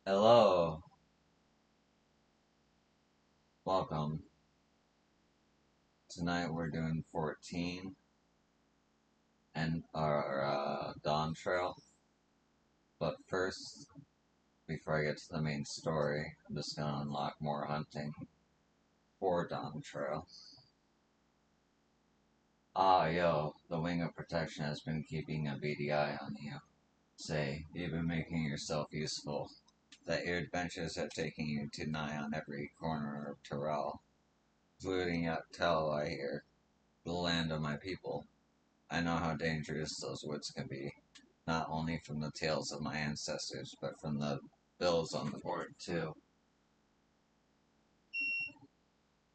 Hello, welcome. Tonight we're doing 14 and our dawn trail. But first, before I get to the main story, I'm just gonna unlock more hunting for dawn trail. Ah, yo, the wing of protection has been keeping a beady eye on you. Say, you've been making yourself useful. That your adventures have taken you to nigh on every corner of Tyrell, including Tell, I hear, the land of my people. I know how dangerous those woods can be, not only from the tales of my ancestors, but from the bills on the board, too.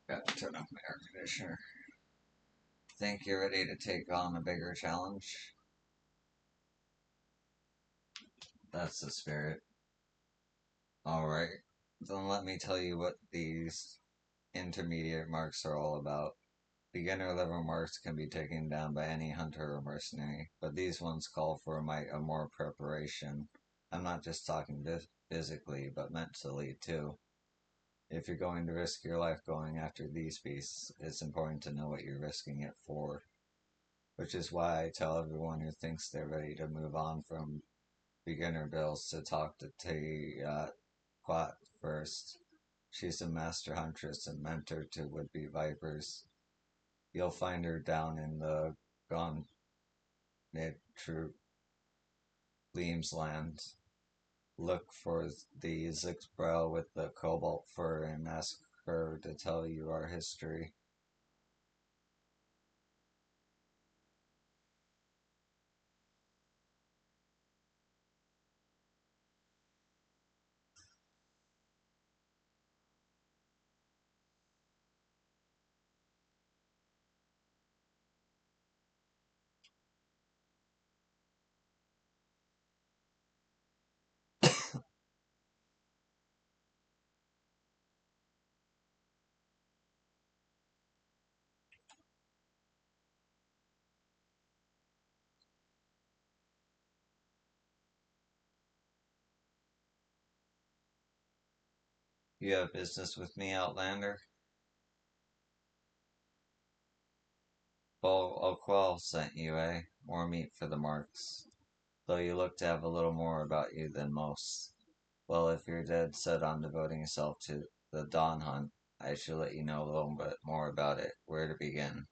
Got to turn off my air conditioner. Think you're ready to take on a bigger challenge? That's the spirit. Alright, then let me tell you what these intermediate marks are all about. Beginner level marks can be taken down by any hunter or mercenary, but these ones call for a mite of more preparation. I'm not just talking physically, but mentally too. If you're going to risk your life going after these beasts, it's important to know what you're risking it for. Which is why I tell everyone who thinks they're ready to move on from beginner builds to talk to Quat first. She's a master huntress and mentor to would-be vipers. You'll find her down in the Gauntlet Troop Leams land. Look for the Zixbrel with the cobalt fur and ask her to tell you our history. You have business with me, Outlander? Well, Oquell sent you, eh? More meat for the marks. Though you look to have a little more about you than most. Well, if you're dead set on devoting yourself to the dawn hunt, I should let you know a little bit more about it. Where to begin?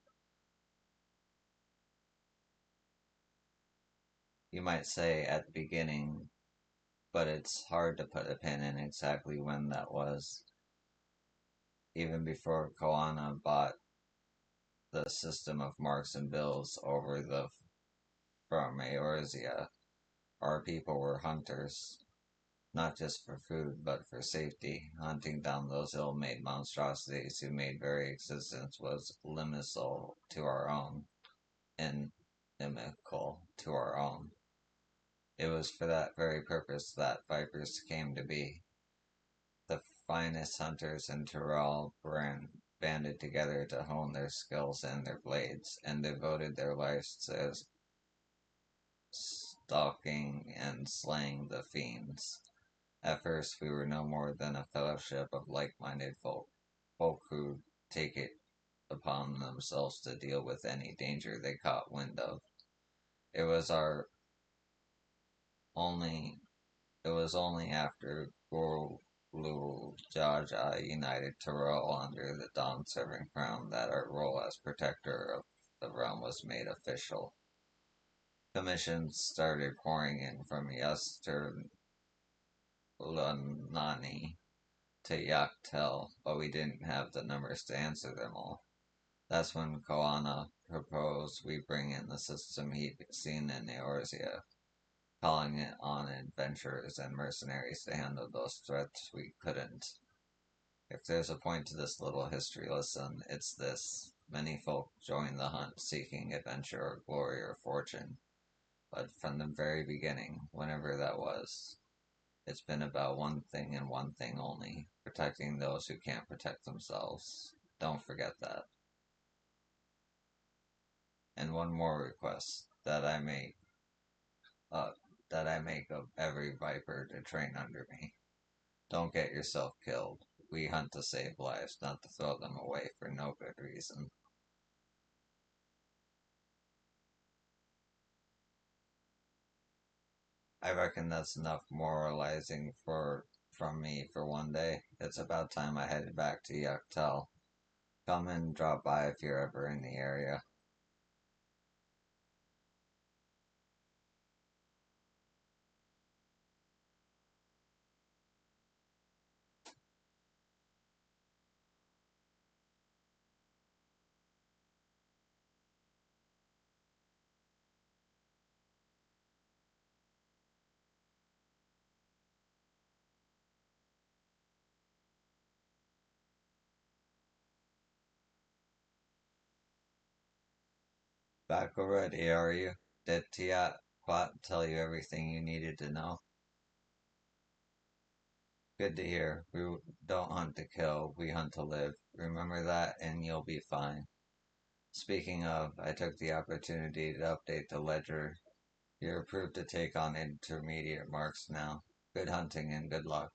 You might say at the beginning, but it's hard to put a pin in exactly when that was. Even before Koana bought the system of marks and bills over the from Eorzea, our people were hunters, not just for food, but for safety. Hunting down those ill-made monstrosities who made very existence was inimical to our own. Inimical to our own. It was for that very purpose that vipers came to be. The finest hunters in Tyrol banded together to hone their skills and their blades, and devoted their lives to stalking and slaying the fiends. At first, we were no more than a fellowship of like-minded folk who take it upon themselves to deal with any danger they caught wind of. It was our only. It was only after Guru Jaja united Tyrell under the Dawn Serving Crown that our role as protector of the realm was made official. Commissions started pouring in from Yester Lunani to Yaktel, but we didn't have the numbers to answer them all. That's when Koana proposed we bring in the system he'd seen in Eorzea, calling it on adventurers and mercenaries to handle those threats we couldn't. If there's a point to this little history lesson, it's this. Many folk join the hunt seeking adventure or glory or fortune, but from the very beginning, whenever that was, it's been about one thing and one thing only, protecting those who can't protect themselves. Don't forget that. And one more request uh, that I make of every viper to train under me. Don't get yourself killed. We hunt to save lives, not to throw them away for no good reason. I reckon that's enough moralizing from me for one day. It's about time I headed back to Yuctel. Come and drop by if you're ever in the area. Back already, are you? Did Tiat Quat tell you everything you needed to know? Good to hear. We don't hunt to kill, we hunt to live. Remember that and you'll be fine. Speaking of, I took the opportunity to update the ledger. You're approved to take on intermediate marks now. Good hunting and good luck.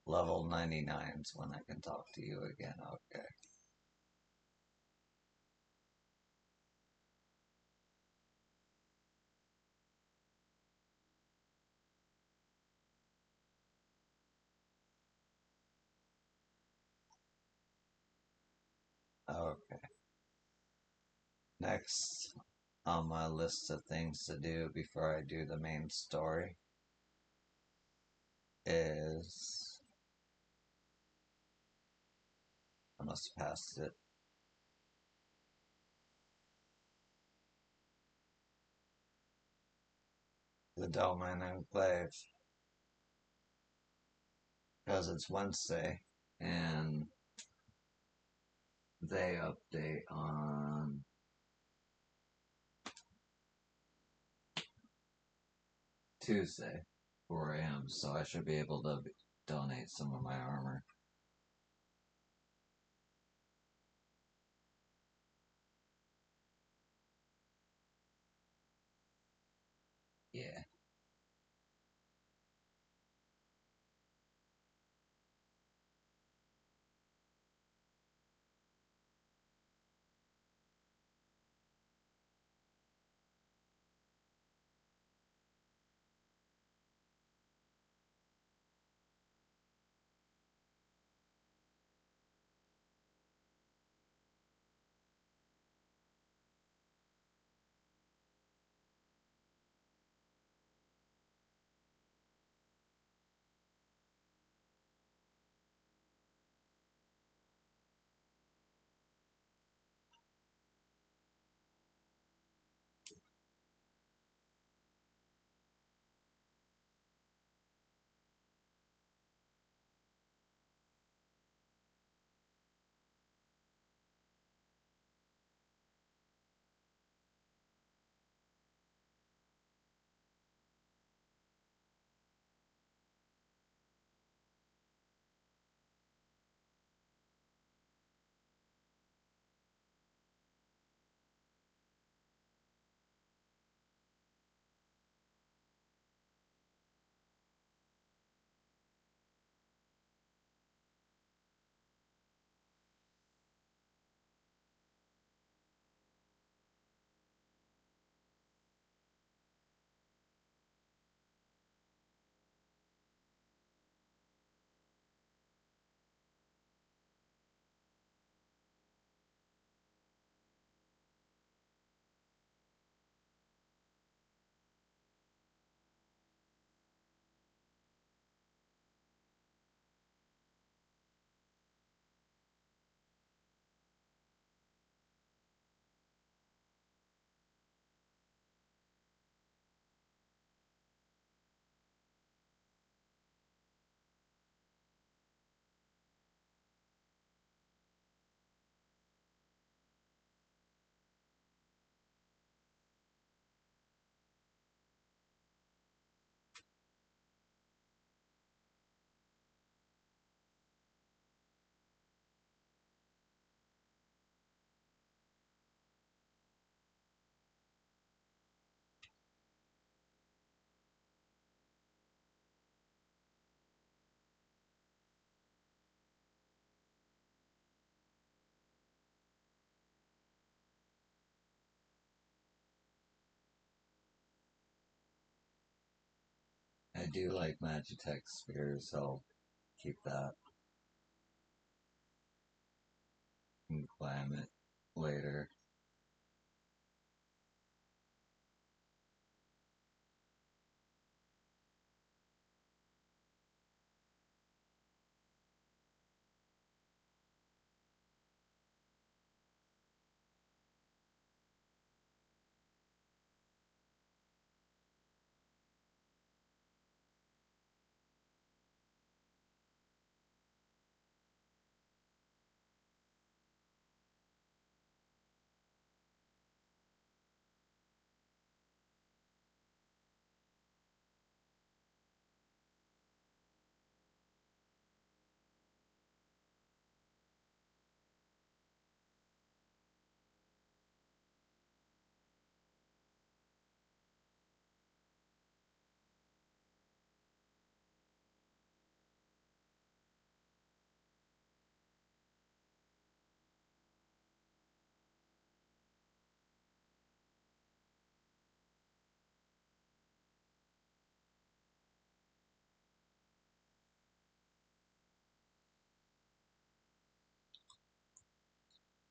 Level 99 is when I can talk to you again, okay. Okay. Next on my list of things to do before I do the main story is I must have passed it. The Domain Enclave because it's Wednesday and they update on Tuesday, 4 a.m. So I should be able to donate some of my armor. Yeah. I do like Magitech spears, so I'll keep that and climb it later.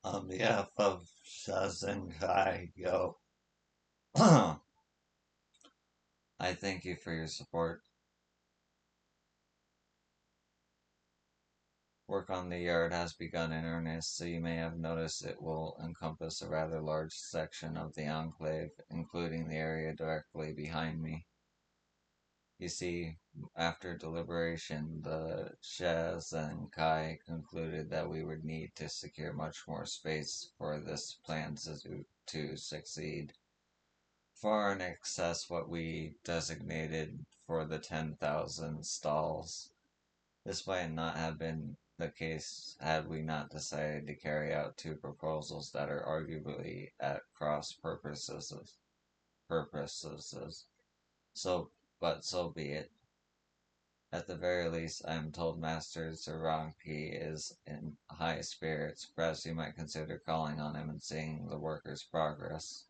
On behalf of Shazenkai, yo, I thank you for your support. Work on the yard has begun in earnest, so you may have noticed it will encompass a rather large section of the enclave, including the area directly behind me. You see, after deliberation, the Shaz and Kai concluded that we would need to secure much more space for this plan to succeed, far in excess what we designated for the 10,000 stalls. This might not have been the case had we not decided to carry out two proposals that are arguably at cross purposes. So, but so be it. At the very least, I am told Master Zeranki is in high spirits. Perhaps you might consider calling on him and seeing the worker's progress.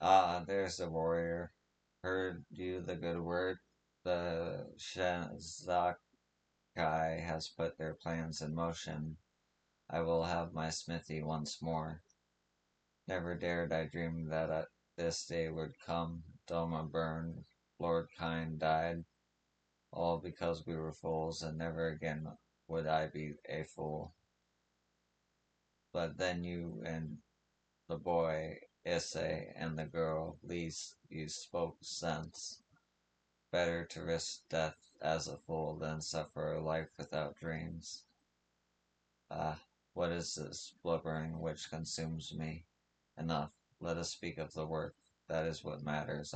Ah, there's the warrior. Heard you the good word. The Shenzakai has put their plans in motion. I will have my smithy once more. Never dared I dream that this day would come. Doma burned, Lord Kine died, all because we were fools, and never again would I be a fool. But then you and the boy, Issei, and the girl, Lise, you spoke sense. Better to risk death as a fool than suffer a life without dreams. Ah, what is this blubbering which consumes me? Enough, let us speak of the work. That is what matters.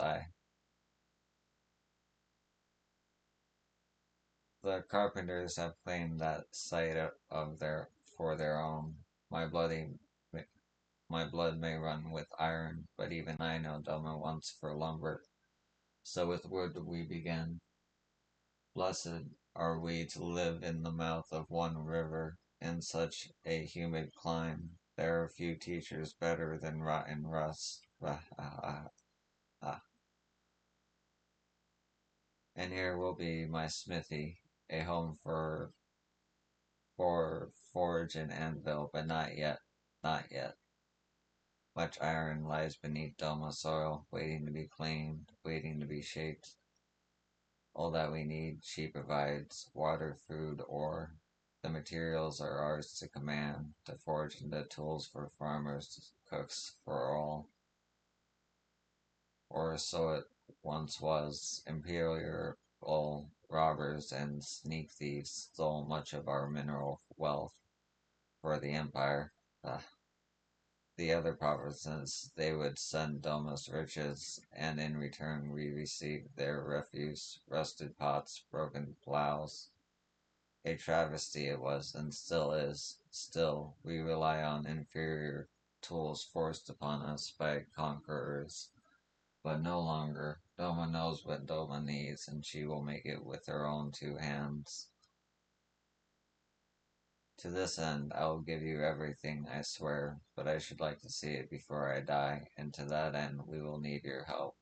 The carpenters have claimed that site of their for their own. My bloody my blood may run with iron, but even I know Doma once for lumber. So with wood we begin. Blessed are we to live in the mouth of one river in such a humid clime. There are few teachers better than rotten rust. And here will be my smithy, a home for forge and anvil, but not yet, not yet. Much iron lies beneath Doma soil, waiting to be claimed, waiting to be shaped. All that we need, she provides water, food, ore. The materials are ours to command, to forge into tools for farmers, cooks for all. or so it once was. Imperial robbers and sneak thieves stole much of our mineral wealth for the Empire. Uh, the other provinces, they would send Domus riches, and in return we received their refuse, rusted pots, broken plows. A travesty it was, and still is. Still, we rely on inferior tools forced upon us by conquerors. But no longer. Doma knows what Doma needs, and she will make it with her own two hands. To this end, I will give you everything, I swear, but I should like to see it before I die, and to that end we will need your help.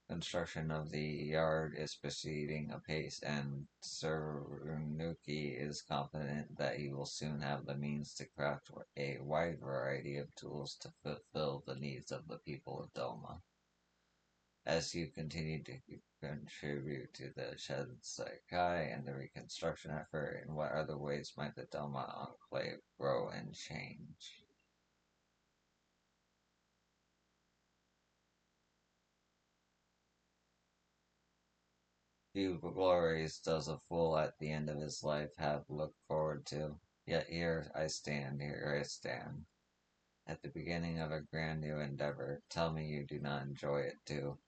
Construction of the yard is proceeding apace, and Tsurunuki is confident that he will soon have the means to craft a wide variety of tools to fulfill the needs of the people of Doma. As you continue to contribute to the Shinsaikai and the reconstruction effort, in what other ways might the Doma Enclave grow and change? Few glories does a fool at the end of his life have looked forward to. Yet here I stand, at the beginning of a grand new endeavor. Tell me you do not enjoy it too.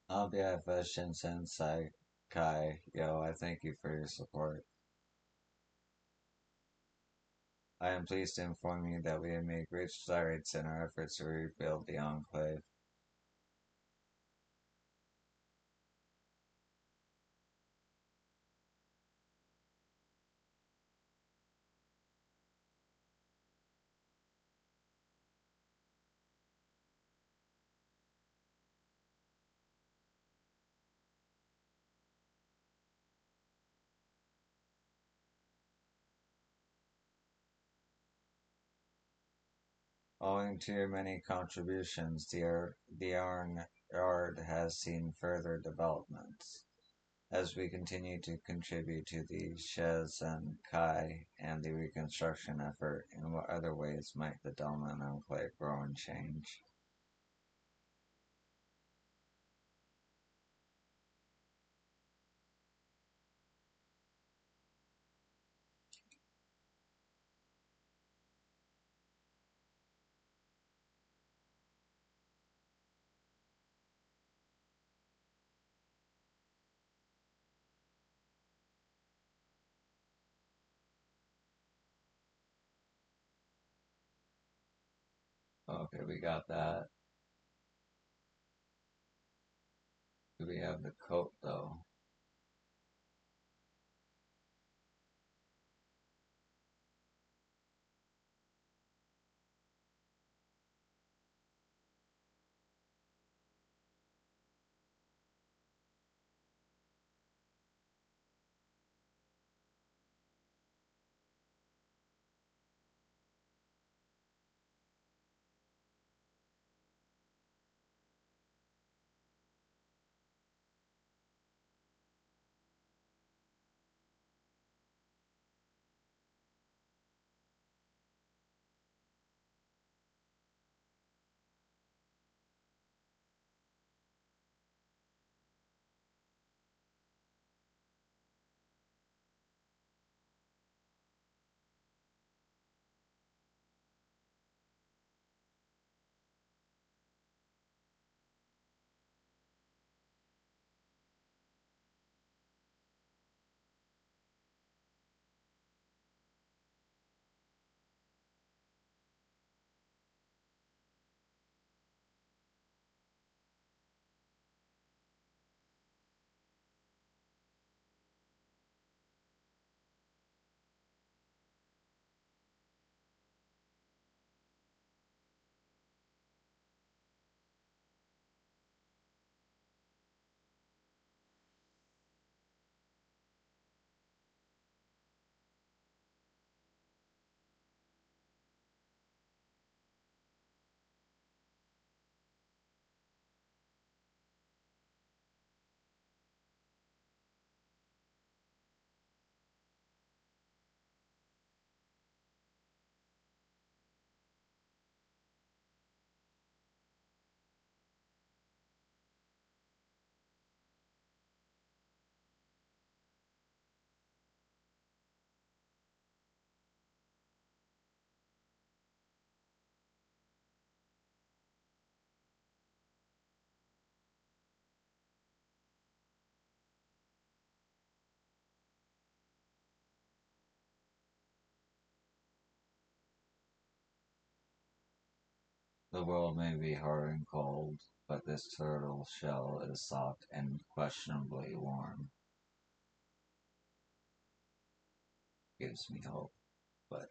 On behalf of Shinsen Kai, yo, I thank you for your support. I am pleased to inform you that we have made great strides in our efforts to rebuild the Enclave. Owing to your many contributions, the Iron Yard has seen further developments. As we continue to contribute to the Shenzhen Kai and the reconstruction effort, in what other ways might the Delman Enclave grow and change? Okay, we got that. Do we have the coat though? The world may be hard and cold, but this turtle shell is soft and questionably warm. Gives me hope, but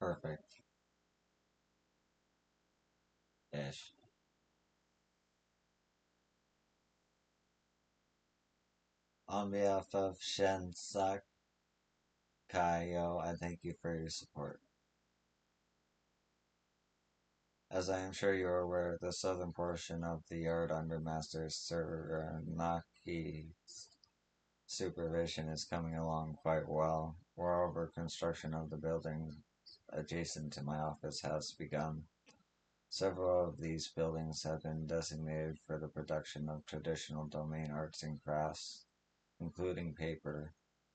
perfect ish. On behalf of Shen Sakayo, I thank you for your support. As I am sure you are aware, the southern portion of the yard under Master Suranaki's supervision is coming along quite well. Moreover, construction of the building adjacent to my office has begun. Several of these buildings have been designated for the production of traditional domain arts and crafts, including paper.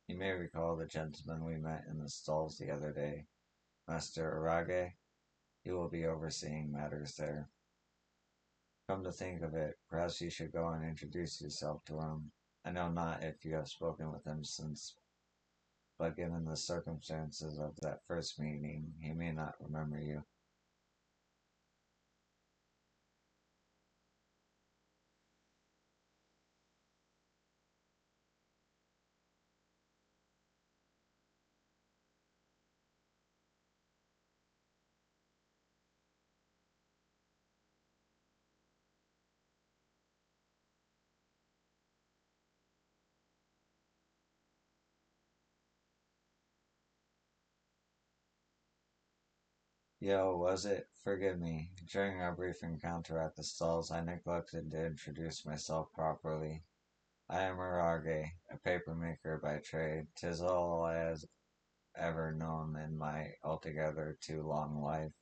You may recall the gentleman we met in the stalls the other day, Master Arage. He will be overseeing matters there. Come to think of it, perhaps you should go and introduce yourself to him. I know not if you have spoken with him since, but given the circumstances of that first meeting, he may not remember you. Yo, was it? Forgive me. During our brief encounter at the stalls, I neglected to introduce myself properly. I am Arage, a papermaker by trade. 'Tis all I has ever known in my altogether too long life.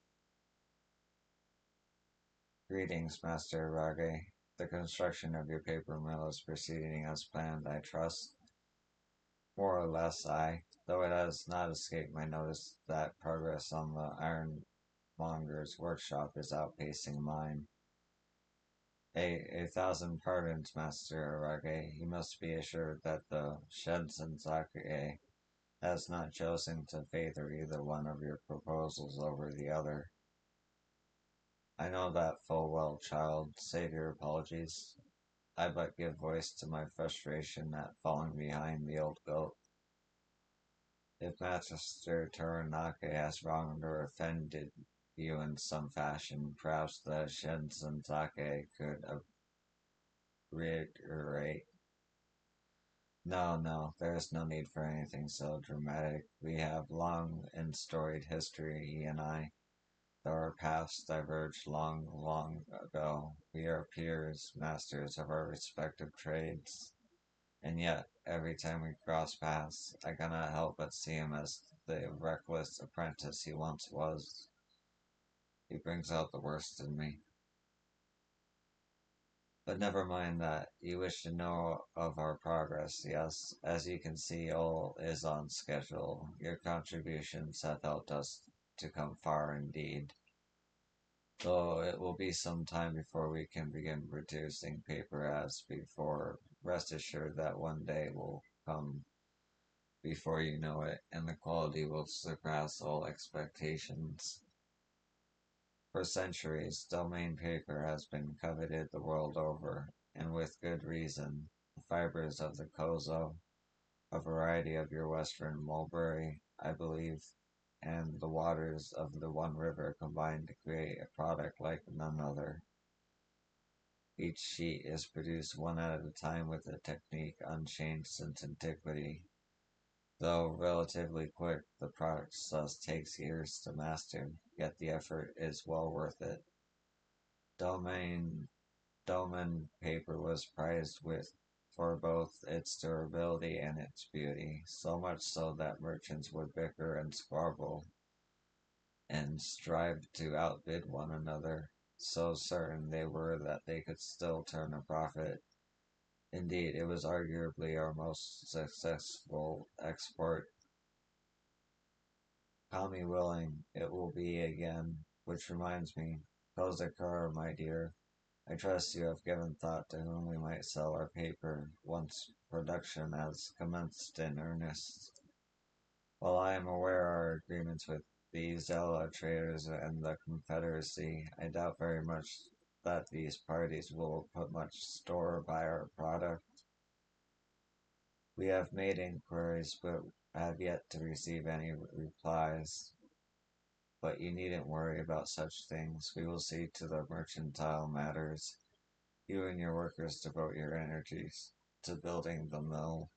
Greetings, Master Arage. The construction of your paper mill is proceeding as planned, I trust. More or less, though it has not escaped my notice that progress on the ironmonger's workshop is outpacing mine. A thousand pardons, Master Arage. You must be assured that the Shinsen has not chosen to favor either one of your proposals over the other. I know that full well, child. Save your apologies. I but give voice to my frustration at falling behind the old goat. If Master Taranaka has wronged or offended you in some fashion, perhaps the Shinsenzake could reiterate. No, no, there is no need for anything so dramatic. We have long and storied history, he and I. Though our paths diverged long, long ago, we are peers, masters of our respective trades. And yet, every time we cross paths, I cannot help but see him as the reckless apprentice he once was. He brings out the worst in me. But never mind that. You wish to know of our progress, yes. As you can see, all is on schedule. Your contributions have helped us to come far indeed. Though it will be some time before we can begin producing paper as before, rest assured that one day will come before you know it, and the quality will surpass all expectations. For centuries, domain paper has been coveted the world over, and with good reason. The fibers of the kozo, a variety of your western mulberry, I believe, and the waters of the one river combine to create a product like none other. Each sheet is produced one at a time with a technique unchanged since antiquity. Though relatively quick, the process takes years to master, yet the effort is well worth it. Domain Dolman paper was prized with for both its durability and its beauty, so much so that merchants would bicker and squabble and strive to outbid one another, so certain they were that they could still turn a profit. Indeed, it was arguably our most successful export. Call me willing, it will be again, which reminds me, Kozakura, my dear, I trust you have given thought to whom we might sell our paper once production has commenced in earnest. While I am aware of our agreements with the Zella traders and the Confederacy, I doubt very much that these parties will put much store by our product. We have made inquiries, but have yet to receive any replies. But you needn't worry about such things. We will see to the mercantile matters. You and your workers devote your energies to building the mill.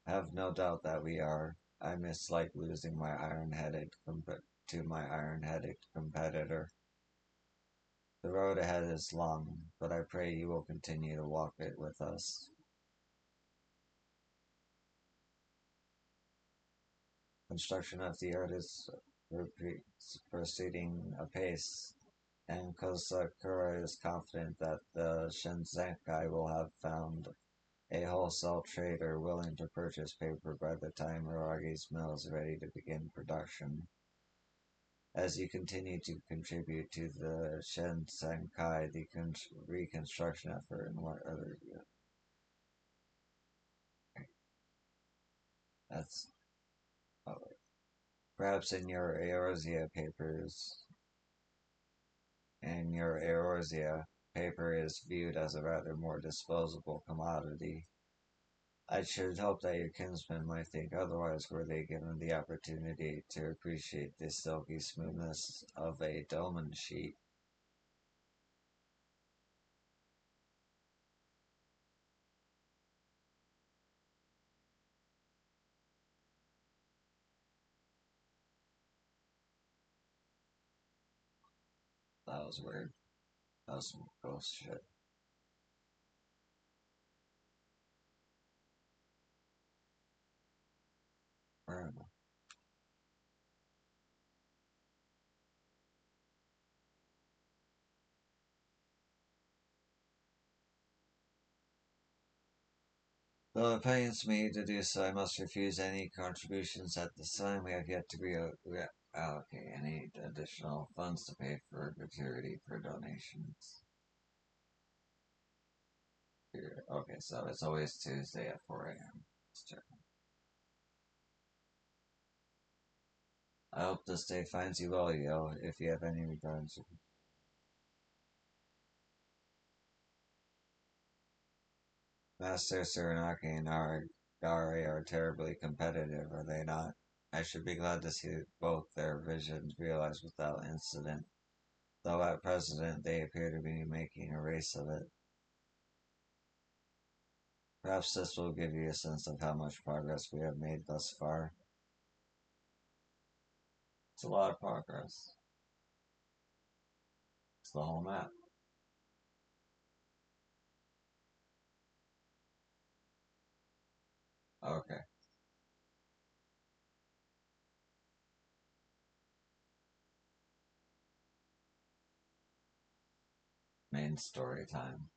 Have no doubt that we are. I mislike losing my to my iron-headed competitor. The road ahead is long, but I pray you will continue to walk it with us. Construction of the earth is proceeding apace, and Kosakura is confident that the Shinsenkai will have found a wholesale trader willing to purchase paper by the time Miragi's mill is ready to begin production. As you continue to contribute to the Shinsenkai, the reconstruction effort, and what other... That's... Oh, perhaps in your Eorzea papers... In your Eorzea, paper is viewed as a rather more disposable commodity. I should hope that your kinsmen might think otherwise were they given the opportunity to appreciate the silky smoothness of a dolman sheet. That was weird. That was some ghost shit. Where am I? Though it pains me to do so, I must refuse any contributions at this time. We have yet to reallocate any additional funds to pay for gratuity for donations. Okay, so it's always Tuesday at 4 a.m. I hope this day finds you well, Yo. If you have any regards, Master Suranaki and Aragari are terribly competitive, are they not? I should be glad to see both their visions realized without incident, though at present they appear to be making a race of it. Perhaps this will give you a sense of how much progress we have made thus far. It's a lot of progress. It's the whole map. Okay, main story time.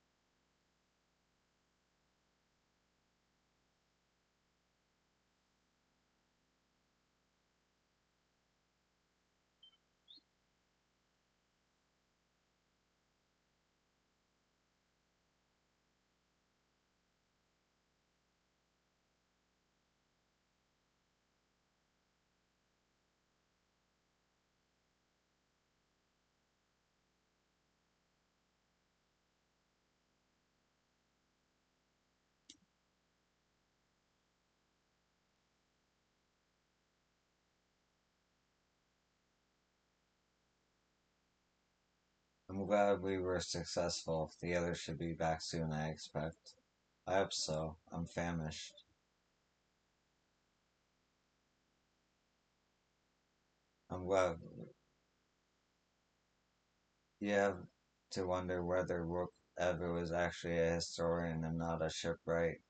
I'm glad we were successful. The others should be back soon, I expect. I hope so. I'm famished. I'm glad you have to wonder whether Rook ever was actually a historian and not a shipwright.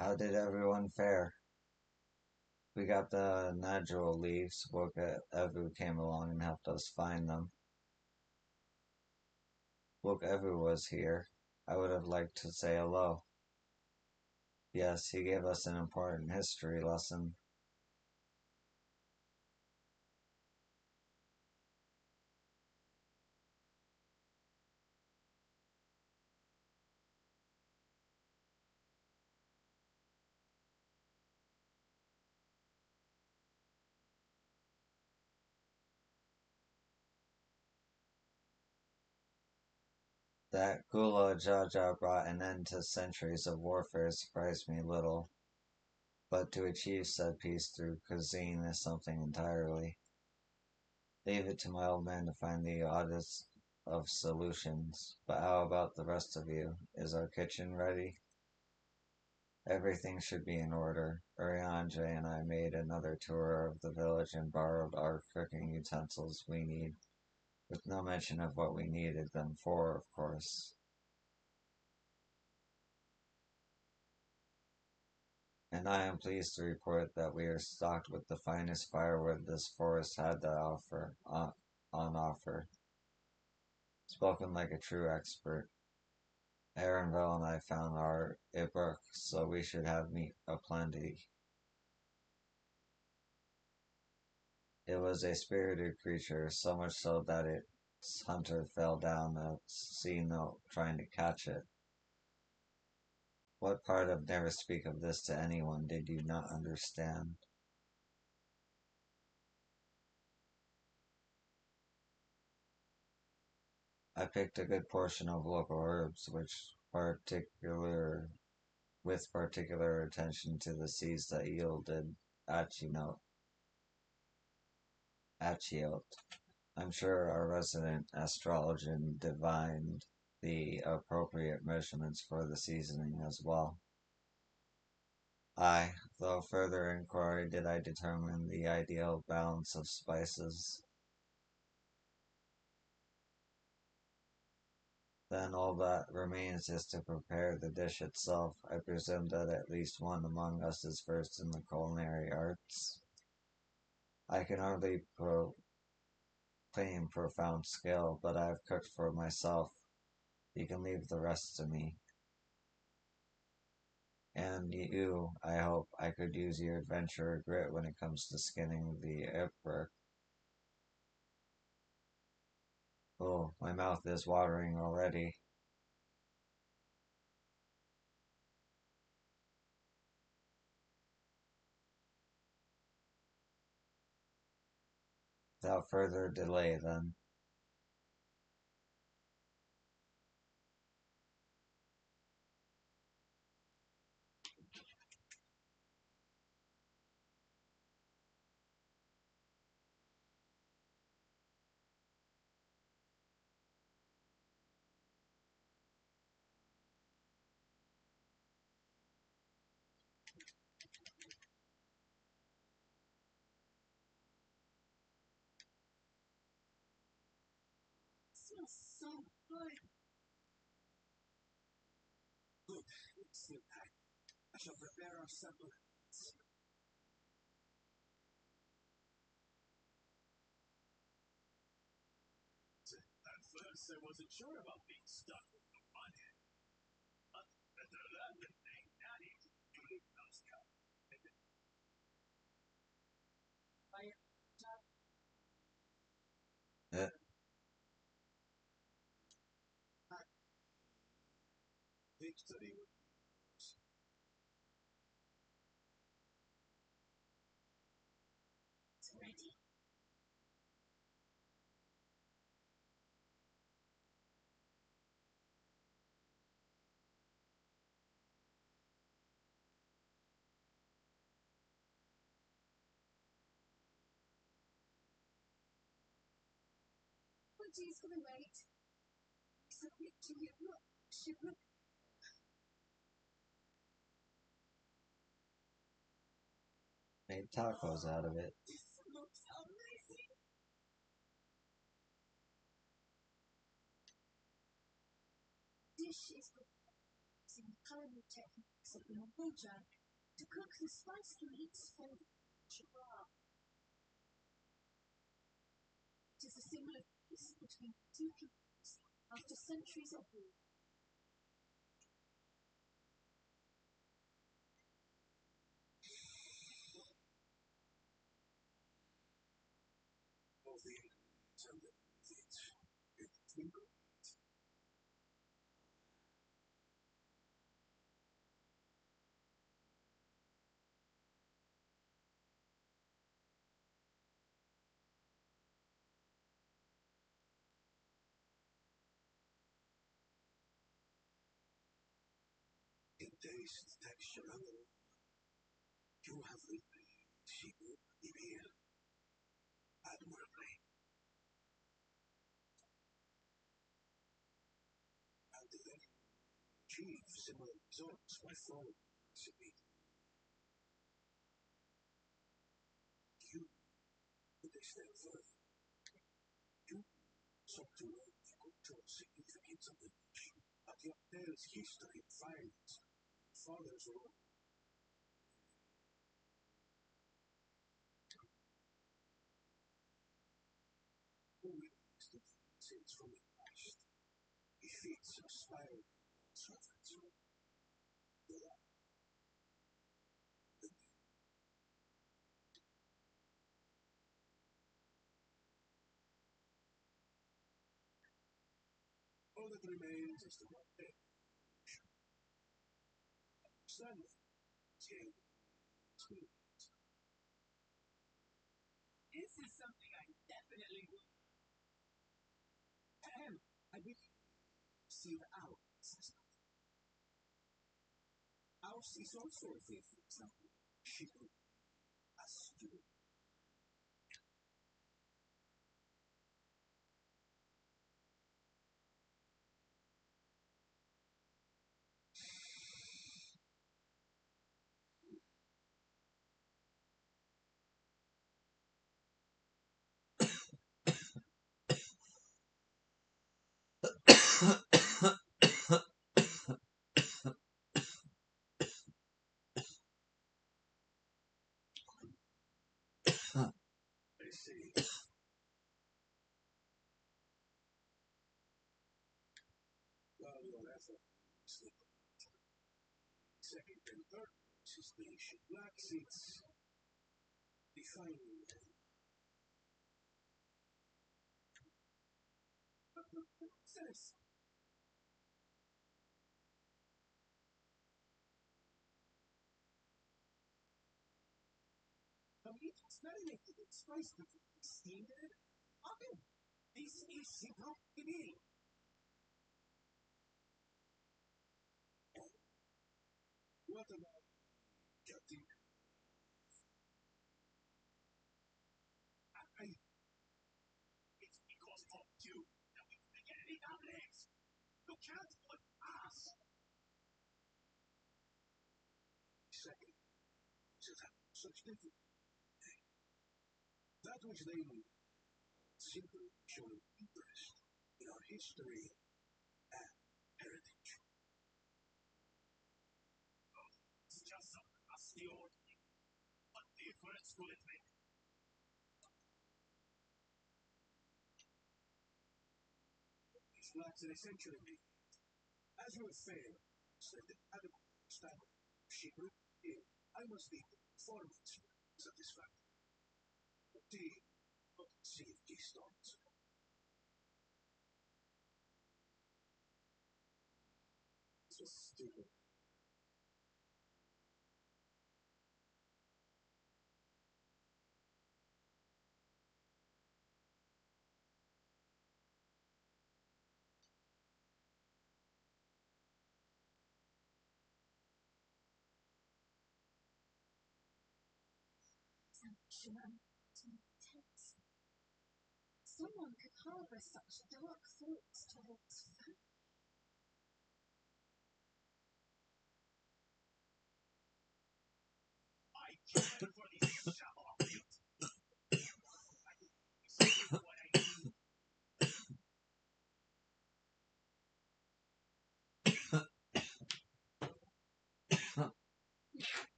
How did everyone fare? We got the Nadril leaves. Woke Evu came along and helped us find them. Woke Evu was here. I would have liked to say hello. Yes, he gave us an important history lesson. That Gula Jaja brought an end to centuries of warfare surprised me little, but to achieve said peace through cuisine is something entirely. Leave it to my old man to find the oddest of solutions. But how about the rest of you? Is our kitchen ready? Everything should be in order. Urianje and I made another tour of the village and borrowed our cooking utensils we need, with no mention of what we needed them for, of course. And I am pleased to report that we are stocked with the finest firewood this forest had to offer on offer. Spoken like a true expert. Aaronville and I found our Ibrook, so we should have meat aplenty. It was a spirited creature, so much so that its hunter fell down a sea note trying to catch it. What part of never speak of this to anyone did you not understand? I picked a good portion of local herbs, with particular attention to the seeds that yielded achinote, achiote. I'm sure our resident astrologian divined the appropriate measurements for the seasoning as well. I, though further inquiry did I determine the ideal balance of spices. Then all that remains is to prepare the dish itself. I presume that at least one among us is versed in the culinary arts. I can hardly proclaim profound skill, but I have cooked for myself. You can leave the rest to me. And you, I hope I could use your adventure or grit when it comes to skinning the Ibrook. Oh, my mouth is watering already. Without further delay, then. Uh, Made tacos out of it.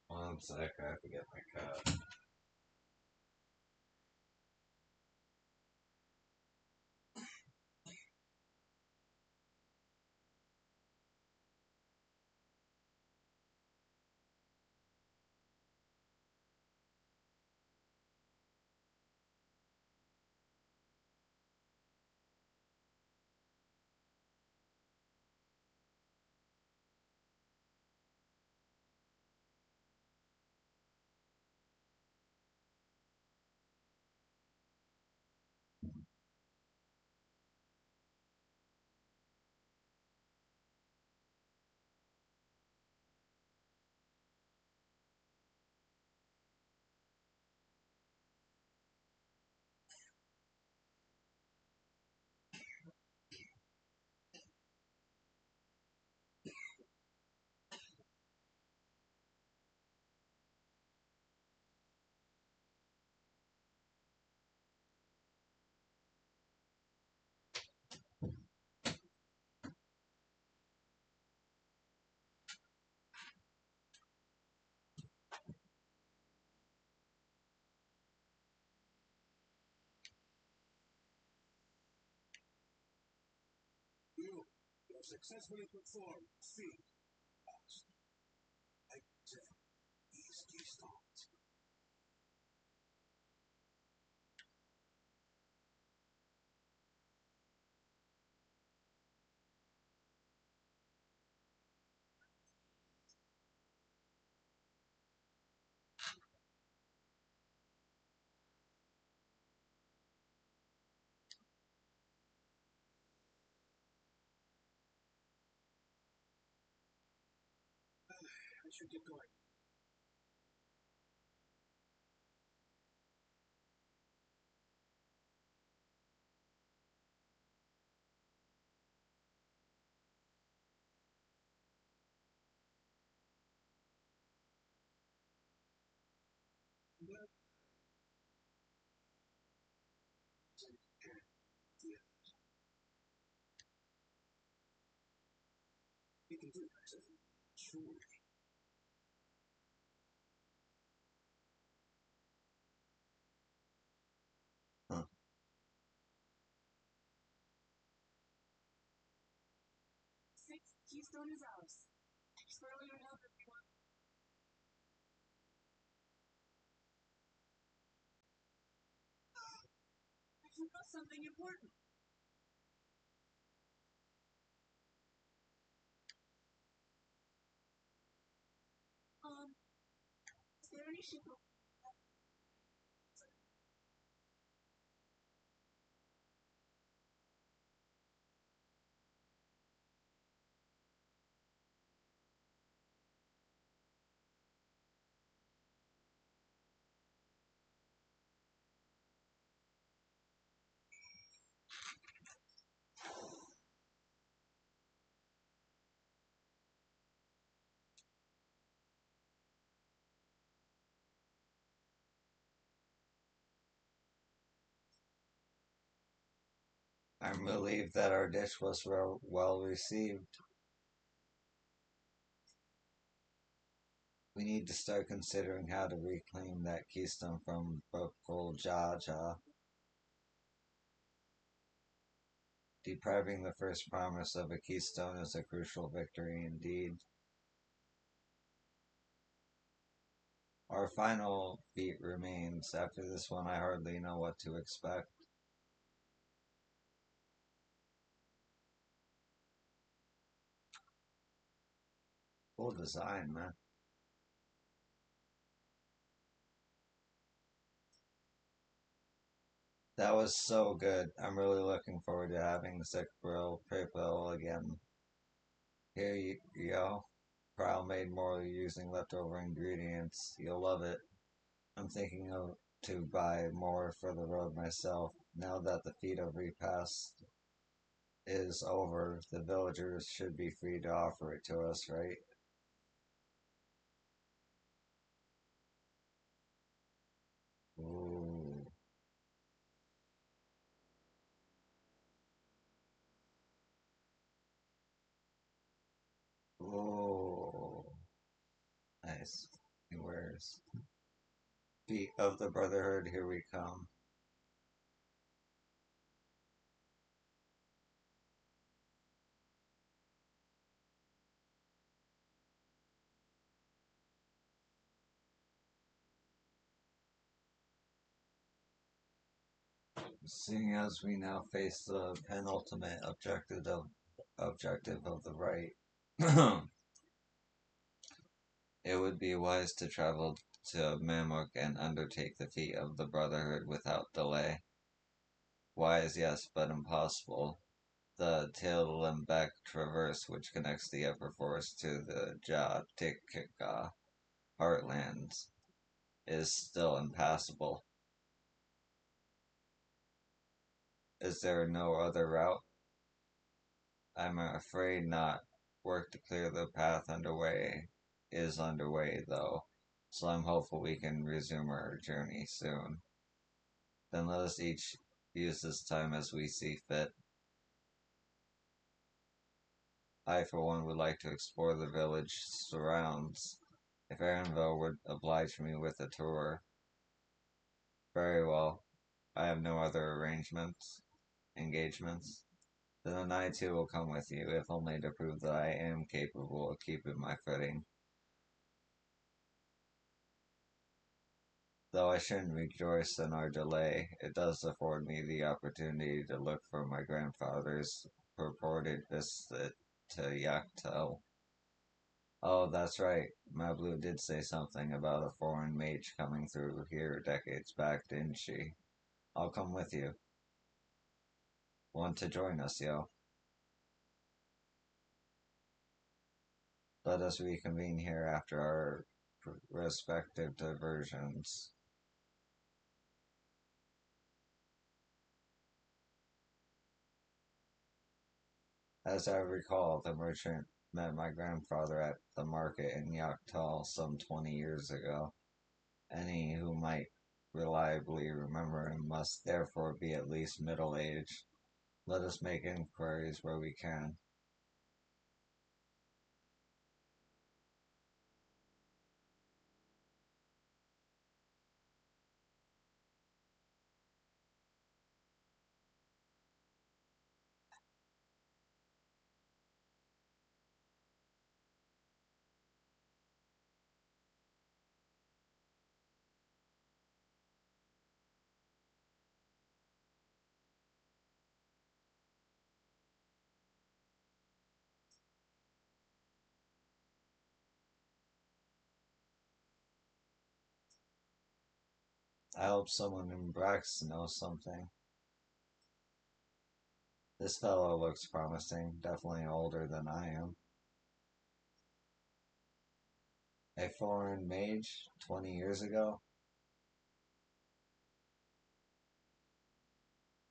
One sec, I have to get my cup. Huh. I'm relieved that our dish was well received. We need to start considering how to reclaim that keystone from Bokul Jaja. Depriving the first promise of a keystone is a crucial victory indeed. Our final feat remains. After this one, I hardly know what to expect. Cool design, man. That was so good. I'm really looking forward to having the sick grill prequel again. Here you go. Prowl made more using leftover ingredients. You'll love it. I'm thinking of to buy more for the road myself. Now that the feat of repast is over, the villagers should be free to offer it to us, right? Ooh. Ooh. Nice. He wears. Feet of the Brotherhood, here we come. Seeing as we now face the penultimate objective of the right, it would be wise to travel to Mammoth and undertake the feat of the Brotherhood without delay. Wise, yes, but impossible. The Tail Traverse, which connects the upper forest to the Jatikka heartlands, is still impassable. Is there no other route? I'm afraid not. Work to clear the path underway is underway, though, so I'm hopeful we can resume our journey soon. Then let us each use this time as we see fit. I, for one, would like to explore the village surrounds. If Aaronville would oblige me with a tour, very well. I have no other engagements. Then I too will come with you, if only to prove that I am capable of keeping my footing. Though I shouldn't rejoice in our delay, it does afford me the opportunity to look for my grandfather's purported visit to Yaktel. Oh, that's right. Mablu did say something about a foreign mage coming through here decades back, didn't she? I'll come with you. Want to join us, yo? Let us reconvene here after our respective diversions. As I recall, the merchant met my grandfather at the market in Yaktal some 20 years ago. Any who might reliably remember him must therefore be at least middle aged. Let us make inquiries where we can. I hope someone in Brax knows something. This fellow looks promising, definitely older than I am. A foreign mage 20 years ago?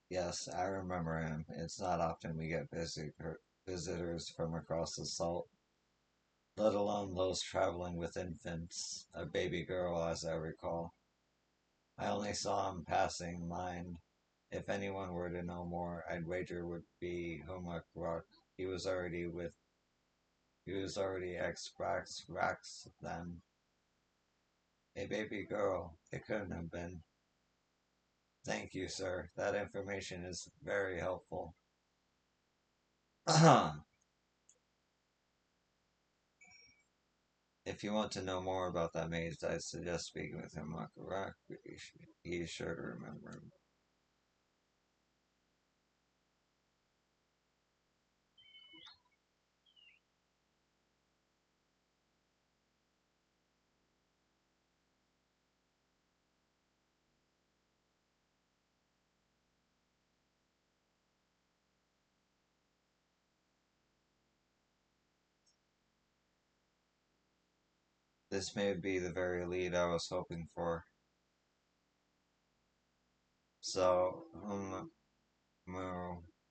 Yes, I remember him. It's not often we get visitors from across the salt, let alone those traveling with infants, a baby girl, as I recall. I only saw him passing mine. If anyone were to know more, I'd wager would be Humak Rock. He was already with he was already ex Rax then. A baby girl. It couldn't have been. Thank you, sir. That information is very helpful. If you want to know more about that maze, I suggest speaking with him. Rock. He's sure to remember him. This may be the very lead I was hoping for. So,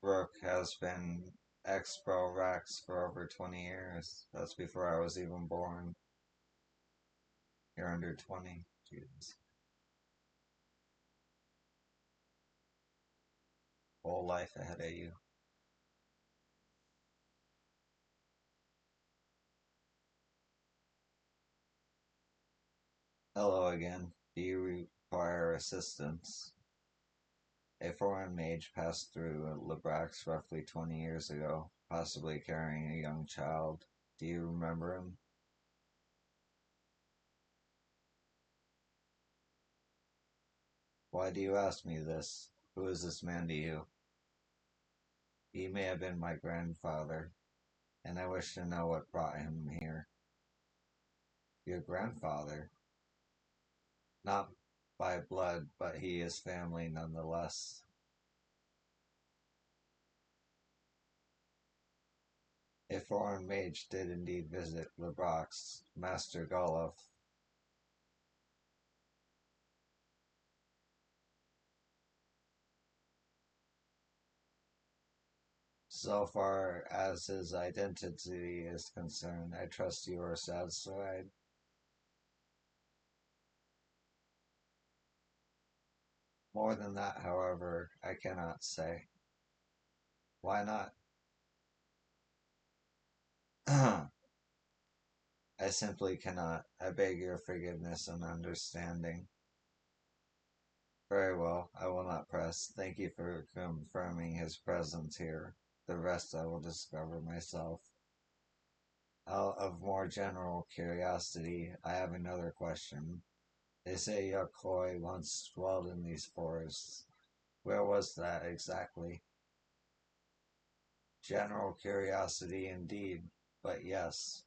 Rook has been Expo Rex for over 20 years. That's before I was even born. You're under 20. Jesus. Whole life ahead of you. Hello again. Do you require assistance? A foreign mage passed through Lebrax roughly 20 years ago, possibly carrying a young child. Do you remember him? Why do you ask me this? Who is this man to you? He may have been my grandfather, and I wish to know what brought him here. Your grandfather? Not by blood, but he is family nonetheless. A foreign mage did indeed visit Lebrox, Master Golov. So far as his identity is concerned, I trust you are satisfied. More than that, however, I cannot say. Why not? I simply cannot. I beg your forgiveness and understanding. Very well, I will not press. Thank you for confirming his presence here. The rest I will discover myself. Out of more general curiosity, I have another question. They say Yakoi once dwelled in these forests. Where was that exactly? General curiosity indeed, but yes.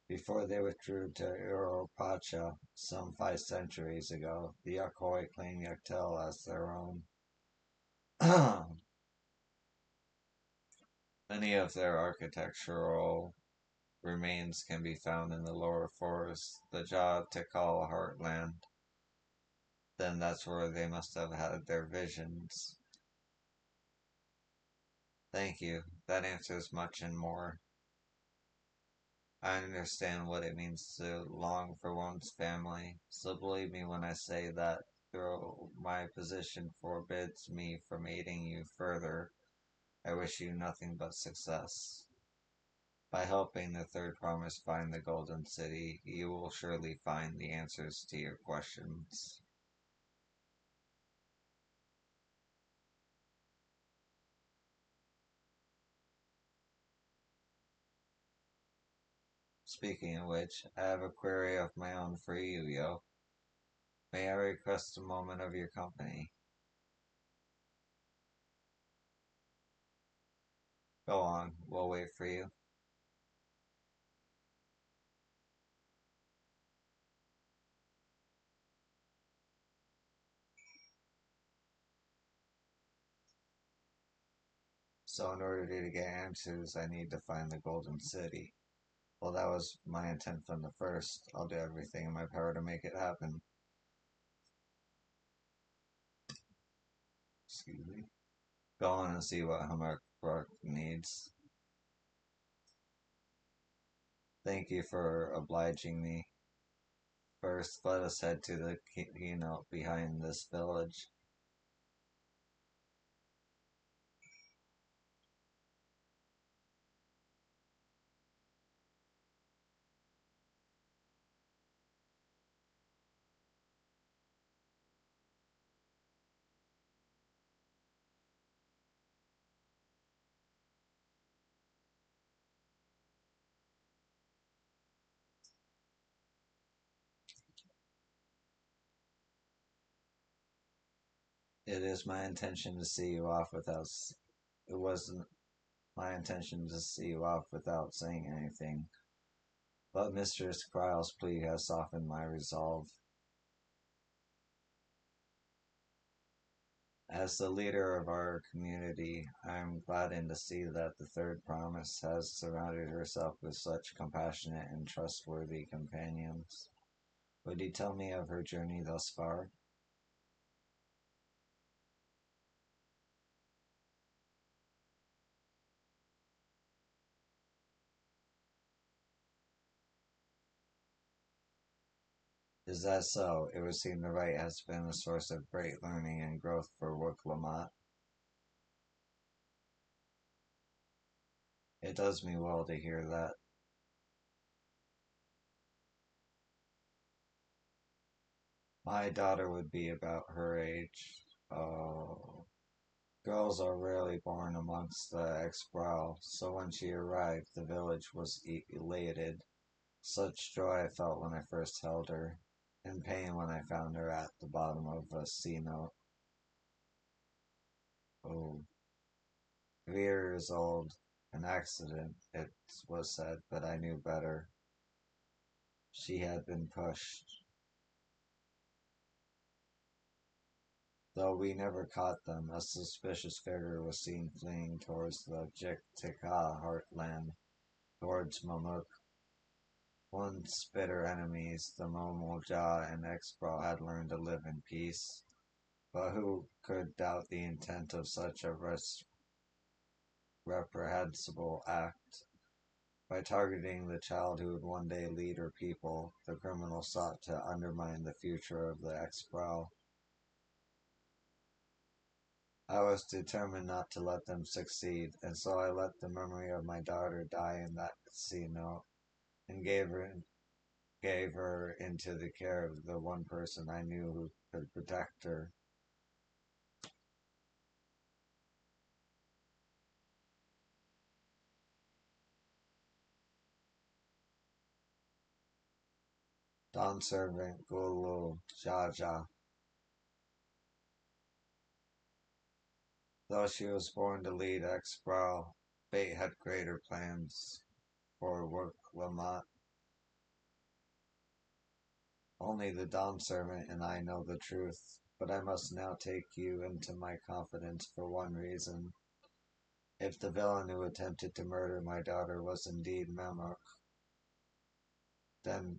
Before they withdrew to Europacha some 5 centuries ago, the Yakoi claimed Yaktel as their own. Many of their architectural remains can be found in the lower forest, the Jaw Tikal heartland. Then that's where they must have had their visions. Thank you. That answers much and more. I understand what it means to long for one's family, so believe me when I say that though my position forbids me from aiding you further, I wish you nothing but success. By helping the third promise find the Golden City, you will surely find the answers to your questions. Speaking of which, I have a query of my own for you, Yo. May I request a moment of your company? Go on, we'll wait for you. So in order to get answers, I need to find the Golden City. Well, that was my intent from the first. I'll do everything in my power to make it happen. Excuse me. Go on and see what Hammerkrook needs. Thank you for obliging me. First, let us head to the keynote behind this village. It is my intention to see you off without. It wasn't my intention to see you off without saying anything, but Mistress Kryle's plea has softened my resolve. As the leader of our community, I am gladdened to see that the third promise has surrounded herself with such compassionate and trustworthy companions. Would you tell me of her journey thus far? Is that so? It would seem the right has been a source of great learning and growth for Wook Lamont. It does me well to hear that. My daughter would be about her age. Oh, girls are rarely born amongst the Exbral, so when she arrived, the village was elated. Such joy I felt when I first held her, and pain when I found her at the bottom of a sea note. Oh, 3 years old, an accident, it was said, but I knew better. She had been pushed, though we never caught them. A suspicious figure was seen fleeing towards the Jiktika heartland, towards Mamuk. Once bitter enemies, the Momoja and Exbro had learned to live in peace. But who could doubt the intent of such a reprehensible act? By targeting the child who would one day lead her people, the criminal sought to undermine the future of the Exbro. I was determined not to let them succeed, and so I let the memory of my daughter die in that sea note, and gave her into the care of the one person I knew who could protect her. Dawn servant Gulu Jaja. Though she was born to lead Exbral, fate had greater plans for Work Lamont. Only the Dawn servant and I know the truth, but I must now take you into my confidence for one reason. If the villain who attempted to murder my daughter was indeed Memok, then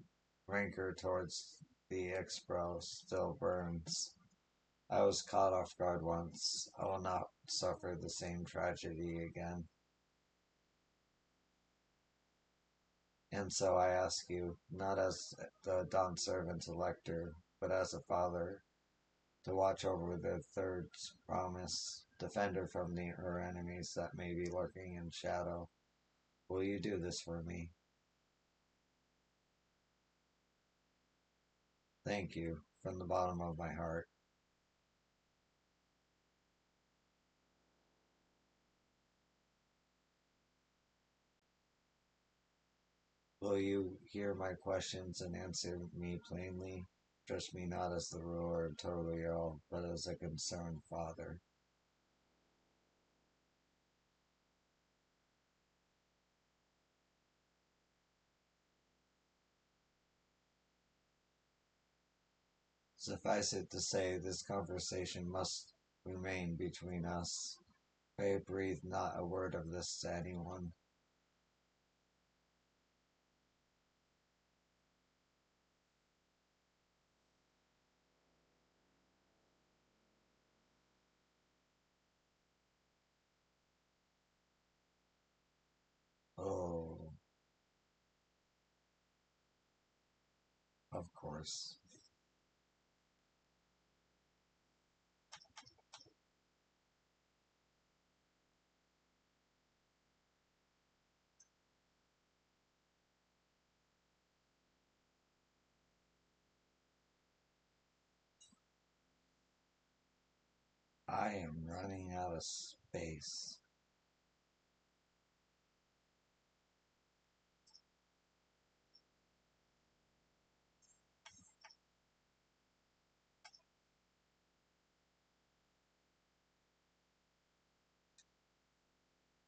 rancor towards the Exbro still burns. I was caught off guard once. I will not suffer the same tragedy again. And so I ask you, not as the Dawn servant's elector, but as a father, to watch over the third promise, defend her from her enemies that may be lurking in shadow. Will you do this for me? Thank you, from the bottom of my heart. Will you hear my questions and answer me plainly? Trust me not as the ruler of Toriel, but as a concerned father. Suffice it to say, this conversation must remain between us. Pray breathe not a word of this to anyone. Oh, of course. I am running out of space.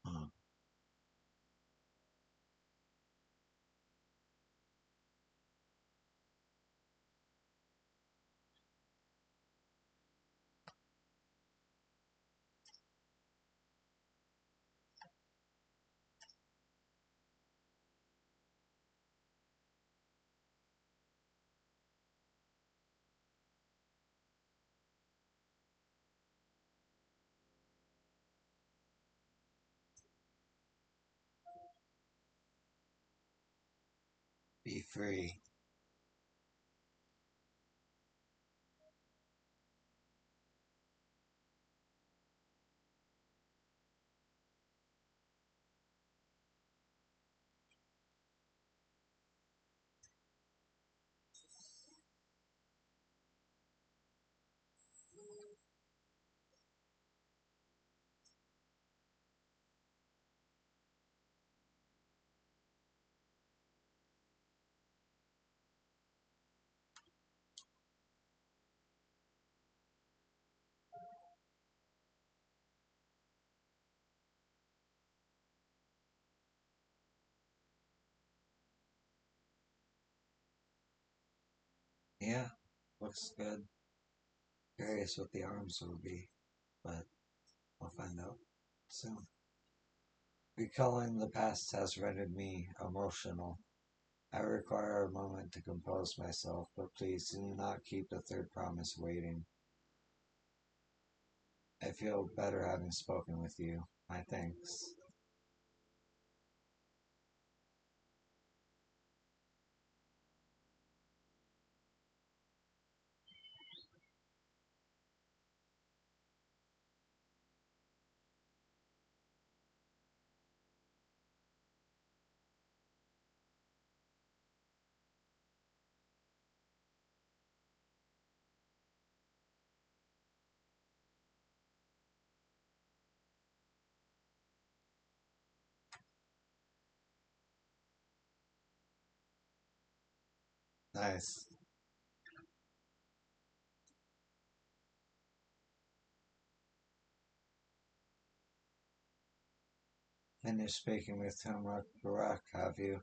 Hmm. Be free. Yeah, looks good. Curious what the arms will be, but I'll find out soon. Recalling the past has rendered me emotional. I require a moment to compose myself, but please do not keep the third promise waiting. I feel better having spoken with you. My thanks. Nice. Finished speaking with Tumrak Barak, have you?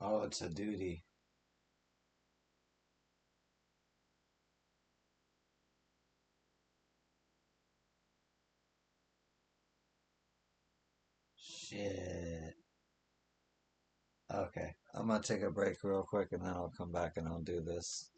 Oh, it's a duty. Shit. Okay, I'm gonna take a break real quick and then I'll come back and I'll do this.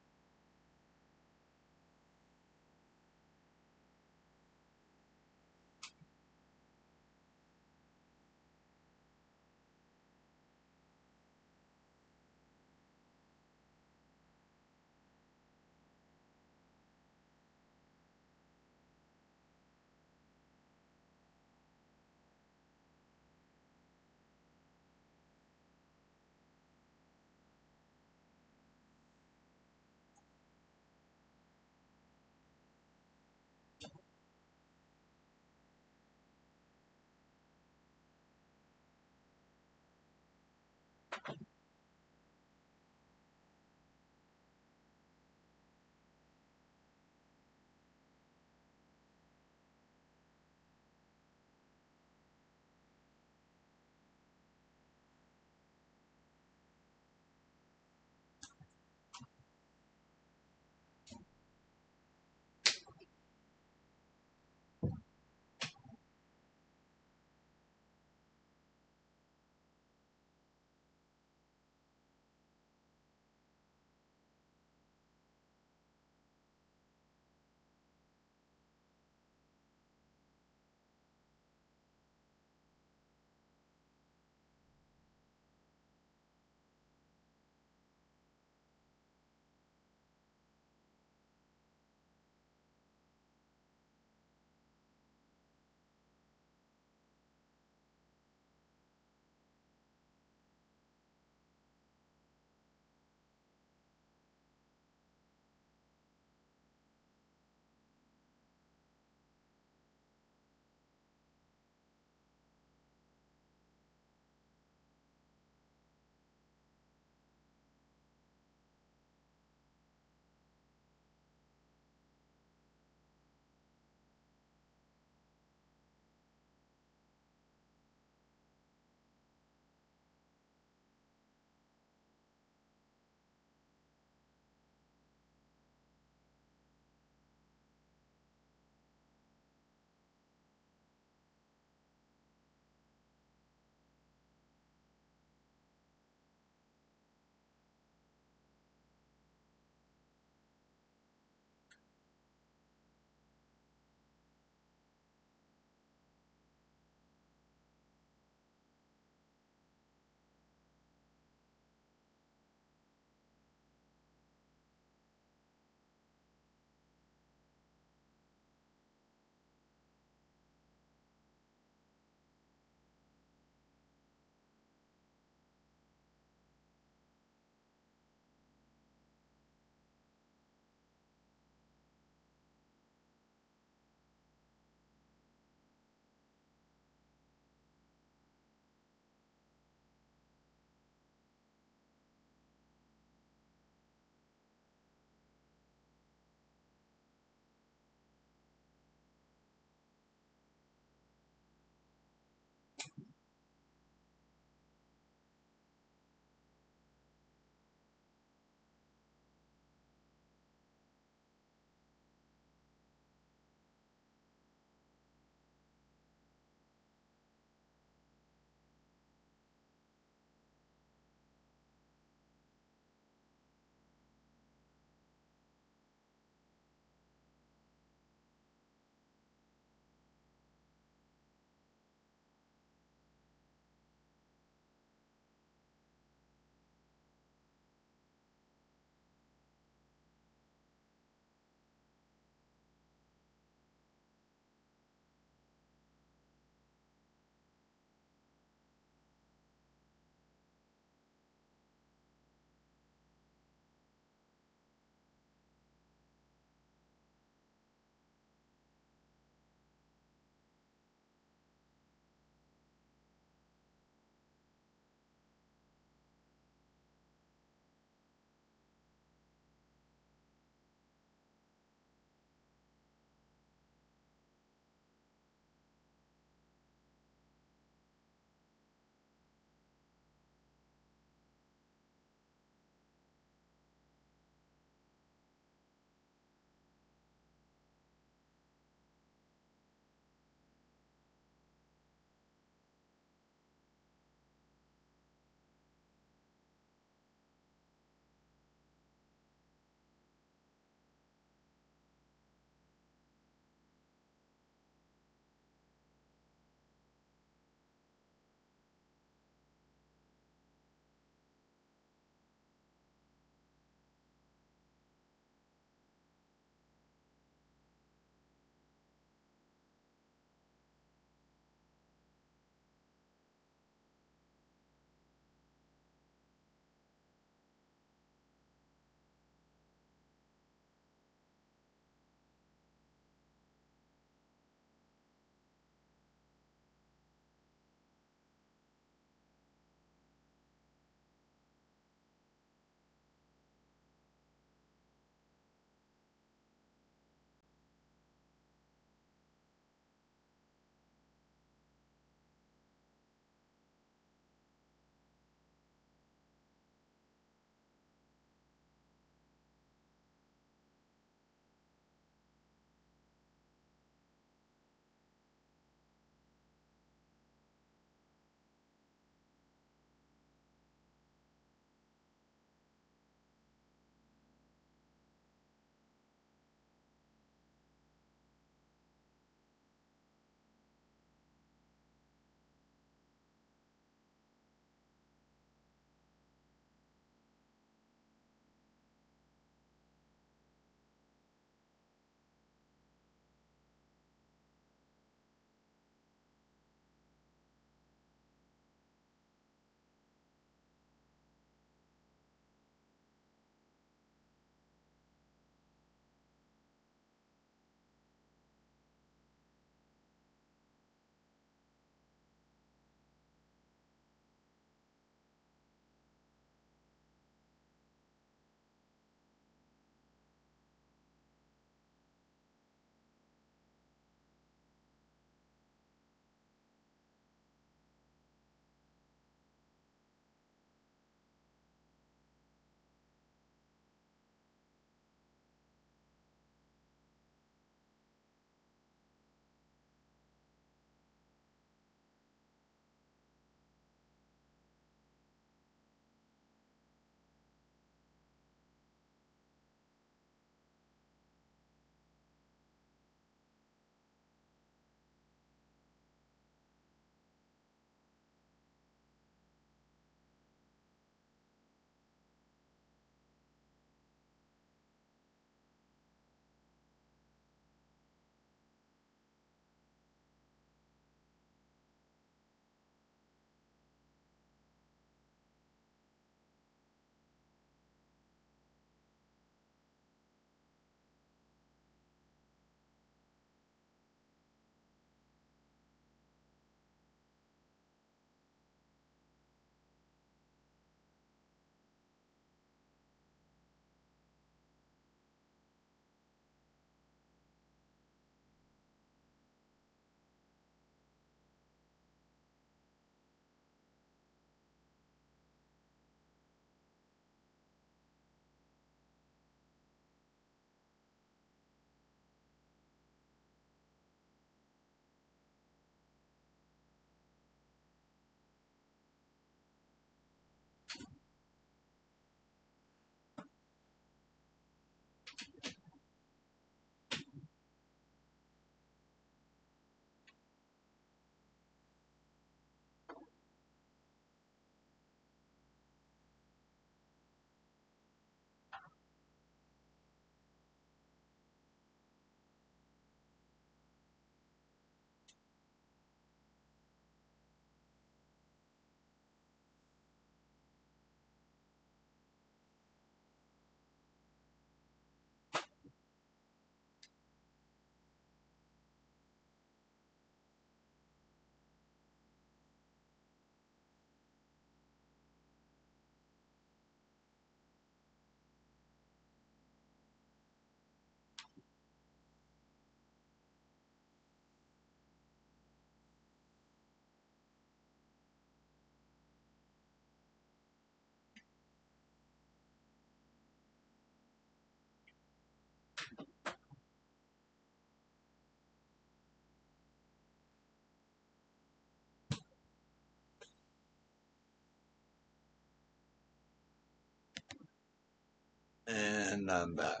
And I'm back.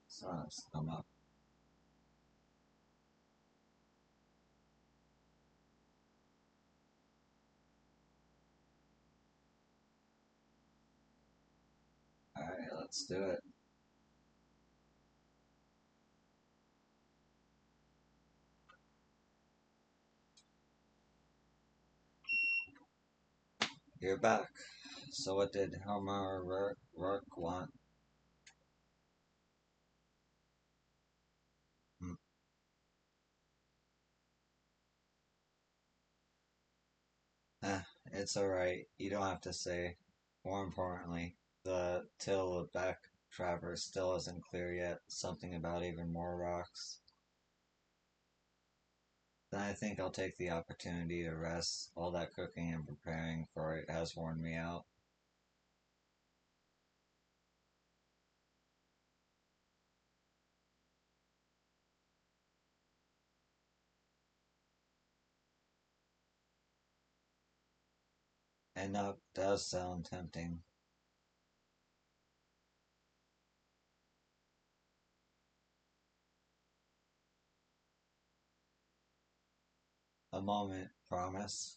So I'm up. Alright, let's do it. You're back. So what did Homer Rourke want? Hmm. Eh, it's alright. You don't have to say. More importantly, the till of back traverse still isn't clear yet. Something about even more rocks. Then I think I'll take the opportunity to rest. All that cooking and preparing for it has worn me out. And that does sound tempting. A moment, promise.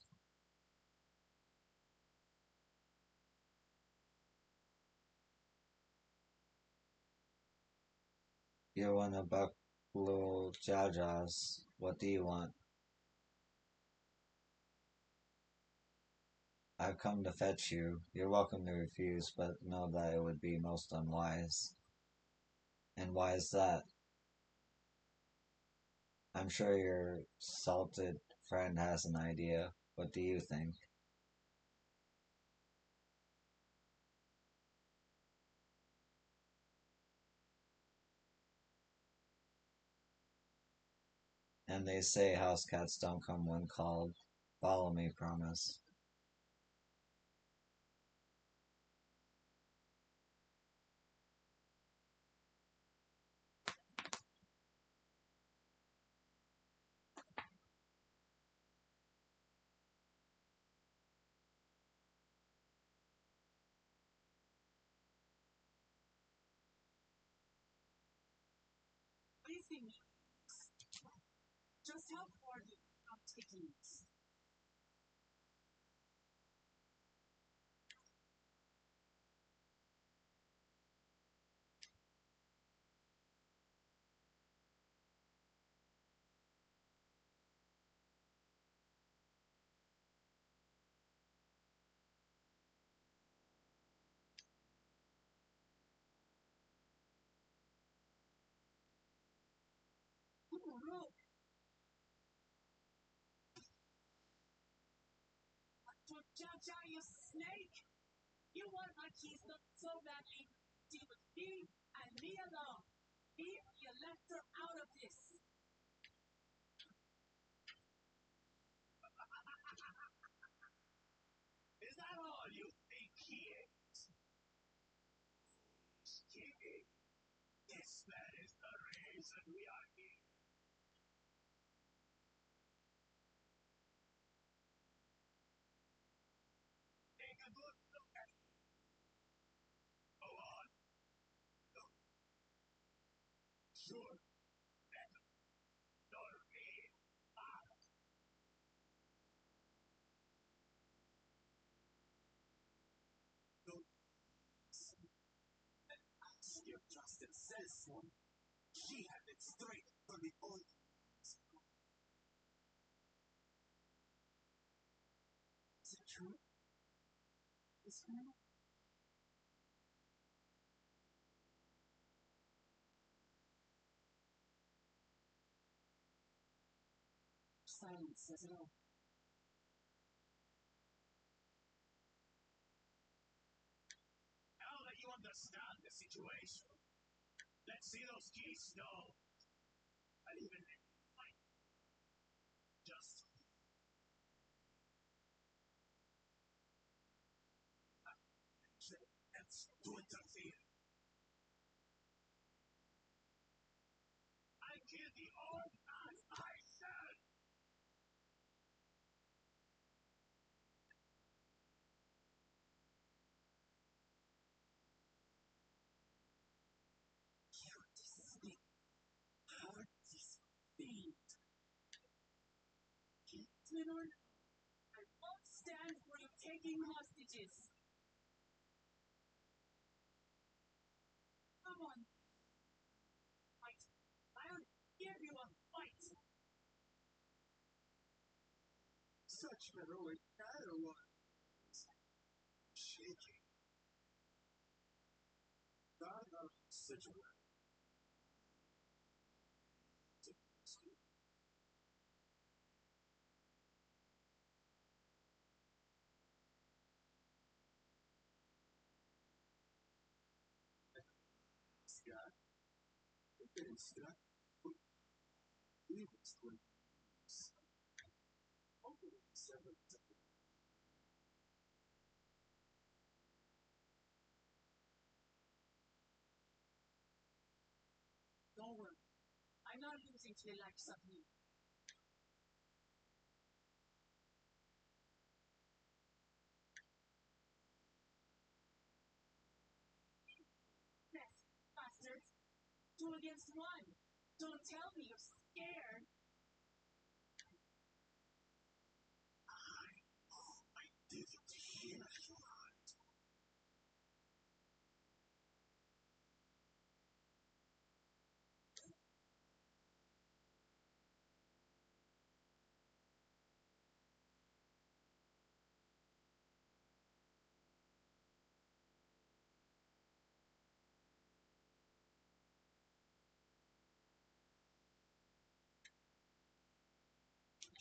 You want a buckle jajas. What do you want? I've come to fetch you. You're welcome to refuse, but know that it would be most unwise. And why is that? I'm sure your salted friend has an idea. What do you think? And they say house cats don't come when called. Follow me, promise.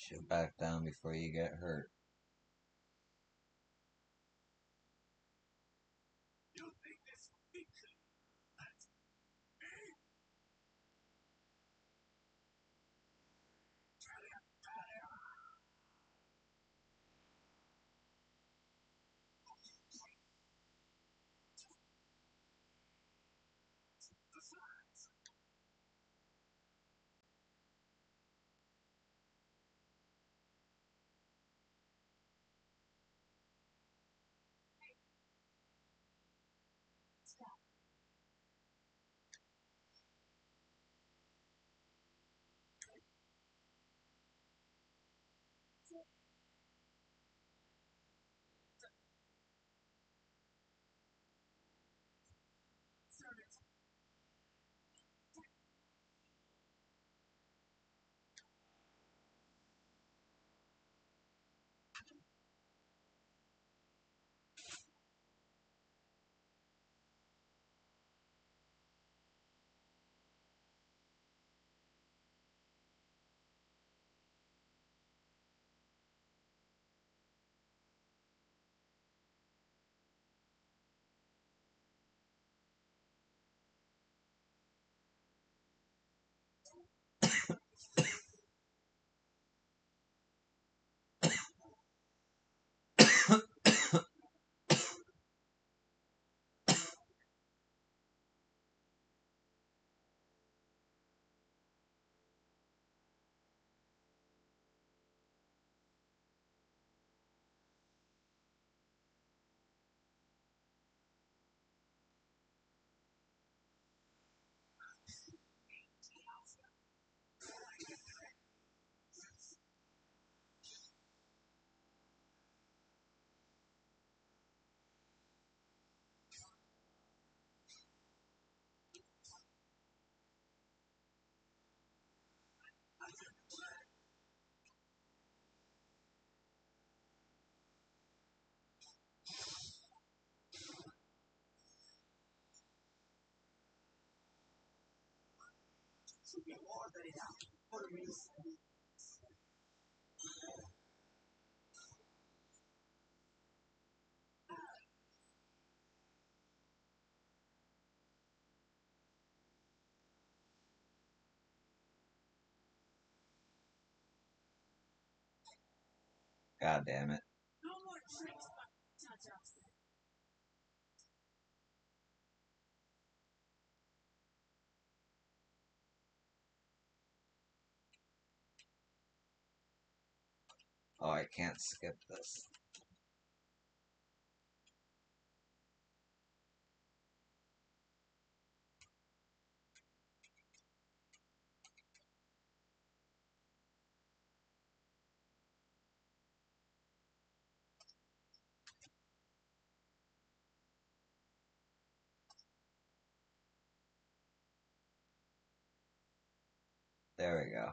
Should back down before you get hurt. God damn it. Oh, I can't skip this. There we go.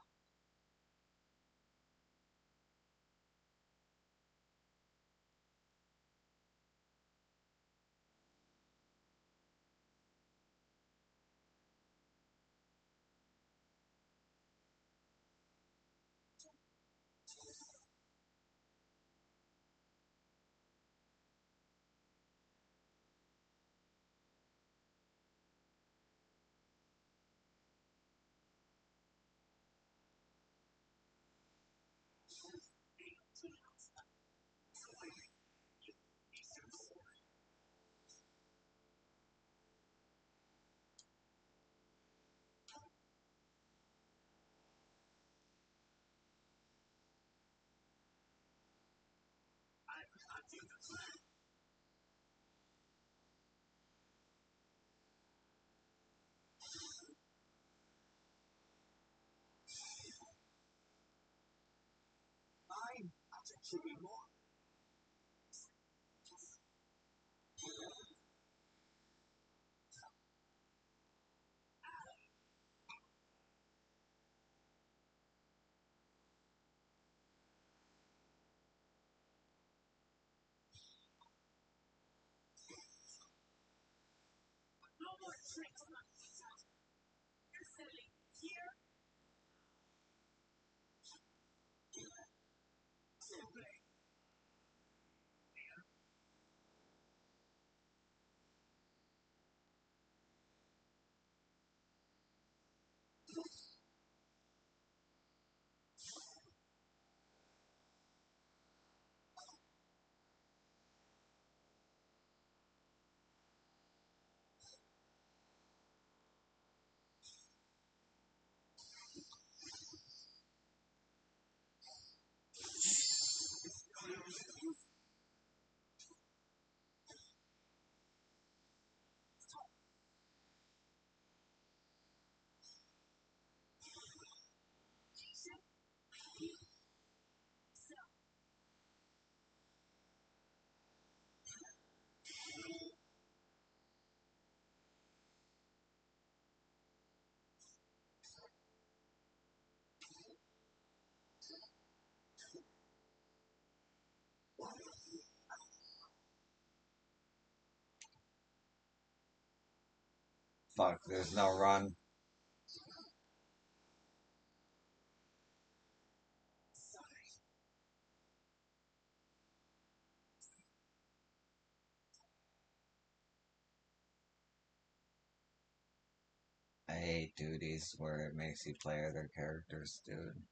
Fuck, there's no run. I hate duties where it makes you play other characters, dude.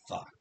Fuck.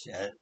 Shit.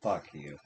Fuck you.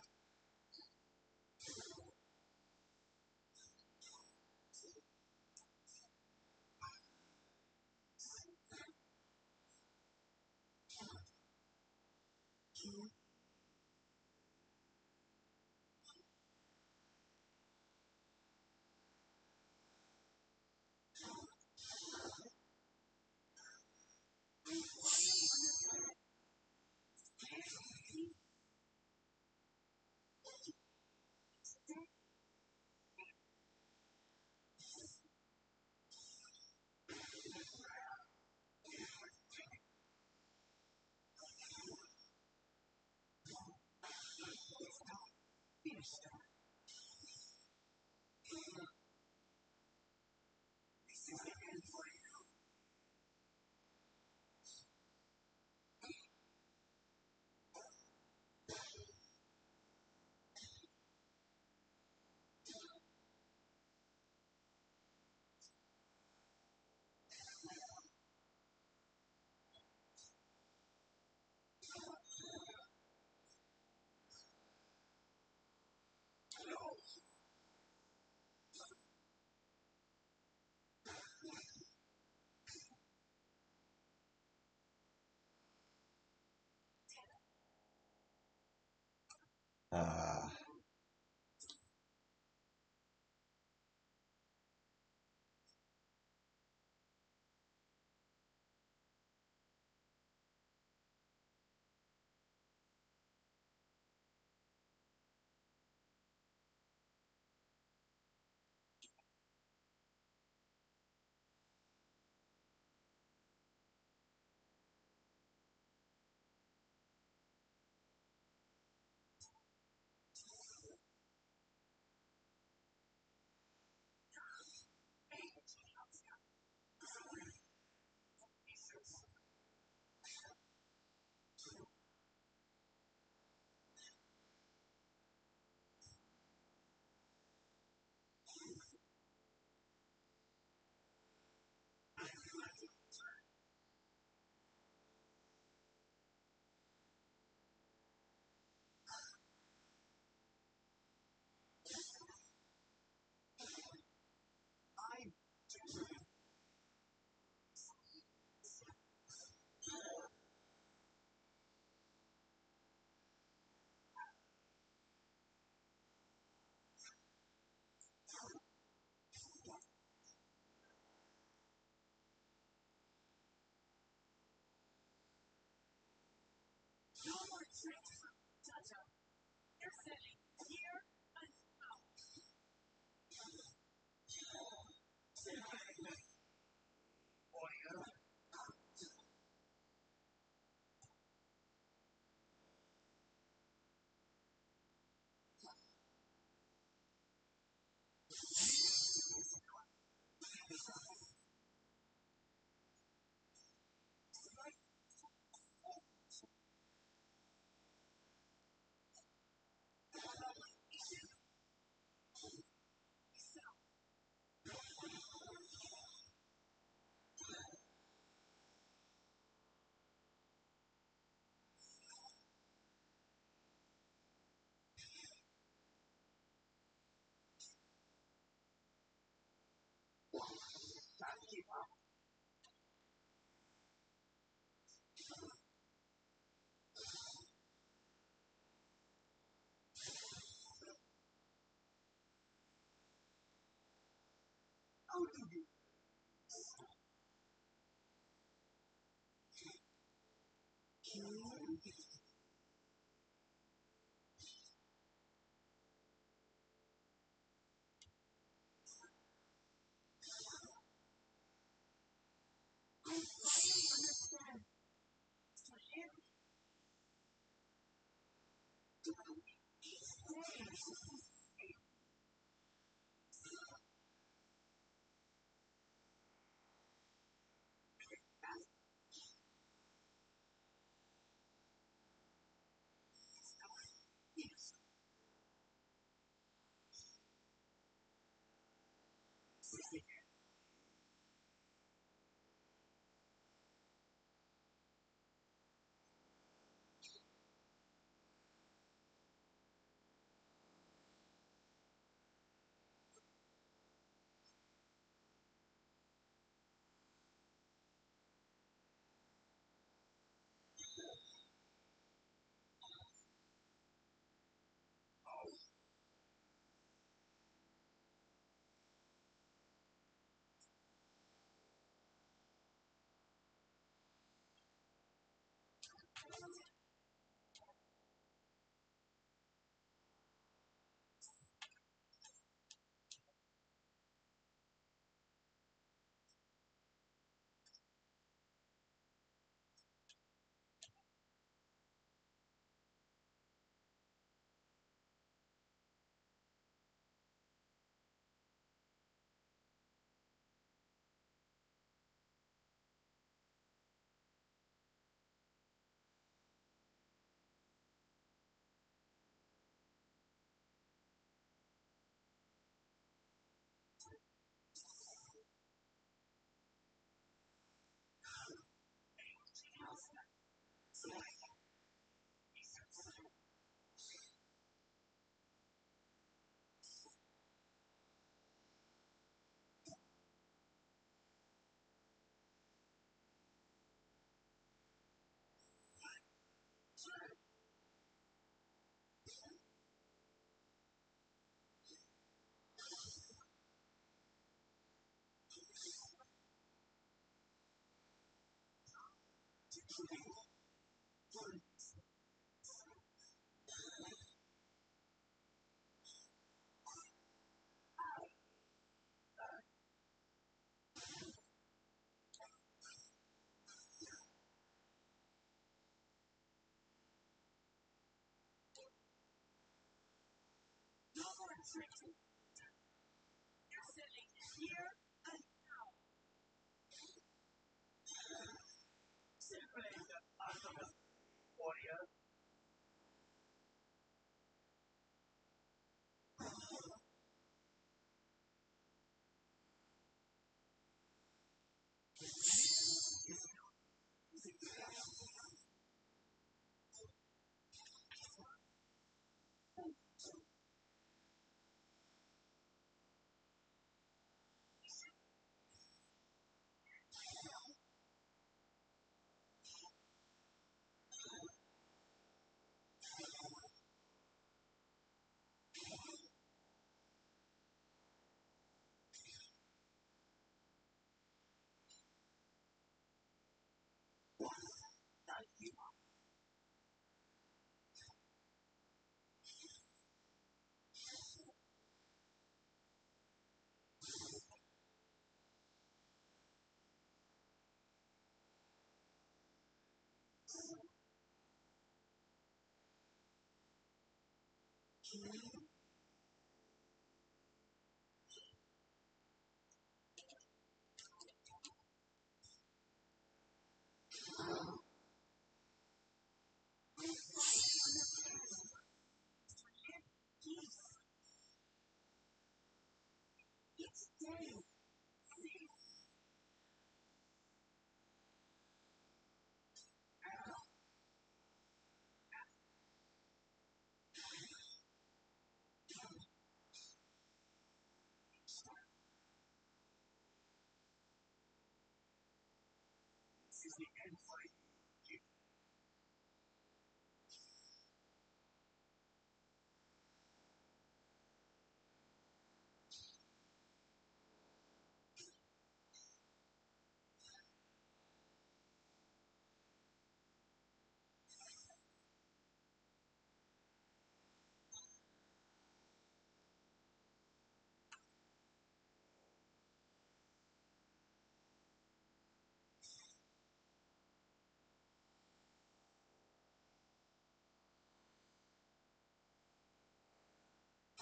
Ah.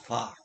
Fuck.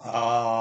Oh.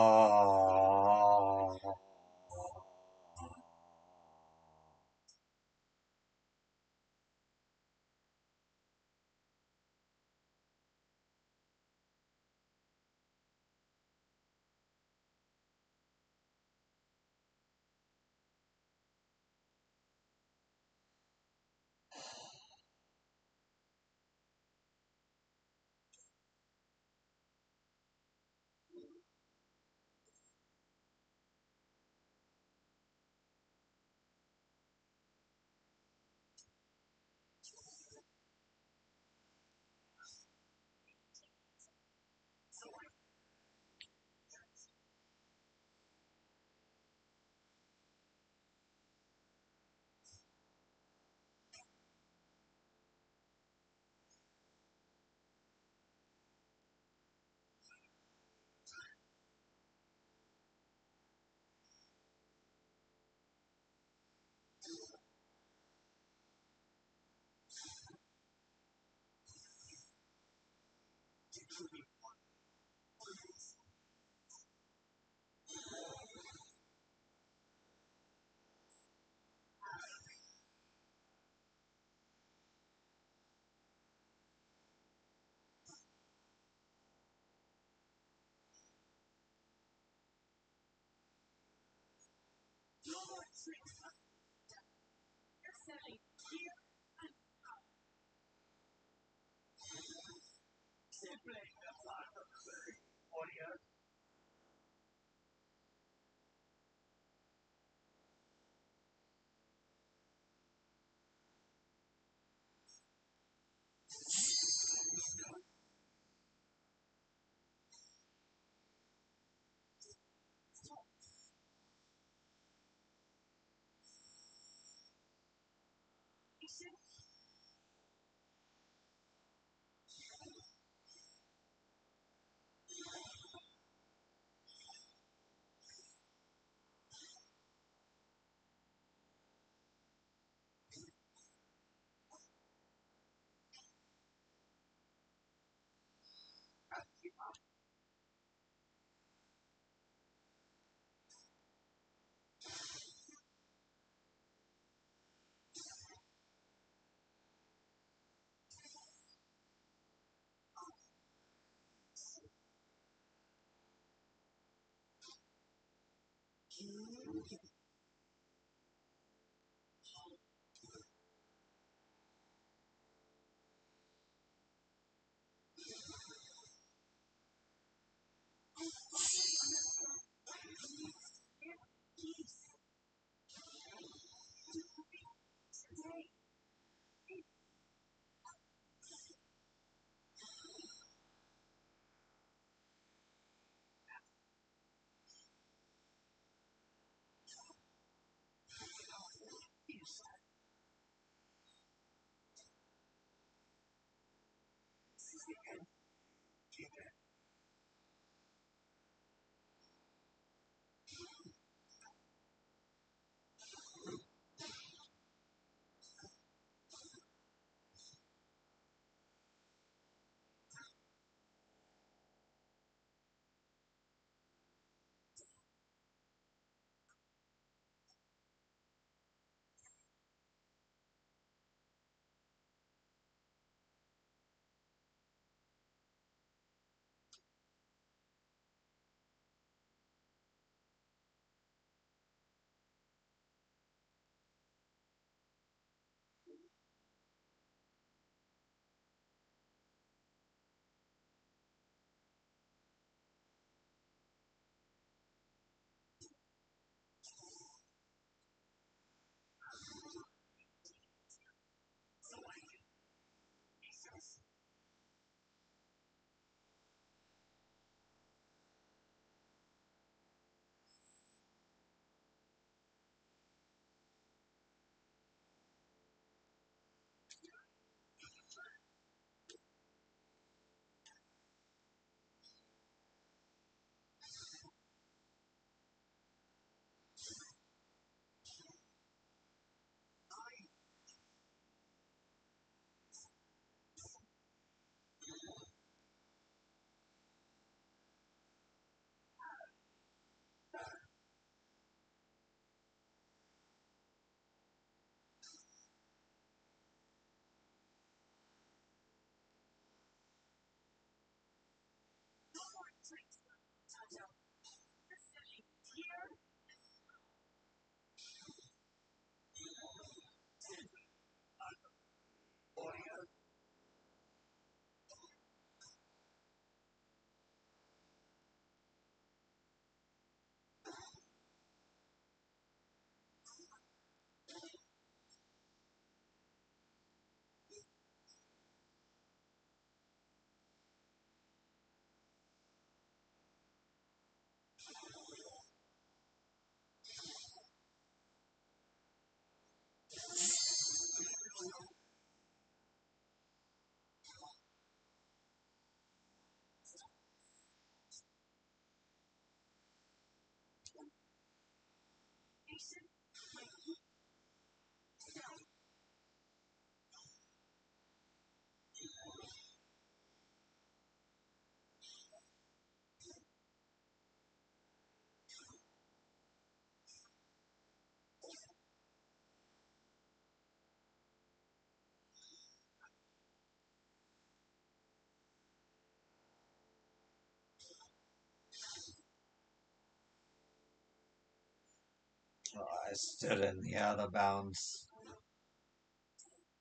Oh, I stood in the out of bounds.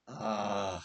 Uh,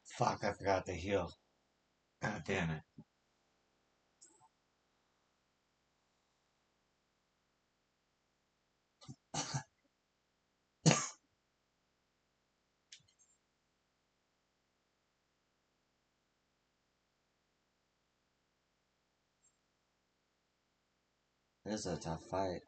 fuck, I forgot to heal. God damn it. This is a tough fight.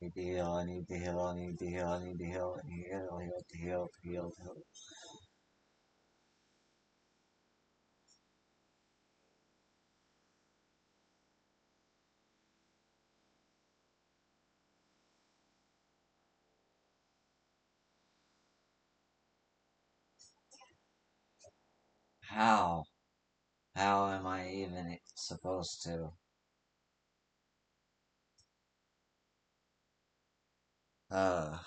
Need to heal, I need to heal, I need to heal, I need to heal, heal, heal, heal, heal, heal. How? How am I even supposed to? Uh,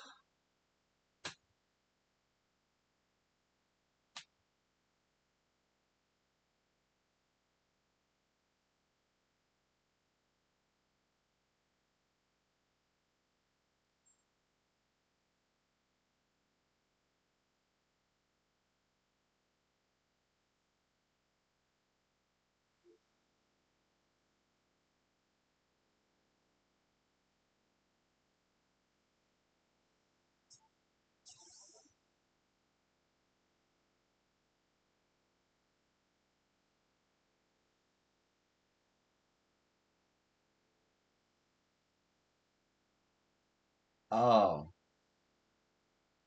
oh,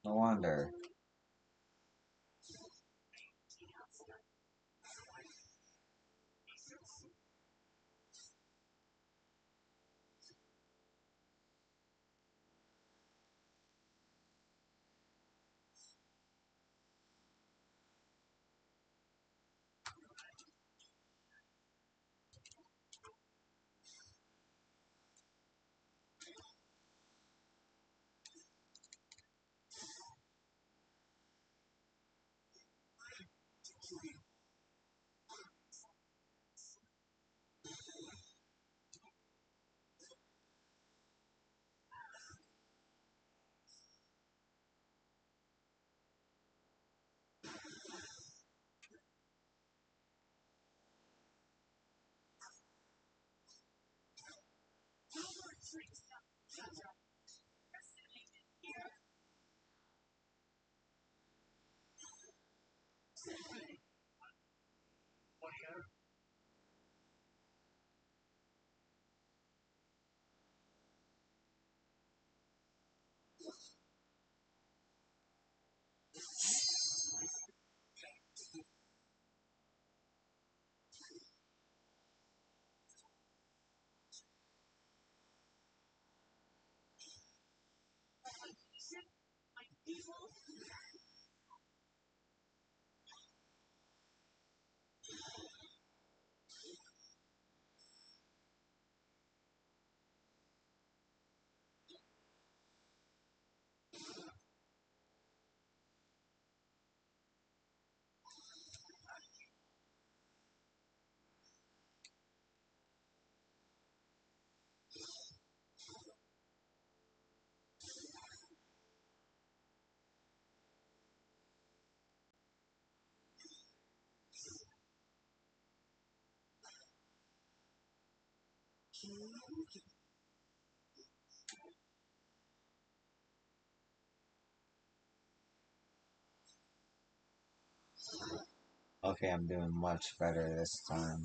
no wonder. Okay, I'm doing much better this time.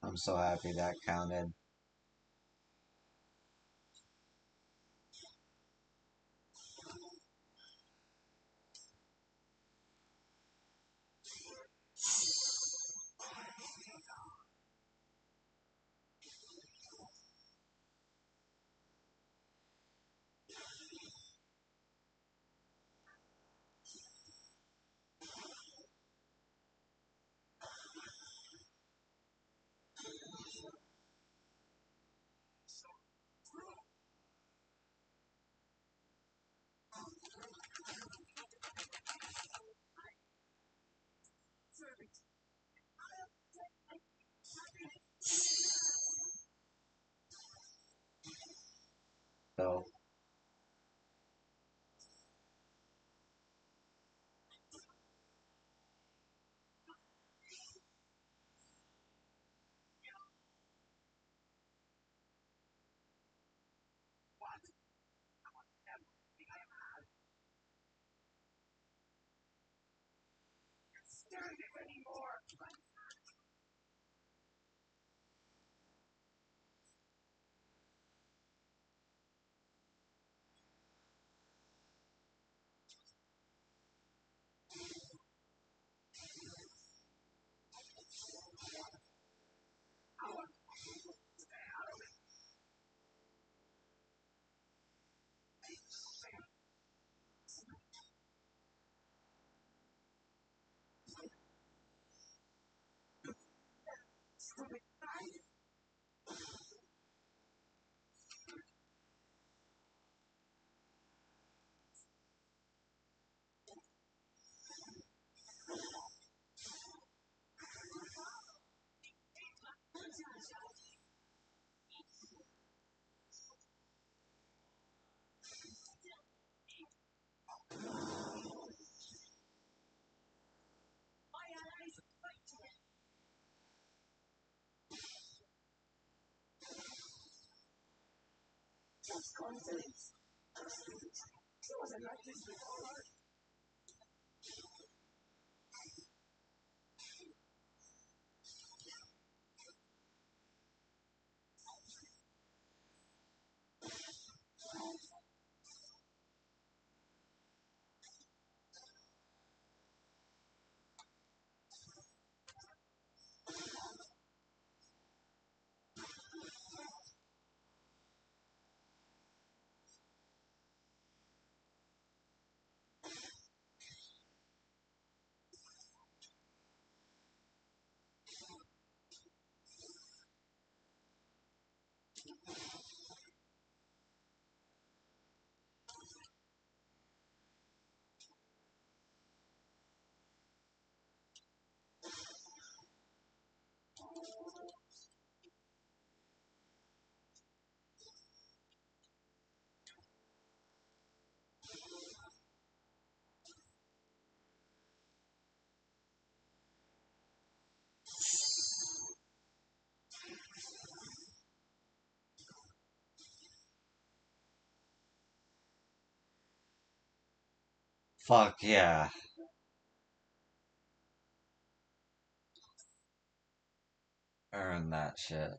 I'm so happy that counted. So, Fuck yeah. Earn that shit.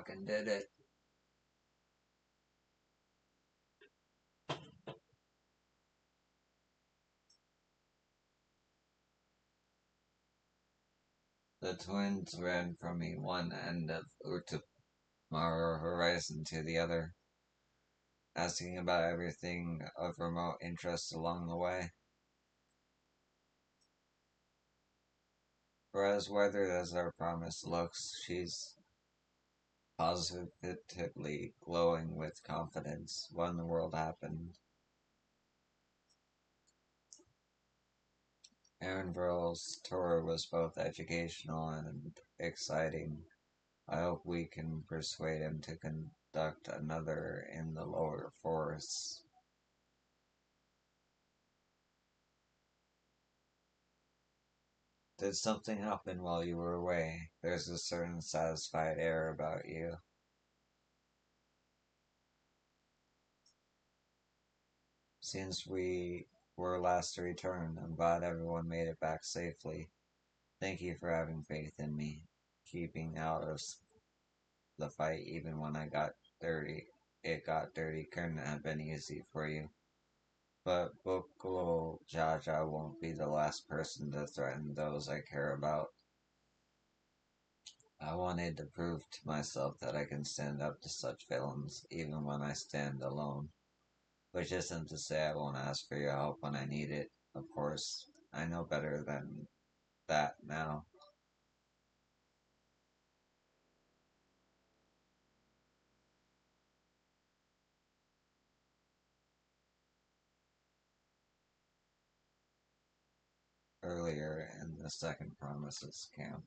fucking did it. The twins ran from me one end of Utamaro horizon to the other, asking about everything of remote interest along the way. For as weathered as our promise looks, she's positively glowing with confidence when the world happened. Aaronville's tour was both educational and exciting. I hope we can persuade him to conduct another in the lower forests. Did something happen while you were away? There's a certain satisfied air about you. Since we were last to return, I'm glad everyone made it back safely. Thank you for having faith in me, keeping out of the fight even when I got dirty. It got dirty. Couldn't have been easy for you. But Buklo Jaja won't be the last person to threaten those I care about. I wanted to prove to myself that I can stand up to such villains, even when I stand alone. Which isn't to say I won't ask for your help when I need it. Of course, I know better than that now. Earlier in the second Promises camp.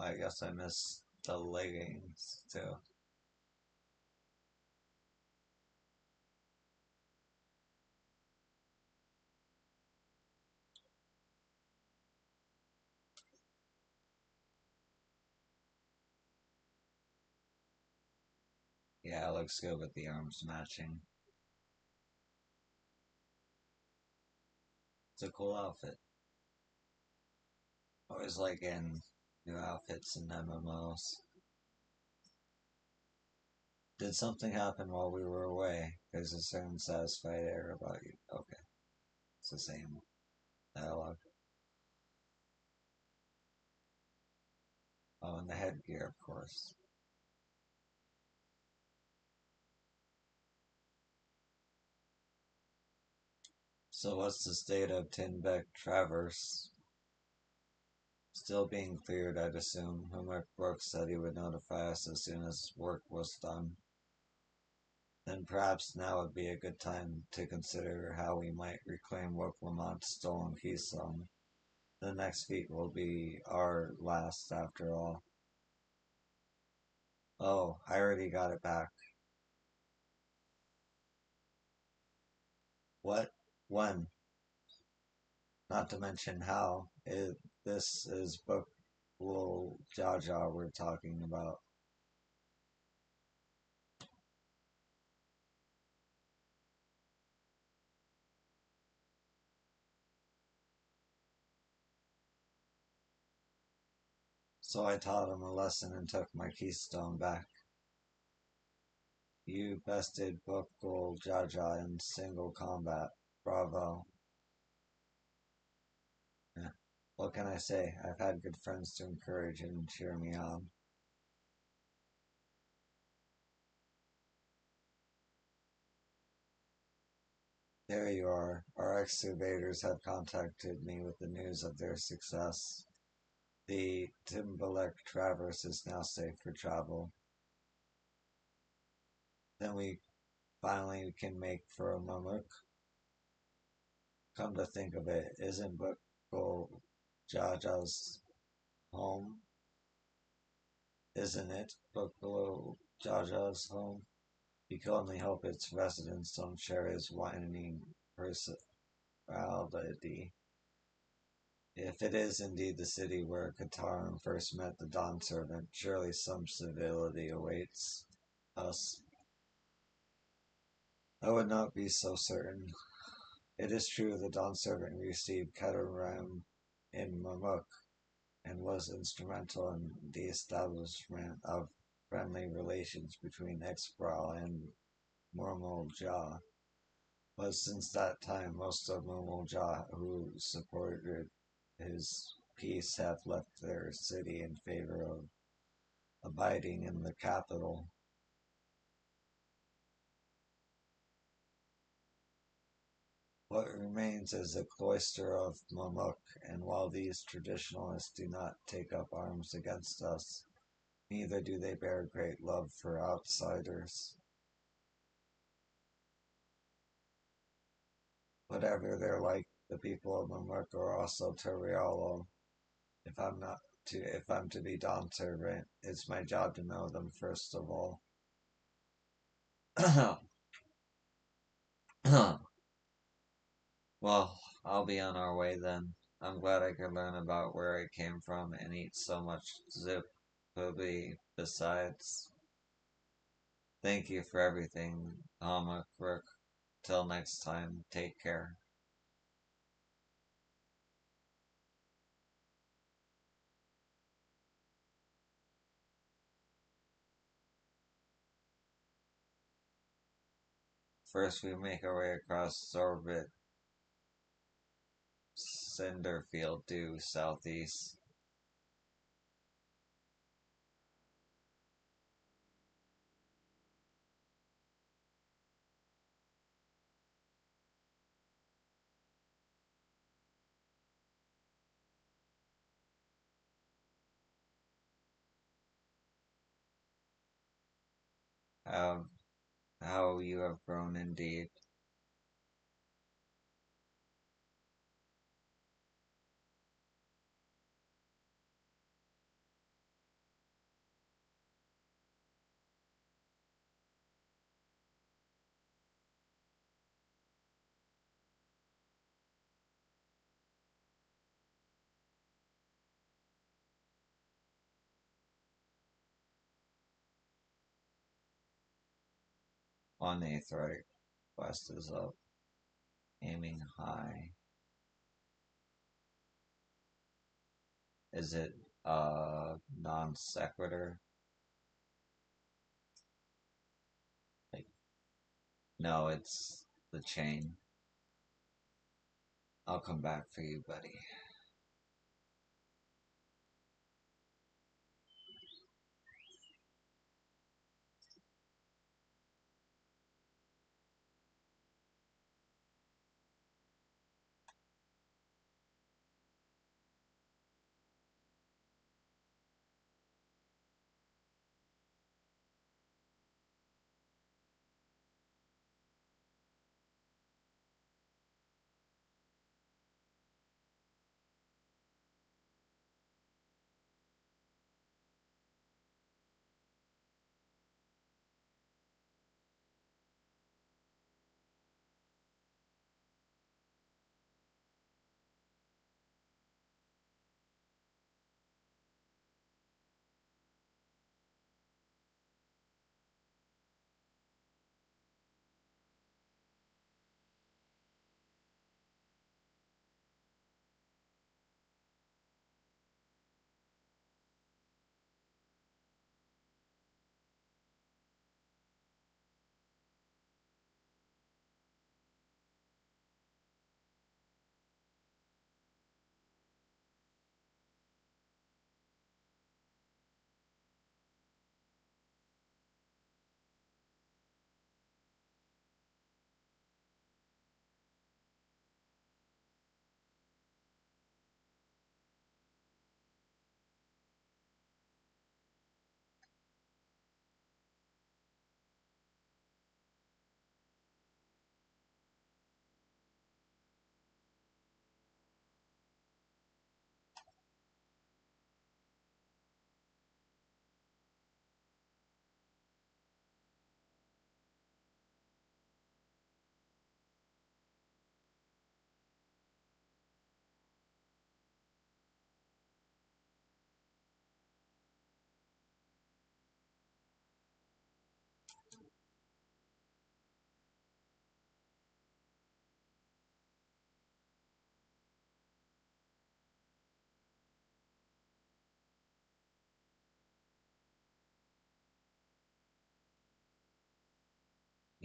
I guess I missed the leggings too. Yeah, it looks good with the arms matching. It's a cool outfit. Always like in new outfits in MMOs. Did something happen while we were away? There's a certain satisfied air about you. Okay, it's the same dialogue. Oh, and the headgear, of course. So what's the state of Tinbeck Traverse? Still being cleared, I'd assume. Homework Brooks said he would notify us as soon as work was done. Then perhaps now would be a good time to consider how we might reclaim Woklamont's stolen keystone. The next feat will be our last after all. Oh, I already got it back. What? When? Not to mention how. This is book little Jaja we're talking about. So I taught him a lesson and took my keystone back. You bested Bukul Jaja in single combat. Bravo. Yeah. What can I say? I've had good friends to encourage and cheer me on. There you are. Our excavators have contacted me with the news of their success. The Timberlake Traverse is now safe for travel. Then we finally can make for a Mamuk. Come to think of it, isn't Bukul Jaja's home? Isn't it Bukul Jaja's home? You can only hope its residents don't share his whining personality. If it is indeed the city where Kataran first met the Dawn Servant, surely some civility awaits us. I would not be so certain. It is true the Dawn Servant received Kataran in Mamuk and was instrumental in the establishment of friendly relations between Exbral and Murmulja. But since that time, most of Murmulja who supported his peace have left their city in favor of abiding in the capital. What remains is the cloister of Mamuk, and while these traditionalists do not take up arms against us, neither do they bear great love for outsiders. Whatever they're like, the people of Mamuk are also Teriolo. If I'm to be Dawn Servant, it's my job to know them first of all. Well, I'll be on our way then. I'm glad I could learn about where I came from and eat so much zip besides. Thank you for everything, Rook. Till next time, take care. First, we make our way across Sorbit Cinderfield due southeast. How, how you have grown indeed. On eighth right, west is up, aiming high. Is it non sequitur? Like, no, it's the chain. I'll come back for you, buddy.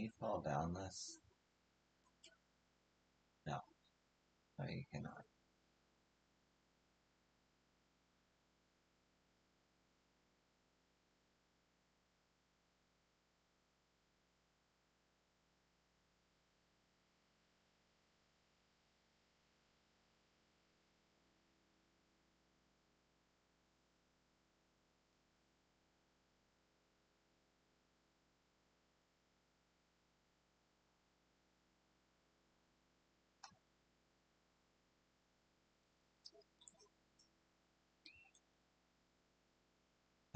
you fall down this? No. No, you cannot.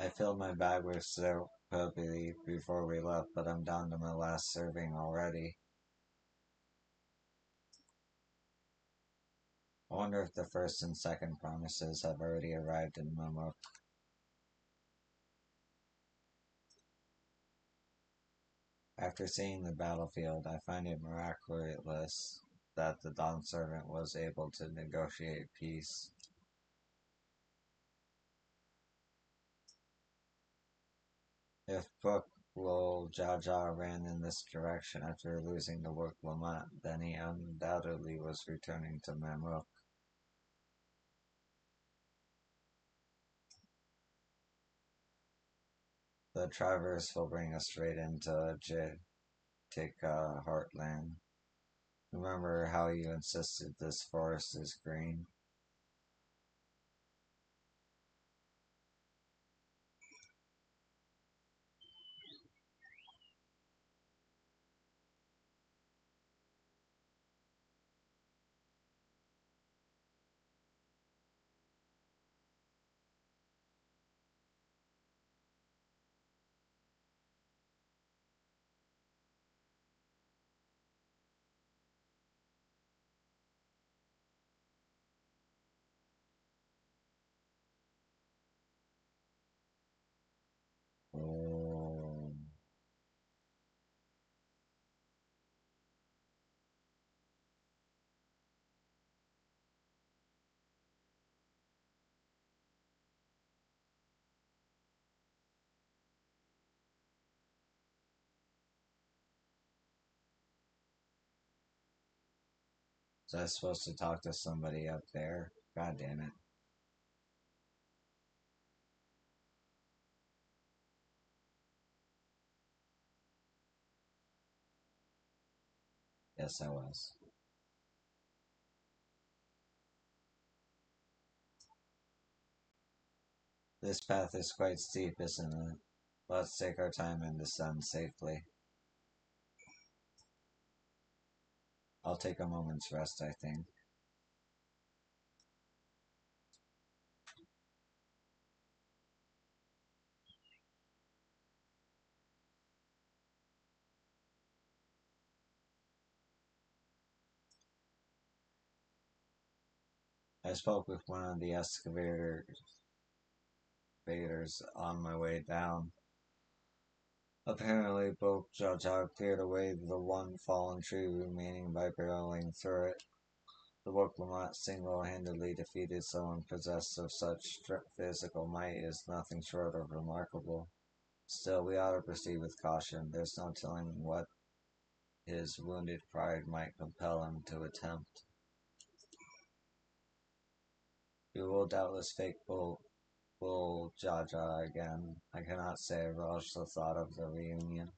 I filled my bag with soap puppy before we left, but I'm down to my last serving already. I wonder if the first and second promises have already arrived in Momo. After seeing the battlefield, I find it miraculous that the Dawn Servant was able to negotiate peace. If Book Lol Jaja ran in this direction after losing the Work Lamont, then he undoubtedly was returning to Mamluk. The traverse will bring us straight into Jitika Heartland. Remember how you insisted this forest is green? Oh. Was I supposed to talk to somebody up there? God damn it. Yes, I was. This path is quite steep, isn't it? Let's take our time and descend safely. I'll take a moment's rest, I think. I spoke with one of the excavators on my way down. Apparently, both Jaja cleared away the one fallen tree remaining by barreling through it. The Woklamot single-handedly defeated someone possessed of such physical might is nothing short of remarkable. Still, we ought to proceed with caution. There's no telling what his wounded pride might compel him to attempt. We will doubtless fake Bull Jaja again. I cannot say I relish the thought of the reunion.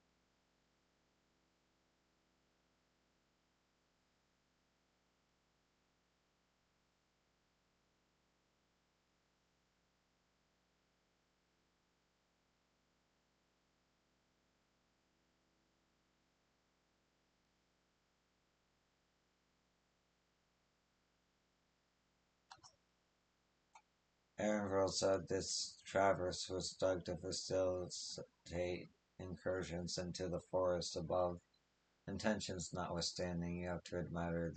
Aaronville said this traverse was dug to facilitate incursions into the forest above. Intentions notwithstanding, you have to admire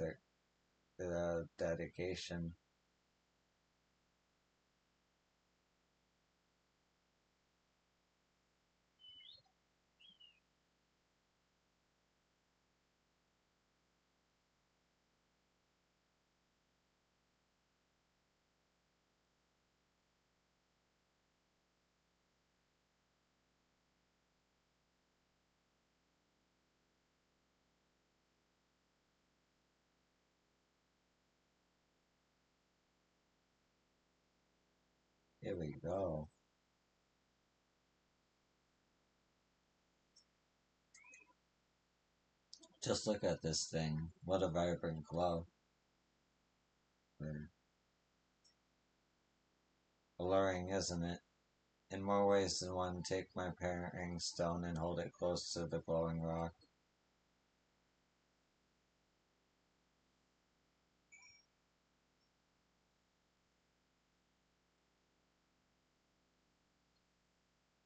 the dedication. Here we go. Just look at this thing. What a vibrant glow. Alluring, isn't it? In more ways than one, take my paring stone and hold it close to the glowing rock.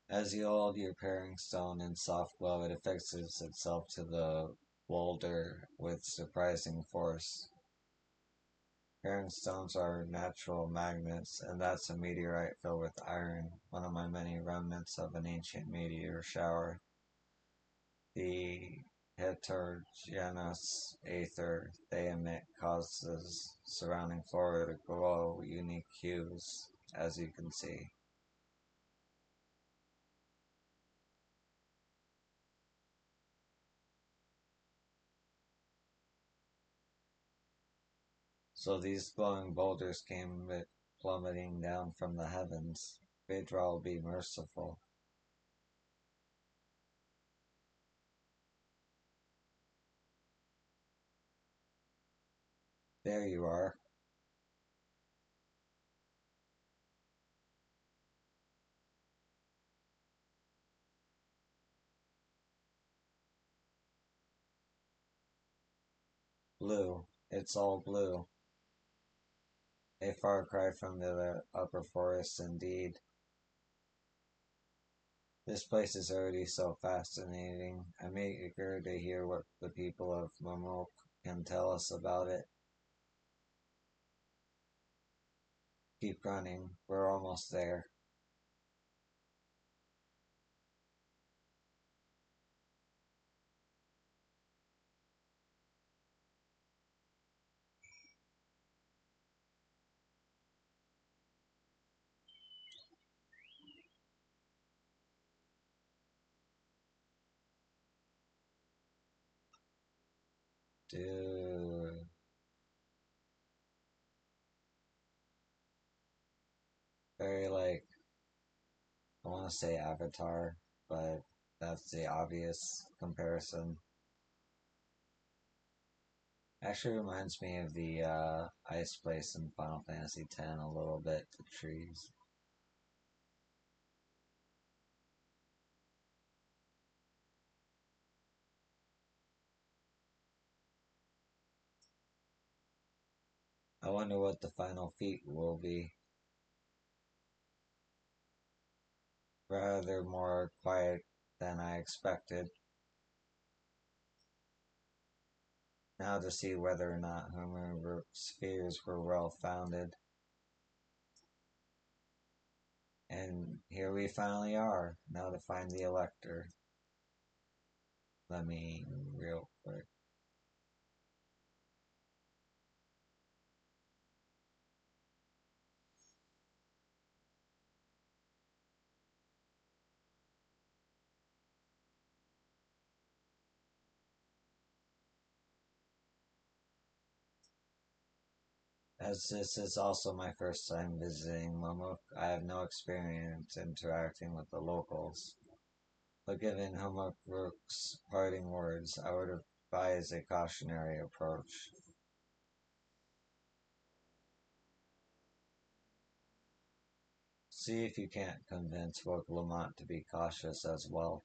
As you hold your paring stone in soft glow, it affixes itself to the boulder with surprising force. Paring stones are natural magnets, and that's a meteorite filled with iron, one of my many remnants of an ancient meteor shower. The heterogeneous aether they emit causes surrounding flora to glow unique hues, as you can see. So these glowing boulders came plummeting down from the heavens. Vedra will be merciful. There you are. Blue. It's all blue. A far cry from the upper forest indeed. This place is already so fascinating. I'm eager to hear what the people of Momok can tell us about it. Keep running. We're almost there. Dude. Very like, I want to say Avatar, but that's the obvious comparison. Actually reminds me of the ice place in Final Fantasy X a little bit, the trees. I wonder what the final feat will be. Rather more quiet than I expected. Now to see whether or not Homer's fears were well founded. And here we finally are. Now to find the Elector. Let me real quick. As this is also my first time visiting Momok, I have no experience interacting with the locals. But given Homok's parting words, I would advise a cautionary approach. See if you can't convince Roque Lamont to be cautious as well.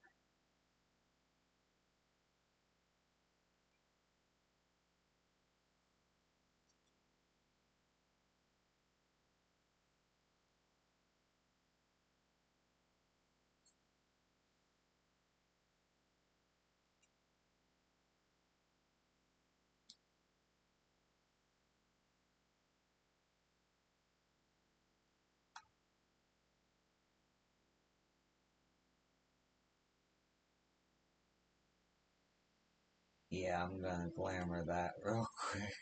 Yeah, I'm gonna glamour that real quick.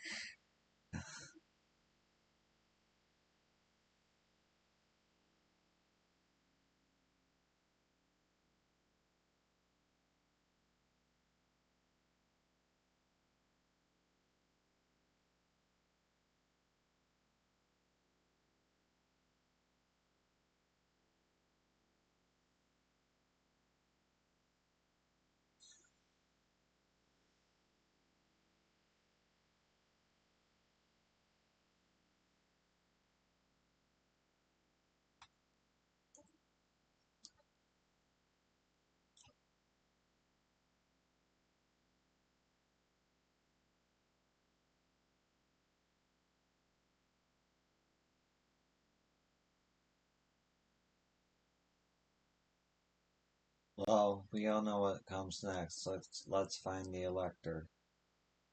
Well, we all know what comes next. Let's find the elector.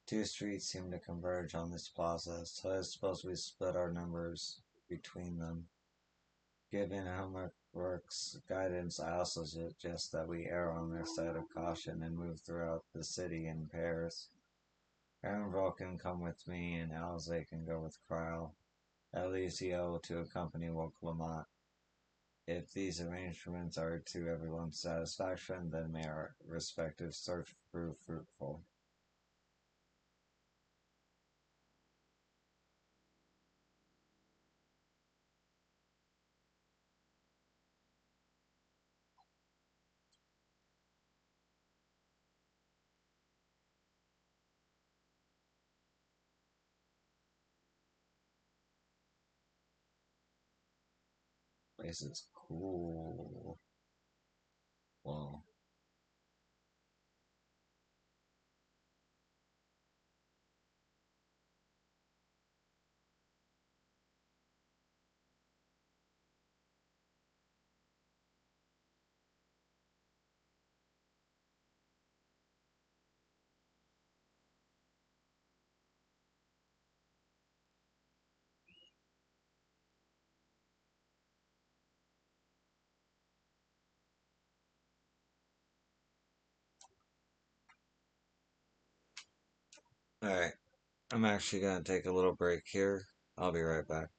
Two streets seem to converge on this plaza, so I suppose we split our numbers between them. Given Homework's guidance, I also suggest that we err on their side of caution and move throughout the city in pairs. Aaronville can come with me, and Alize can go with Kryle. That leaves Yo to accompany Woke Lamont. If these arrangements are to everyone's satisfaction, then may our respective search prove fruitful. Place is cool. Well, alright. I'm actually gonna take a little break here. I'll be right back.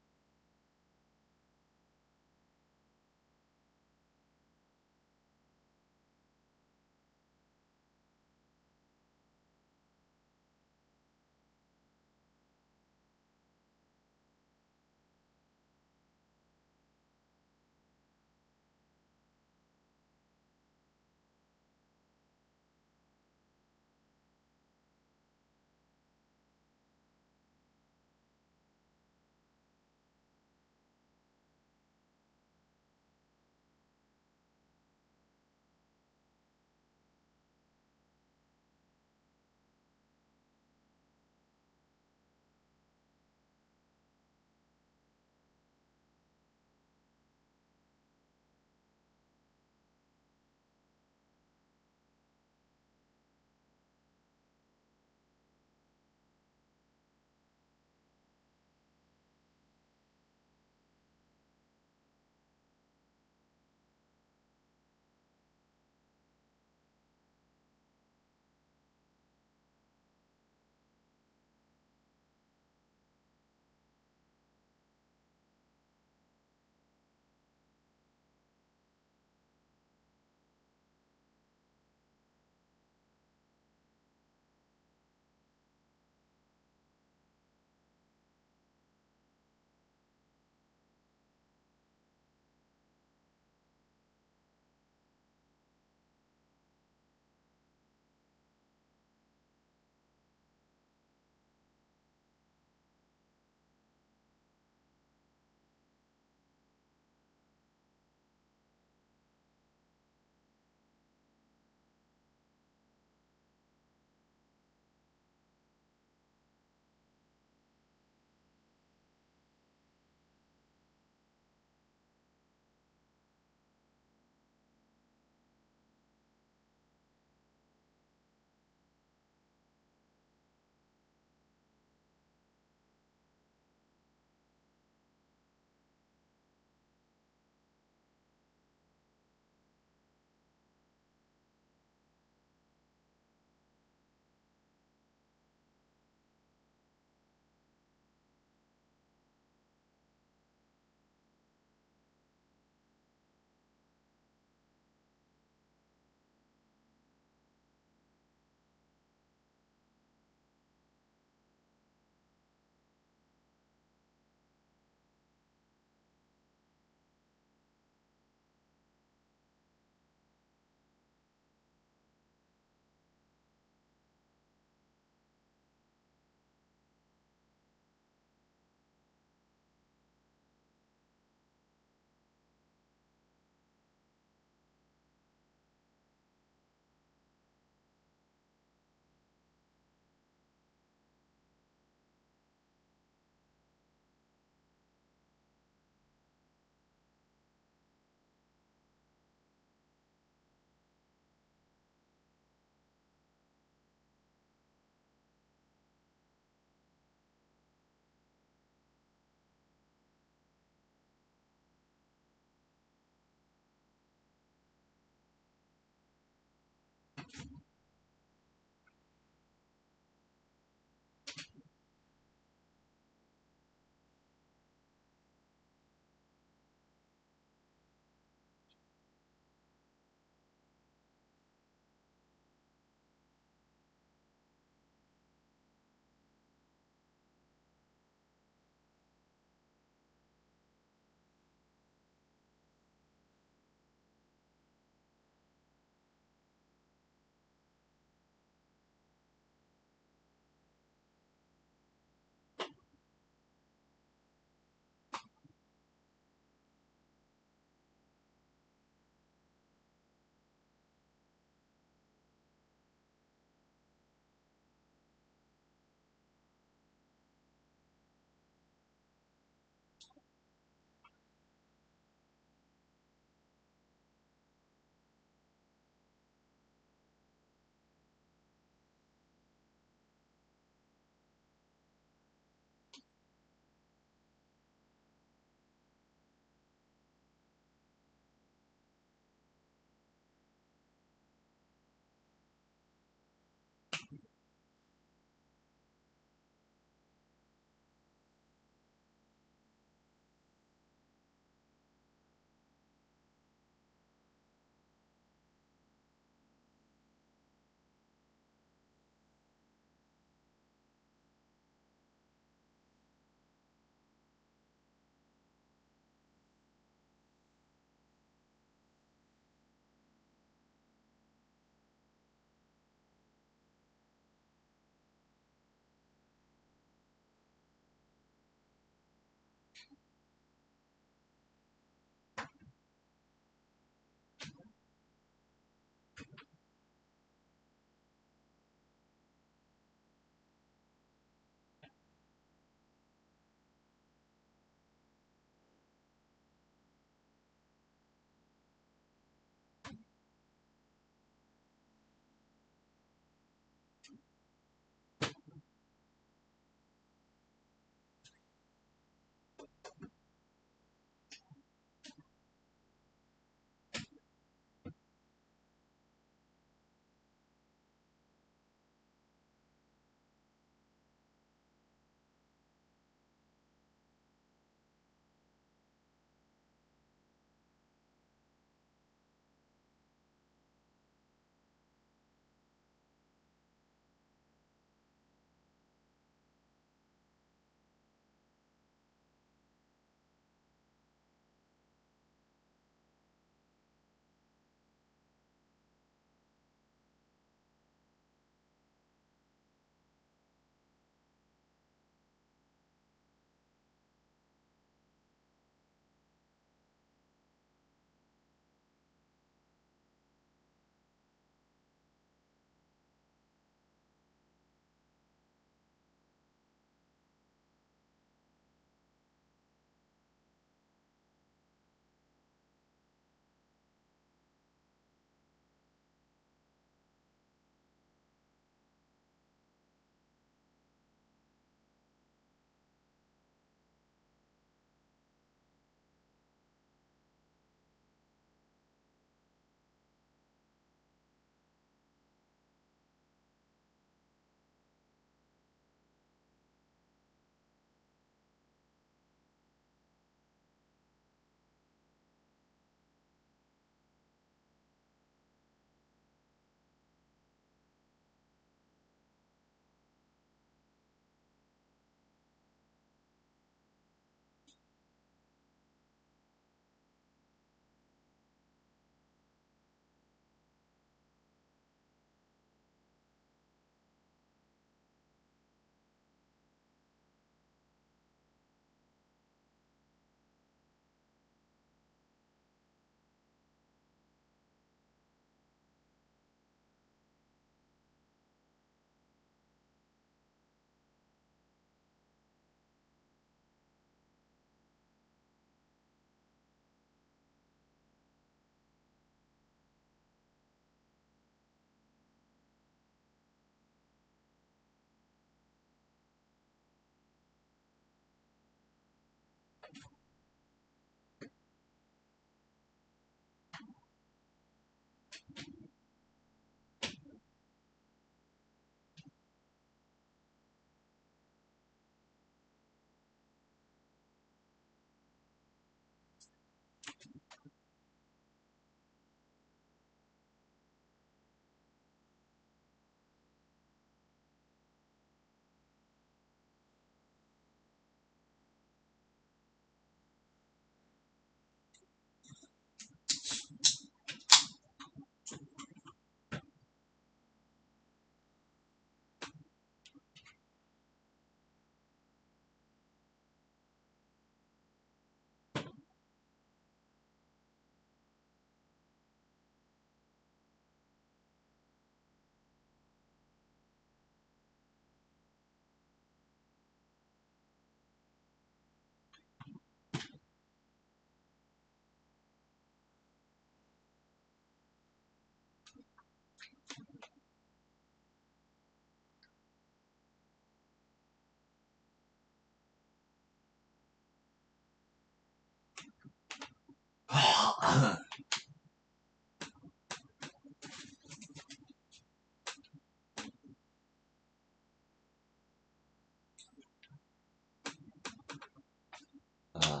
uh,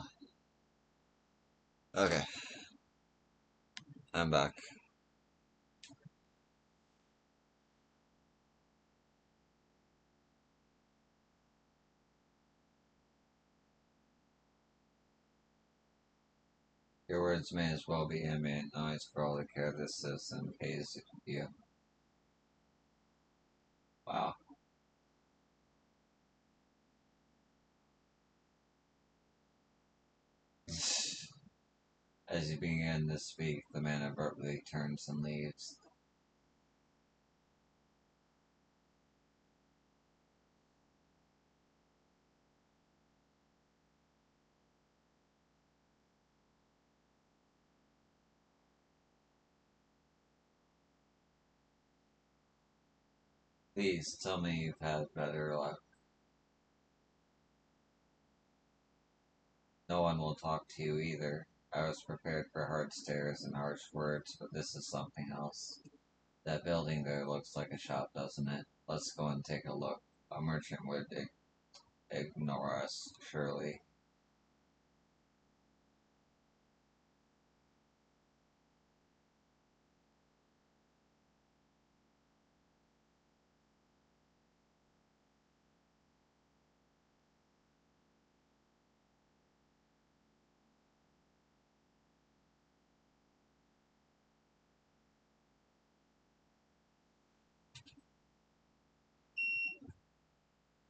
okay, I'm back. Your words may as well be ambient noise for all the care this citizen pays you. Wow. As you begin to speak, the man abruptly turns and leaves. Please tell me you've had better luck. No one will talk to you either. I was prepared for hard stares and harsh words, but this is something else. That building there looks like a shop, doesn't it? Let's go and take a look. A merchant would ignore us, surely.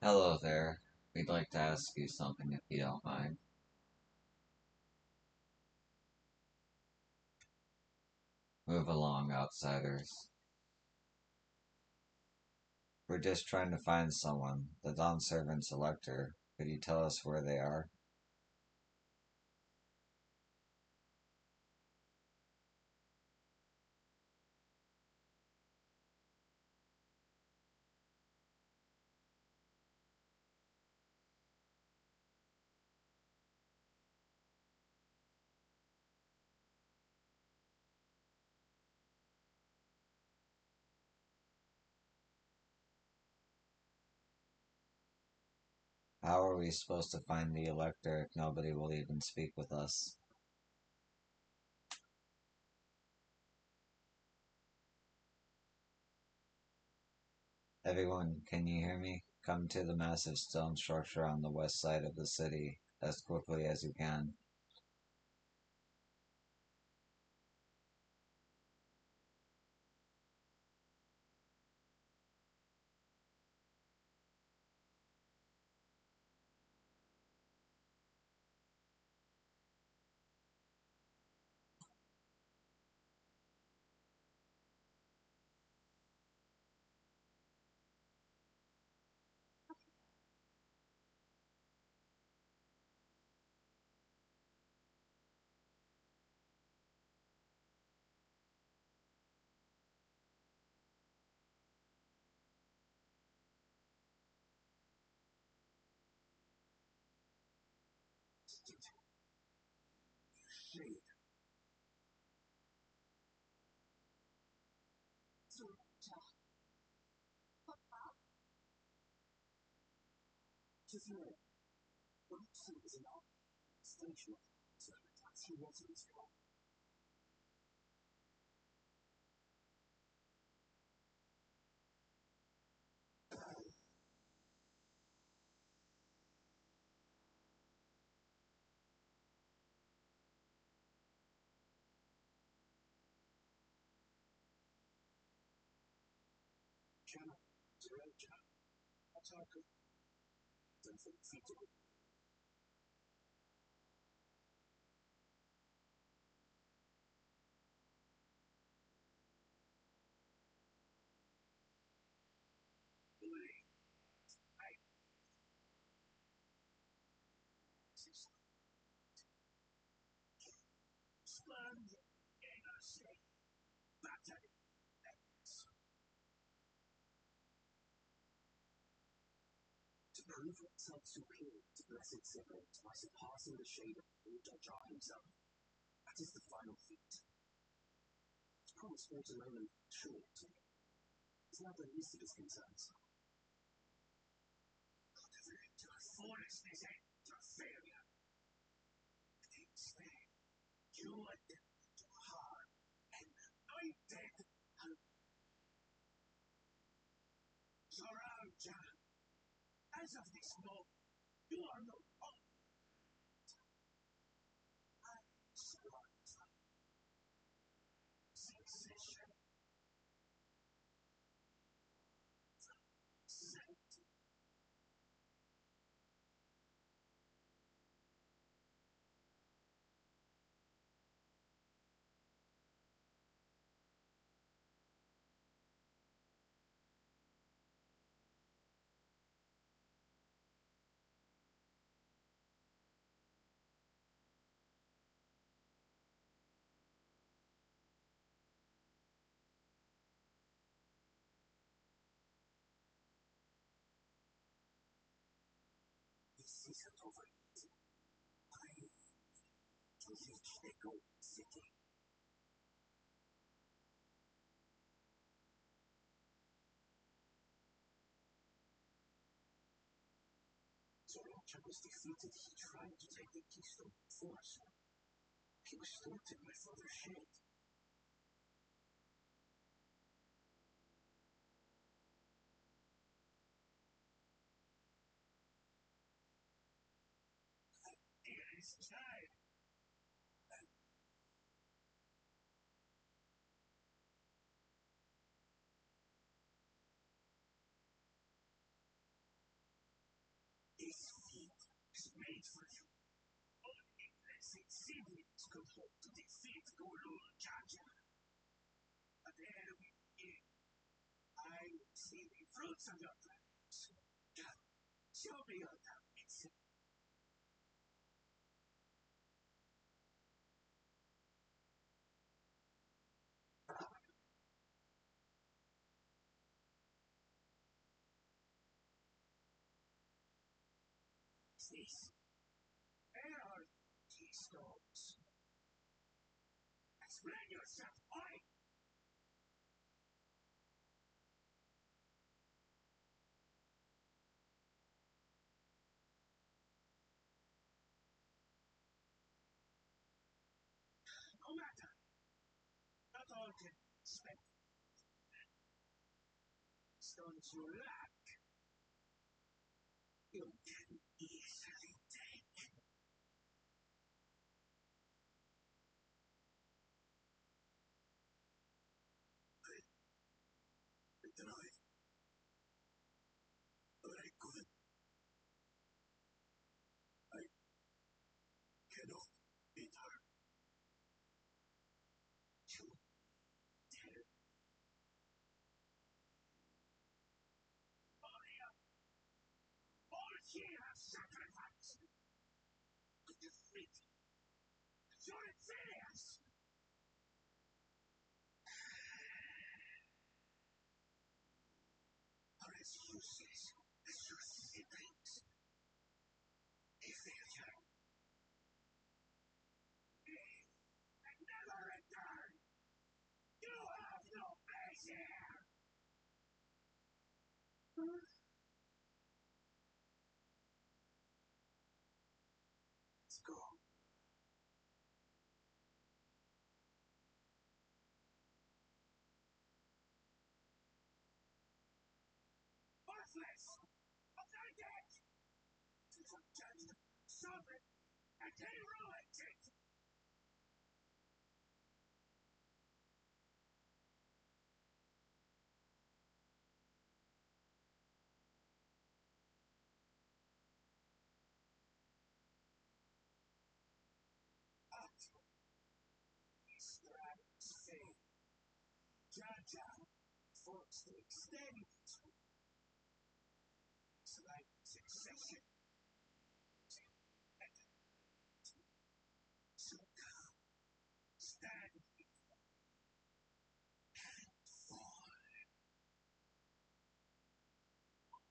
Hello there. We'd like to ask you something if you don't mind. Move along, outsiders. We're just trying to find someone. The Dawn servants elector. Could you tell us where they are? How are we supposed to find the elector if nobody will even speak with us? Everyone, can you hear me? Come to the massive stone structure on the west side of the city as quickly as you can.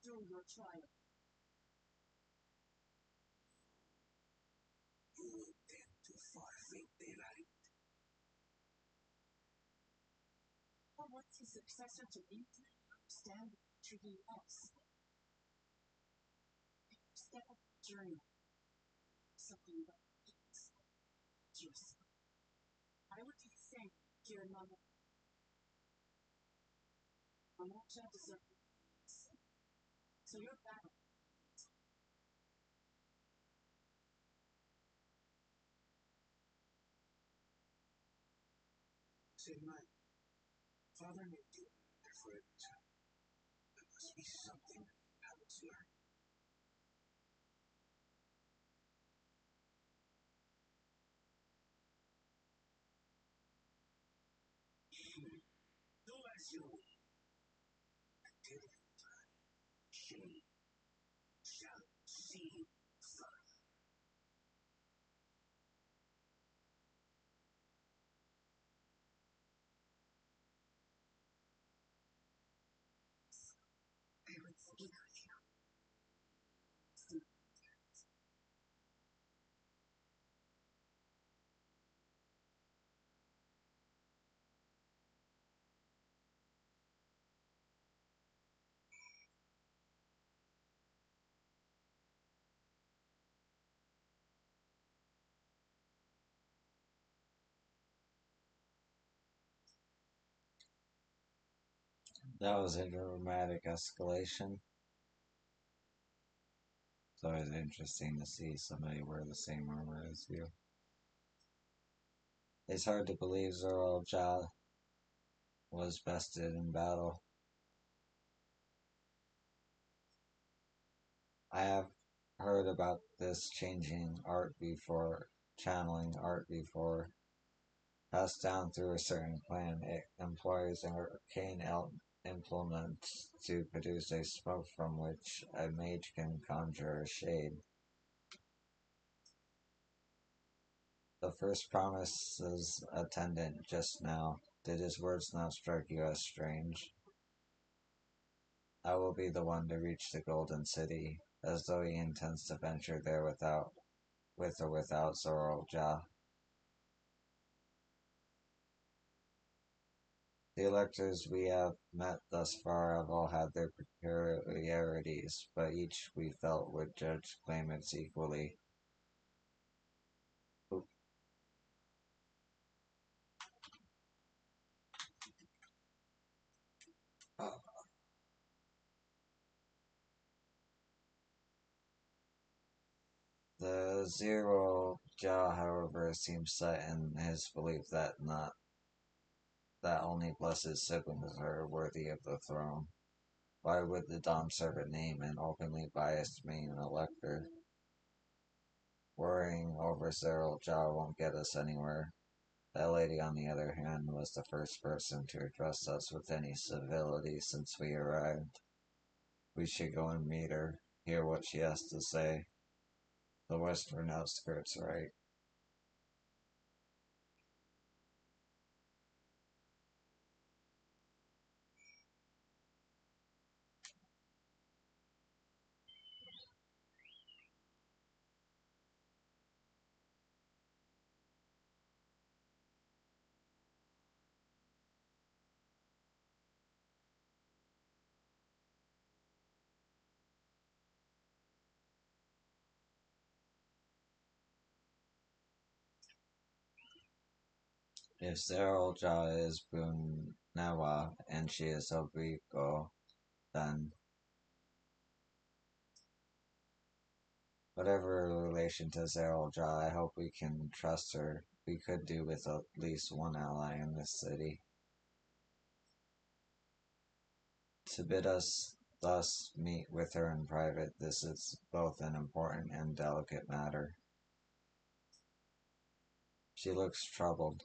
During your trial, or what's his successor to me? Stand treating us. Step up the journey. Something about peace. Juice. I would do the same here in Mama. Mama deserves peace. So your battle. Say, my father may do different. There must be something happens here. Do as you will. Until she shall see first. I would speak with you. That was a dramatic escalation. It's always interesting to see somebody wear the same armor as you. It's hard to believe Zoro Ja was bested in battle. I have heard about this changing art before, channeling art before, passed down through a certain clan. It employs arcane implements to produce a smoke from which a mage can conjure a shade. The first promises attendant just now. Did his words not strike you as strange? I will be the one to reach the Golden City, as though he intends to venture there with or without Zoro Ja. The electors we have met thus far have all had their peculiarities, but each we felt would judge claimants equally. The Zero Ja, however, seems set in his belief that only blessed siblings are worthy of the throne. Why would the Dom serve a name an openly biased main elector? Worrying over Zero Ja won't get us anywhere. That lady, on the other hand, was the first person to address us with any civility since we arrived. We should go and meet her, hear what she has to say. The western outskirts, right? If Zero Ja is Bunawa and she is Obiko, then Whatever relation to Zeralja, I hope we can trust her. We could do with at least one ally in this city. To bid us thus meet with her in private, this is both an important and delicate matter. She looks troubled.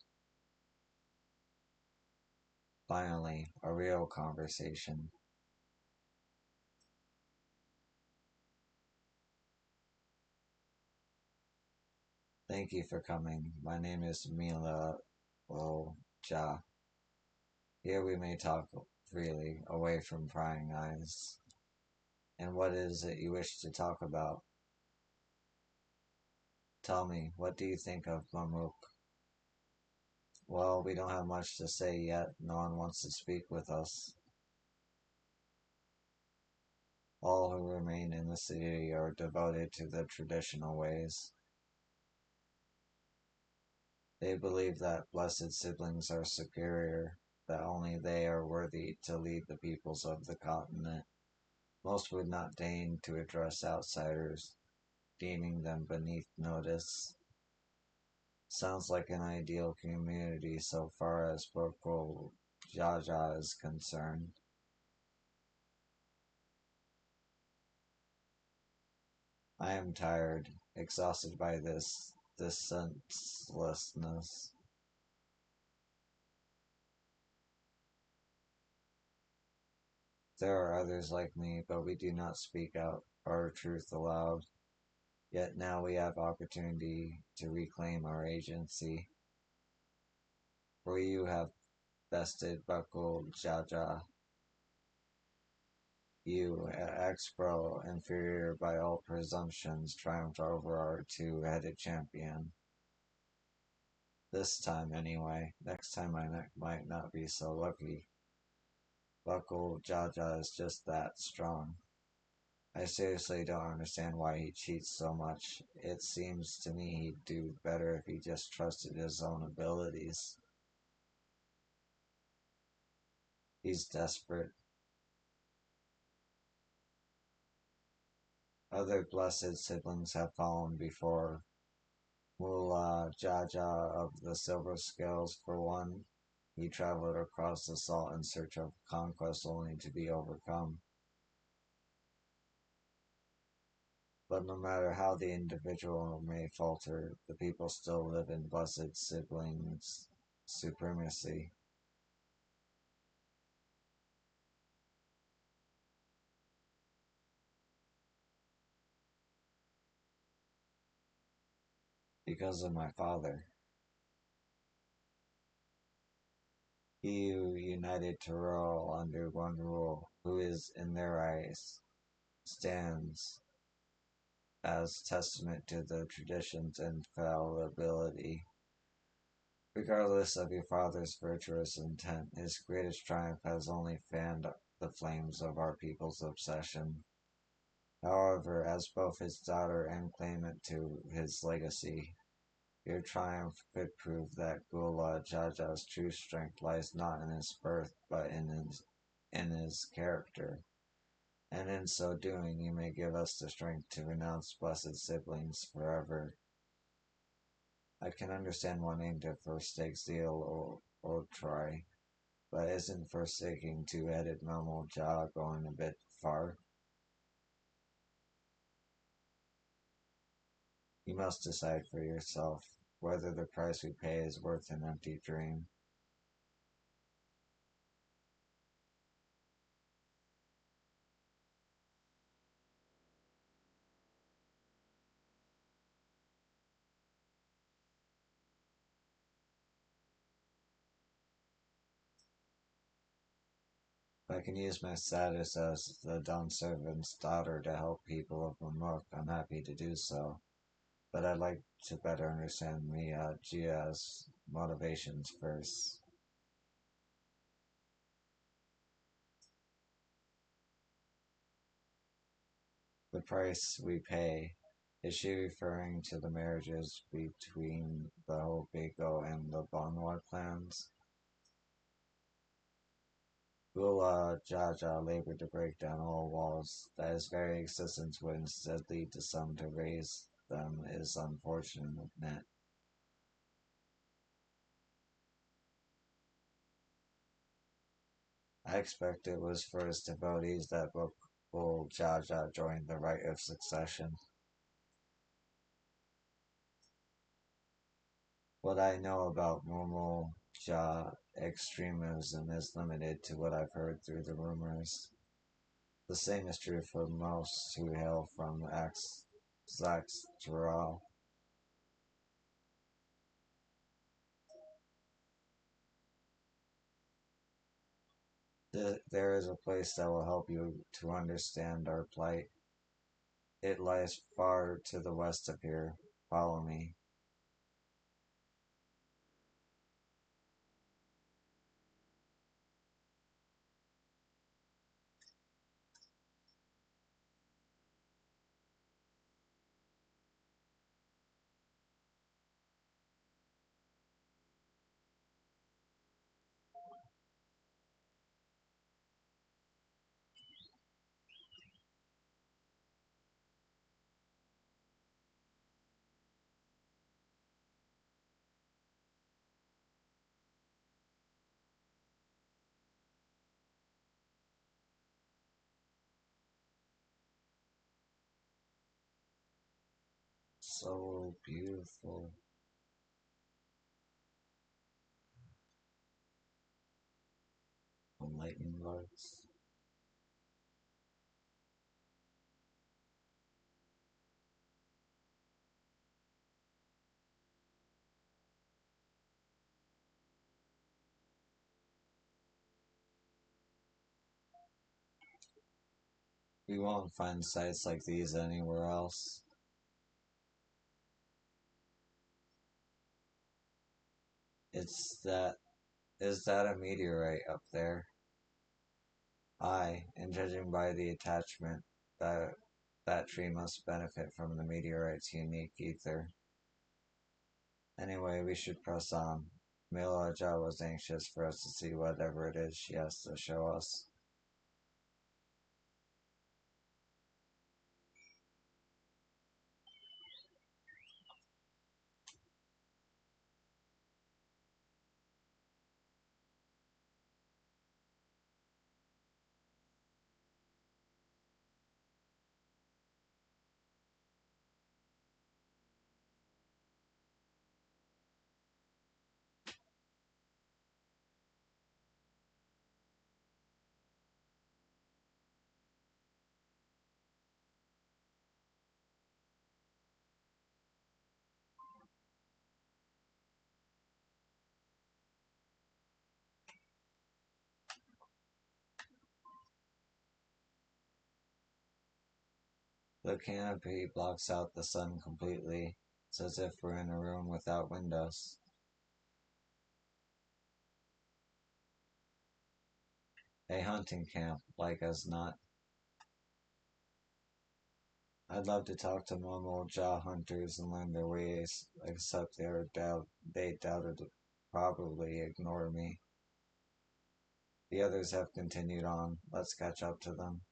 Finally, a real conversation. Thank you for coming. My name is Mila Ja. Here we may talk freely, away from prying eyes. And what is it you wish to talk about? Tell me, what do you think of Mamuk? Well, we don't have much to say yet. No one wants to speak with us. All who remain in the city are devoted to the traditional ways. They believe that blessed siblings are superior, that only they are worthy to lead the peoples of the continent. Most would not deign to address outsiders, deeming them beneath notice. Sounds like an ideal community so far as Boko Jaja is concerned. I am tired, exhausted by this senselessness. There are others like me, but we do not speak out our truth aloud. Yet now we have opportunity to reclaim our agency. For you have bested Buckle Jaja. You, ex-bro, inferior by all presumptions, triumphed over our two-headed champion. This time, anyway. Next time I might not be so lucky. Buckle Jaja is just that strong. I seriously don't understand why he cheats so much. It seems to me he'd do better if he just trusted his own abilities. He's desperate. Other blessed siblings have fallen before. Mullah Jaja of the Silver Scales, for one. He traveled across the salt in search of conquest only to be overcome. But no matter how the individual may falter, the people still live in blessed siblings' supremacy. Because of my father. He who united Tyrol under one rule, who is, in their eyes, stands as testament to the tradition's infallibility. Regardless of your father's virtuous intent, his greatest triumph has only fanned the flames of our people's obsession. However, as both his daughter and claimant to his legacy, your triumph could prove that Gula Jaja's true strength lies not in his birth, but in his character. And in so doing, you may give us the strength to renounce blessed siblings forever. I can understand wanting to forsake zeal or try, but isn't forsaking two-headed mammal jaw going a bit far? You must decide for yourself whether the price we pay is worth an empty dream. If I can use my status as the dumb servant's daughter to help people of Mamuk, I'm happy to do so. But I'd like to better understand Gia's motivations first. The price we pay. Is she referring to the marriages between the Hobigo and the Bonwar clans? Gula Jaja labored to break down all walls, that his very existence would instead lead to some to raise them is unfortunate. I expect it was for his devotees that Gul Jaja joined the right of succession. What I know about Mumu Ja extremism is limited to what I've heard through the rumors. The same is true for most who hail from Zaxteral. There is a place that will help you to understand our plight. It lies far to the west of here. Follow me. So beautiful. Lightning bugs. We won't find sights like these anywhere else. It's that. Is that a meteorite up there? Aye, and judging by the attachment, that that tree must benefit from the meteorite's unique ether. Anyway, we should press on. Milaja was anxious for us to see whatever it is she has to show us. The canopy blocks out the sun completely. It's as if we're in a room without windows. A hunting camp, like as not. I'd love to talk to Momo Jaw hunters and learn their ways, except they doubted probably ignore me. The others have continued on. Let's catch up to them.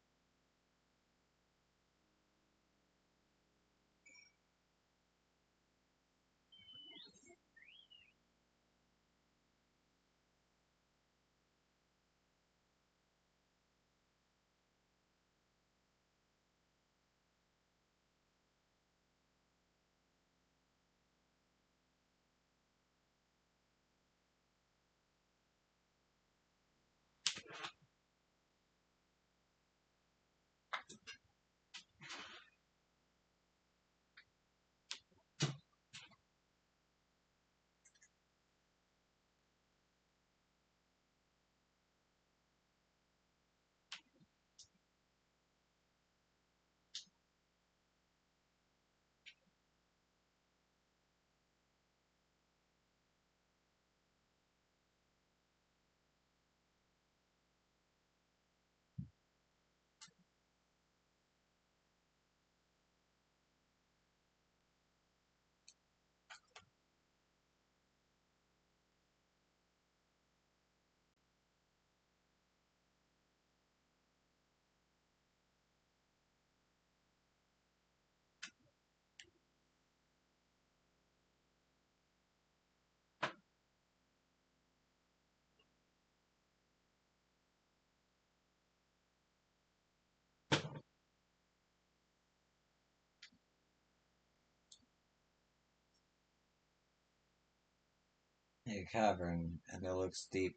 A cavern, and it looks deep.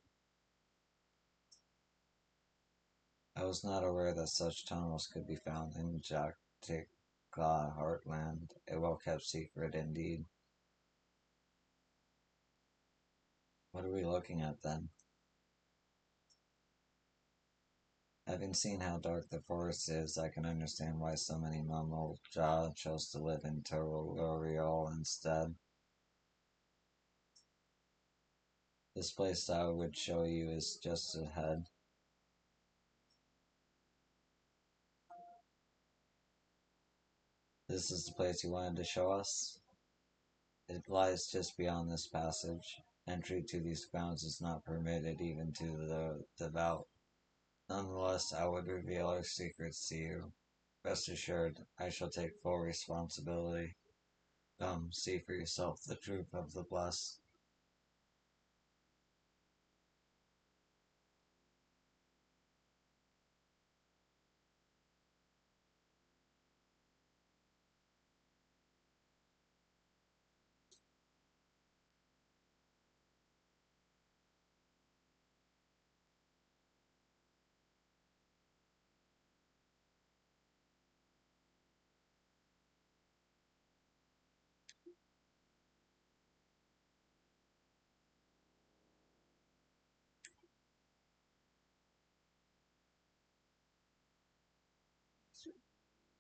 I was not aware that such tunnels could be found in Jaktikla Heartland. A well kept secret indeed. What are we looking at then? Having seen how dark the forest is, I can understand why so many Mamoja chose to live in Tororial instead. This place I would show you is just ahead. This is the place you wanted to show us? It lies just beyond this passage. Entry to these grounds is not permitted even to the devout. Nonetheless, I would reveal our secrets to you. Rest assured, I shall take full responsibility. Come, see for yourself the truth of the blessed.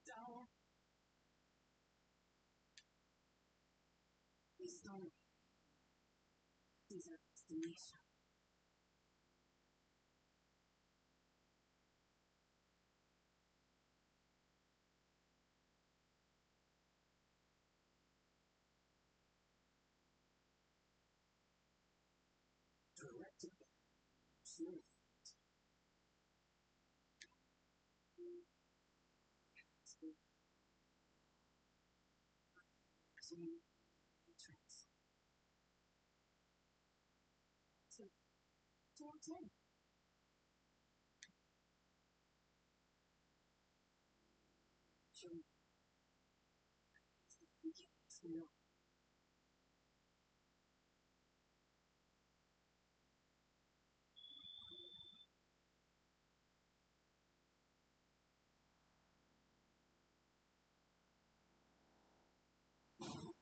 Down. Please don't. These are destination. Directed. Smooth. Clean. Entrance. So, towards in. Show me. No.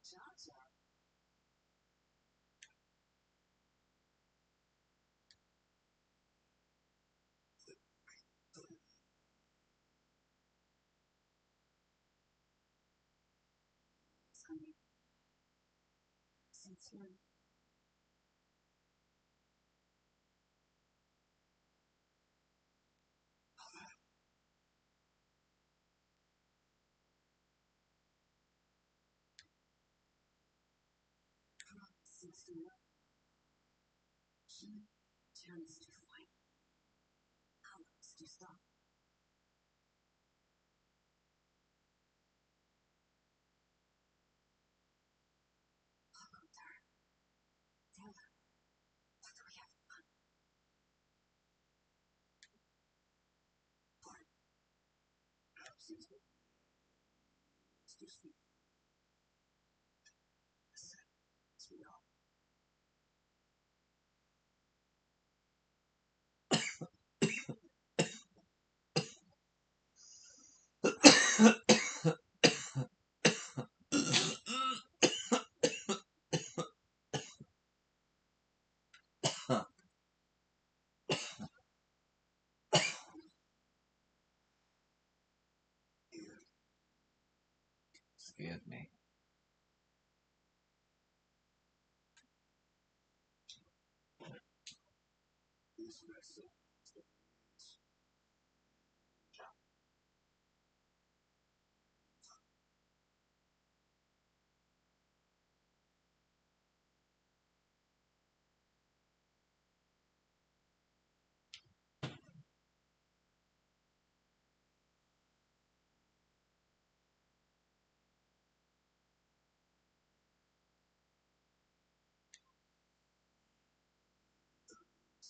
John's out. Coming. Since when? Since the what? He turns to fight. How else to stop? Tell her. What do we have done? Excuse me. Excuse me. Sweetheart. Excuse me.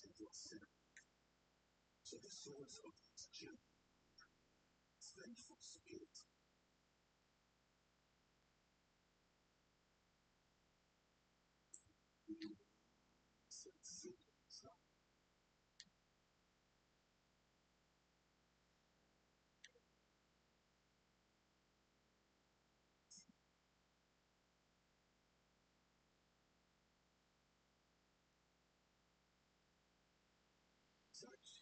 central center. So the source of this gem is vengeful spirit. Such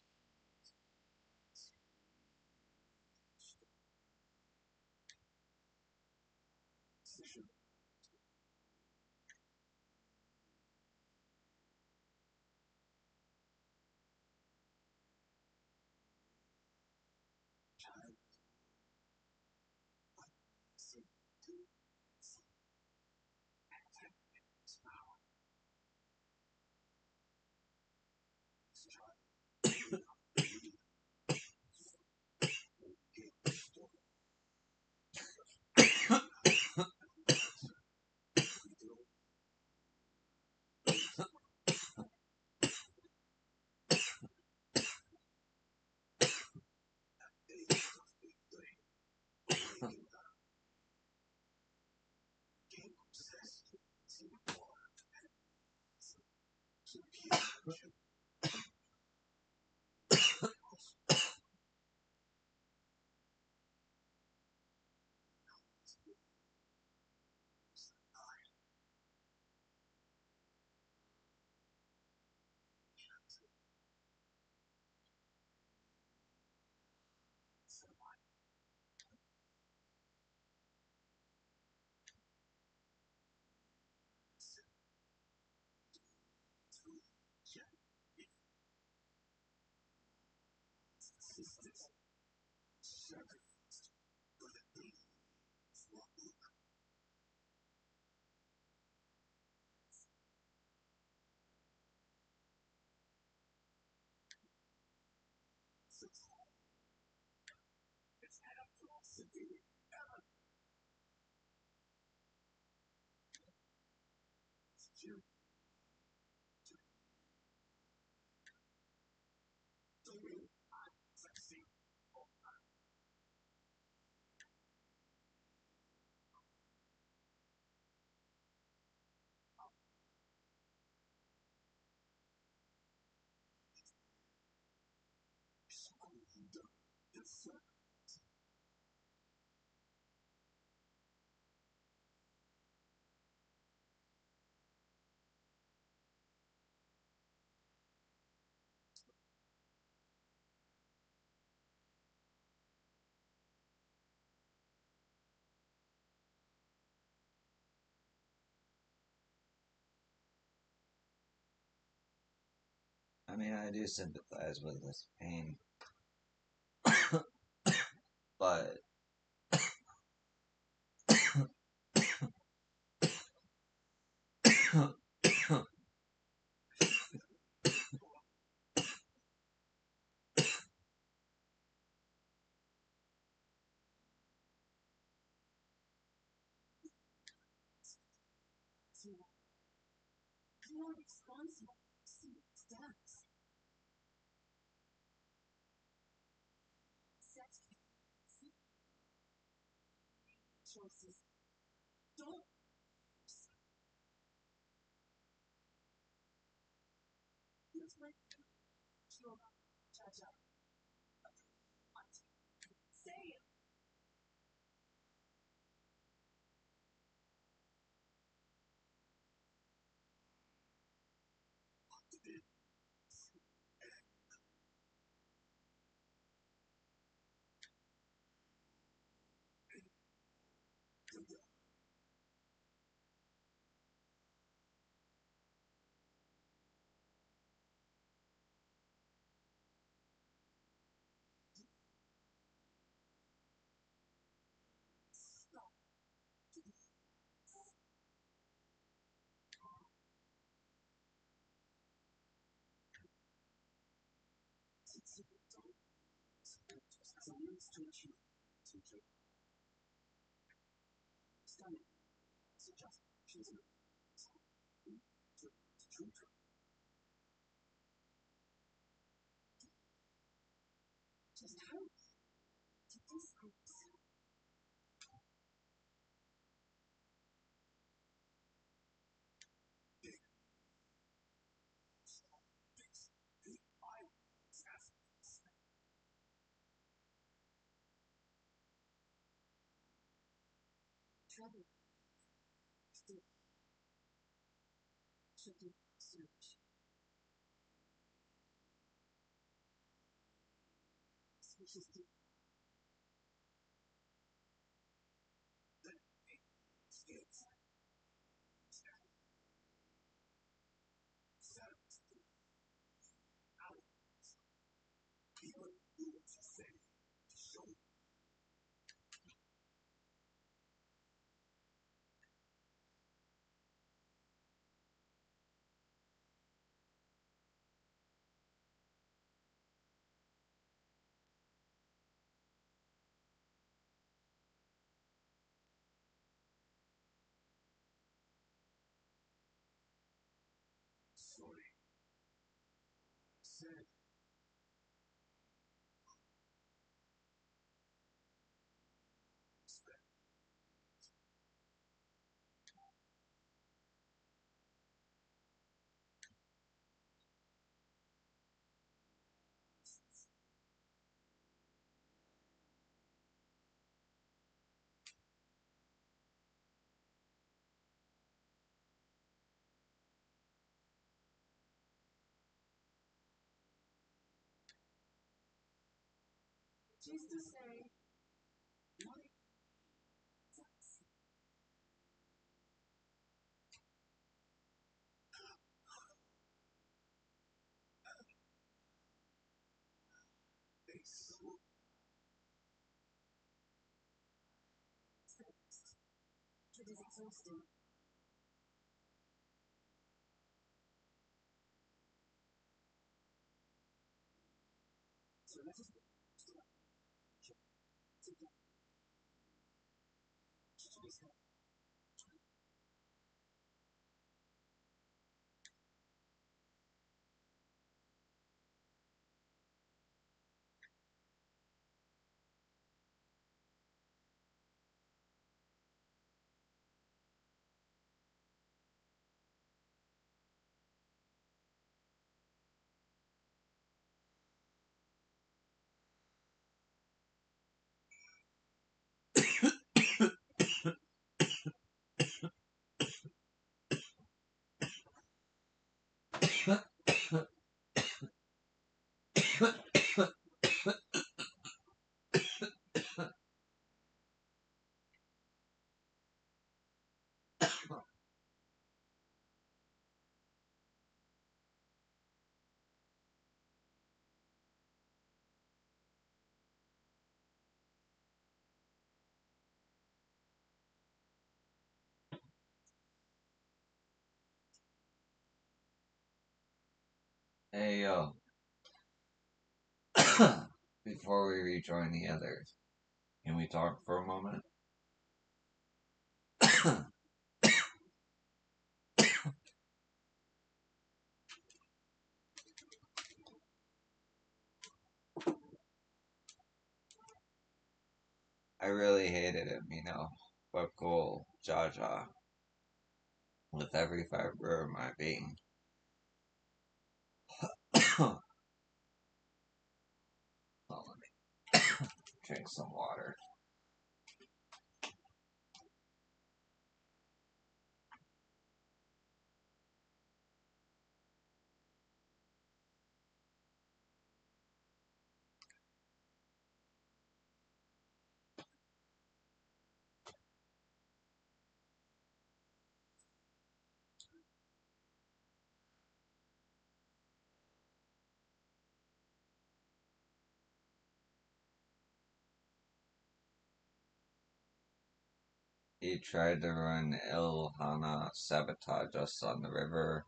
decision. Child. Sin. This power. This child. I mean, I do sympathize with this pain, but You're responsible for Steve's death. Set choices. Don't. It's like you're judge up. Say it. Stop. Someone's teaching. Stunning. Suggest she's a true. trouble. Still, should do search. Suspicious deep. Skills. Silence. Out. People do what you say. Show me. Sorry. Said. Respect. Just to say, money sucks. Face. It is exhausting. So let us go. Together. Hey yo, before we rejoin the others, can we talk for a moment? I really hated him, but cool, Jaja, with every fiber of my being. Oh, let me drink some water. He tried to run Ilhana, sabotage us on the river,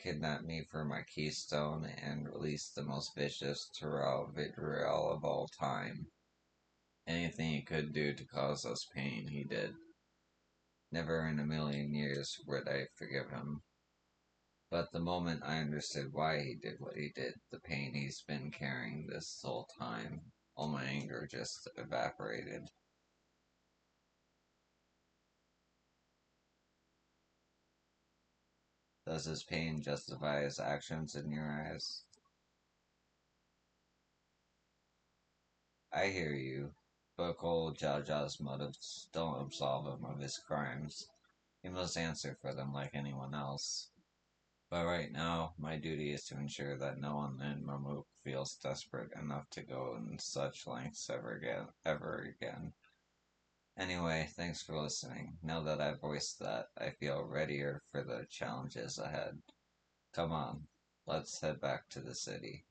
kidnap me for my keystone, and release the most vicious Terrell vitriol of all time. Anything he could do to cause us pain, he did. Never in a million years would I forgive him. But the moment I understood why he did what he did, the pain he's been carrying this whole time, all my anger just evaporated. Does his pain justify his actions in your eyes? I hear you. but old Jaja's motives don't absolve him of his crimes. He must answer for them like anyone else. But right now, my duty is to ensure that no one in Mamuk feels desperate enough to go in such lengths ever again. Anyway, thanks for listening. Now that I've voiced that, I feel readier for the challenges ahead. Come on, let's head back to the city.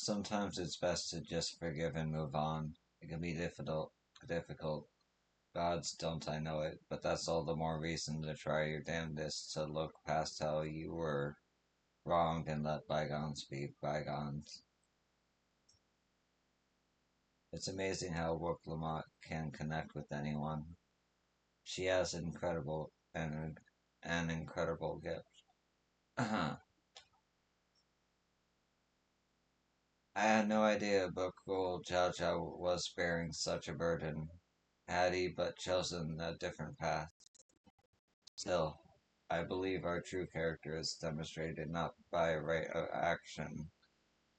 Sometimes it's best to just forgive and move on. It can be difficult. Gods, don't I know it, but that's all the more reason to try your damnedest to look past how you were wronged and let bygones be bygones. It's amazing how Rook Lamont can connect with anyone. She has an incredible gift. I had no idea Bokul Jaja was bearing such a burden. Had he but chosen a different path. Still, I believe our true character is demonstrated not by a right of action,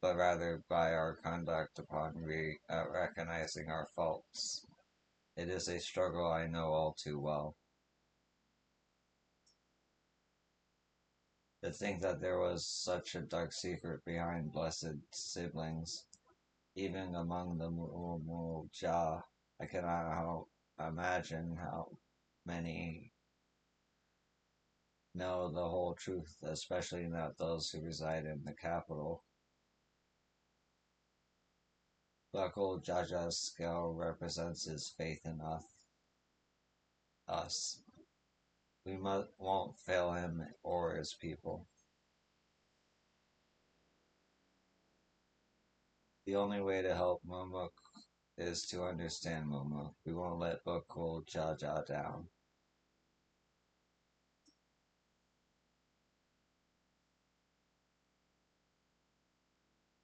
but rather by our conduct upon recognizing our faults. It is a struggle I know all too well. To think that there was such a dark secret behind blessed siblings, even among the Mu'ja, I cannot imagine how many know the whole truth, especially not those who reside in the capital. Buckle Jaja's scale represents his faith in us. Won't fail him or his people. The only way to help Mumuk is to understand Mumuk. We won't let Buckle Jaja down.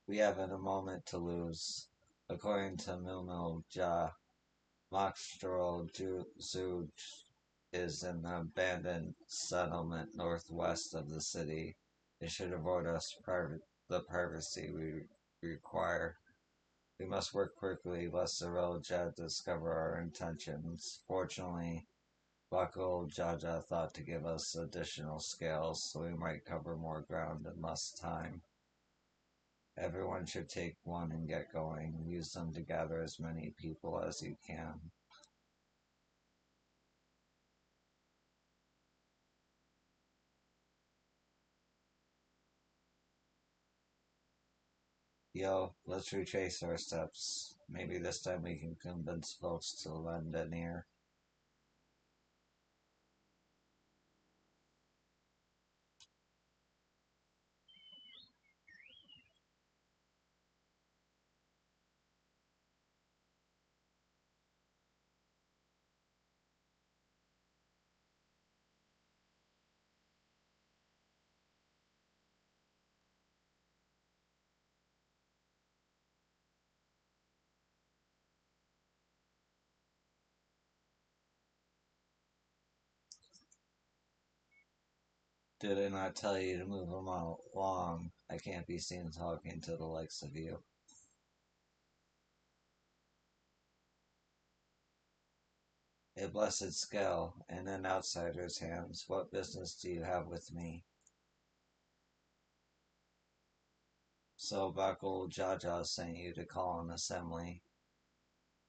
We haven't a moment to lose. According to Mumuk Ja, Mokstral Zuj is an abandoned settlement northwest of the city. It should afford us the privacy we require. We must work quickly lest the Relja discover our intentions. Fortunately, Bakul Jaja thought to give us additional scales so we might cover more ground in less time. Everyone should take one and get going. Use them to gather as many people as you can. Yo, let's retrace our steps. Maybe this time we can convince folks to lend an ear. Did I not tell you to move along? I can't be seen talking to the likes of you. A blessed scale, in an outsider's hands. What business do you have with me? So Bakul Jaja sent you to call an assembly.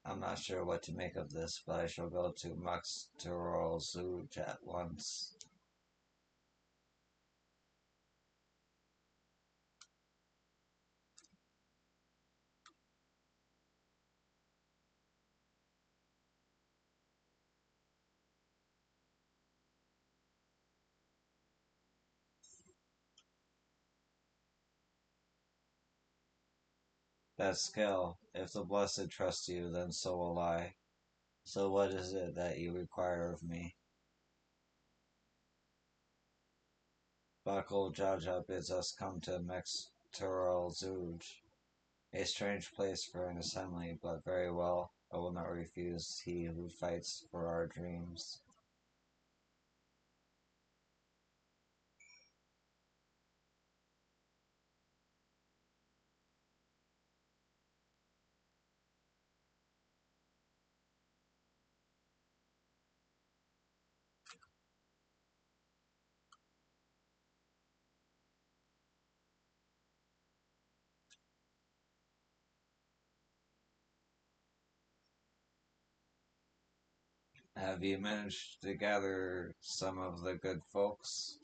I'm not sure what to make of this, but I shall go to Muxtero Zuj at once. That scale, if the blessed trust you, then so will I. So what is it that you require of me? Buckle Jaja bids us come to Mextural Zooj, a strange place for an assembly, but very well. I will not refuse he who fights for our dreams. Have you managed to gather some of the good folks?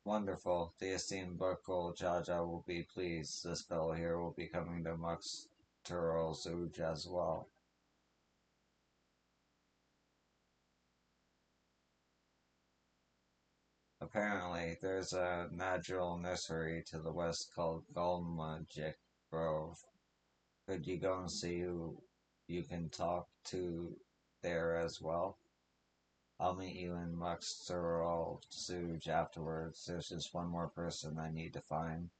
Wonderful. The esteemed Buckle Jaja will be pleased. This fellow here will be coming to Mux Zooj as well. Apparently, there's a natural nursery to the west called Gulmagic Grove. Could you go and see who you can talk to there as well? I'll meet you in Muxteral Suge afterwards. There's just one more person I need to find.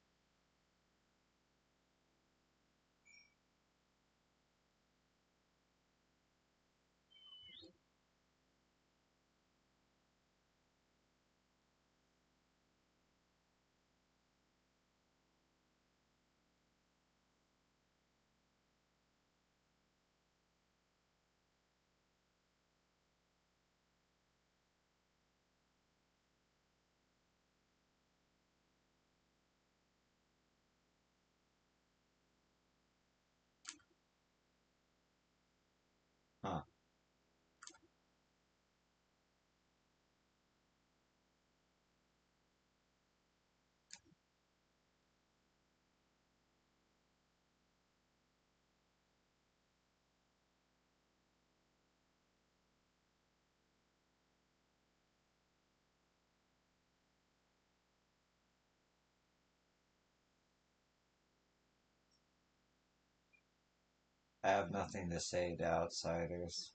Huh. I have nothing to say to outsiders.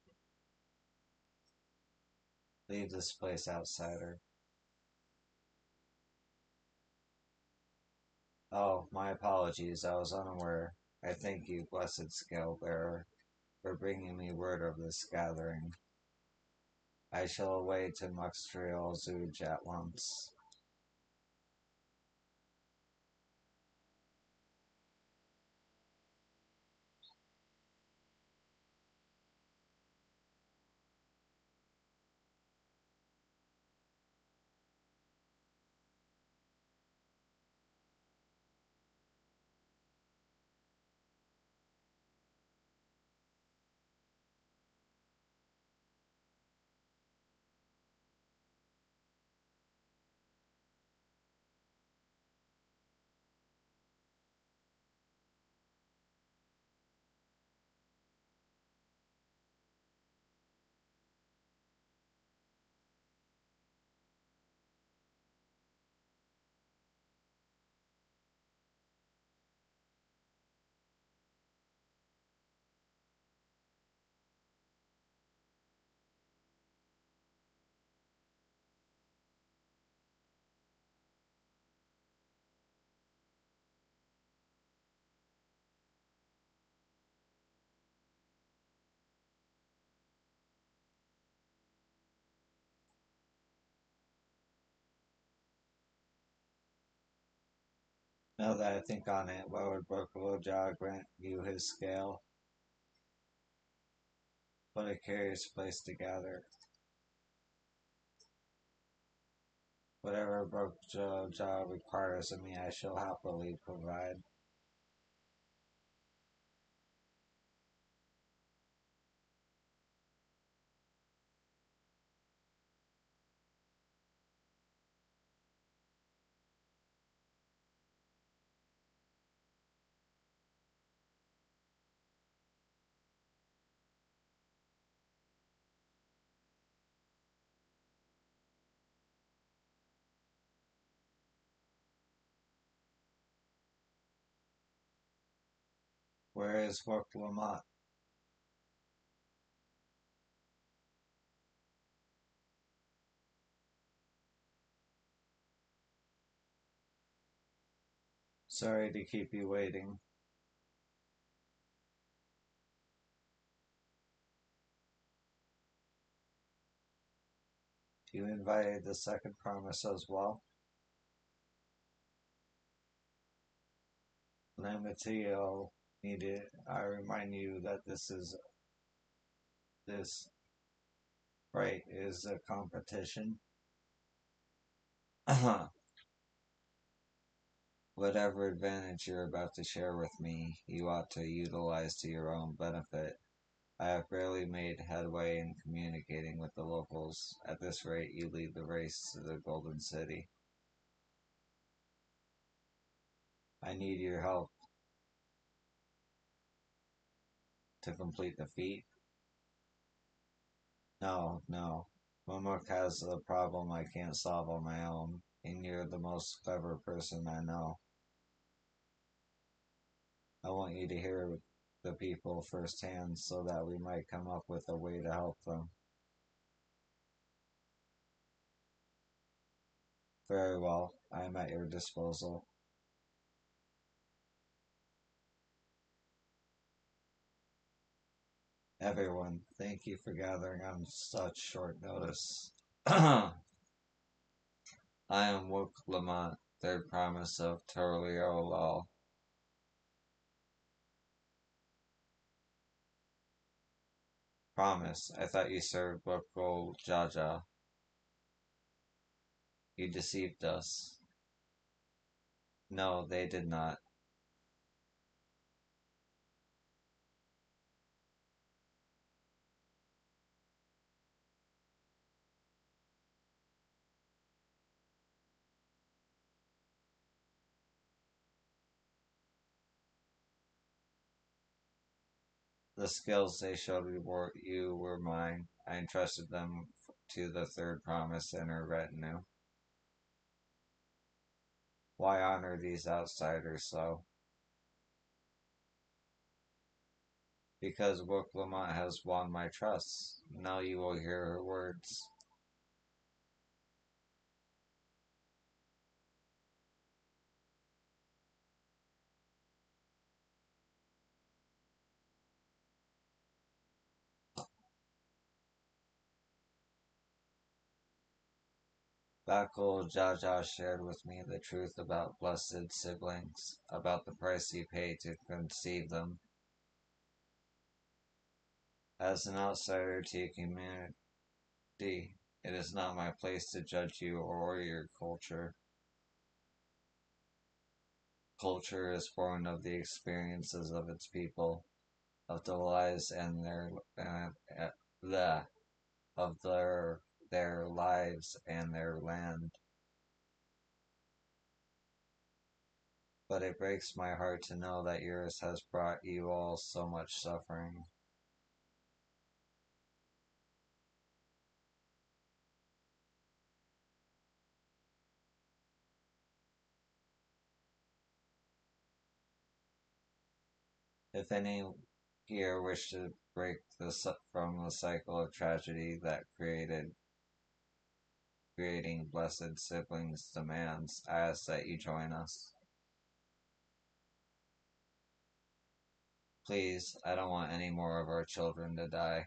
Leave this place, outsider. Oh, my apologies. I was unaware. I thank you, blessed scale bearer, for bringing me word of this gathering. I shall away to Muxtrial Zooj at once. Now that I think on it, why would Brookloja grant you his scale? What a curious place to gather. Whatever Brookloja requires of me, I shall happily provide. Where is Brooklamont? Sorry to keep you waiting. You invited the second promise as well. Lamatio needed. I remind you that this right is a competition. Whatever advantage you're about to share with me, you ought to utilize to your own benefit. I have barely made headway in communicating with the locals. At this rate, you lead the race to the Golden City. I need your help to complete the feat. No, no. Momok has a problem I can't solve on my own, and you're the most clever person I know. I want you to hear the people firsthand so that we might come up with a way to help them. Very well, I am at your disposal. Everyone, thank you for gathering on such short notice. I am Wook Lamont, third promise of Turliolol. Promise, I thought you served Wookol Jaja. You deceived us. No, they did not. The skills they showed you were mine. I entrusted them to the third promise and her retinue. Why honor these outsiders so? Because Wook Lamont has won my trust. Now you will hear her words. Bakul Jaja shared with me the truth about blessed siblings, about the price you pay to conceive them. As an outsider to your community, it is not my place to judge you or your culture. Culture is born of the experiences of its people, of the lives and the of their lives and their land. But it breaks my heart to know that yours has brought you all so much suffering. If any here wish to break from the cycle of tragedy that creating blessed siblings demands, I ask that you join us. Please, I don't want any more of our children to die.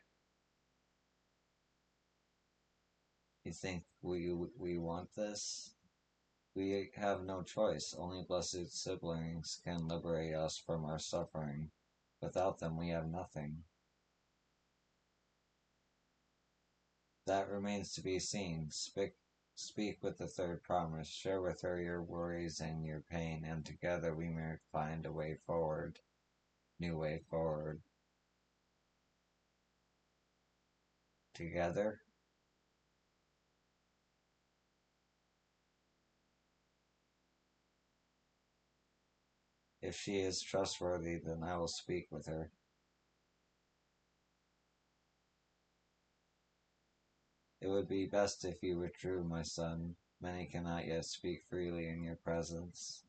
You think we want this? We have no choice. Only blessed siblings can liberate us from our suffering. Without them, we have nothing. That remains to be seen. Speak with the third promise. Share with her your worries and your pain, and together we may find a way forward. New way forward. Together? If she is trustworthy, then I will speak with her. It would be best if you withdrew, my son. Many cannot yet speak freely in your presence.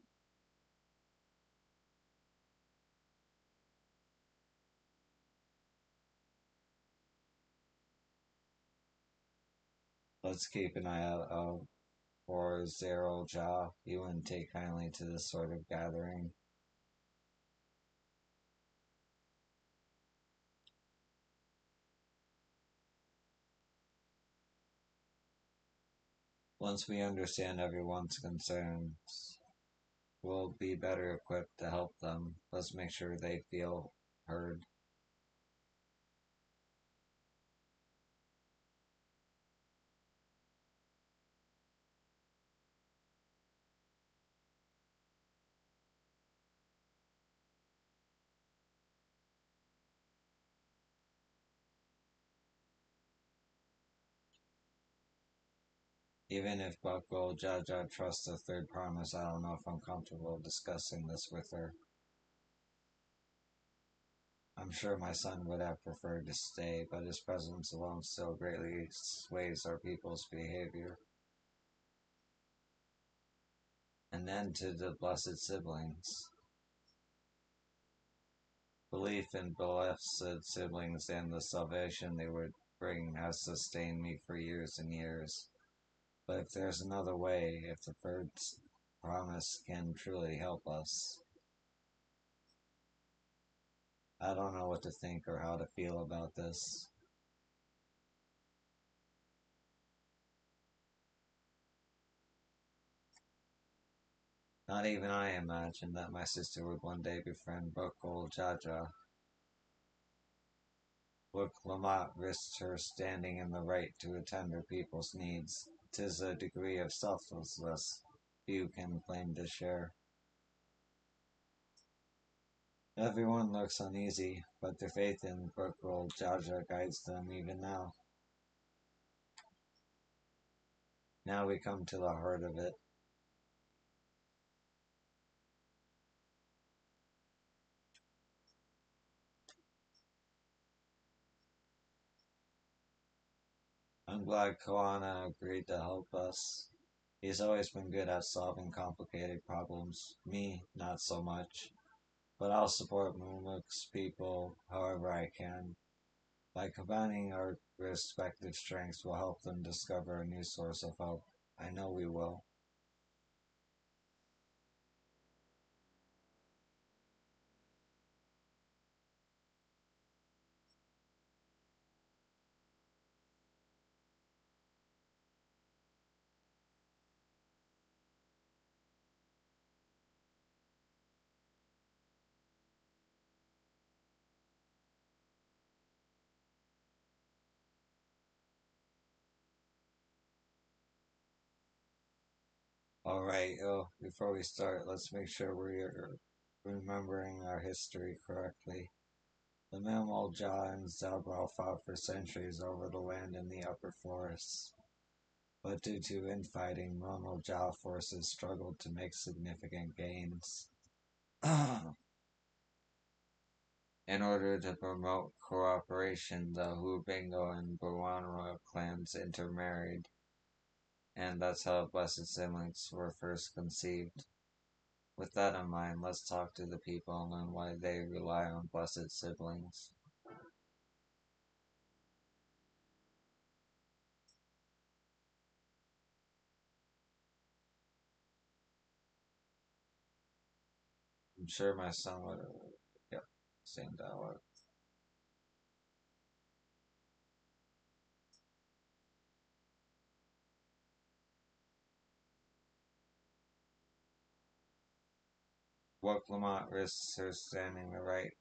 Let's keep an eye out or Zero Jaw, you wouldn't take kindly to this sort of gathering. Once we understand everyone's concerns, we'll be better equipped to help them. Let's make sure they feel heard. Even if Buckle Jaja trusts the third promise, I don't know if I'm comfortable discussing this with her. I'm sure my son would have preferred to stay, but his presence alone still greatly sways our people's behavior. And then to the blessed siblings. Belief in blessed siblings and the salvation they would bring has sustained me for years and years. But if there's another way, if the third promise can truly help us, I don't know what to think or how to feel about this. Not even I imagined that my sister would one day befriend Bukul Jaja. Look, Lamont risks her standing in the right to attend her people's needs. 'Tis a degree of selflessness few can claim to share. Everyone looks uneasy, but their faith in Bukul Jaja guides them even now. Now we come to the heart of it. I'm glad Koana agreed to help us. He's always been good at solving complicated problems. Me, not so much. But I'll support Moomuk's people however I can. By combining our respective strengths, we'll help them discover a new source of hope. I know we will. Alright, before we start, let's make sure we're remembering our history correctly. The mammal Jaw and Zabral fought for centuries over the land in the upper forests, but due to infighting, mammal Jaw forces struggled to make significant gains. In order to promote cooperation, the Hubingo and Buwanra clans intermarried, and that's how blessed siblings were first conceived. With that in mind, let's talk to the people and learn why they rely on blessed siblings. I'm sure my son would. Yep, same dialogue. What Lamont risks her standing the right.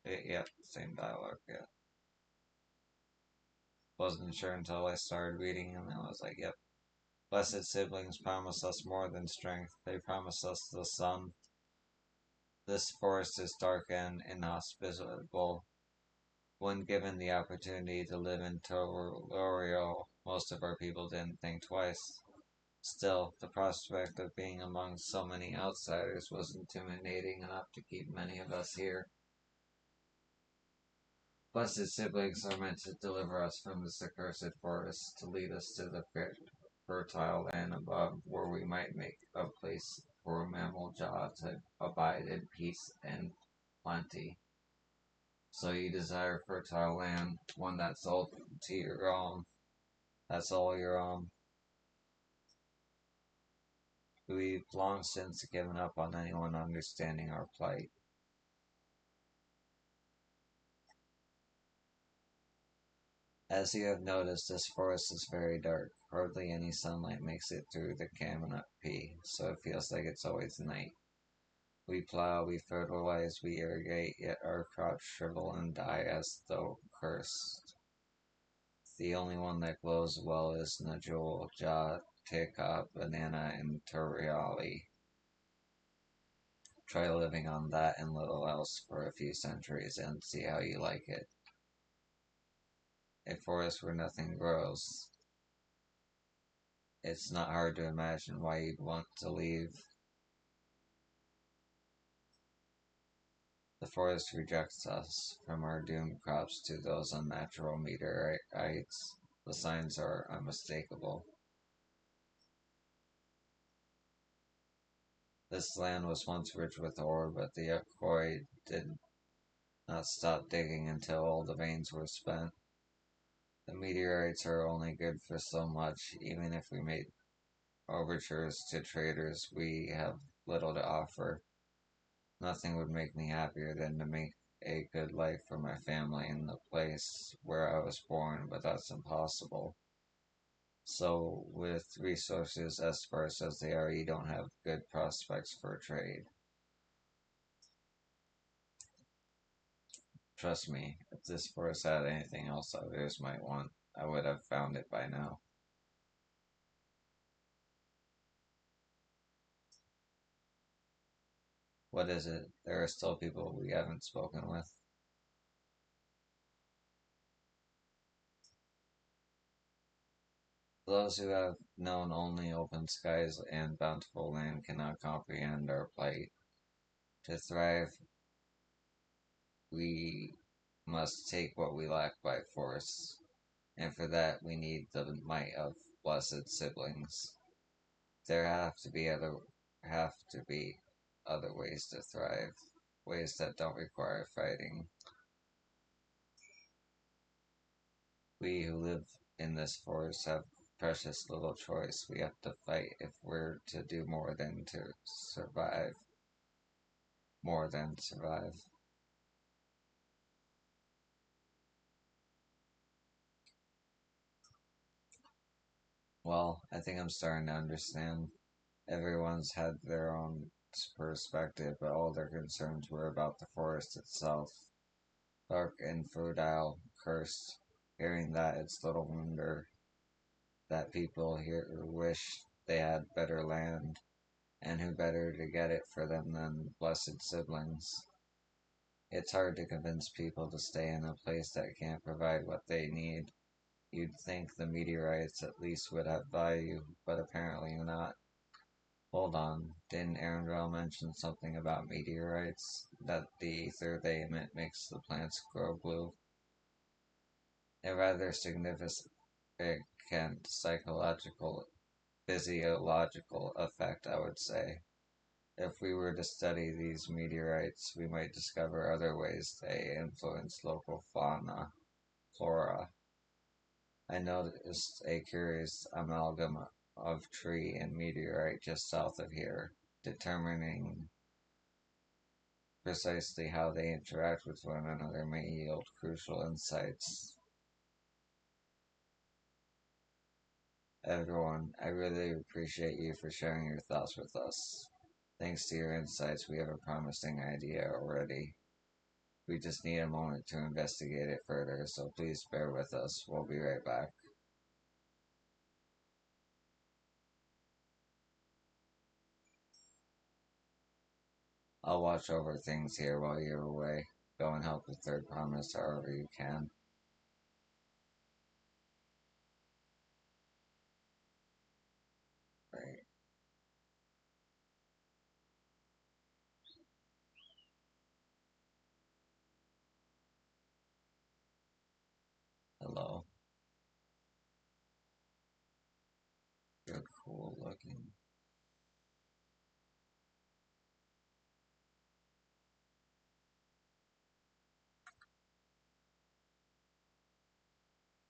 Yep, same dialogue. Yeah. Wasn't sure until I started reading, and I was like, yep. Blessed siblings promise us more than strength. They promise us the sun. This forest is dark and inhospitable. When given the opportunity to live in Tororio, most of our people didn't think twice. Still, the prospect of being among so many outsiders was intimidating enough to keep many of us here. Blessed siblings are meant to deliver us from this accursed forest, to lead us to the fertile land above, where we might make a place for a mammal jaw to abide in peace and plenty. So you desire fertile land, one that's all to your own. That's all your own. We've long since given up on anyone understanding our plight. As you have noticed, this forest is very dark. Hardly any sunlight makes it through the canopy, so it feels like it's always night. We plow, we fertilize, we irrigate, yet our crops shrivel and die as though cursed. The only one that glows well is Najul, Ja, Tikka, Banana, and Turiali. Try living on that and little else for a few centuries and see how you like it. A forest where nothing grows. It's not hard to imagine why you'd want to leave. The forest rejects us, from our doomed crops to those unnatural meteorites. The signs are unmistakable. This land was once rich with ore, but the Yakoi did not stop digging until all the veins were spent. The meteorites are only good for so much. Even if we made overtures to traders, we have little to offer. Nothing would make me happier than to make a good life for my family in the place where I was born, but that's impossible. So, with resources as sparse as they are, you don't have good prospects for trade. Trust me, if this forest had anything else others might want, I would have found it by now. What is it? There are still people we haven't spoken with. Those who have known only open skies and bountiful land cannot comprehend our plight. To thrive, we must take what we lack by force, and for that we need the might of blessed siblings. There have to be other ways to thrive, ways that don't require fighting. We who live in this forest have precious little choice. We have to fight if we're to do more than to survive. More than survive. Well, I think I'm starting to understand. Everyone's had their own perspective, but all their concerns were about the forest itself. Dark, infertile, cursed. Hearing that, it's little wonder that people here wish they had better land, and who better to get it for them than blessed siblings. It's hard to convince people to stay in a place that can't provide what they need. You'd think the meteorites at least would have value, but apparently not. Hold on, didn't Arendelle mention something about meteorites? That the ether they emit makes the plants grow blue? A rather significant psychological, physiological effect, I would say. If we were to study these meteorites, we might discover other ways they influence local flora. I noticed a curious amalgam of tree and meteorite just south of here, determining precisely how they interact with one another may yield crucial insights. Everyone, I really appreciate you for sharing your thoughts with us. Thanks to your insights, we have a promising idea already. We just need a moment to investigate it further, so please bear with us. We'll be right back. I'll watch over things here while you're away. Go and help the third promise however you can. Right. Hello. You're cool looking.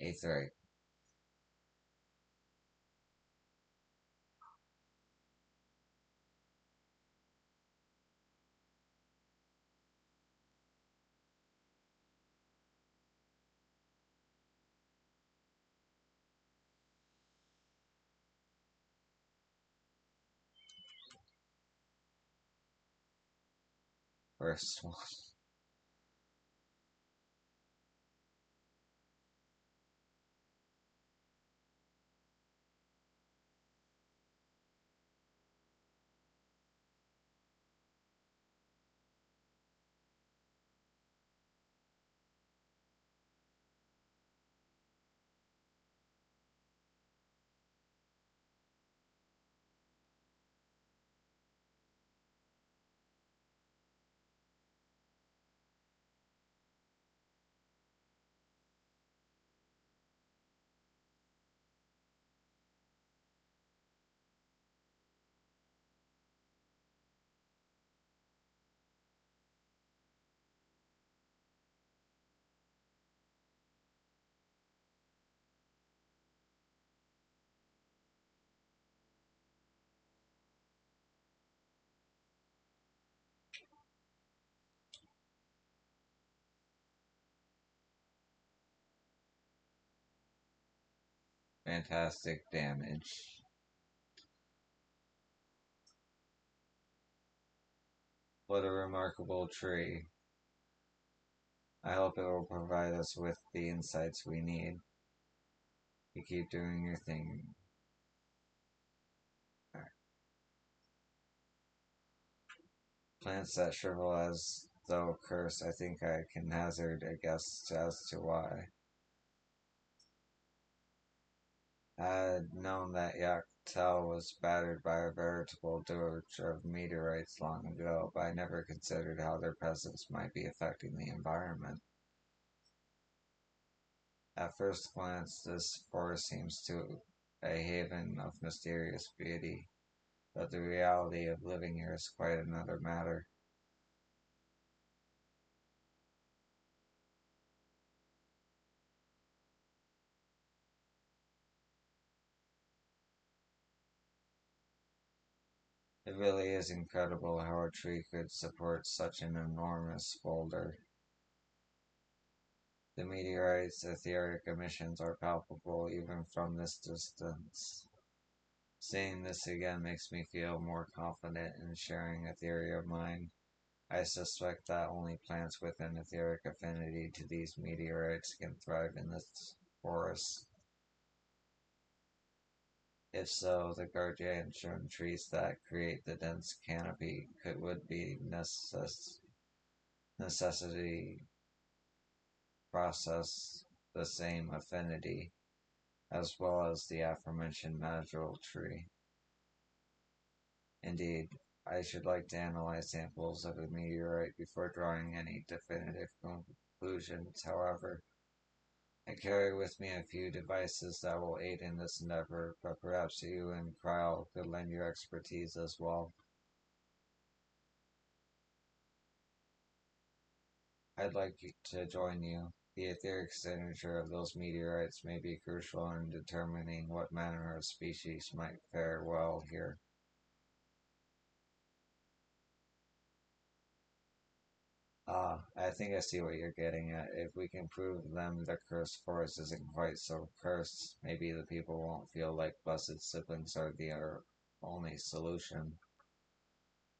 Aetherite. first one. Fantastic damage. What a remarkable tree. I hope it will provide us with the insights we need. You keep doing your thing. Plants that shrivel as though cursed, I think I can hazard a guess as to why. I had known that Yaktel was battered by a veritable deluge of meteorites long ago, but I never considered how their presence might be affecting the environment. At first glance, this forest seems to a haven of mysterious beauty, but the reality of living here is quite another matter. It really is incredible how a tree could support such an enormous boulder. The meteorite's etheric emissions are palpable even from this distance. Seeing this again makes me feel more confident in sharing a theory of mine. I suspect that only plants with an etheric affinity to these meteorites can thrive in this forest. If so, the gargantuan trees that create the dense canopy would be necessity process the same affinity, as well as the aforementioned magical tree. Indeed, I should like to analyze samples of a meteorite before drawing any definitive conclusions, however. I carry with me a few devices that will aid in this endeavor, but perhaps you and Kryle could lend your expertise as well. I'd like to join you. The etheric signature of those meteorites may be crucial in determining what manner of species might fare well here. Ah, I think I see what you're getting at. If we can prove them the cursed forest isn't quite so cursed, maybe the people won't feel like blessed siblings are the only solution.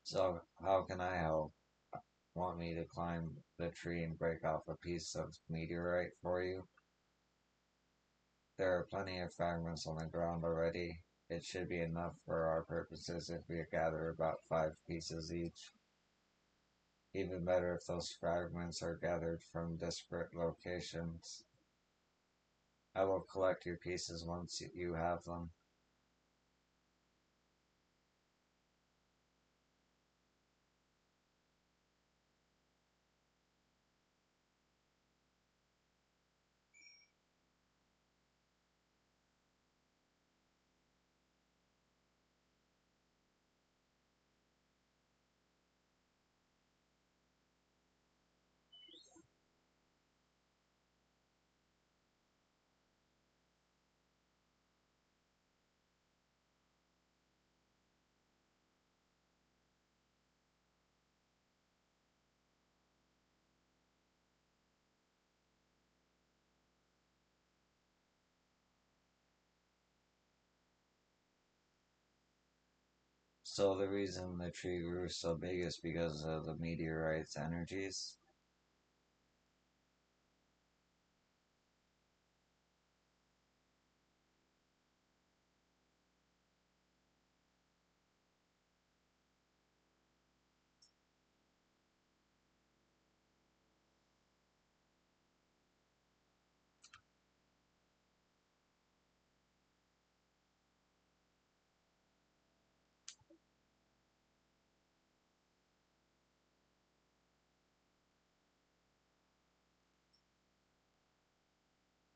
So, how can I help? Want me to climb the tree and break off a piece of meteorite for you? There are plenty of fragments on the ground already. It should be enough for our purposes if we gather about 5 pieces each. Even better if those fragments are gathered from disparate locations. I will collect your pieces once you have them. So the reason the tree grew so big is because of the meteorite's energies.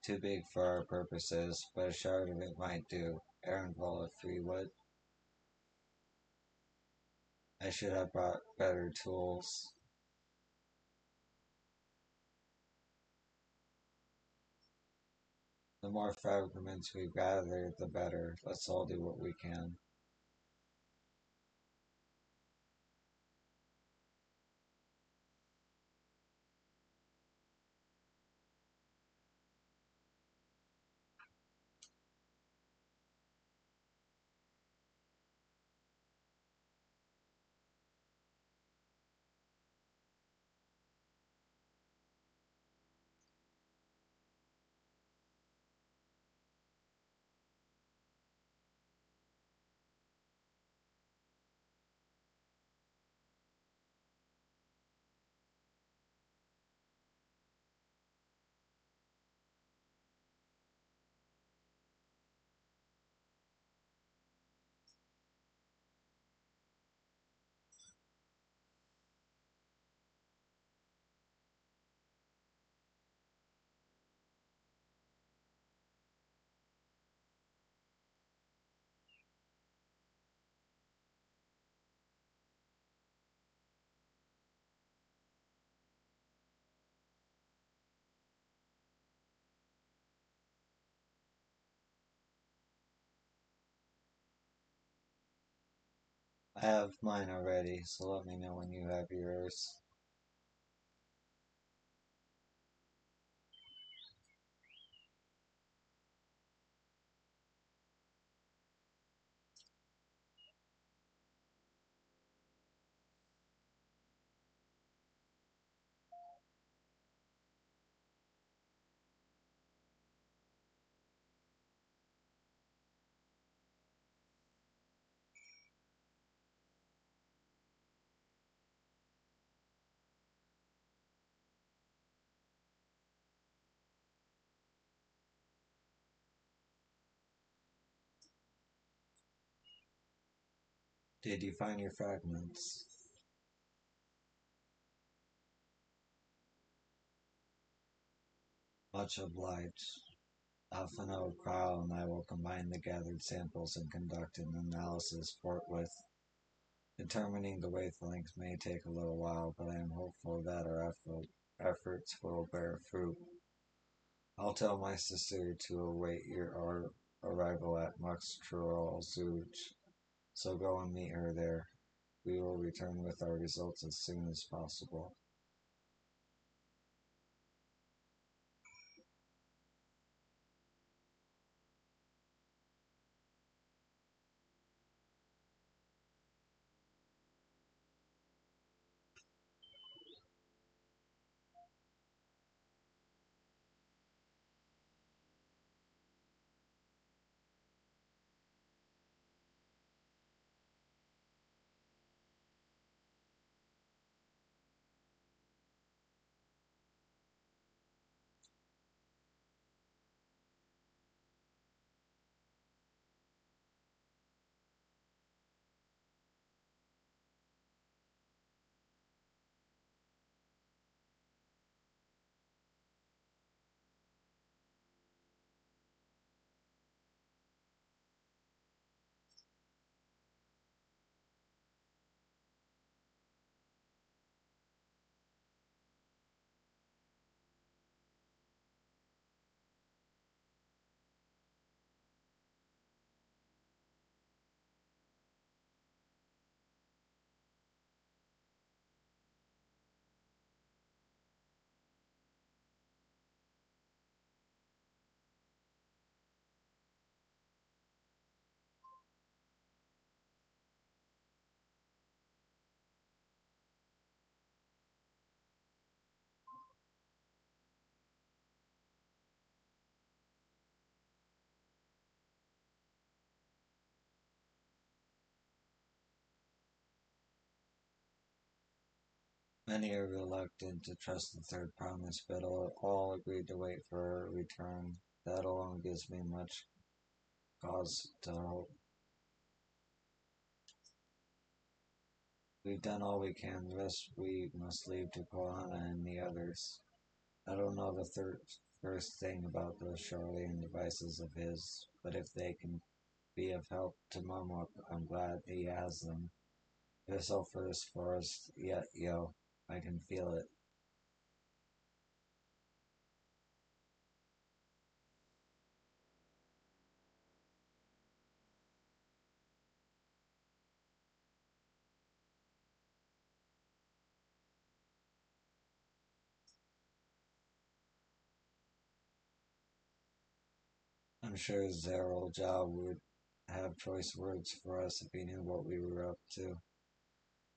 Too big for our purposes, but a shard of it might do. Errand of free wood. I should have brought better tools. The more fragments we gather, the better. Let's all do what we can. I have mine already, so let me know when you have yours. Did you find your fragments? Much obliged. Alphino, Crowell, and I will combine the gathered samples and conduct an analysis forthwith. Determining the wavelength may take a little while, but I am hopeful that our efforts will bear fruit. I'll tell my sister to await your arrival at Muxtral Zooch, so go and meet her there. We will return with our results as soon as possible. Many are reluctant to trust the third promise, but all agreed to wait for her return. That alone gives me much cause to hope. We've done all we can. The rest we must leave to Koana and the others. I don't know the first thing about those Charlian devices of his, but if they can be of help to Momok, I'm glad he has them. They're so first for us yet, yo. I can feel it. I'm sure Zeral Jah would have choice words for us if he knew what we were up to.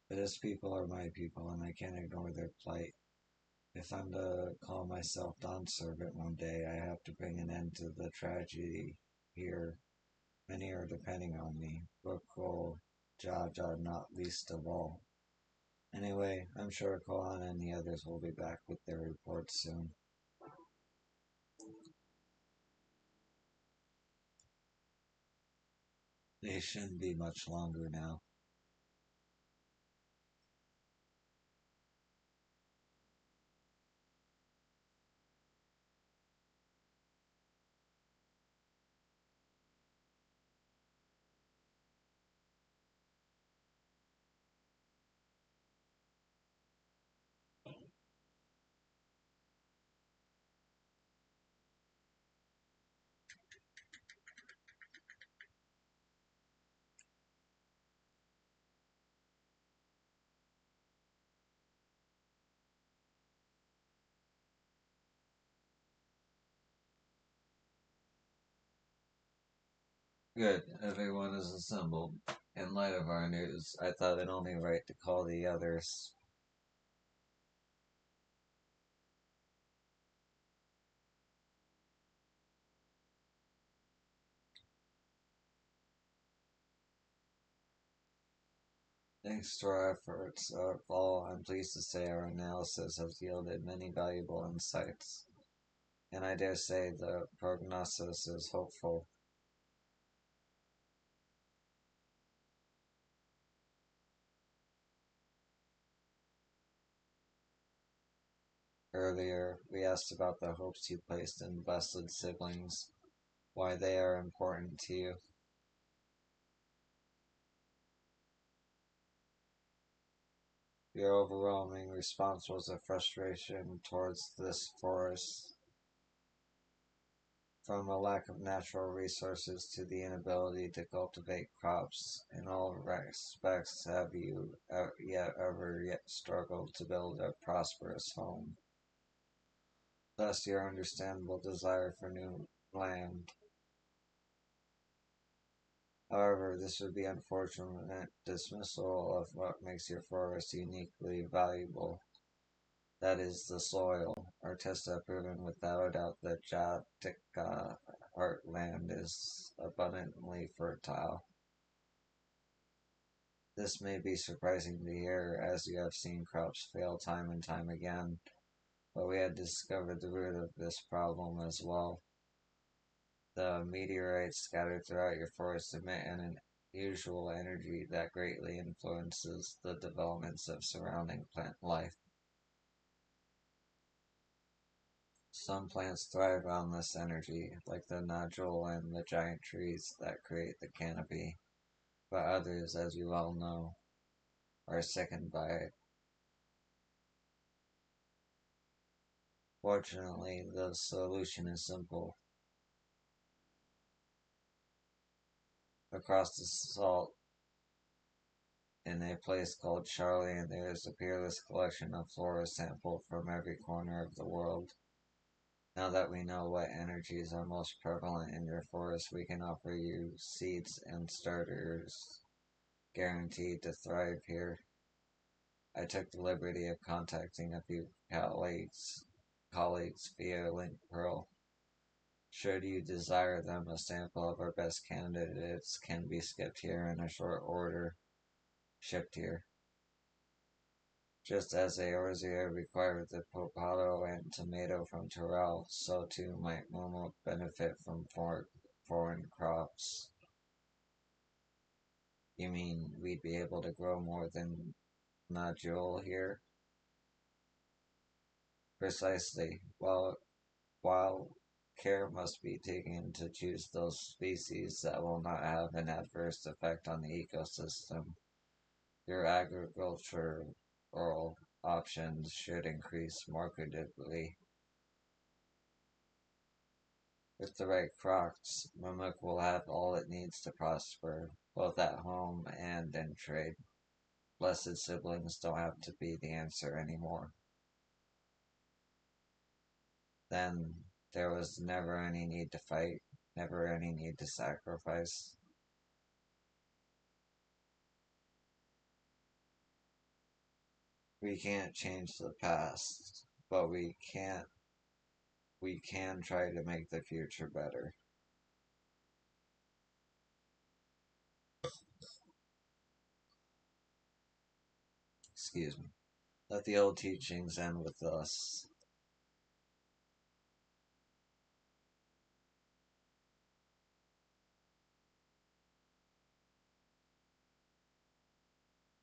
But his people are my people, and I can't ignore their plight. If I'm to call myself Dawn Servant one day, I have to bring an end to the tragedy here. Many are depending on me. Bukul, Jaja not least of all. Anyway, I'm sure Kohan and the others will be back with their reports soon. They shouldn't be much longer now. Good, everyone is assembled. In light of our news, I thought it only right to call the others. Thanks to our efforts, all, I'm pleased to say our analysis has yielded many valuable insights, and I dare say the prognosis is hopeful. Earlier, we asked about the hopes you placed in blessed siblings, why they are important to you. Your overwhelming response was a frustration towards this forest, from a lack of natural resources to the inability to cultivate crops. In all respects, have you ever yet struggled to build a prosperous home? Thus, your understandable desire for new land. However, this would be unfortunate dismissal of what makes your forest uniquely valuable. That is the soil. Our tests have proven without a doubt that Jatika heartland is abundantly fertile. This may be surprising to hear, as you have seen crops fail time and time again, but we had discovered the root of this problem as well. The meteorites scattered throughout your forest emit an unusual energy that greatly influences the developments of surrounding plant life. Some plants thrive on this energy, like the nodule and the giant trees that create the canopy, but others, as you all know, are sickened by it. Fortunately, the solution is simple. Across the salt, in a place called Charlie, there is a peerless collection of flora sampled from every corner of the world. Now that we know what energies are most prevalent in your forest, we can offer you seeds and starters guaranteed to thrive here. I took the liberty of contacting a few colleagues via Link Pearl. Should you desire them, a sample of our best candidates can be skipped here in a short order, shipped here. Just as Eorzea required the potato and tomato from Tyrell, so too might Momo benefit from foreign crops. You mean we'd be able to grow more than nodule here? Precisely. While care must be taken to choose those species that will not have an adverse effect on the ecosystem, your agricultural options should increase markedly. With the right crops, Mumuk will have all it needs to prosper, both at home and in trade. Blessed siblings don't have to be the answer anymore. Then there was never any need to fight, never any need to sacrifice. We can't change the past, but we can try to make the future better. Excuse me. Let the old teachings end with us.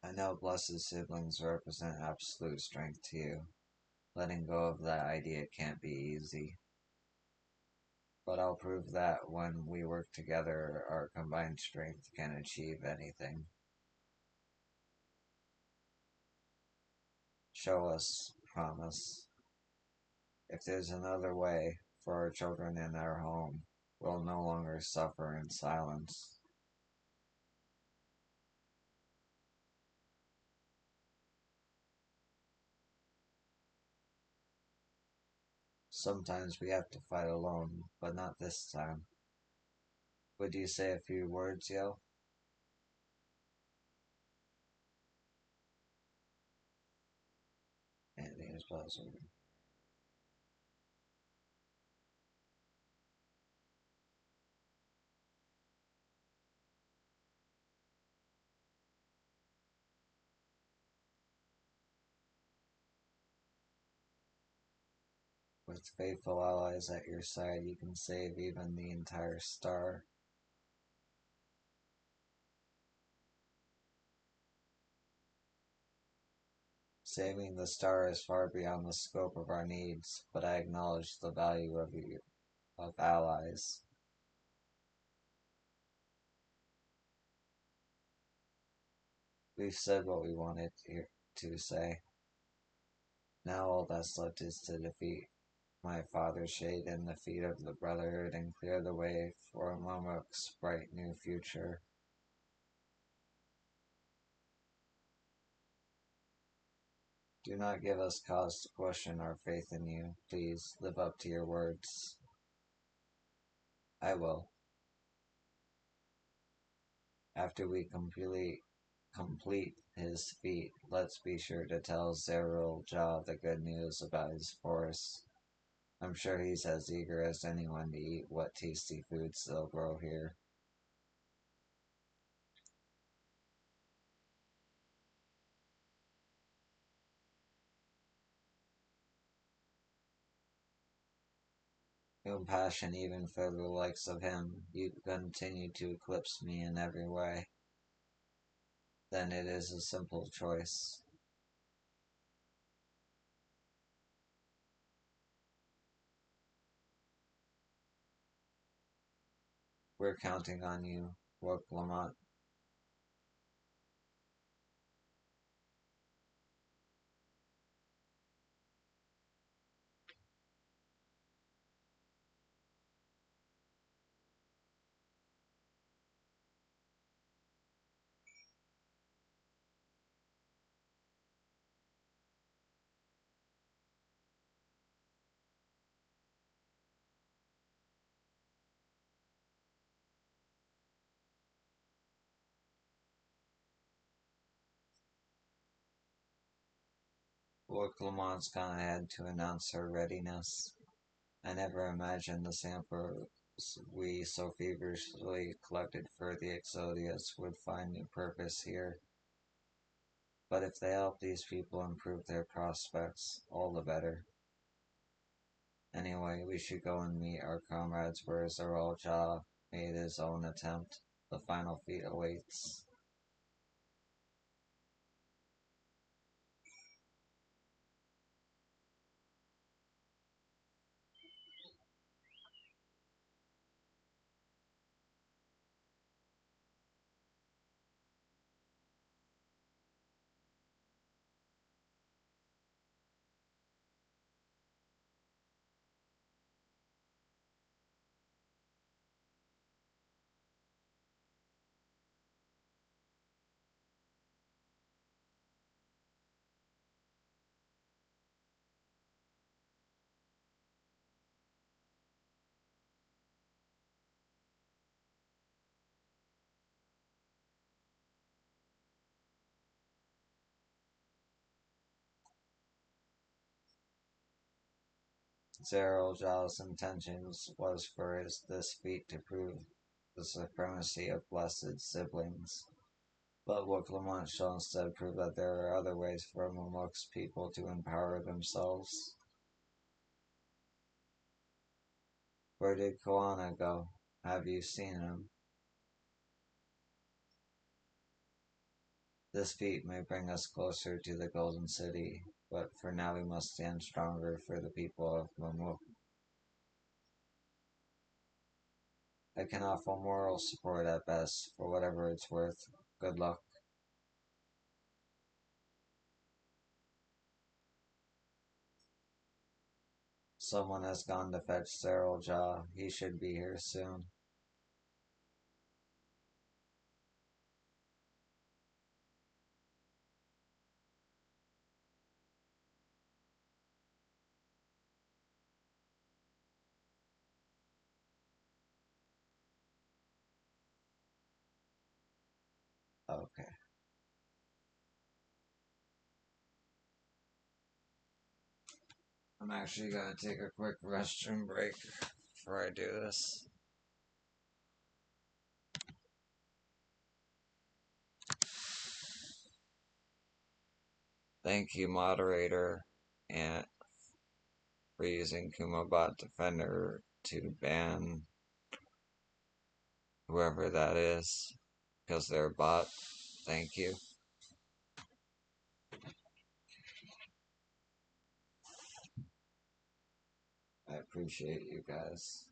I know blessed siblings represent absolute strength to you. Letting go of that idea can't be easy. But I'll prove that when we work together, our combined strength can achieve anything. Show us, promise. If there's another way for our children in our home, we'll no longer suffer in silence. Sometimes we have to fight alone, but not this time. Would you say a few words, Yo? Anything is possible. With faithful allies at your side, you can save even the entire star. Saving the star is far beyond the scope of our needs, but I acknowledge the value of allies. We've said what we wanted to say. Now all that's left is to defeat my father's shade in the feet of the Brotherhood and clear the way for Momok's bright new future. Do not give us cause to question our faith in you. Please live up to your words. I will. After we complete his feat, let's be sure to tell Zerul Jah the good news about his forest. I'm sure he's as eager as anyone to eat what tasty foods they'll grow here. Compassion even for the likes of him, you continue to eclipse me in every way. Then it is a simple choice. We're counting on you, Rook Lamont. Rook Lamont's gone ahead to announce her readiness. I never imagined the samples we so feverishly collected for the Exodius would find new purpose here. But if they help these people improve their prospects, all the better. Anyway, we should go and meet our comrades where Zarol Jah made his own attempt. The final feat awaits. Zarol Jah's intentions was for this feat to prove the supremacy of blessed siblings. But what Clement shall instead prove that there are other ways for Momok's people to empower themselves. Where did Koana go? Have you seen him? This feat may bring us closer to the Golden City, but for now we must stand stronger for the people of Momok. I can offer moral support at best, for whatever it's worth. Good luck. Someone has gone to fetch Cyril Jah. He should be here soon. Okay. I'm actually gonna take a quick restroom break before I do this. Thank you, moderator, and for using Kumabot Defender to ban whoever that is, because they're a bot. Thank you. I appreciate you guys.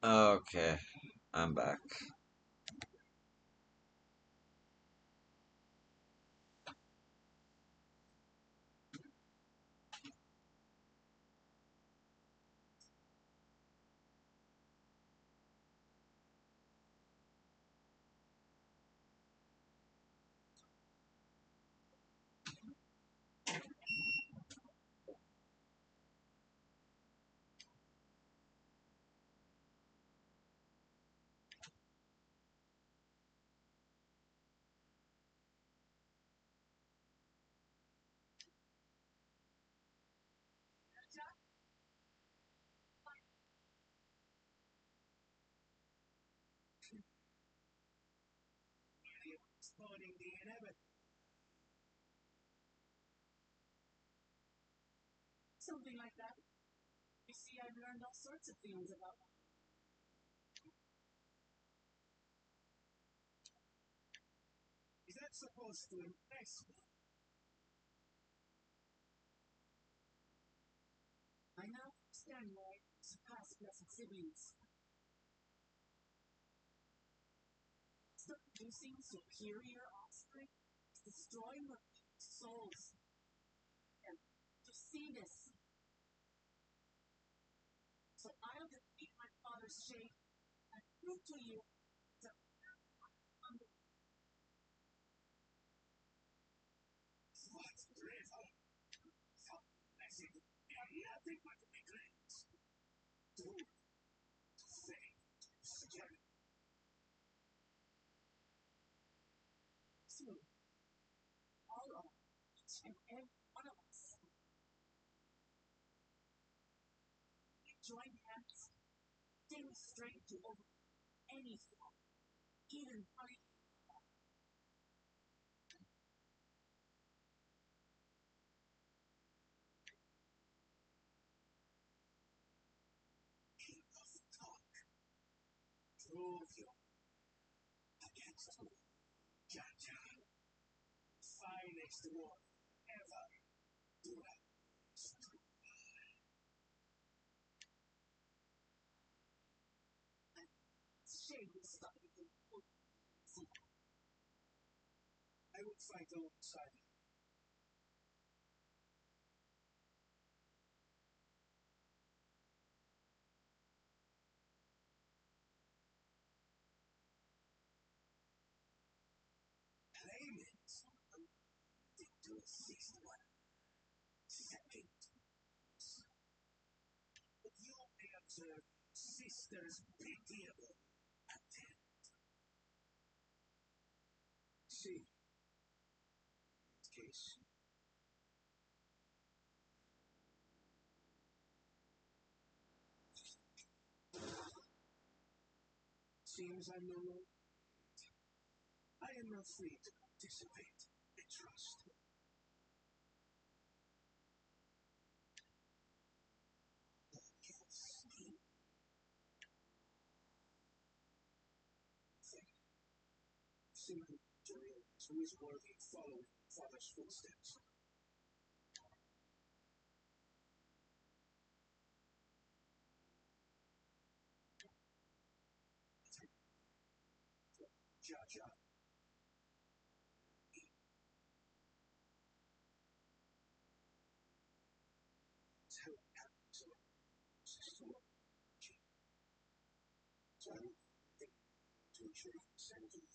Okay, I'm back. Exploding the inevitable. Something like that. You see, I've learned all sorts of things about. Is that supposed to impress me? I now understand why I surpass blessed siblings. Stop producing superior offspring, destroying their souls. And to see this. So I'll defeat my father's shade and prove to you that What drivel? Some blessing and nothing but regrets. Doomed to fate, scary. soon, all of each and every one of us. We join hands, gain strength to overcome any flaw, even fight. Enough talk. Prove you against me. Jaja. Finest war ever. Do it. Shade will stop you from I would fight alongside you. Claim it. To assist one. Second. But you may observe sister's pitiable attempt. See, in this case, seems I'm no longer. I am not free to participate and trust. Simply to realize who is worthy of following Father's footsteps. Jaja. Tell happens so I don't think to ensure you send to me.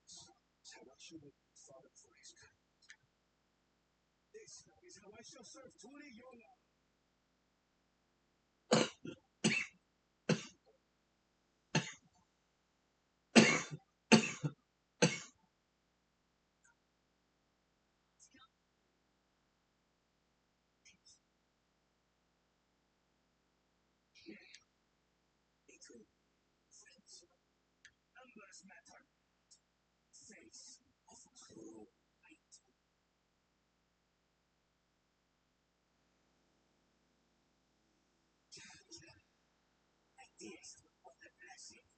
That's how I should be Father for his kindness. This is how I shall serve truly your love. Between friends, numbers matter. Faith of true light. Ideas of the blessing.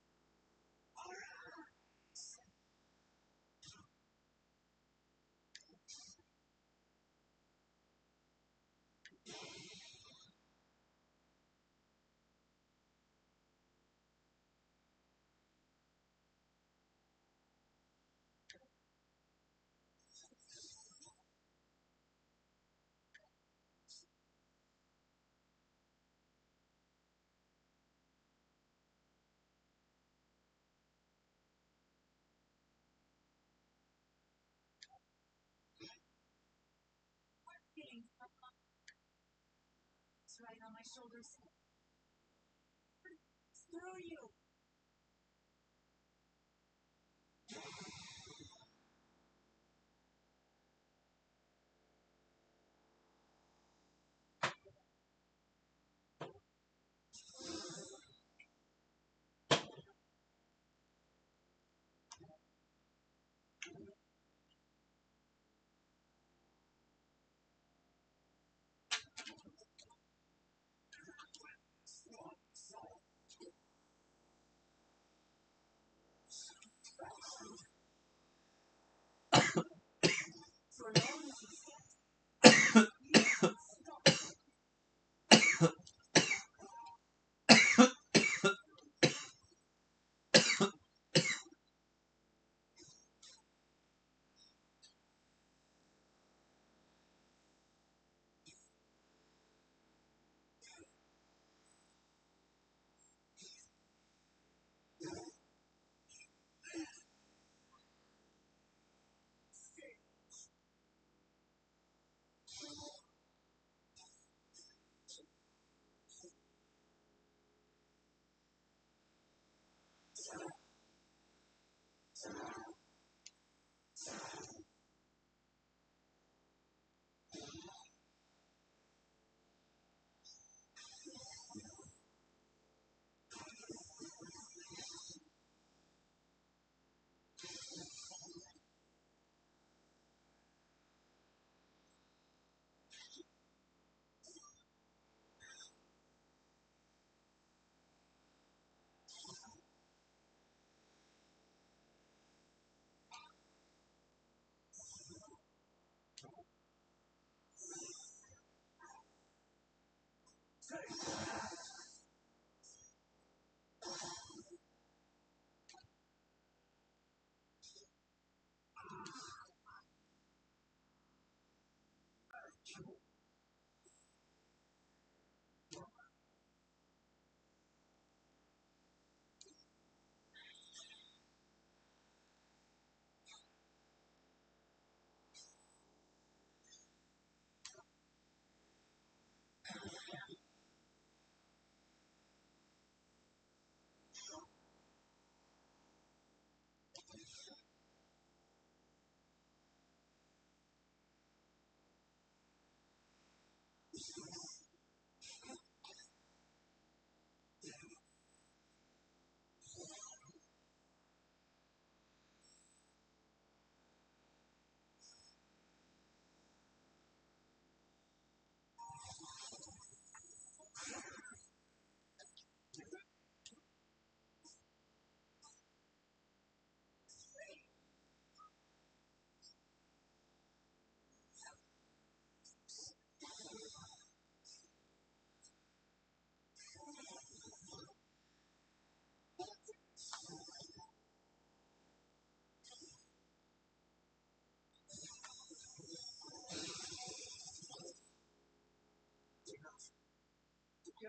It's right on my shoulders. Through you.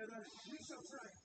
together, we shall triumph.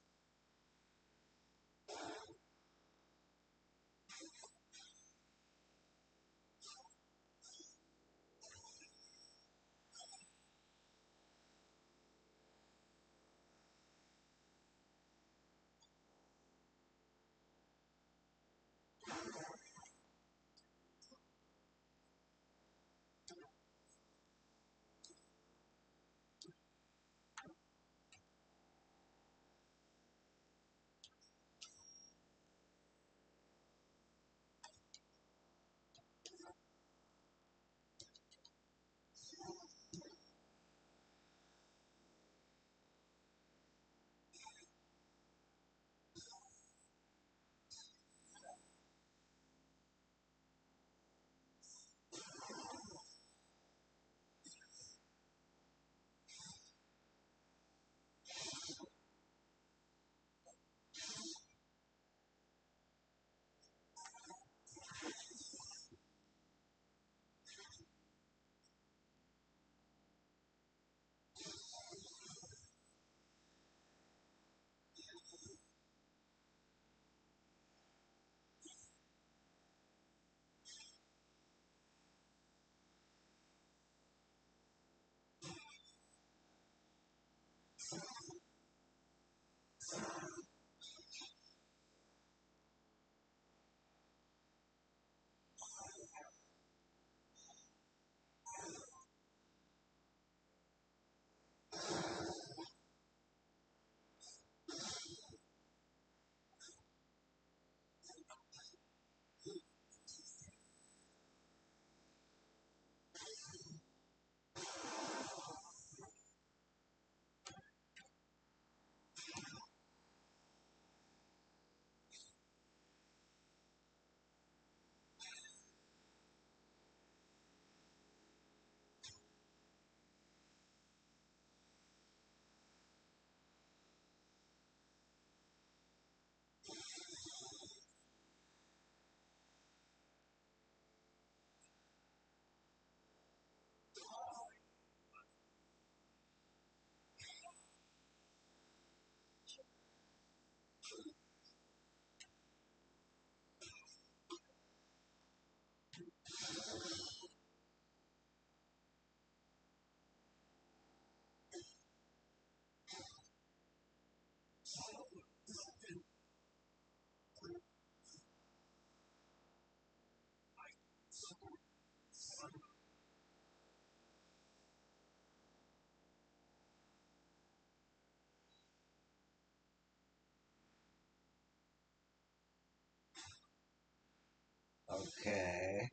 Okay,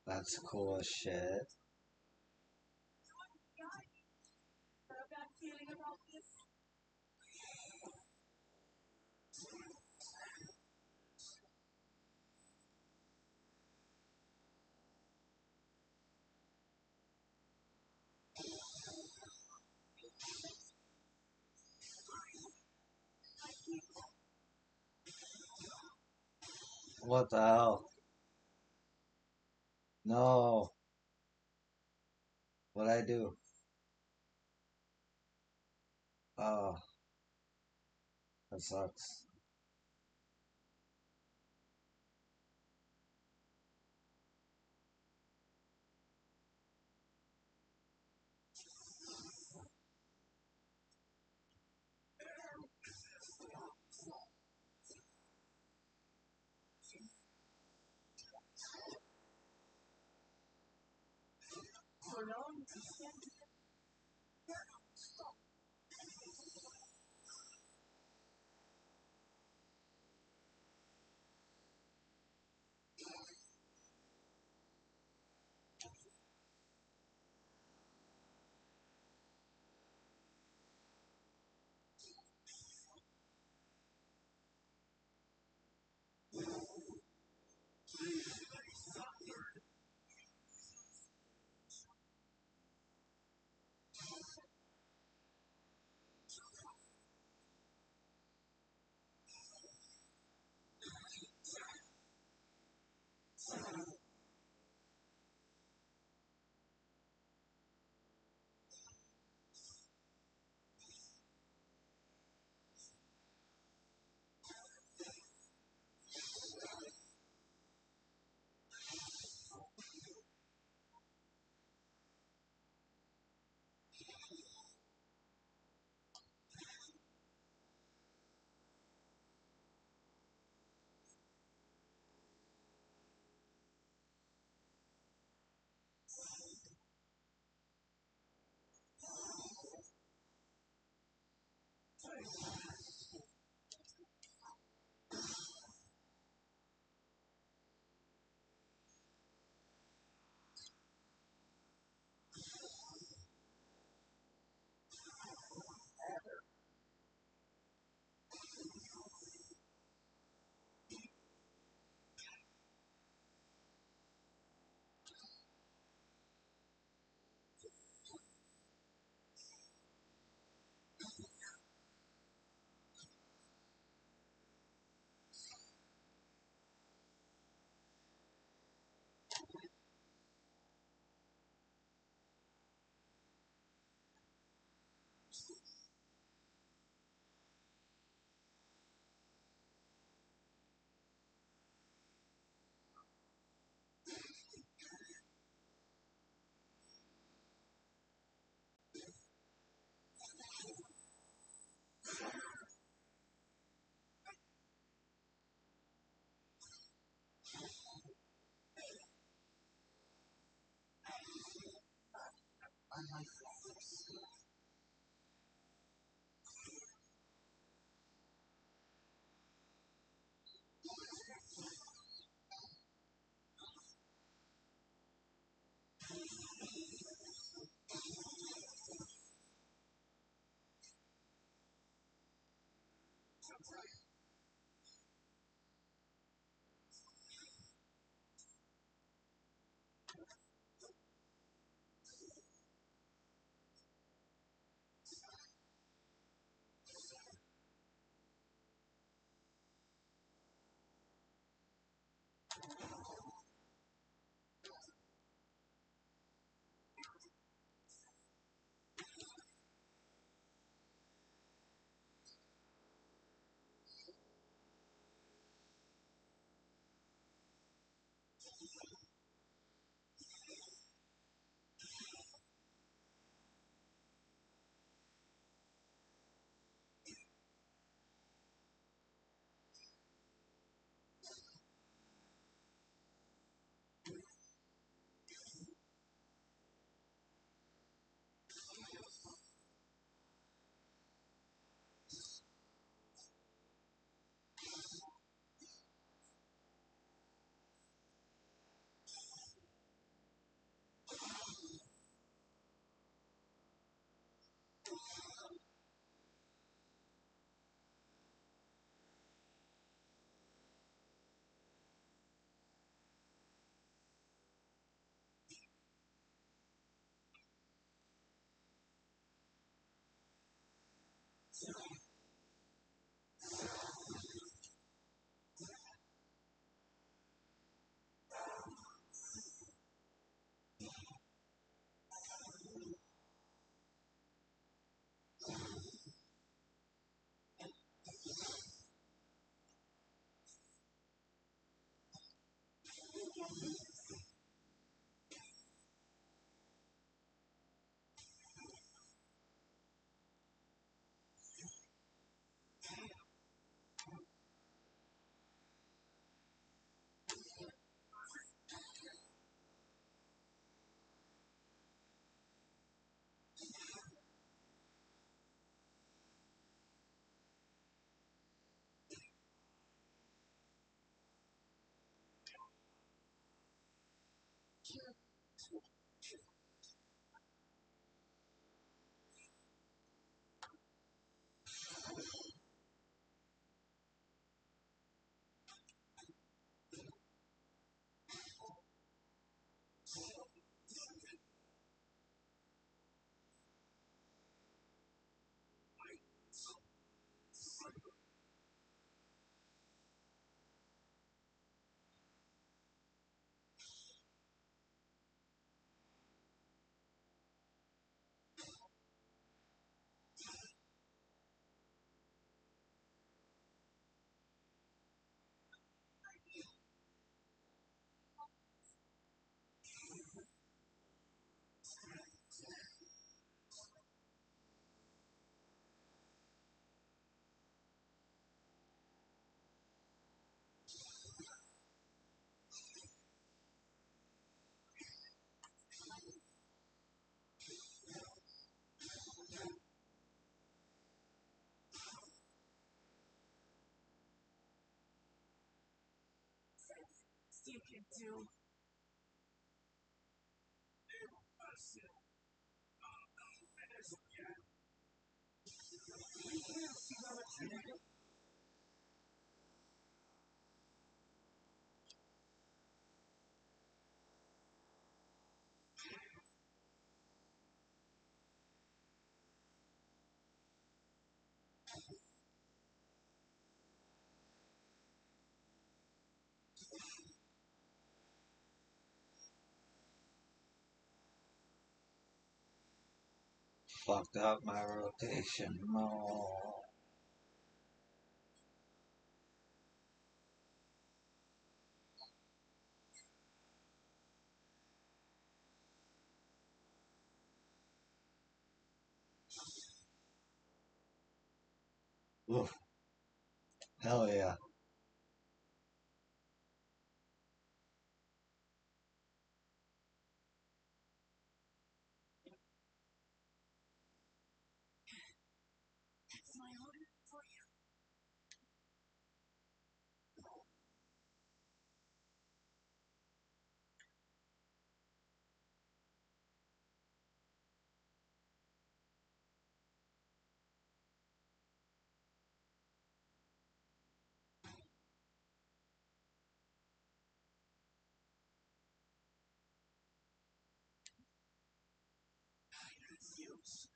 that's cool as shit. Got a bad feeling about this. What the hell? No, what'd I do? Oh, that sucks. For long, you spent you can do. Fucked up my rotation. No. Oof. Hell yeah. That's my order for you. I refuse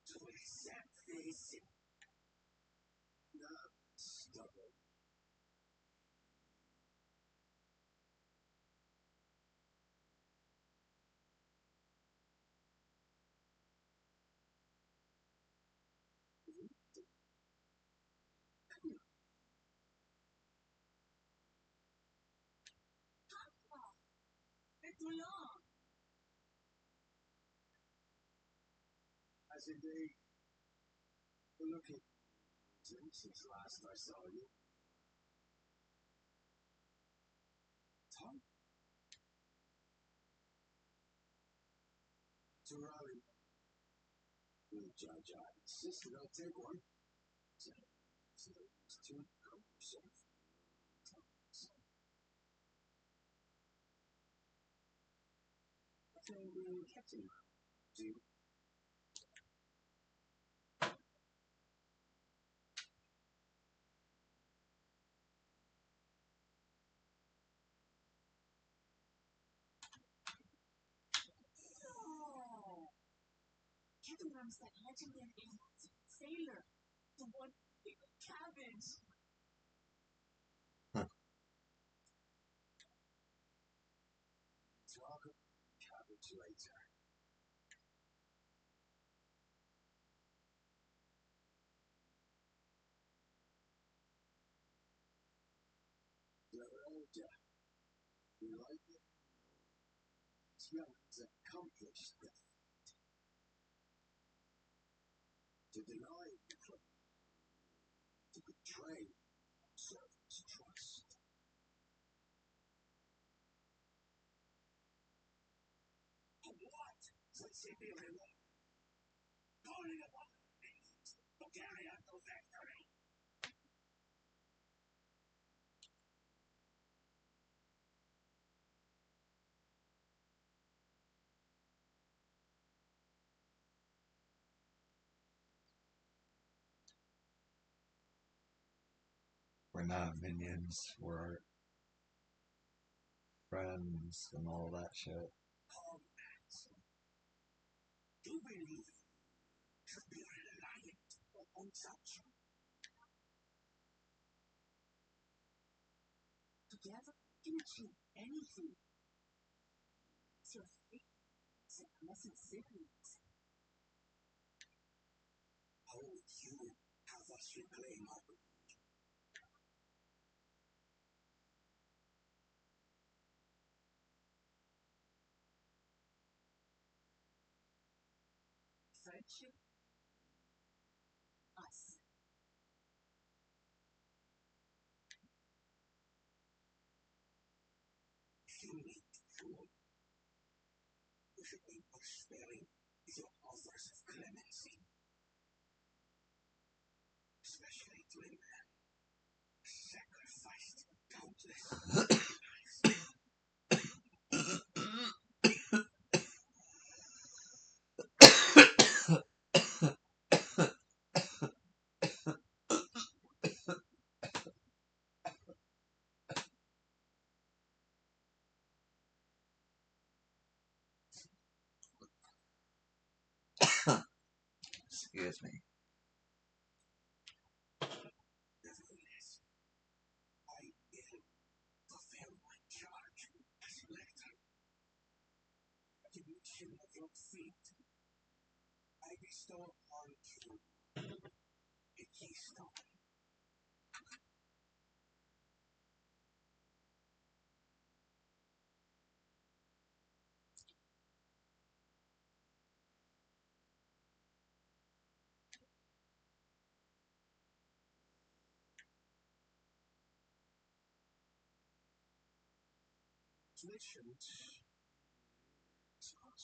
to accept this. Not stubborn. C'est too long. As indeed. Looking since last I saw you. Tom? To rally. The judge I insisted I take one. So it's too cumbersome. So we kept him. Do you? No. Captain runs that legendary sailor. The one big cabbage. Talk of cabbage later. You're older. You like it? Young's accomplished the to deny to betray servant's trust. For what? Said Siberia. Calling upon the nations to carry out the victory. We're not minions. We're friends and all that shit. Do believe should be reliant on such. Together, you can achieve anything. It's your fate. It's a blessed siblings. How you have us reclaim our Friendship. Us. human fool. You should be more sparing with your offers of clemency. Especially to a man sacrificed countless reaching of your feet, I bestow upon you a keystone. Patient, smart,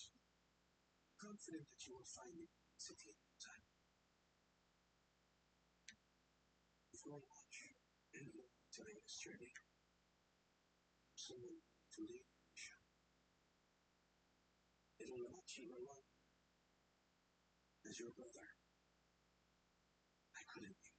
confident that you will find the city in time. You've grown much during this journey. Someone to lead you. It'll not you alone. As your brother, I couldn't be.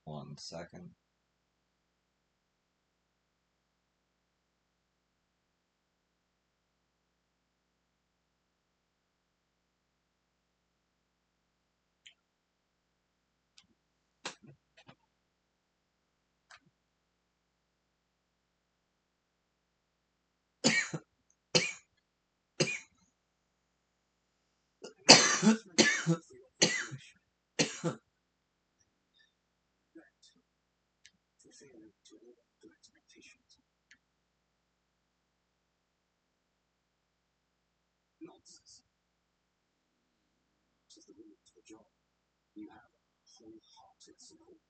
One second. For failing to live up to expectations. Nonsense. This is the limit to the job. You have a wholehearted support.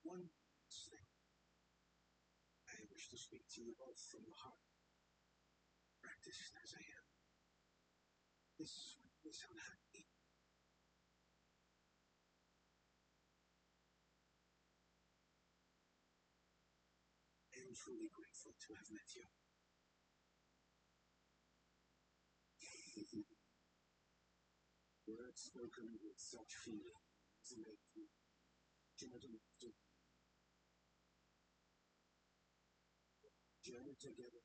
One thing. I wish to speak to you both from the heart. Practiced as I am. This may sound happy. I am truly grateful to have met you. Words spoken with such feeling to make you journey together.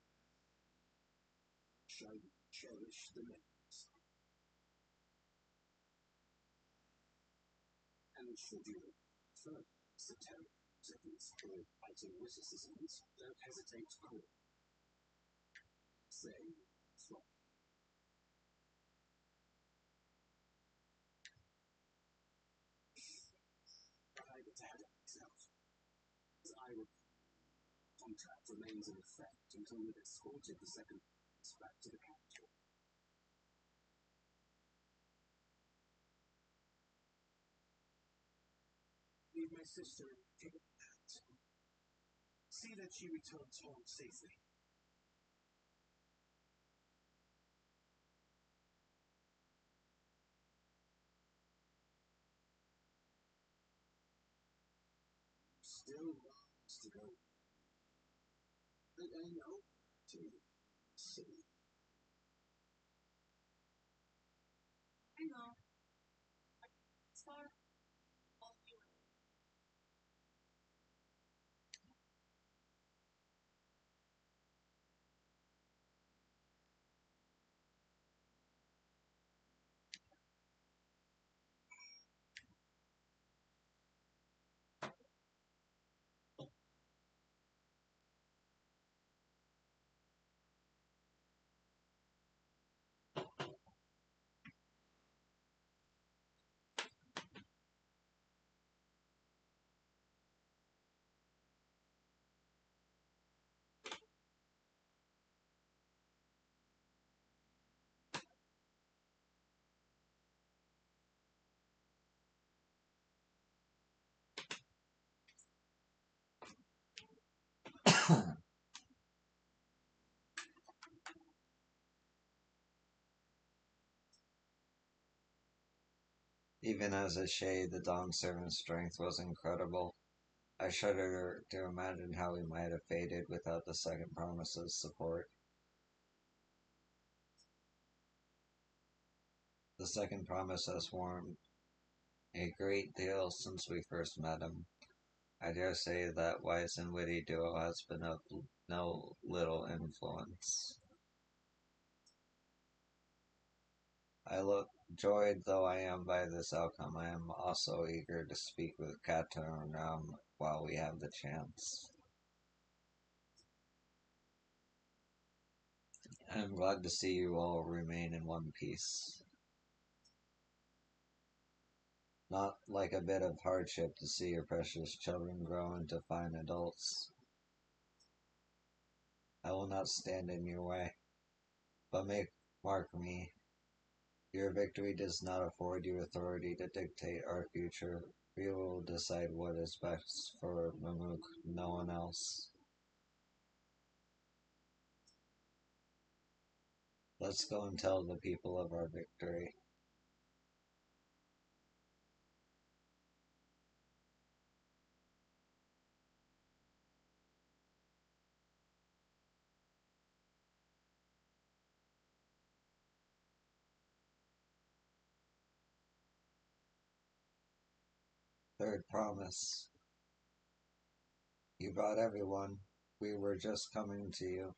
Shall we cherish the memories? And should you prefer satiric seconds or biting witticisms, don't hesitate to call. Say, flop. I get ahead of myself. As I would, contract remains in effect until we've escorted the second back to the capital. Leave my sister in care and see that she returns home safely. Still wants to go. I know. To city. I know. It's far. All you. Even as a shade, the Dawn Servant's strength was incredible. I shudder to imagine how he might have faded without the second promise's support. The second promise has warmed A great deal since we first met him. I dare say that wise and witty duo has been of no little influence. I look joyed though I am by this outcome. I am also eager to speak with Kato and Ram while we have the chance. I am glad to see you all remain in one piece. Not like a bit of hardship to see your precious children grow into fine adults. I will not stand in your way, but mark me, your victory does not afford you authority to dictate our future. We will decide what is best for Mamook, no one else. Let's go and tell the people of our victory. Third promise. You brought everyone. We were just coming to you.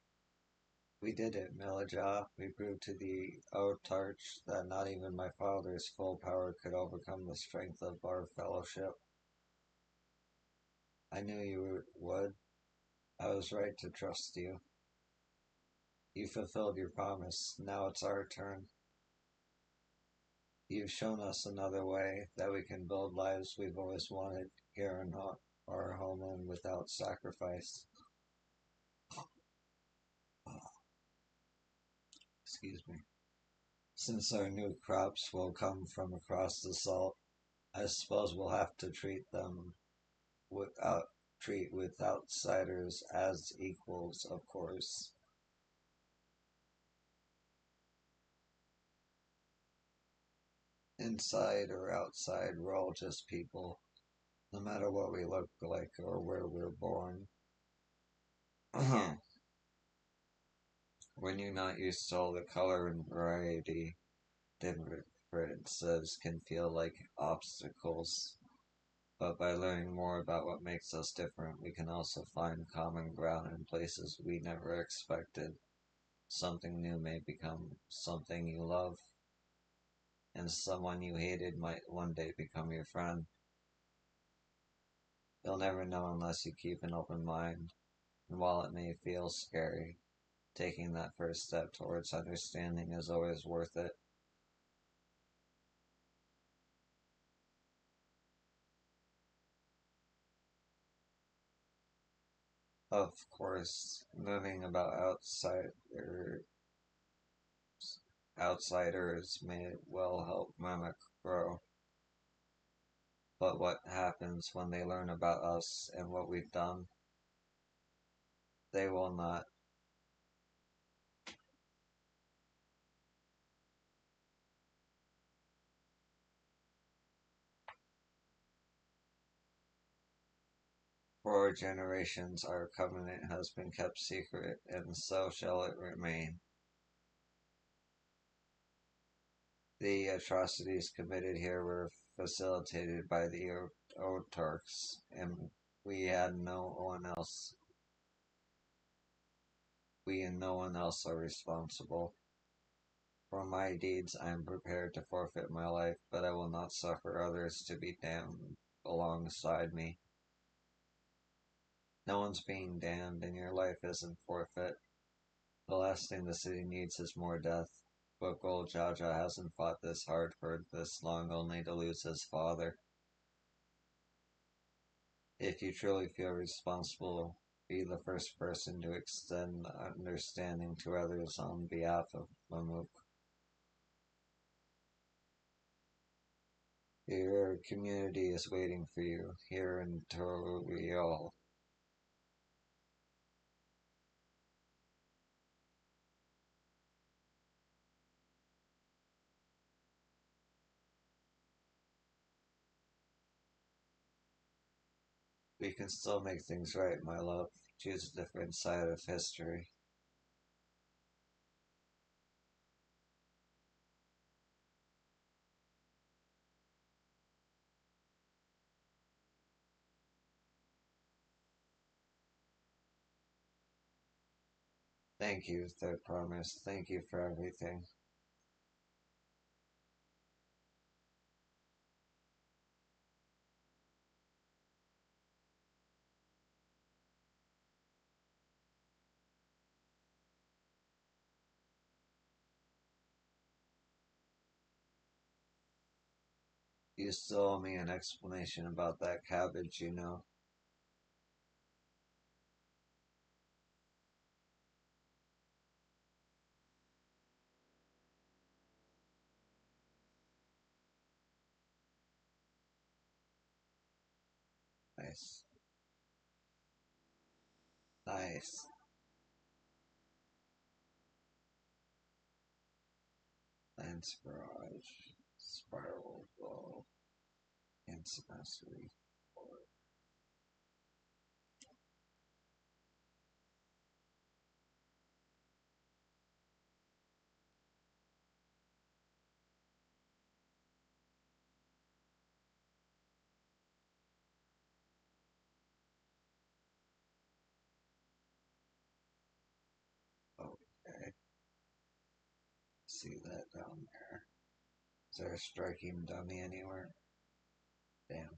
We did it, Melajah. We proved to the Otarch that not even my father's full power could overcome the strength of our fellowship. I knew you would. I was right to trust you. You fulfilled your promise. Now it's our turn. You've shown us another way that we can build lives we've always wanted here in our homeland without sacrifice. Excuse me. Since our new crops will come from across the salt, I suppose we'll have to treat with outsiders as equals, of course. Inside or outside, we're all just people, no matter what we look like or where we're born. When you're not used to all the color and variety, differences can feel like obstacles. But by learning more about what makes us different, we can also find common ground in places we never expected. Something new may become something you love, and someone you hated might one day become your friend. You'll never know unless you keep an open mind, and while it may feel scary, taking that first step towards understanding is always worth it. Of course, learning about outsiders may well help Mimic grow, but what happens when they learn about us and what we've done? They will not. For generations our covenant has been kept secret, and so shall it remain. The atrocities committed here were facilitated by the Otarks, and we had no one else. We and no one else are responsible. For my deeds I am prepared to forfeit my life, but I will not suffer others to be damned alongside me. No one's being damned, and your life isn't forfeit. The last thing the city needs is more death. But Gold Jaja hasn't fought this hard for this long only to lose his father. If you truly feel responsible, be the first person to extend understanding to others on behalf of Mamuk. Your community is waiting for you here in Toriel. We can still make things right, my love. Choose a different side of history. Thank you, Third Promise. Thank you for everything. You still owe me an explanation about that cabbage, you know. Nice. Nice. Lance Barrage. Spiral Ball. Instant Mastery. Okay. See that down there. Is there a striking dummy anywhere? Damn.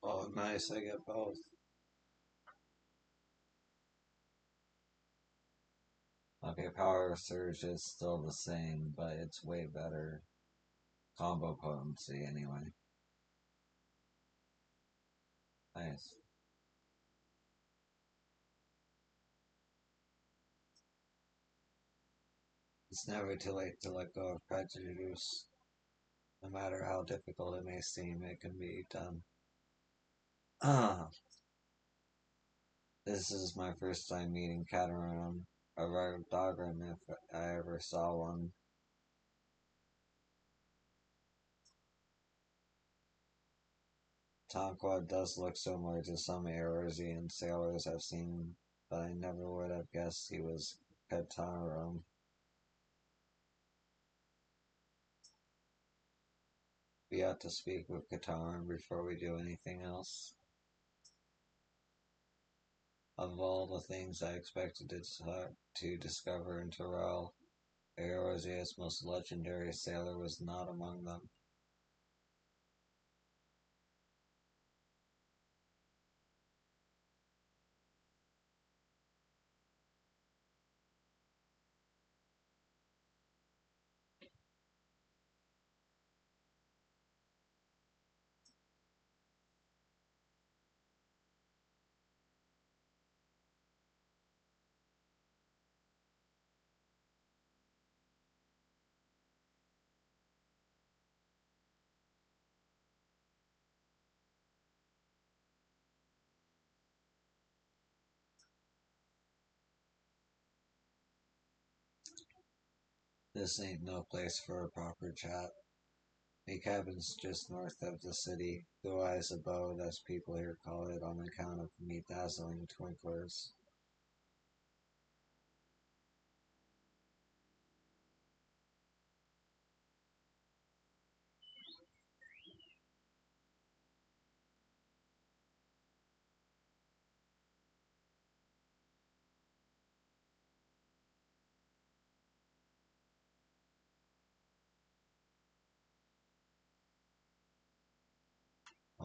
Oh, nice. I get both. Okay, Power Surge is still the same, but it's way better. Combo potency, anyway. Nice. It's never too late to let go of prejudice. No matter how difficult it may seem, it can be done. Ah, this is my first time meeting Catamaran, a rare dogger if I ever saw one. Tonquad does look similar to some Eorzean sailors I've seen, but I never would have guessed he was Catamaran. We ought to speak with Catamaran before we do anything else. Of all the things I expected to discover in Terrell, Eorzea's most legendary sailor was not among them. This ain't no place for a proper chat. The cabin's just north of the city, Blue Eyes Abode, as people here call it on account of me dazzling twinklers.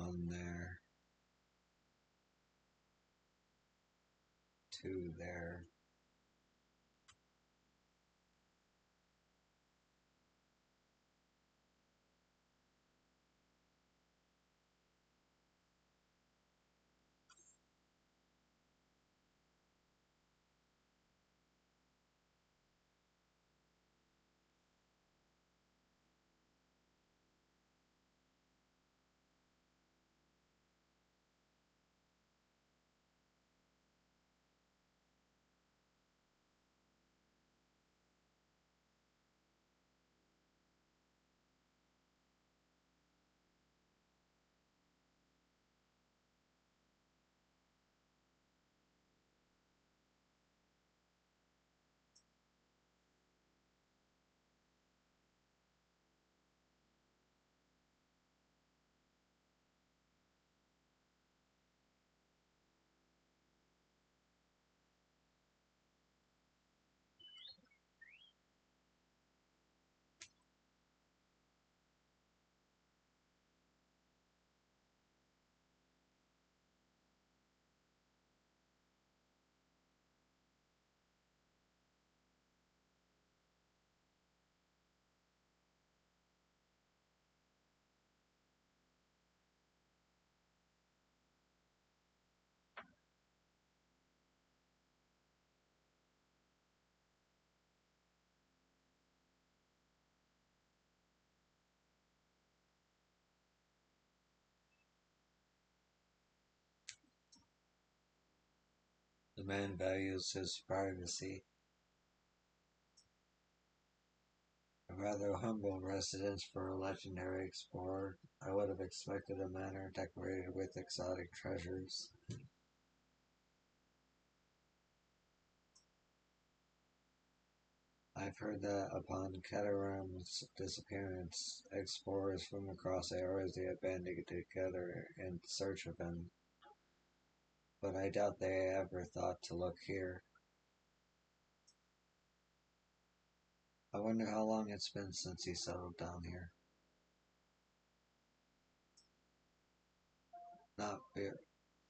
One there. Two there. The man values his privacy. A rather humble residence for a legendary explorer. I would have expected a manor decorated with exotic treasures. I've heard that upon Cataram's disappearance, explorers from across Eorzea banded together in search of him, but I doubt they ever thought to look here. I wonder how long it's been since he settled down here. Not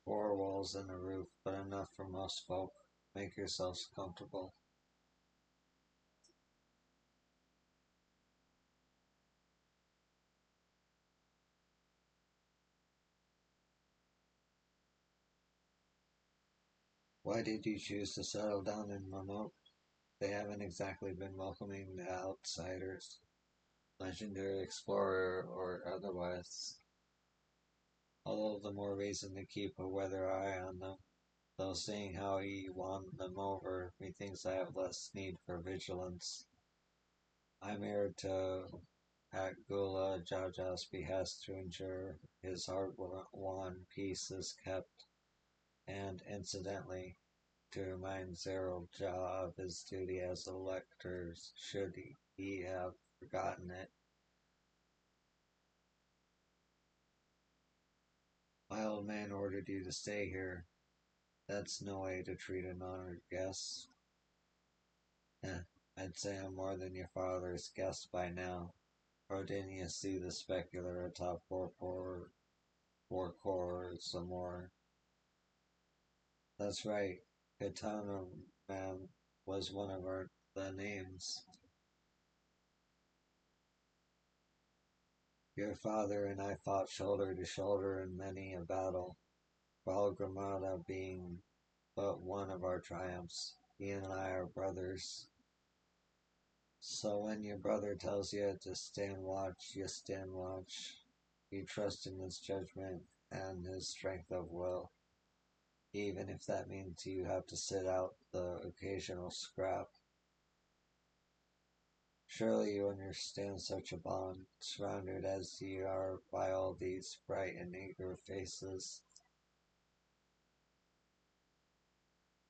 four walls and a roof, but enough for most folk. Make yourselves comfortable. Why did you choose to settle down in remote? They haven't exactly been welcoming to outsiders, legendary explorer or otherwise. All the more reason to keep a weather eye on them, though seeing how he won them over, methinks I have less need for vigilance. I'm here to at Gula Jaja's behest to ensure his hard-won peace is kept, and incidentally, to remind Zerald Jah of his duty as a lector should he have forgotten it. My old man ordered you to stay here. That's no way to treat an honored guest. Eh, I'd say I'm more than your father's guest by now. Or didn't you see the specular atop Warkor some more? That's right. Katana Man was one of the names. Your father and I fought shoulder to shoulder in many a battle, Valgramata being but one of our triumphs. He and I are brothers. So when your brother tells you to stand watch, you stand watch. You trust in his judgment and his strength of will, even if that means you have to sit out the occasional scrap. Surely you understand such a bond, surrounded as ye are by all these bright and eager faces.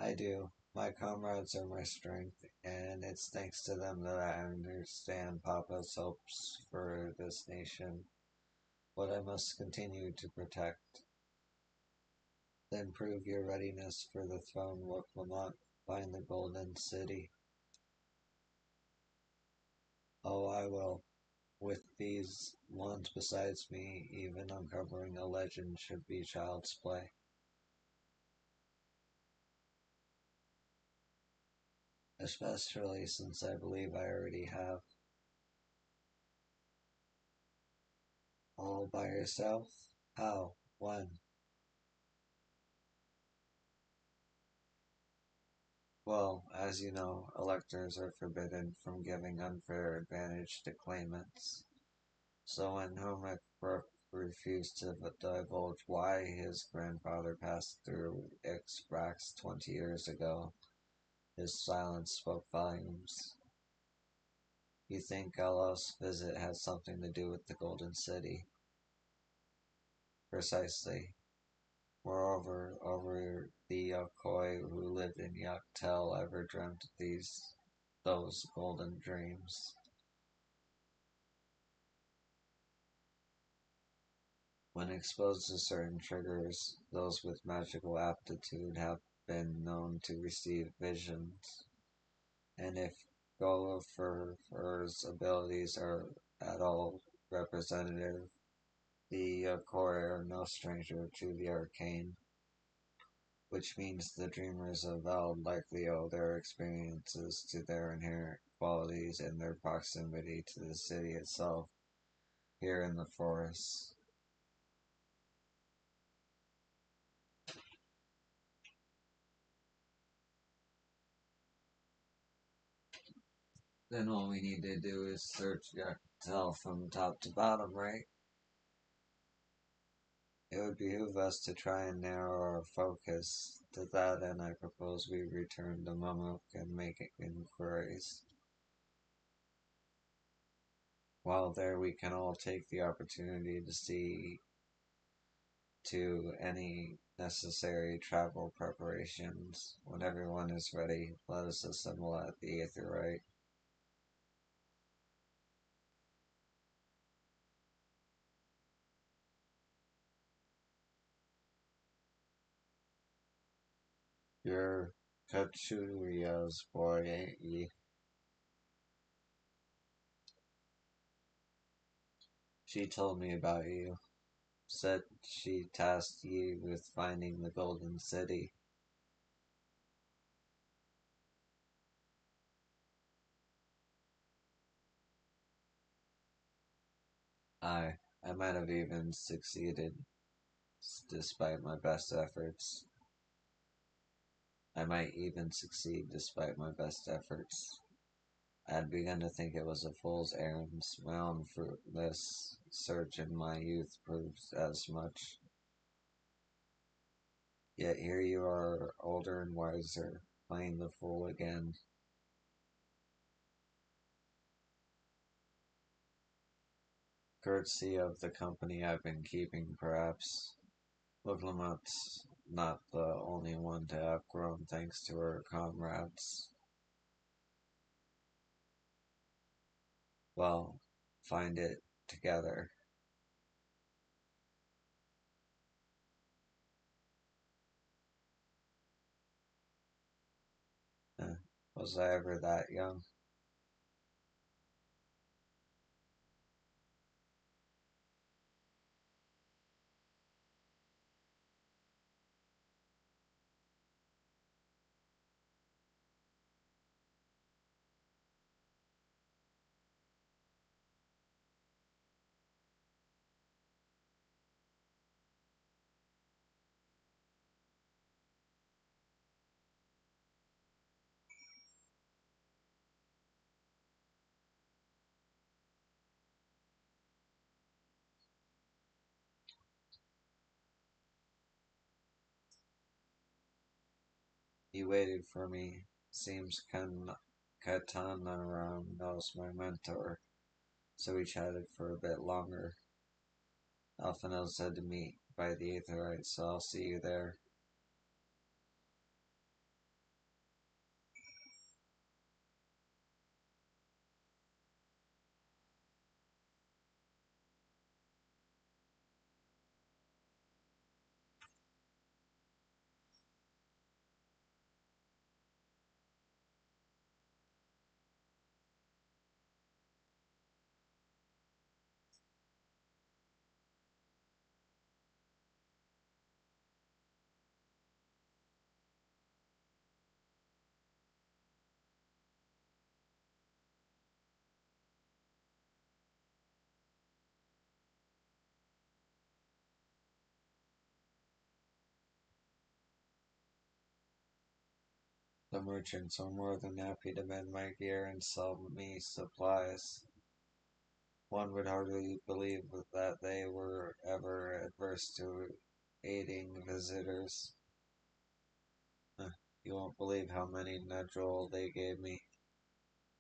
I do. My comrades are my strength, and it's thanks to them that I understand Papa's hopes for this nation, what I must continue to protect. Then prove your readiness for the throne, Lamont. Find the Golden City. Oh, I will. With these ones besides me, even uncovering a legend should be child's play. Especially since I believe I already have. All by yourself? How? When? Well, as you know, electors are forbidden from giving unfair advantage to claimants. So when Homek refused to divulge why his grandfather passed through Ixbrax 20 years ago, his silence spoke volumes. You think Galos' visit had something to do with the Golden City? Precisely. Moreover, over the Yokoi who lived in Yaktel ever dreamt those golden dreams. When exposed to certain triggers, those with magical aptitude have been known to receive visions, and if Golifer's abilities are at all representative, the Yokoi are no stranger to the arcane, which means the dreamers of Veld likely owe their experiences to their inherent qualities and their proximity to the city itself here in the forest. Then all we need to do is search Yaktel from top to bottom, right? It would behoove us to try and narrow our focus. To that end, I propose we return to Mumuk and make inquiries. While there, we can all take the opportunity to see to any necessary travel preparations. When everyone is ready, let us assemble at the Aetherite. You're Kachuria's boy, ain't ye? She told me about you. Said she tasked ye with finding the Golden City. I might have even succeeded despite my best efforts. I might even succeed despite my best efforts. I had begun to think it was a fool's errand. My own fruitless search in my youth proves as much. Yet here you are, older and wiser, playing the fool again. Courtesy of the company I've been keeping, perhaps. Luglamut's not the only one to have grown thanks to her comrades. Well, find it together. Eh, was I ever that young? He waited for me. Seems Katanaram knows my mentor, so we chatted for a bit longer. Alphanel said to meet by the Aetherite, so I'll see you there. The merchants are more than happy to mend my gear and sell me supplies. One would hardly believe that they were ever adverse to aiding visitors. You won't believe how many Nedrol they gave me.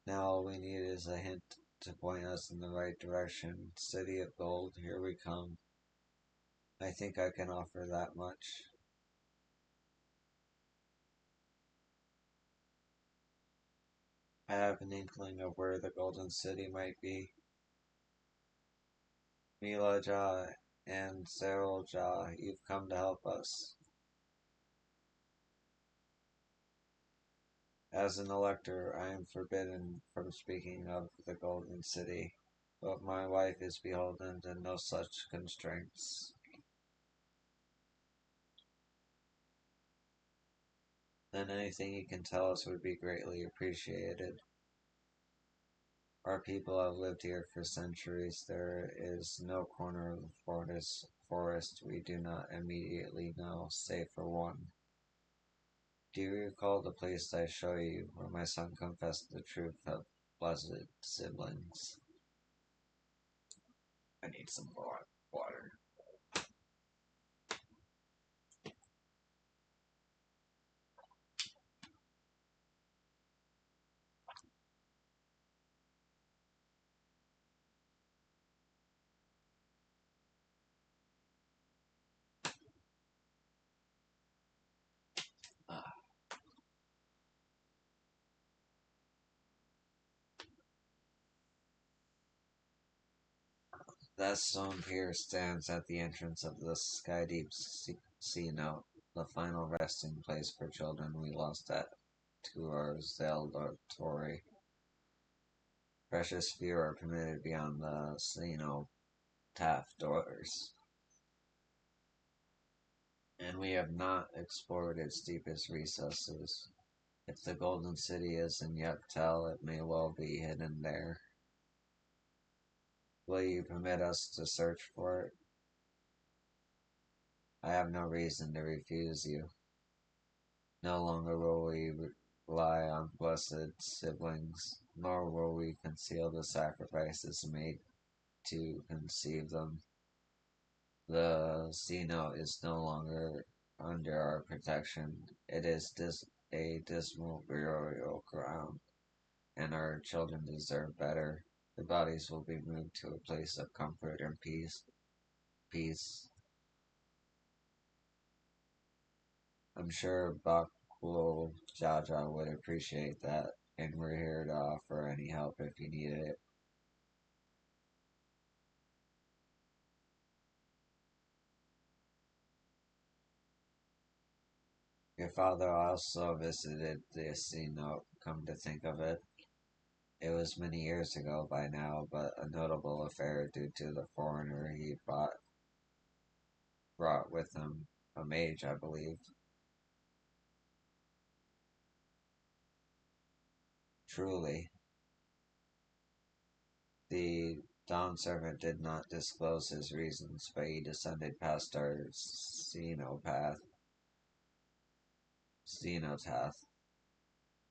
Now all we need is a hint to point us in the right direction. City of Gold, here we come. I think I can offer that much. I have an inkling of where the Golden City might be. Mila Jah and Cyril Jah, you've come to help us. As an elector, I am forbidden from speaking of the Golden City, but my wife is beholden to no such constraints. Then anything you can tell us would be greatly appreciated. Our people have lived here for centuries. There is no corner of the forest we do not immediately know, save for one. Do you recall the place I show you, where my son confessed the truth of blessed siblings? I need some more water. Ah, that stone pier stands at the entrance of the Sky Deep Sea Note, the final resting place for children we lost at Tuar's Zeldortori. Precious few are permitted beyond the Taft doors, and we have not explored its deepest recesses. If the Golden City is in Yuktel, it may well be hidden there. Will you permit us to search for it? I have no reason to refuse you. No longer will we rely on blessed siblings, nor will we conceal the sacrifices made to conceive them. The Xeno is no longer under our protection. It is a dismal burial ground, and our children deserve better. Their bodies will be moved to a place of comfort and peace. Peace. I'm sure Bakul Jaja would appreciate that, and we're here to offer any help if you need it. Your father also visited the Xeno, come to think of it. It was many years ago by now, but a notable affair due to the foreigner he brought with him, a mage, I believe. Truly, the Dawn servant did not disclose his reasons, but he descended past our Xenopath,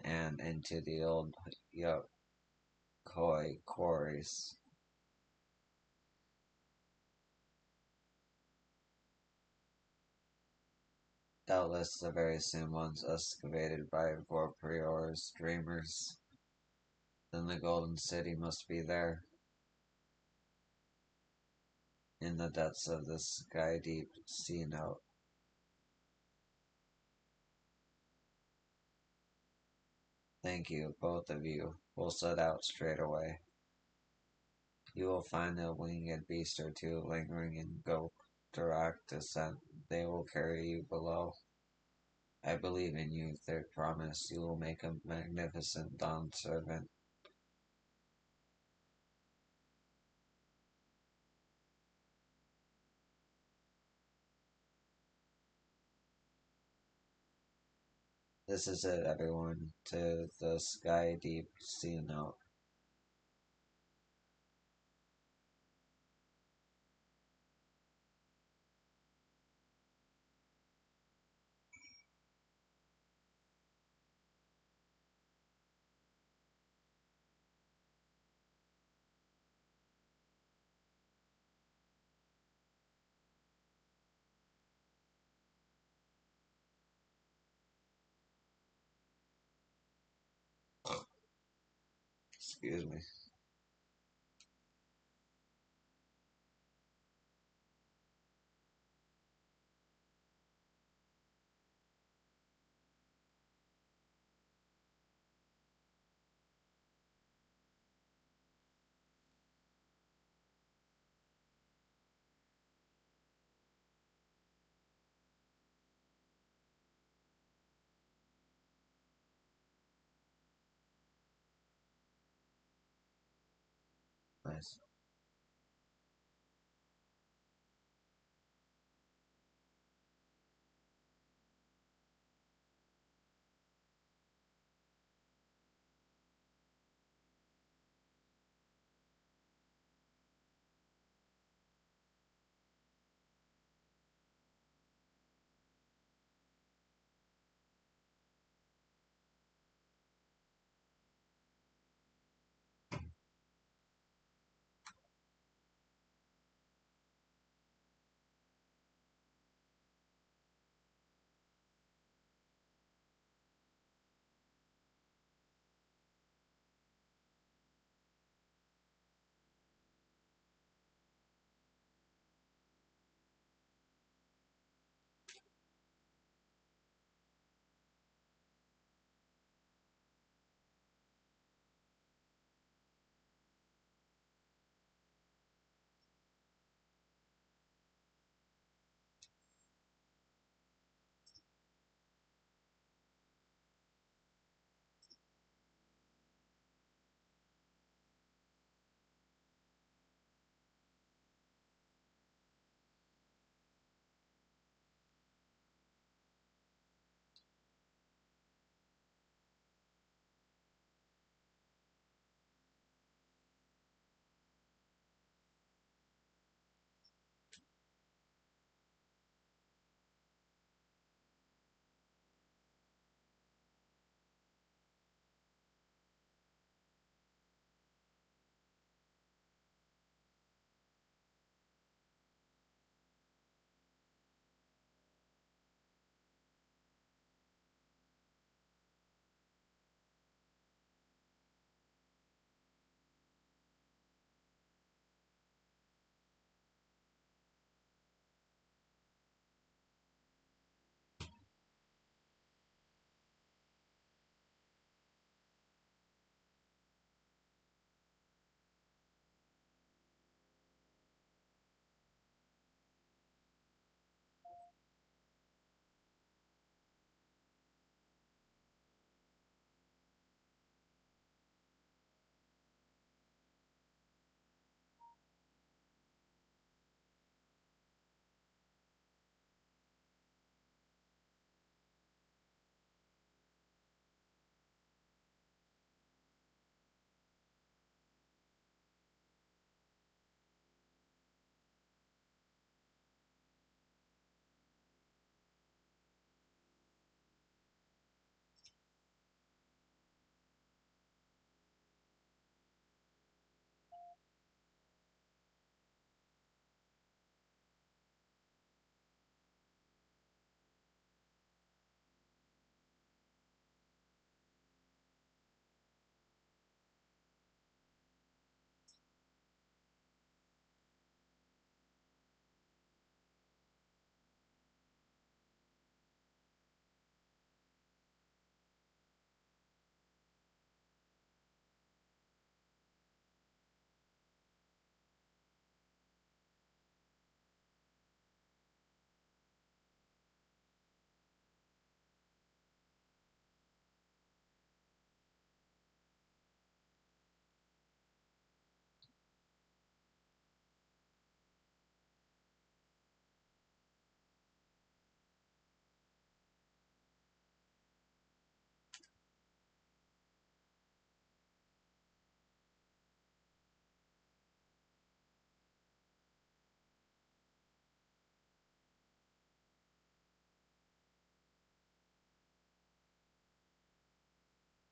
and into the old Yokoi quarries. Doubtless the very same ones excavated by Vorprior's dreamers. Then the Golden City must be there, in the depths of the sky deep sea note. Thank you, both of you. We'll set out straight away. You will find a winged beast or two lingering in Goktarak descent. They will carry you below. I believe in you, they promise you will make a magnificent Dawn servant. This is it, everyone, to the sky deep sea note. Excuse me. Nice.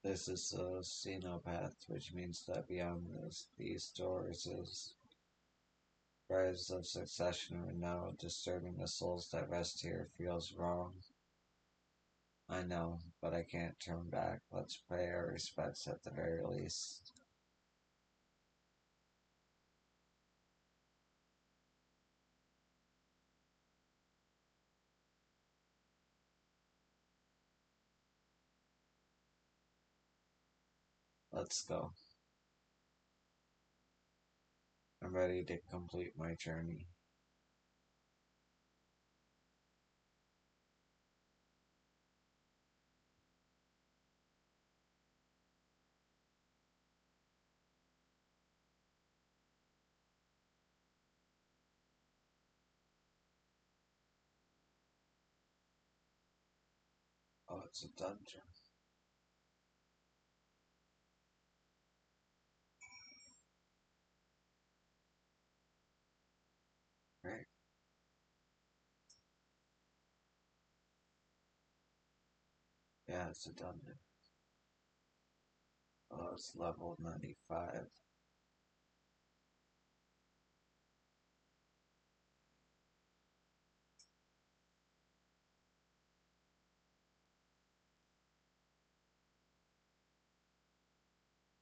This is a xenopath, which means that beyond these doors is rise of succession and now disturbing the souls that rest here feels wrong. I know, but I can't turn back. Let's pay our respects at the very least. Let's go. I'm ready to complete my journey. Oh, it's a dungeon. Right? Yeah, it's a dungeon. Oh, it's level 95.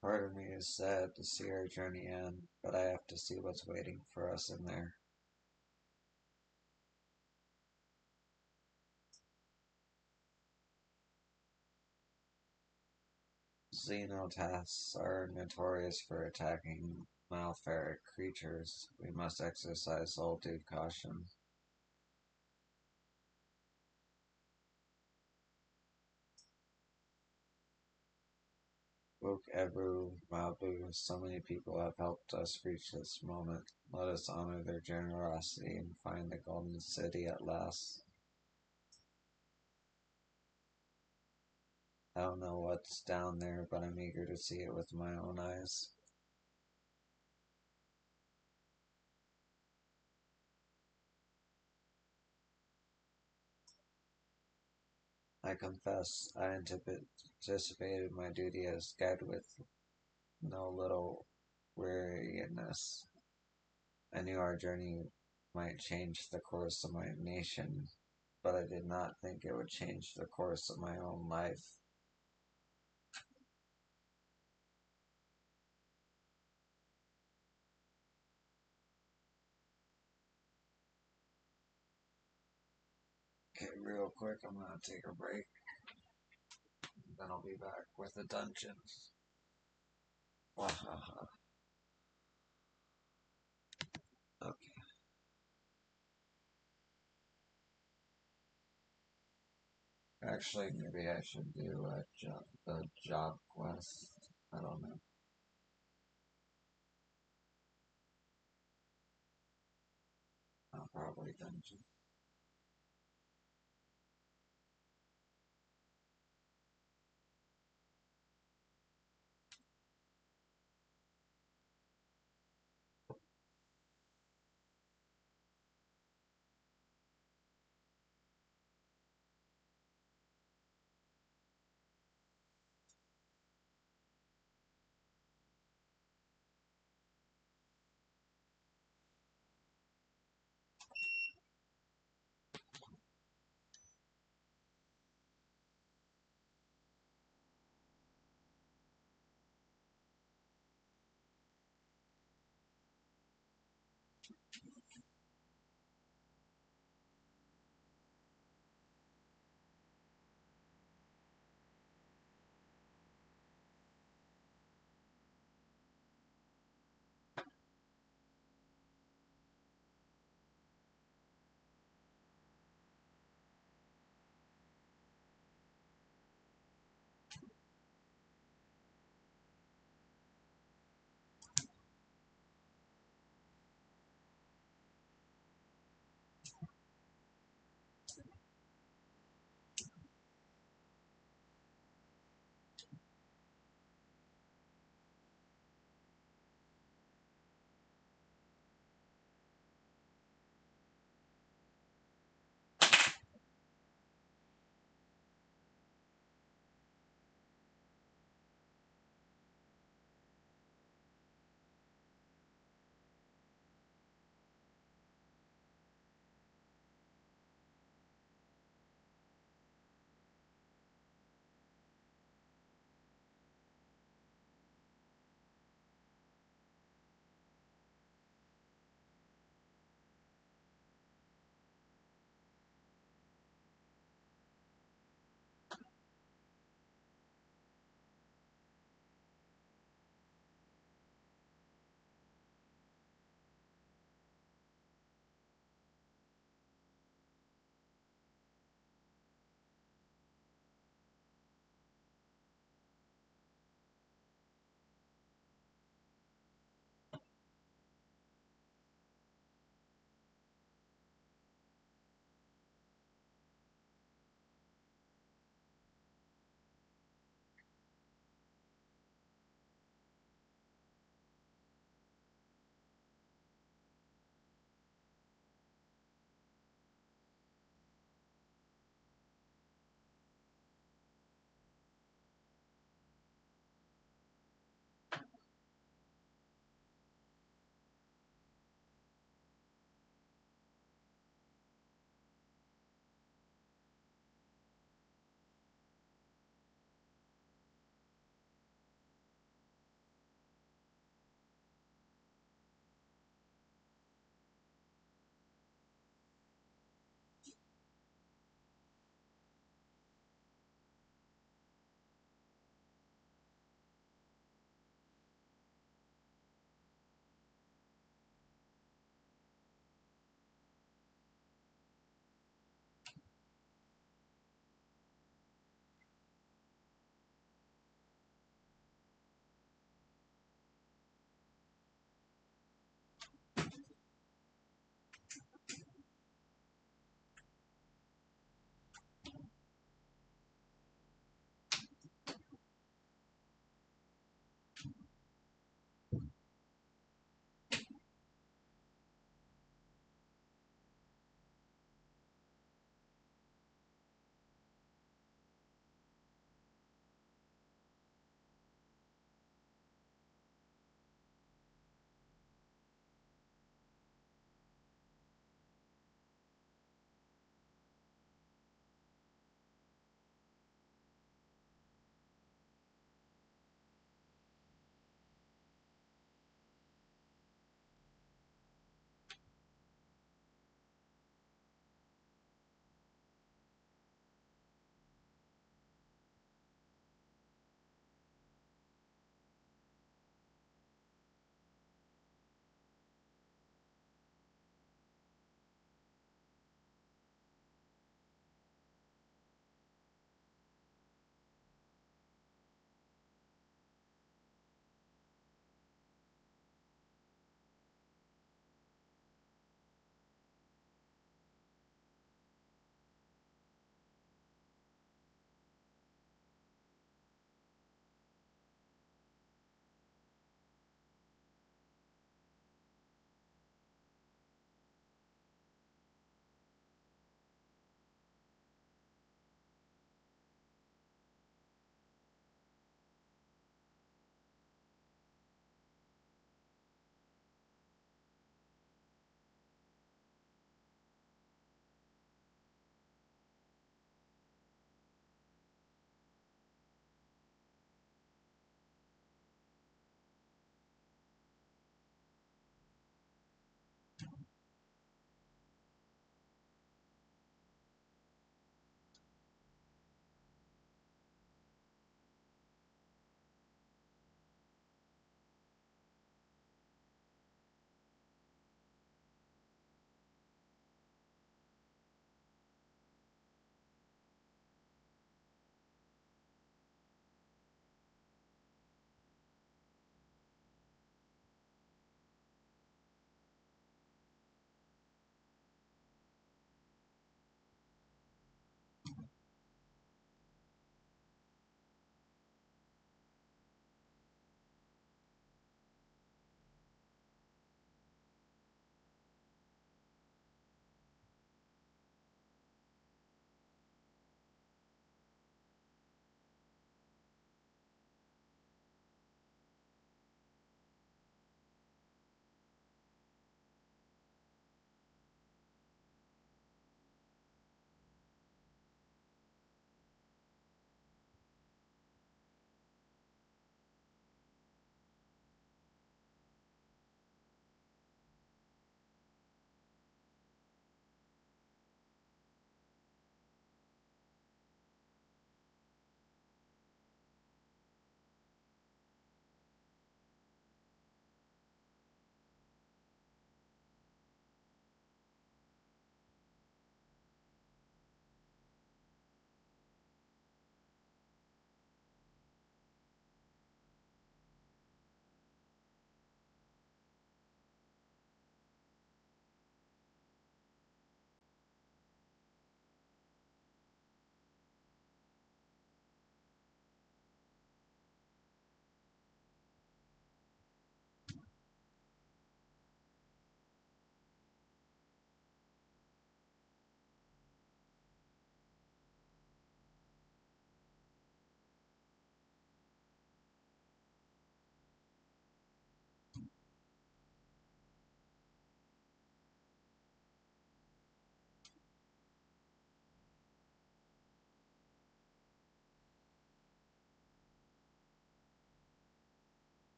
Part of me is sad to see our journey end, but I have to see what's waiting for us in there. Xenotasks are notorious for attacking malferic creatures. We must exercise all due caution. Woke Ebru, Mabu, so many people have helped us reach this moment. Let us honor their generosity and find the Golden City at last. I don't know what's down there, but I'm eager to see it with my own eyes. I confess, I anticipated my duty as guide with no little weariness. I knew our journey might change the course of my nation, but I did not think it would change the course of my own life. Okay, real quick, I'm gonna take a break, then I'll be back with the dungeon. Wahaha. Okay. Actually, maybe I should do the job quest. I don't know. Probably dungeon.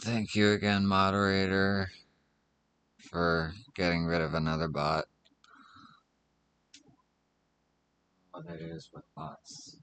Thank you again, moderator, for getting rid of another bot. What it is with bots.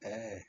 Hey.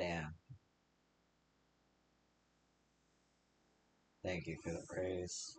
Damn. Thank you for the praise.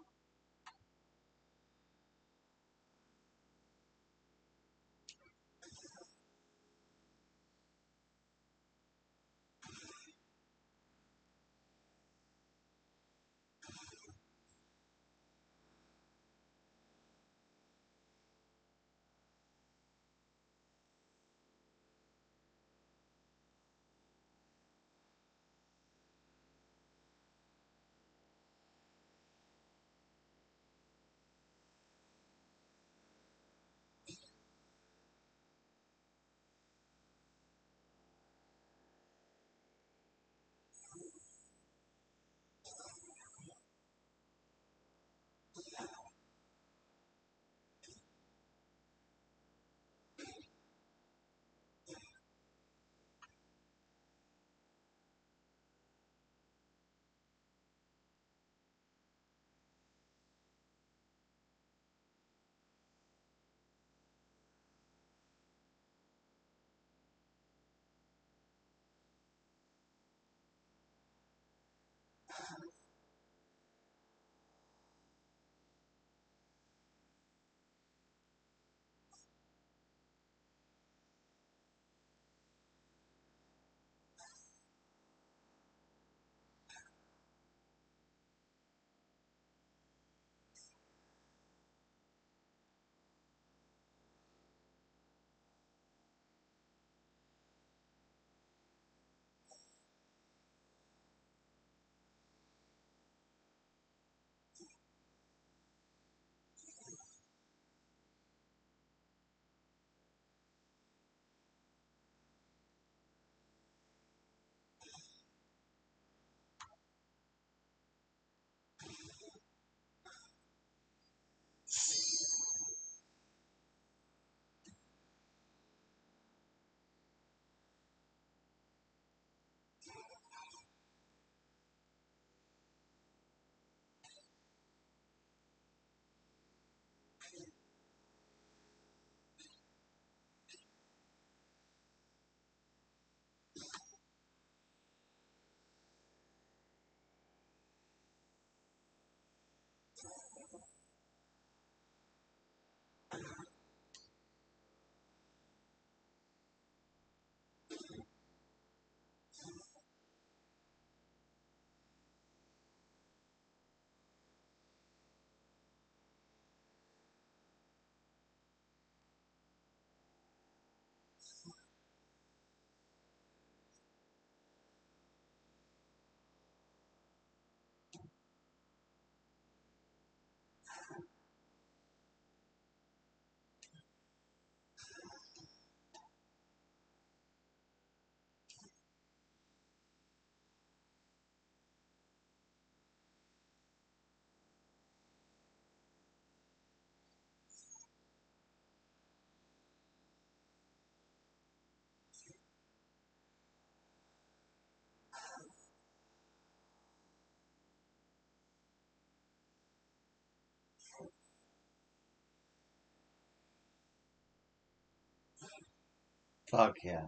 Fuck yeah.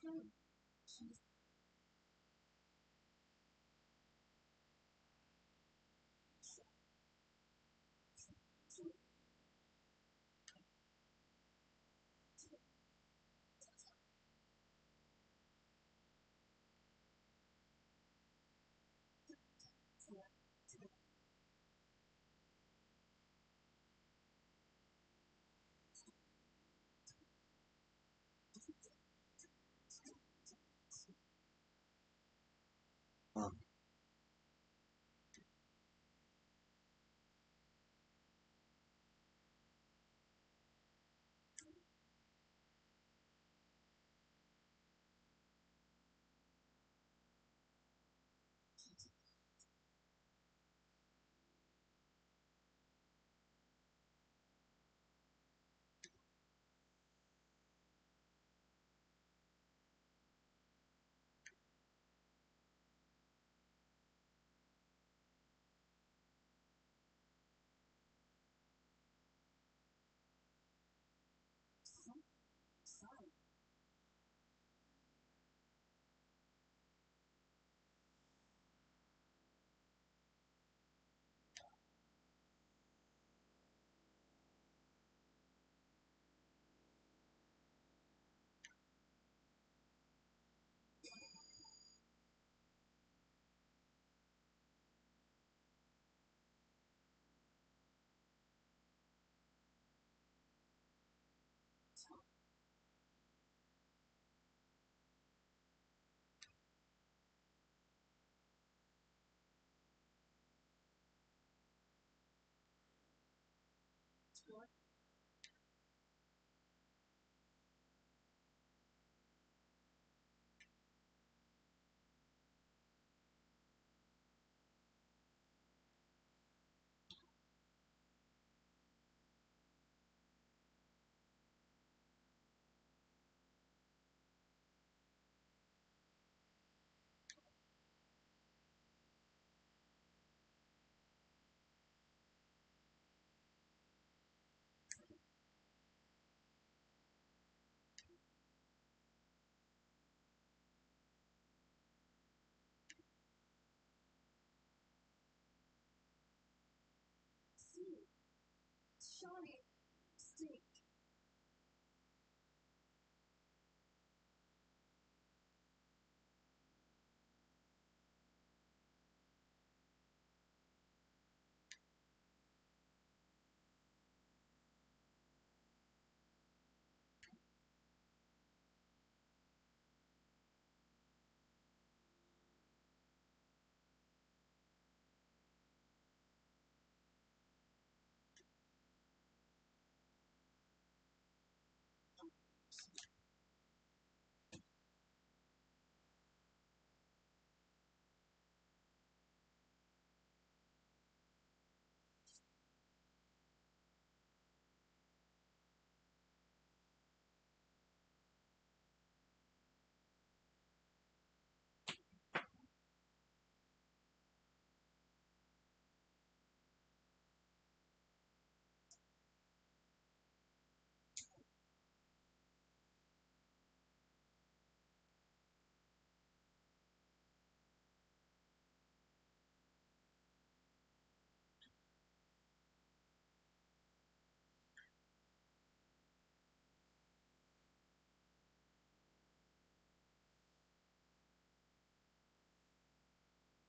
saying. She's Um, sorry. See, Shawnee, stick.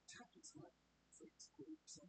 Tactics like freaks groups.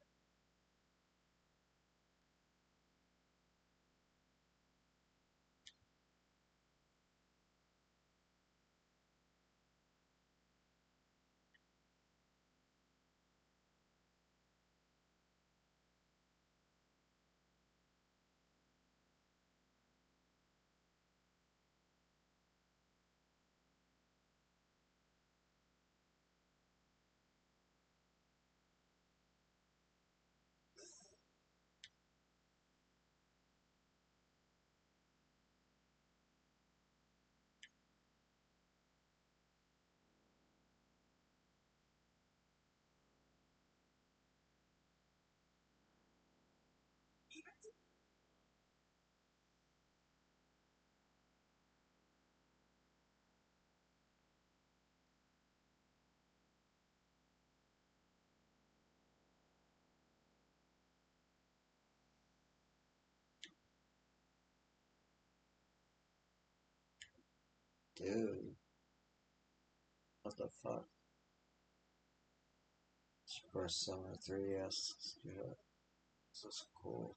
Dude, what the fuck? Super Summer 3S. Yeah, this is cool.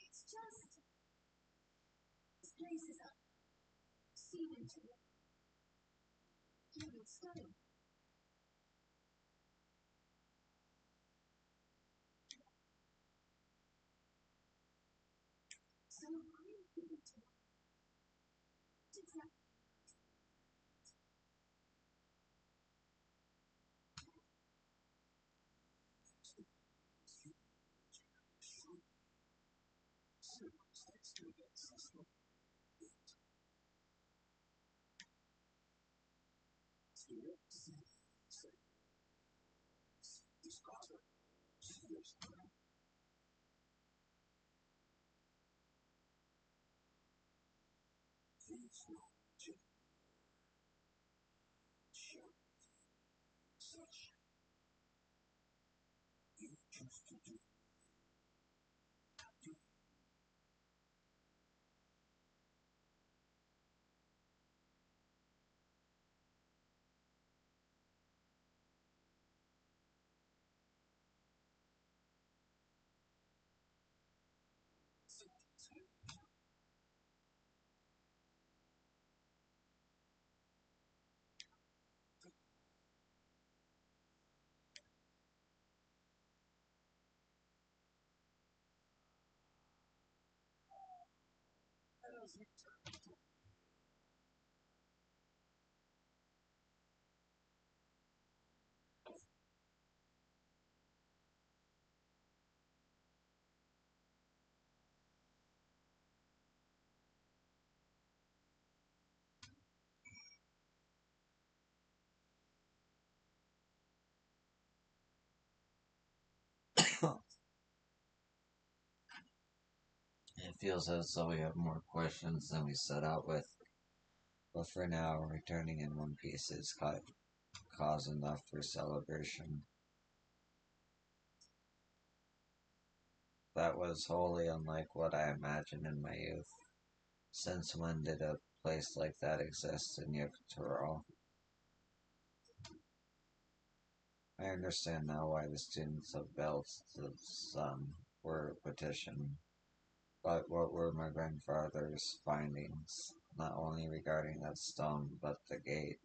It's just this place is a seed into it. Human study. So I'm human to it. Exactly. It feels as though we have more questions than we set out with, but for now, returning in one piece is cause enough for celebration. That was wholly unlike what I imagined in my youth. Since when did a place like that exist in Yucatoro? I understand now why the students of Bells the Sun were petitioned, but what were my grandfather's findings, not only regarding that stone, but that gate?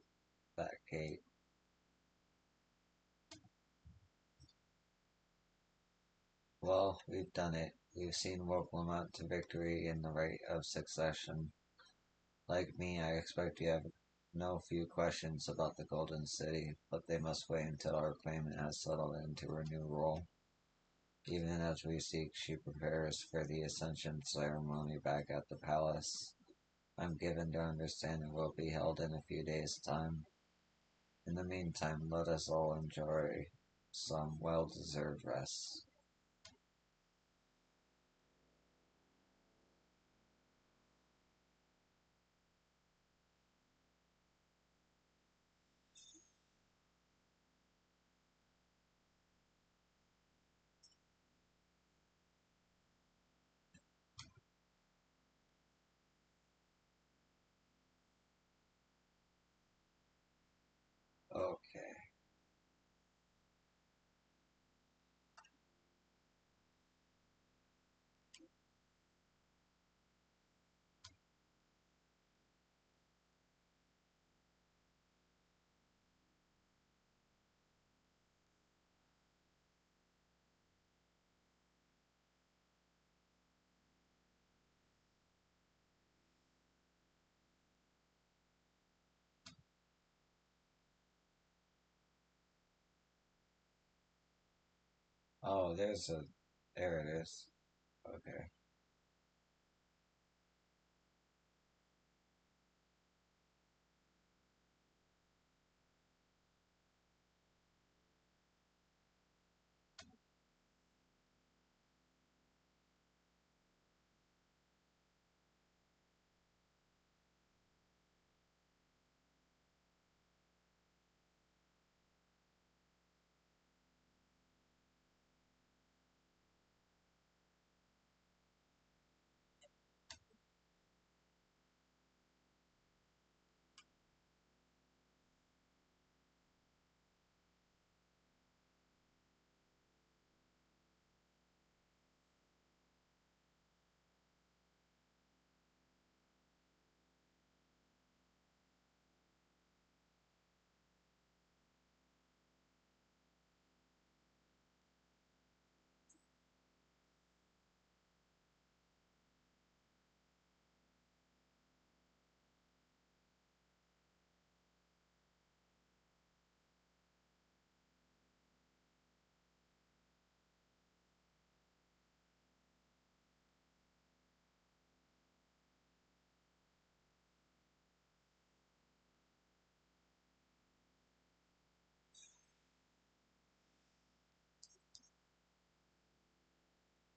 Well, we've done it. We've seen Woke to victory in the rite of succession. Like me, I expect you have know a few questions about the Golden City, but they must wait until our claimant has settled into her new role. Even as we speak, she prepares for the Ascension ceremony back at the palace. I'm given to understand it will be held in a few days' time. In the meantime, let us all enjoy some well-deserved rest. Okay. Oh, there it is. Okay.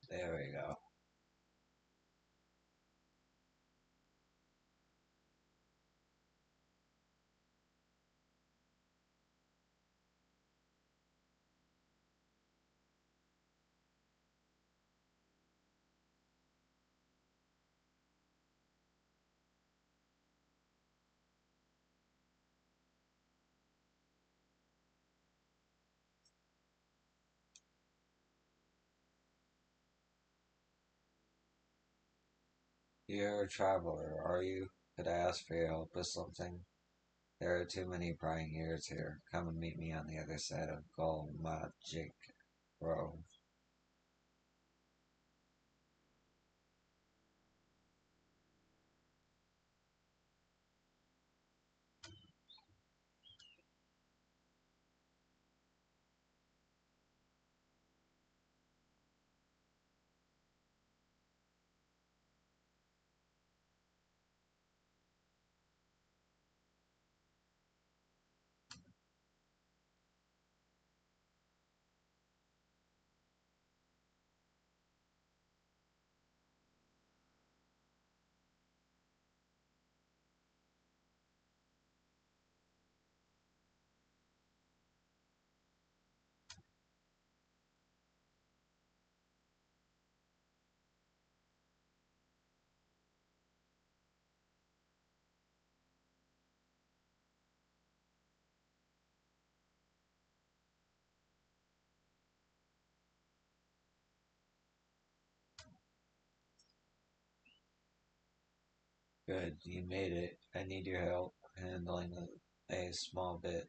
There we go. You're a traveler, are you? Could I ask for your help with something? There are too many prying ears here. Come and meet me on the other side of Gol Magic Row. Good, you made it. I need your help handling a small bit,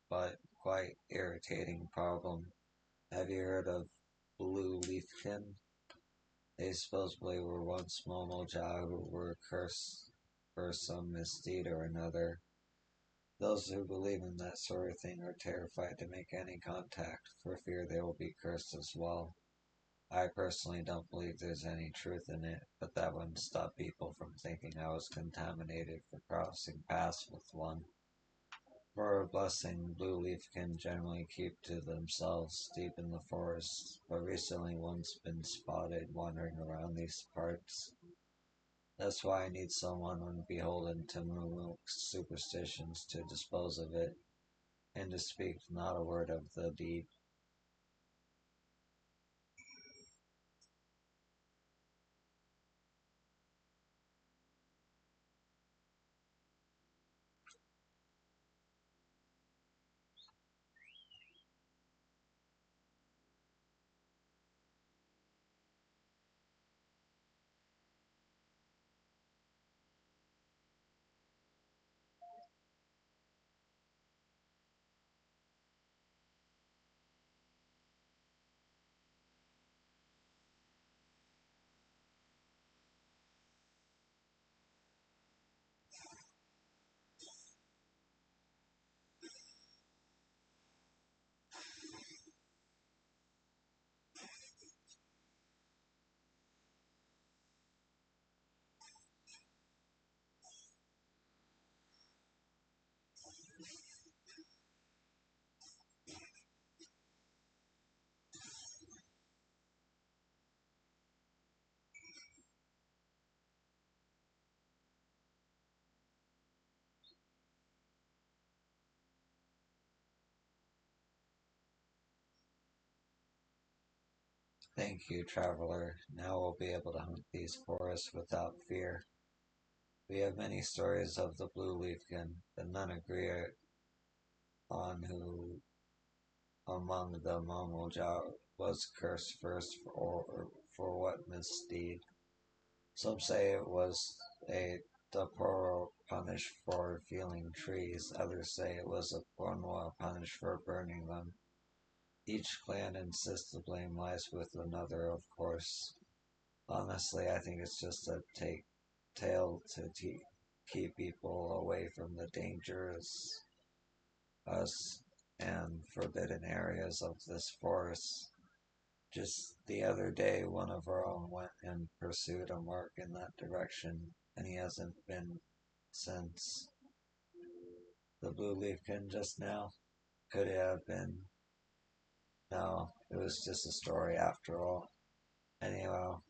but quite irritating problem. Have you heard of blue leafkin? They supposedly were once small Moja who were cursed. for some misdeed or another. Those who believe in that sort of thing are terrified to make any contact for fear they will be cursed as well. I personally don't believe there's any truth in it, but that wouldn't stop people from thinking I was contaminated for crossing paths with one. For a blessing, blue leaf can generally keep to themselves deep in the forest, but recently one's been spotted wandering around these parts. That's why I need someone unbeholden to Moonwook's superstitions to dispose of it, and to speak not a word of the deed. Thank you, traveler. Now we'll be able to hunt these forests without fear. We have many stories of the blue leafkin, but none agree on who among the Mamuja was cursed first for what misdeed. Some say it was a Daporo punished for feeling trees, others say it was a Bonwa punished for burning them. Each clan insists the blame lies with another, of course. Honestly, I think it's just a tale to keep people away from the dangerous us and forbidden areas of this forest. Just the other day, one of our own went and pursued a mark in that direction, and he hasn't been since. The blue leafkin just now? Could it have been? No, it was just a story after all. Anyhow,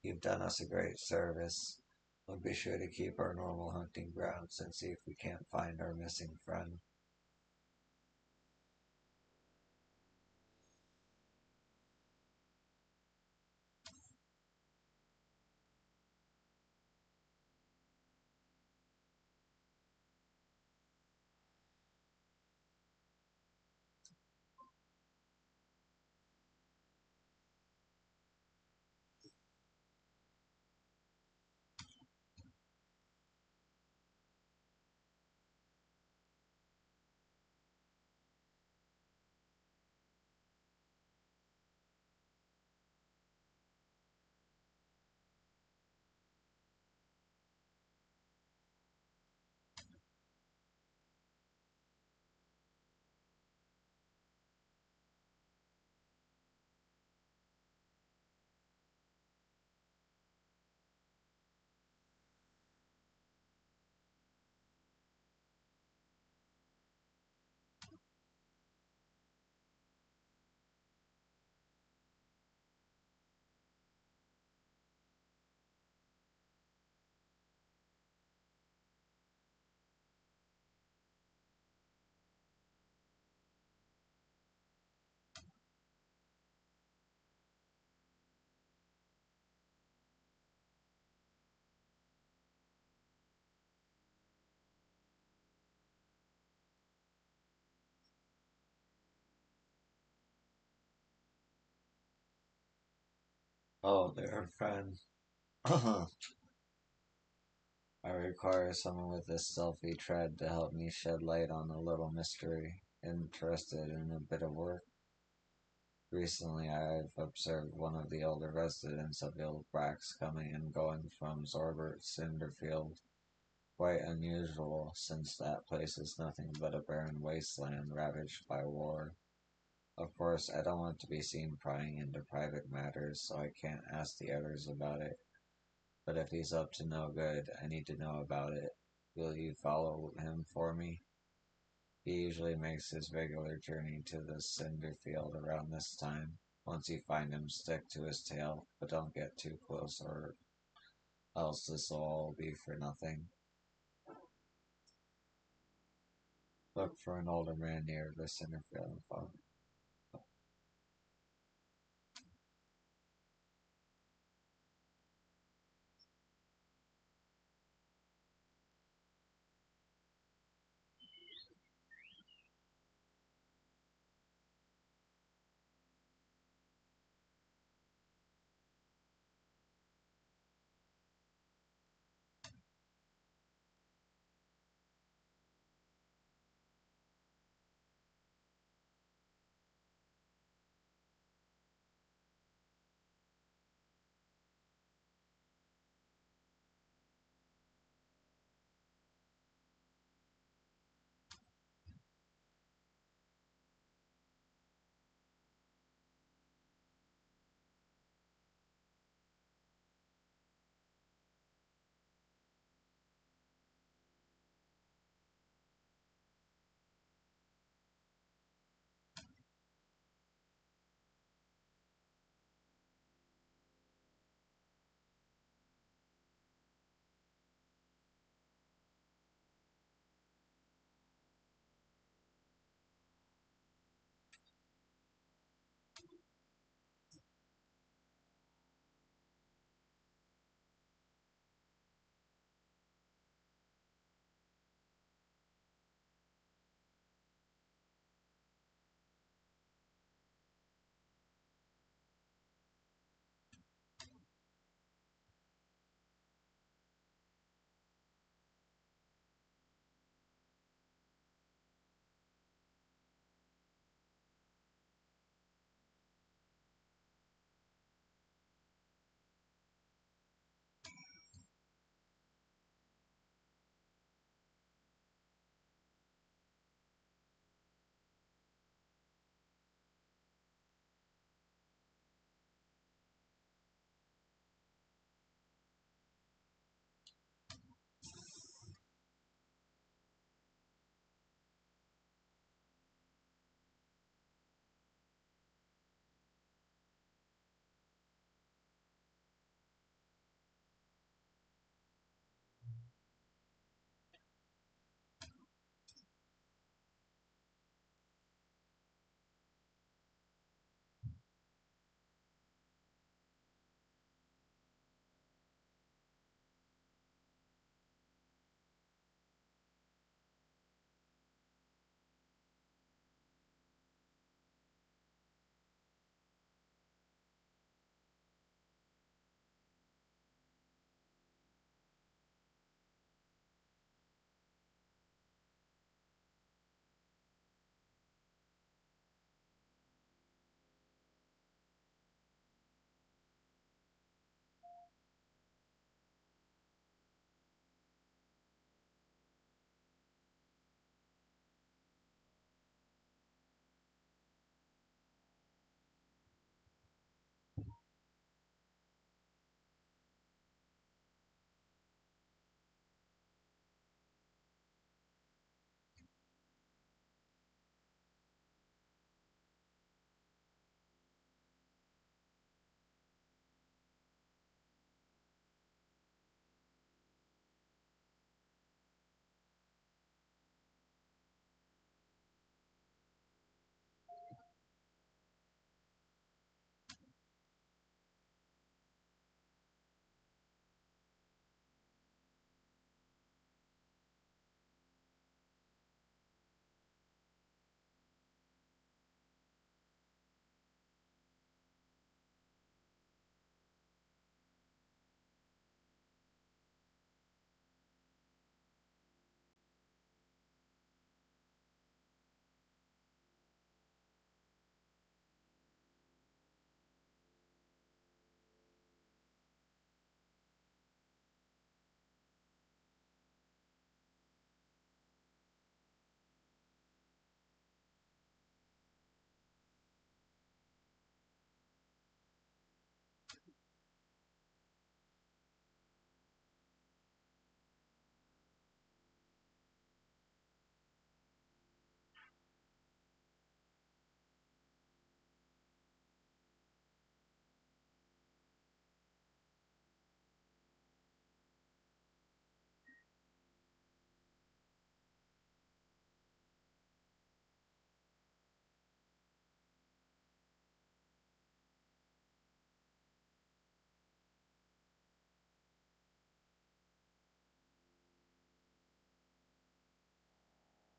you've done us a great service. We'll be sure to keep our normal hunting grounds and see if we can't find our missing friend. Oh, dear friend. I require someone with a stealthy tread to help me shed light on a little mystery. Interested in a bit of work? Recently, I've observed one of the older residents of Ilbrax coming and going from Zorbert Cinderfield. quite unusual since that place is nothing but a barren wasteland ravaged by war. Of course, I don't want to be seen prying into private matters, so I can't ask the others about it. But if he's up to no good, I need to know about it. Will you follow him for me? He usually makes his regular journey to the cinder field around this time. Once you find him, stick to his tail, but don't get too close or else this will all be for nothing. Look for an older man near the cinder field and follow.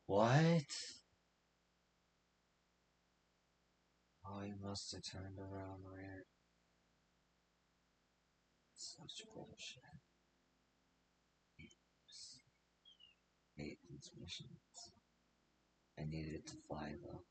What? Oh, he must have turned around weird. Such bullshit. Hate these missions. I needed it to fly though.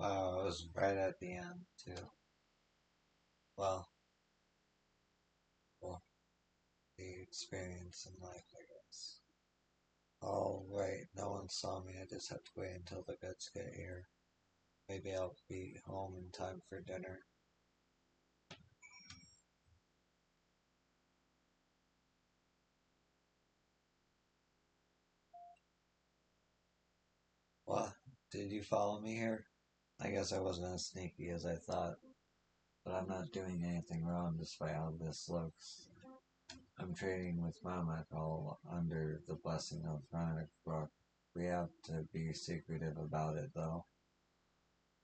Wow, it was right at the end too. Well, well, the experience in life, I guess. Oh wait, no one saw me. I just have to wait until the goods get here. Maybe I'll be home in time for dinner. What? Did you follow me here? I guess I wasn't as sneaky as I thought, but I'm not doing anything wrong despite how this looks. I'm trading with Mamak all under the blessing of Rock. We have to be secretive about it though.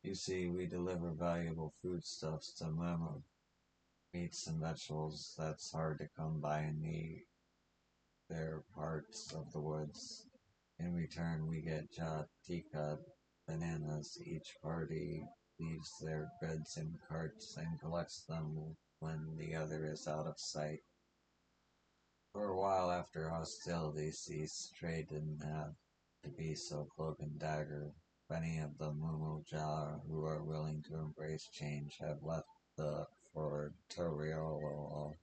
You see, we deliver valuable foodstuffs to Mamak, meats and vegetables that's hard to come by in need. their parts of the woods. In return, we get Jatika bananas. Each party leaves their goods in carts and collects them when the other is out of sight. For a while after hostilities ceased, trade didn't have to be so cloak and dagger. Many of the Mumuja who are willing to embrace change have left the for Toriolo,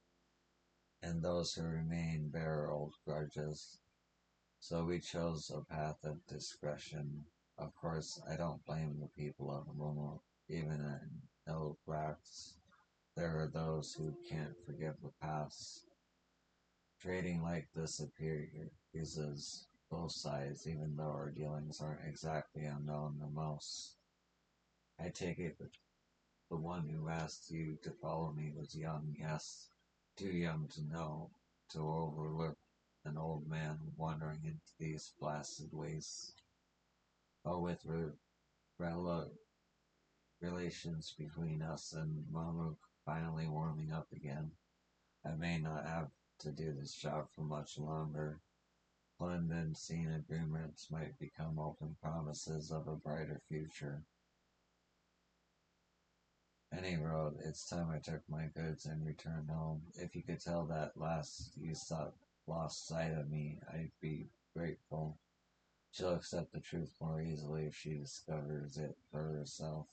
and those who remain bear old grudges. So we chose a path of discretion. Of course, I don't blame the people of Mumu. Even in no blacks, there are those who can't forgive the past. Trading like this appeases both sides, even though our dealings aren't exactly unknown to most. I take it that the one who asked you to follow me was young, yes, too young to know, to overlook an old man wandering into these blasted wastes. But with rela- relations between us and Mamuk finally warming up again, I may not have to do this job for much longer. Clandestine agreements might become open promises of a brighter future. Any road, it's time I took my goods and returned home. If you could tell that last you lost sight of me, I'd be grateful. She'll accept the truth more easily if she discovers it for herself.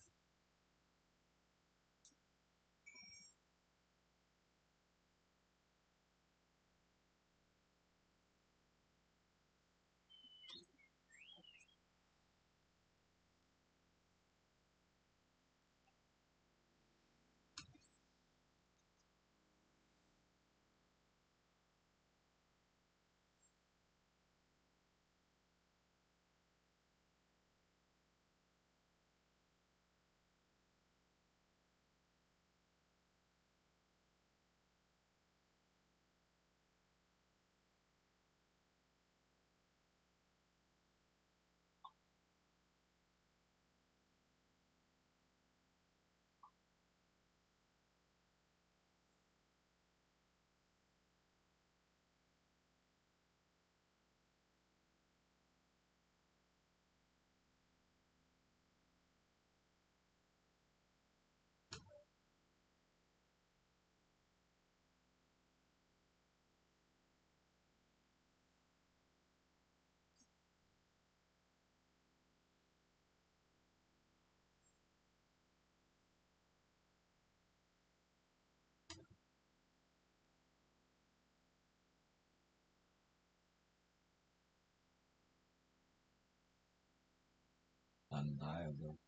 Undeniable.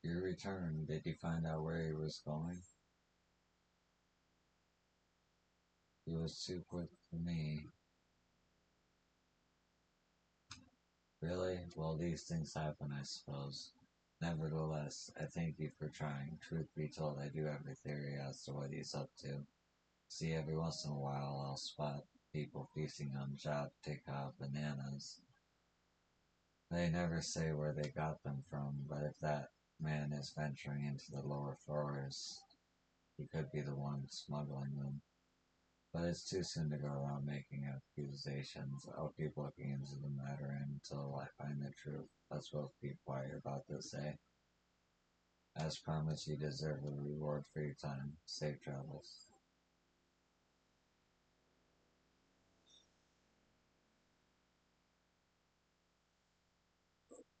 Your return, did you find out where he was going? He was too quick for me. Really? Well, these things happen, I suppose. Nevertheless, I thank you for trying. Truth be told, I do have a theory as to what he's up to. See, every once in a while, I'll spot people feasting on Jatika bananas. They never say where they got them from, but if that man is venturing into the lower forest, he could be the one smuggling them. But it's too soon to go around making accusations. I'll keep looking into the matter until I find the truth. Let's both be quiet about this, eh? As promised, you deserve a reward for your time. Safe travels.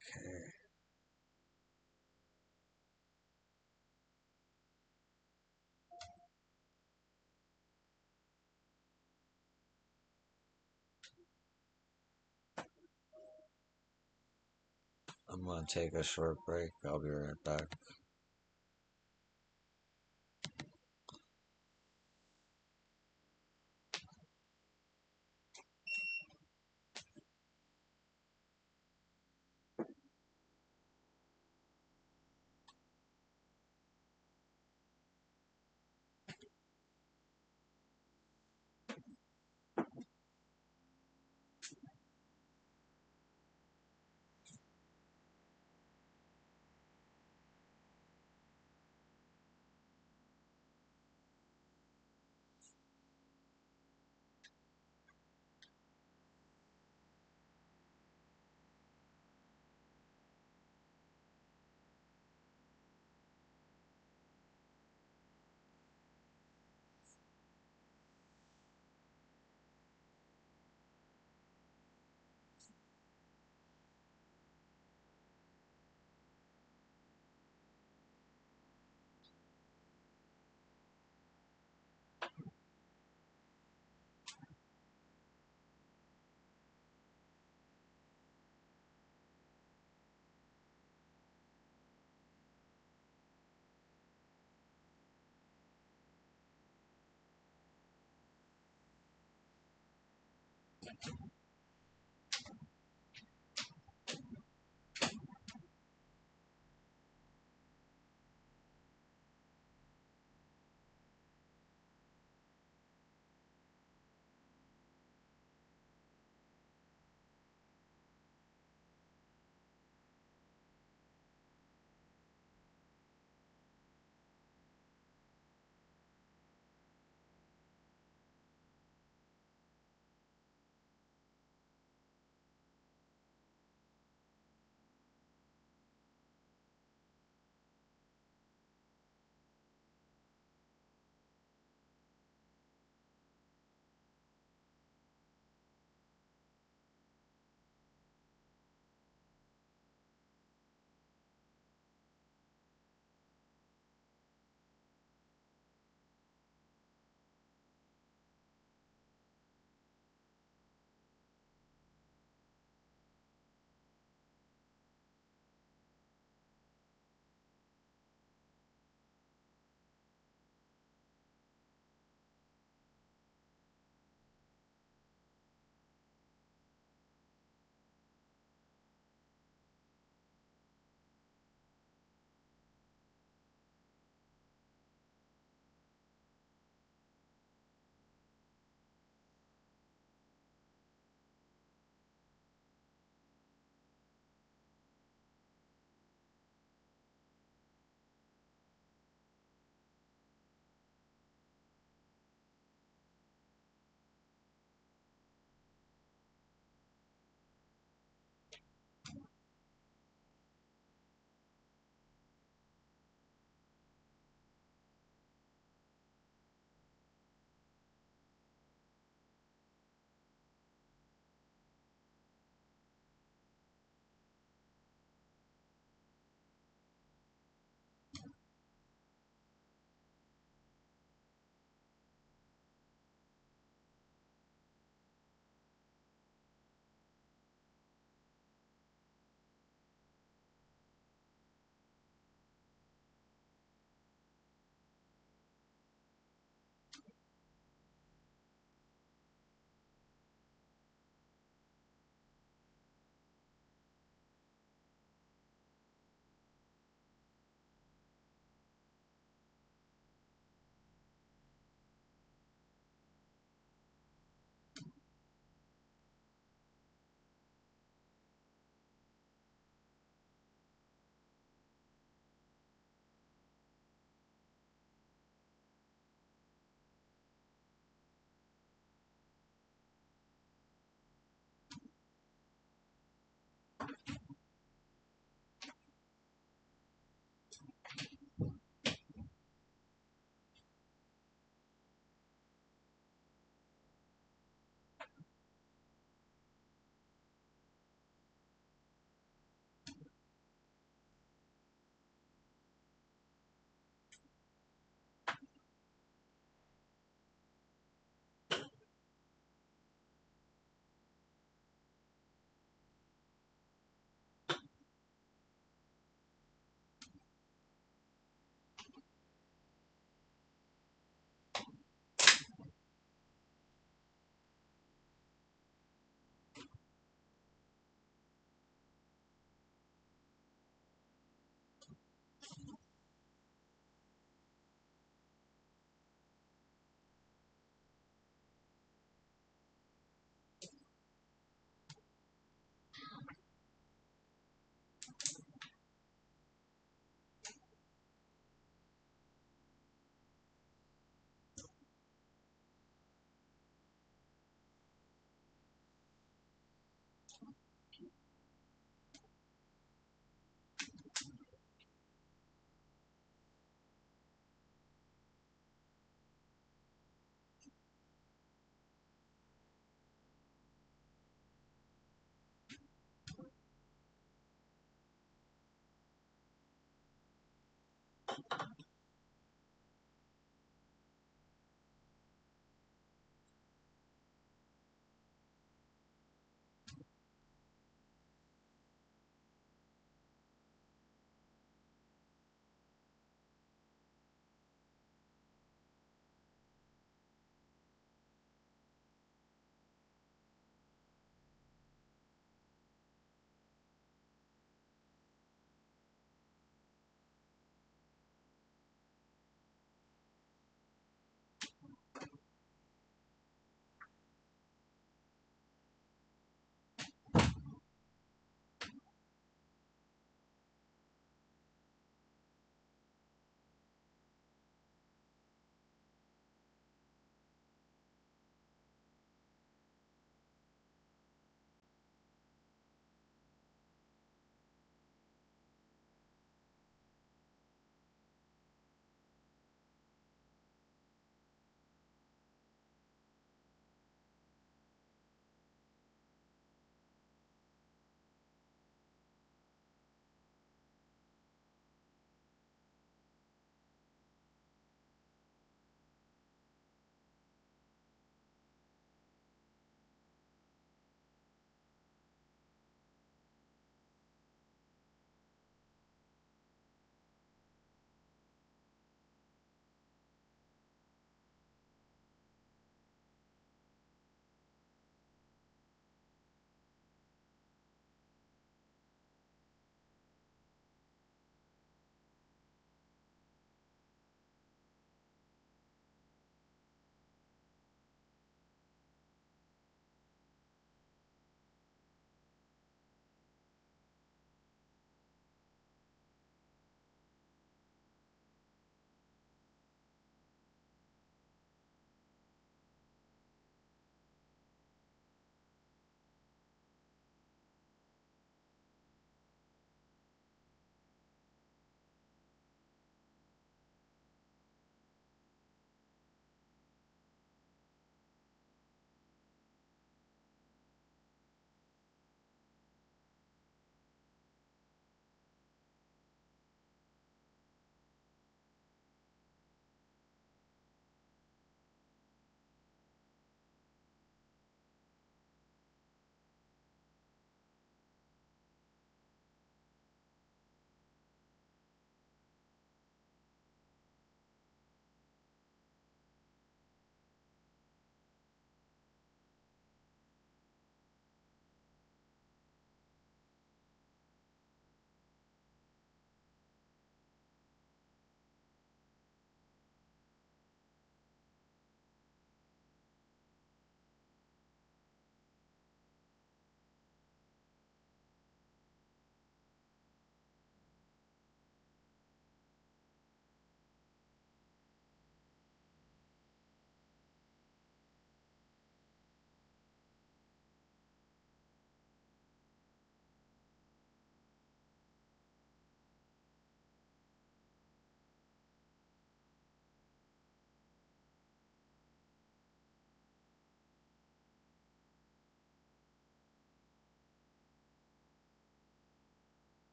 Okay. I'm gonna take a short break. I'll be right back.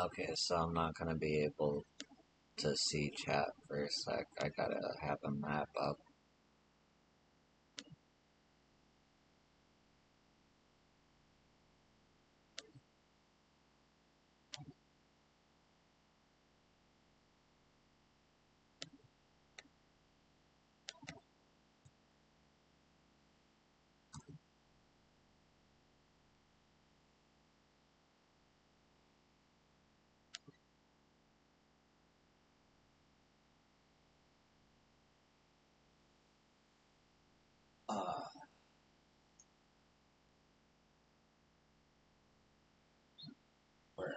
Okay, so I'm not gonna be able to see chat for a sec. I gotta have a map up. Uh, where?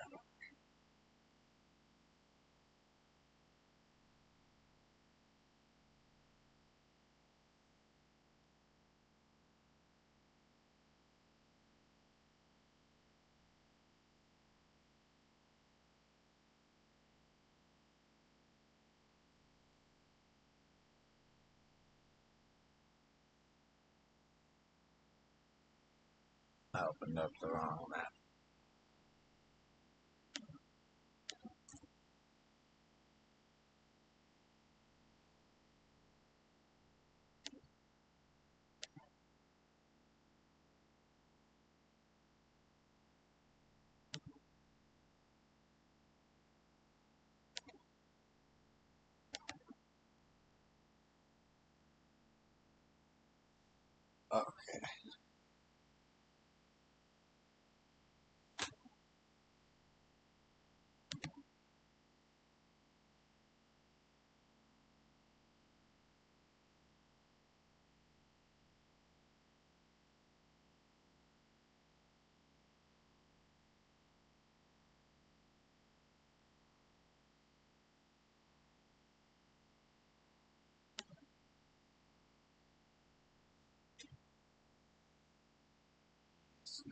I opened up the wrong map. Okay.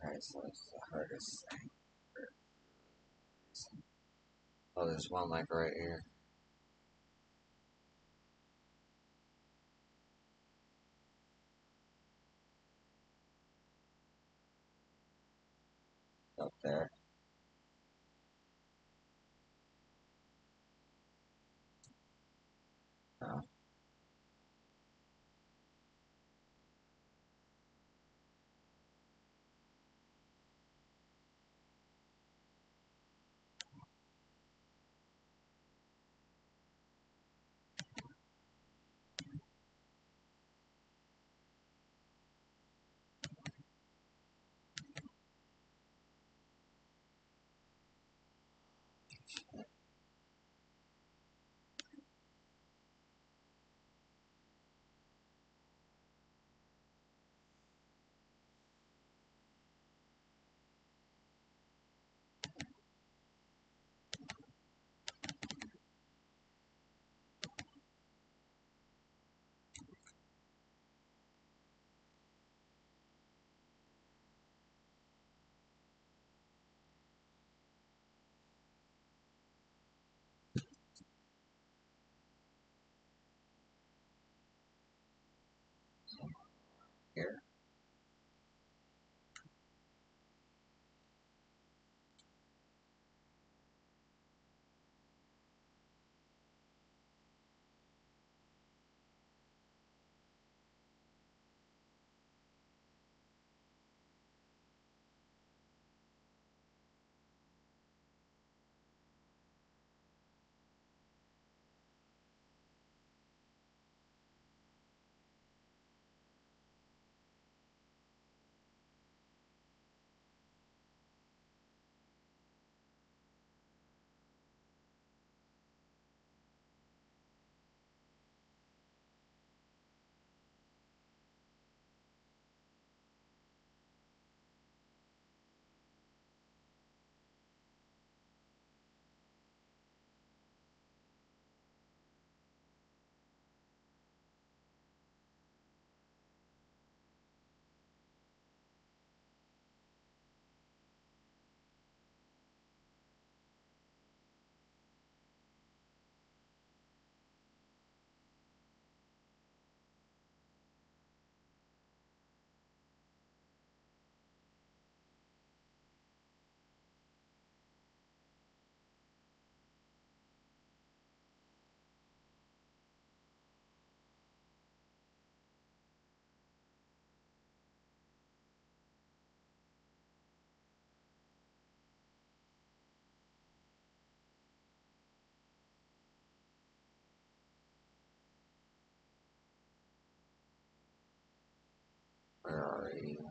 Alright, so it's the hardest thing. Oh, there's one like right here. Up there. No. Where are you?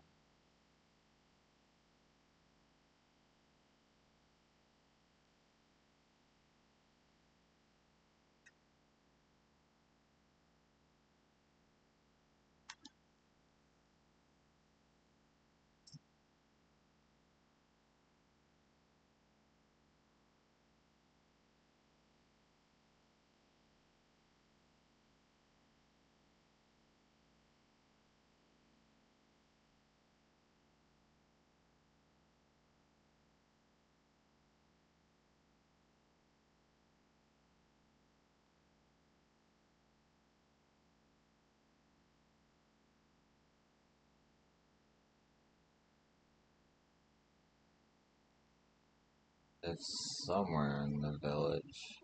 It's somewhere in the village.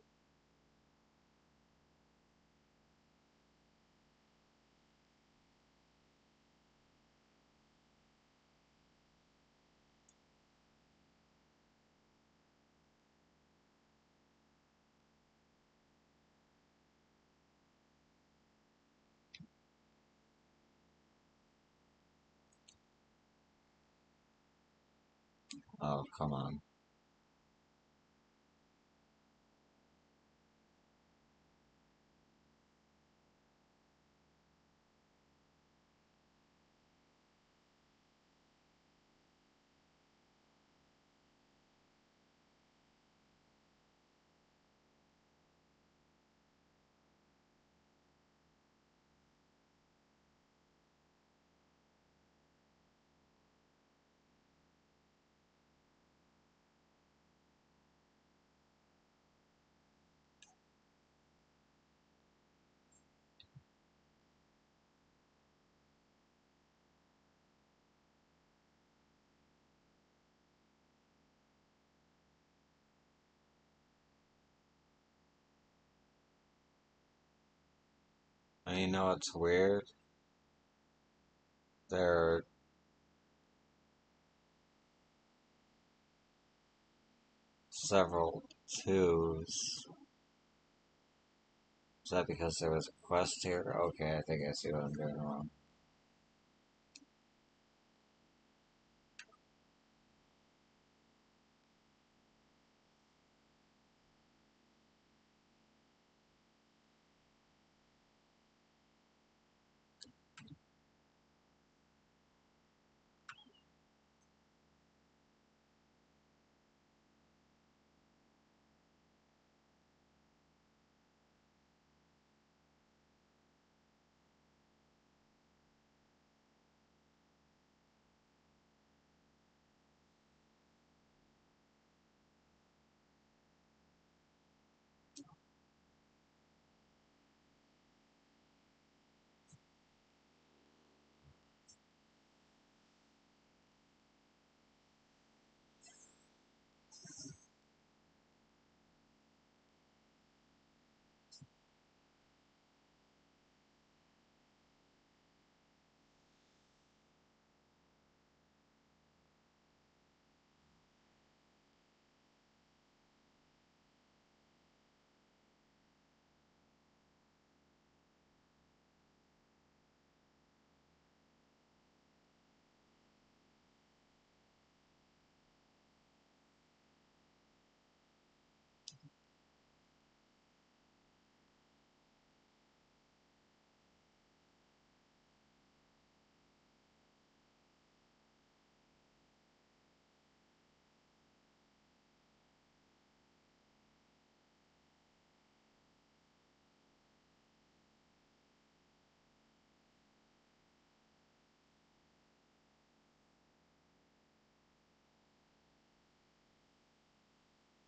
Oh, come on. And you know what's weird? There are several twos. Is that because there was a quest here? Okay, I think I see what I'm doing wrong.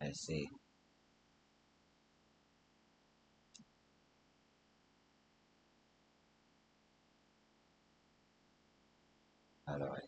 I see. How do I?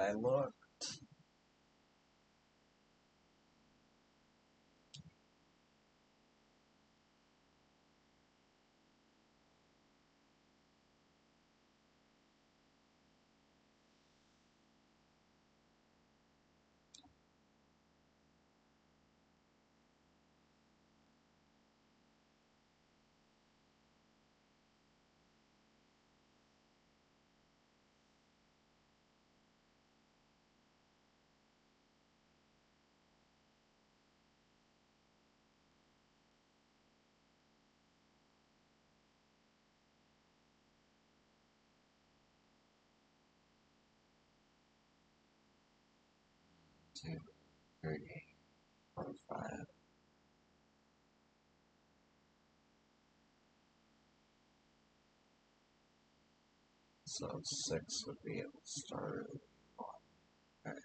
I look. Two, three, four, five. So 6 would be able to start. Okay.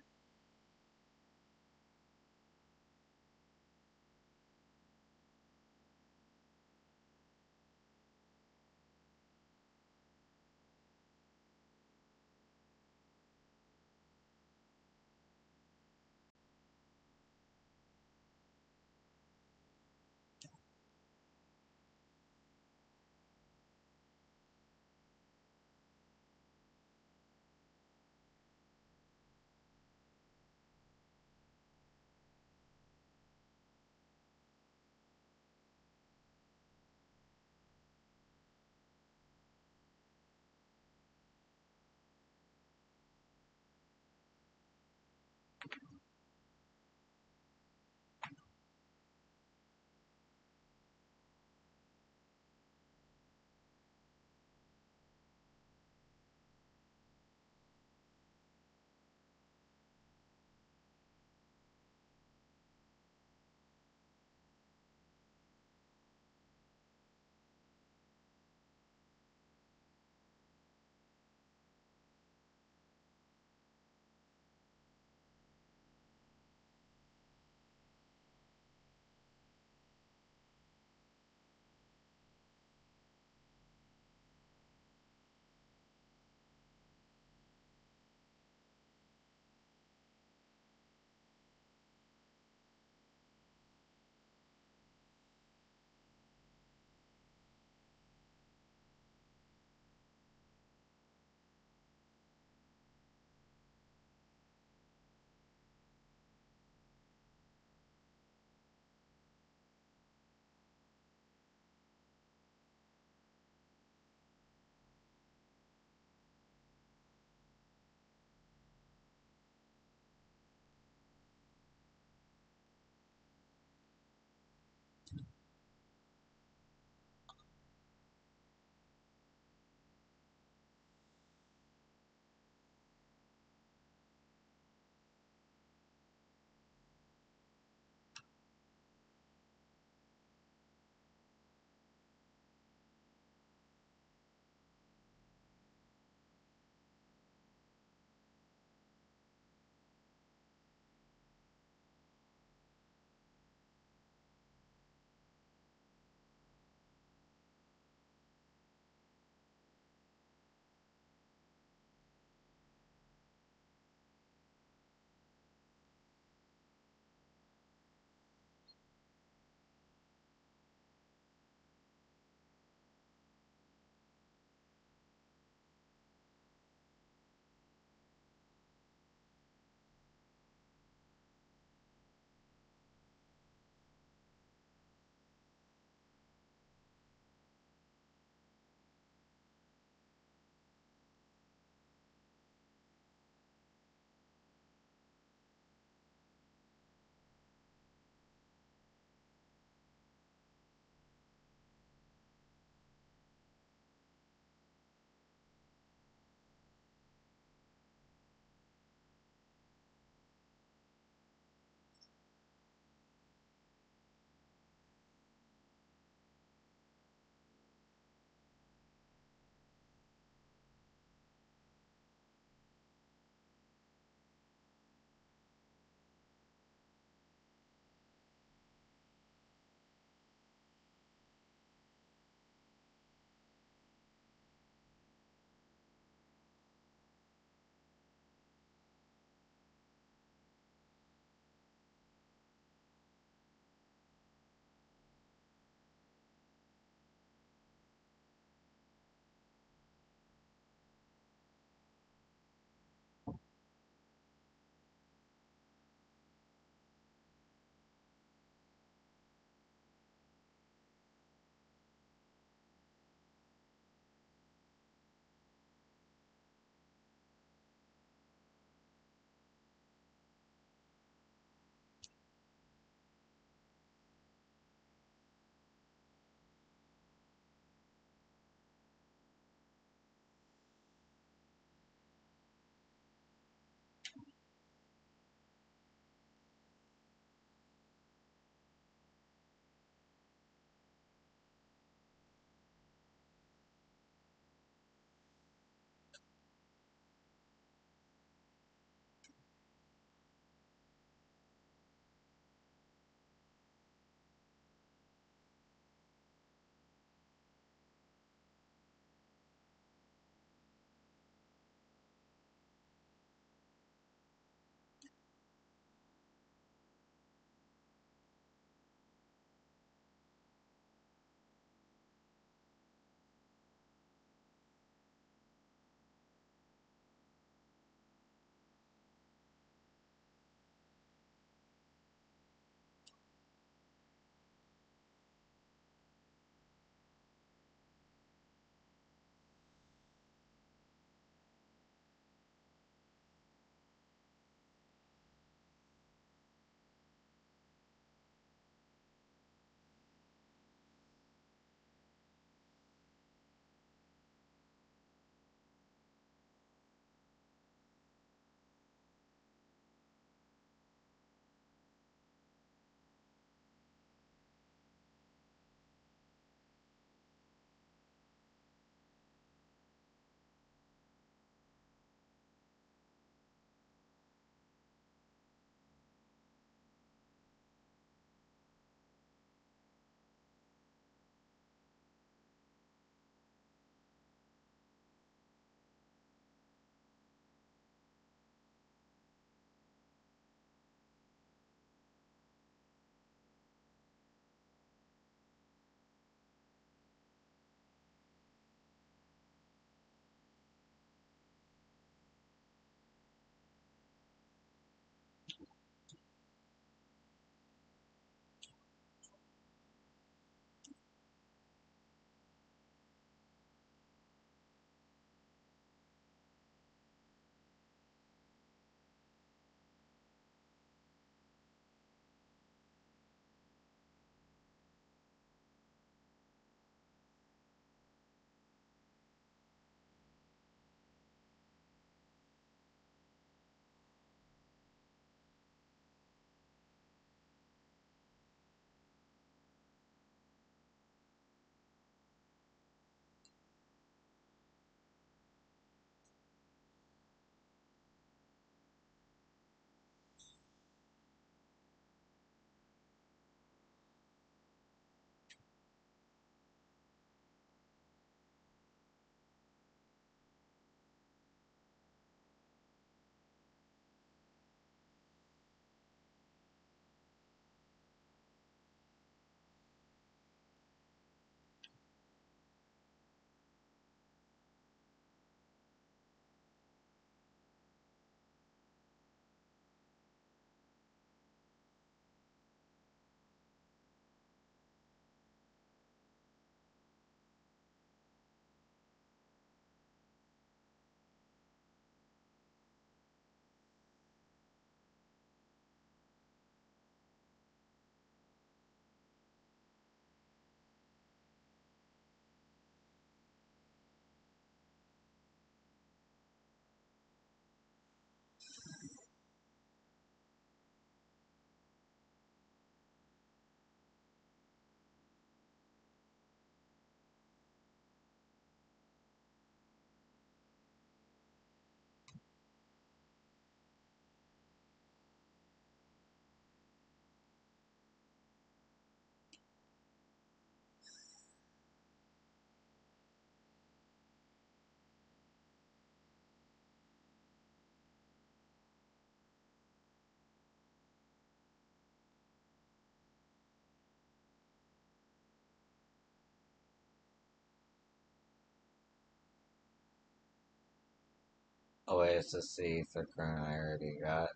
Oasis the Thicker I already got.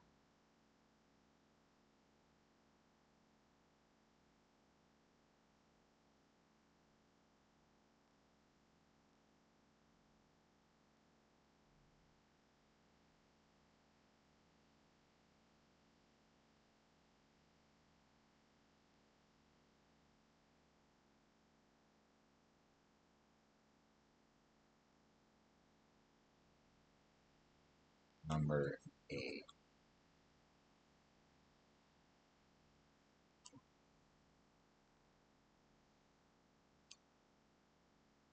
Number 8.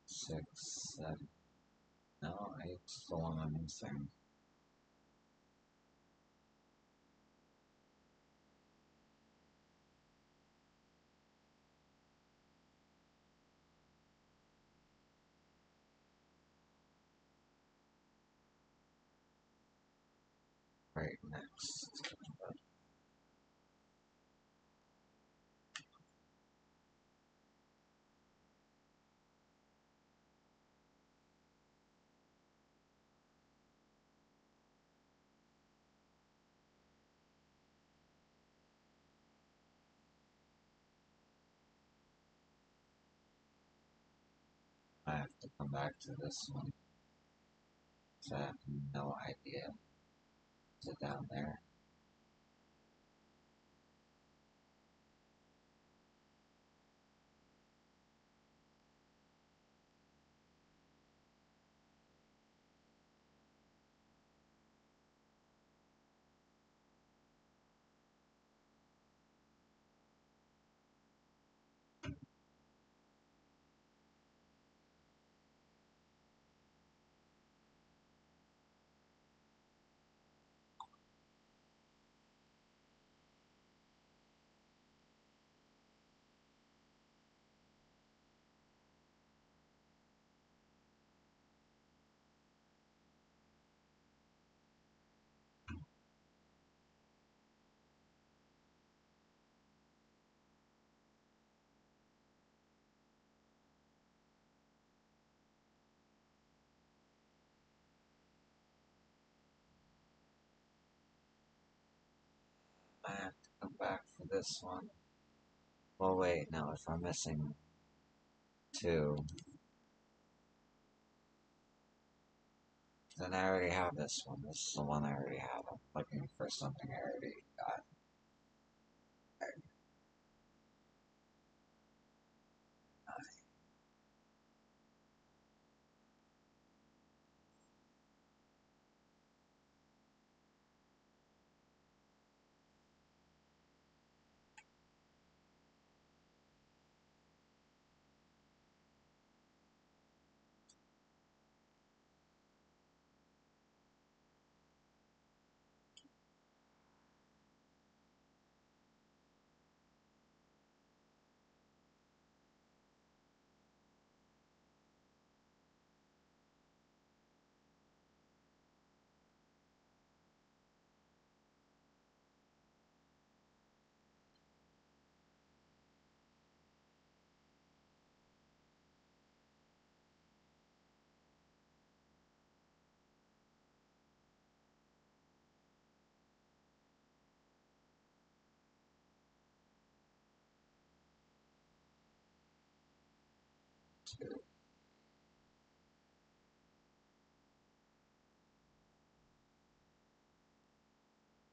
6, 7. No, 8's the one I'm missing. Right next. I have to come back to this one. So I have no idea. Is it down there? I have to come back for this one. Well, wait, no, if I'm missing 2, then I already have this one. This is the one I already have. I'm looking for something I already got. Two.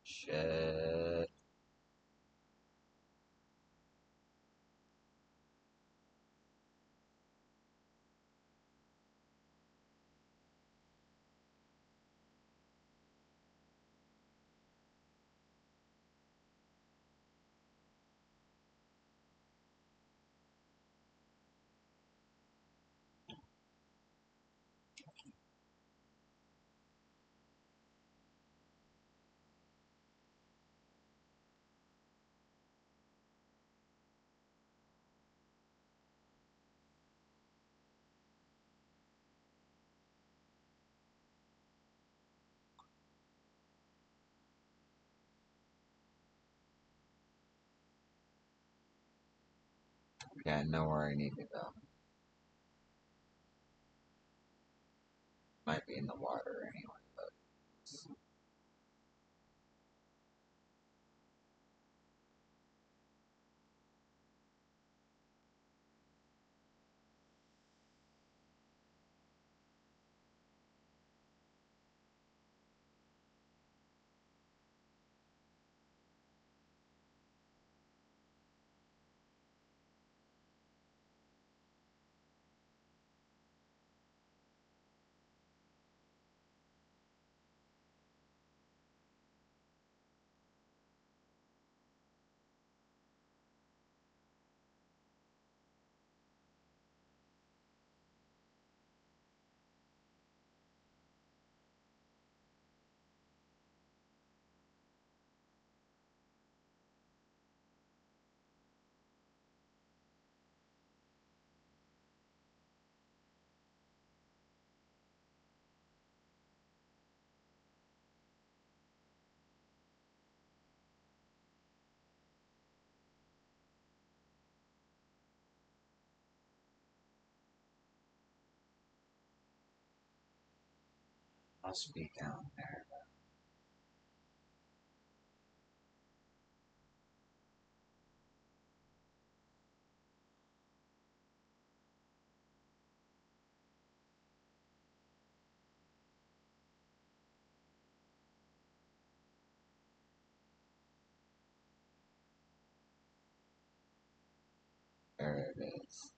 Shit. Okay, I know where I need to go. Might be in the water anyway. I'll speak down there. There it is.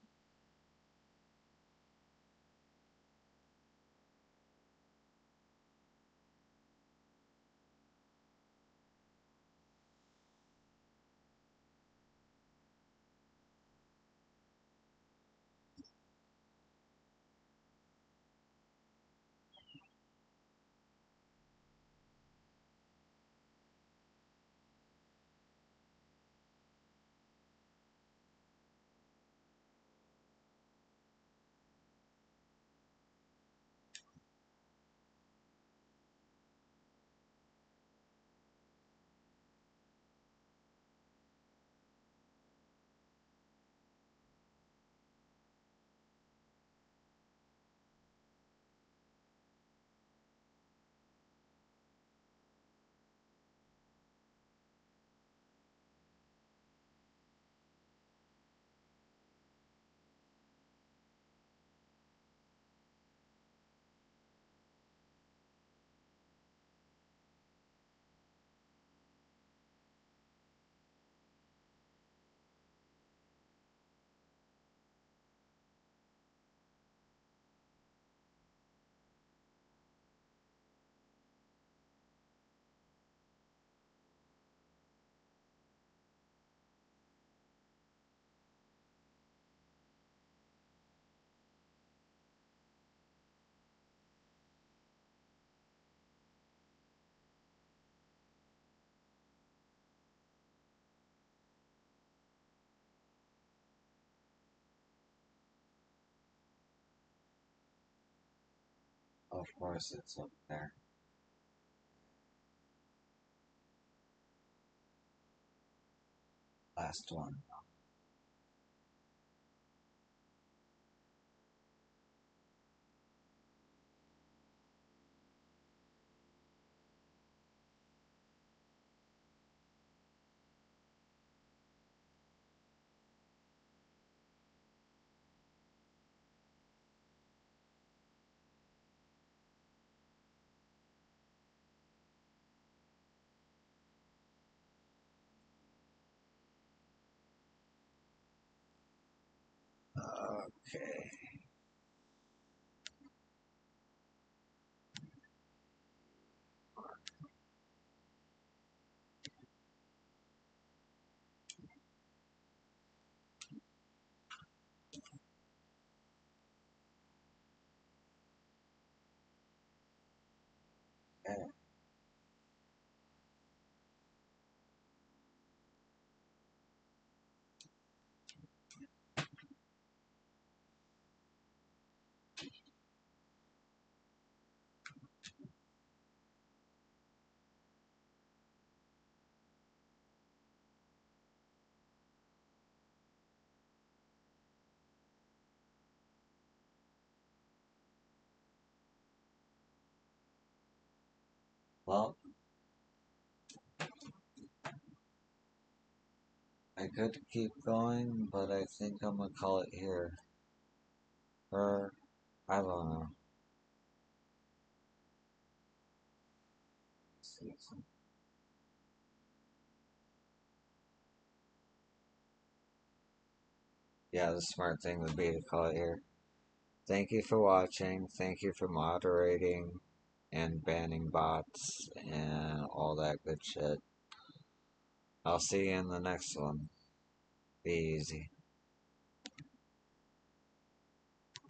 Of course, it's up there. Last one. Okay. Well, I could keep going, but I think I'm gonna call it here. Or, I don't know. Yeah, the smart thing would be to call it here. Thank you for watching. Thank you for moderating and banning bots and all that good shit. I'll see you in the next one. Be easy.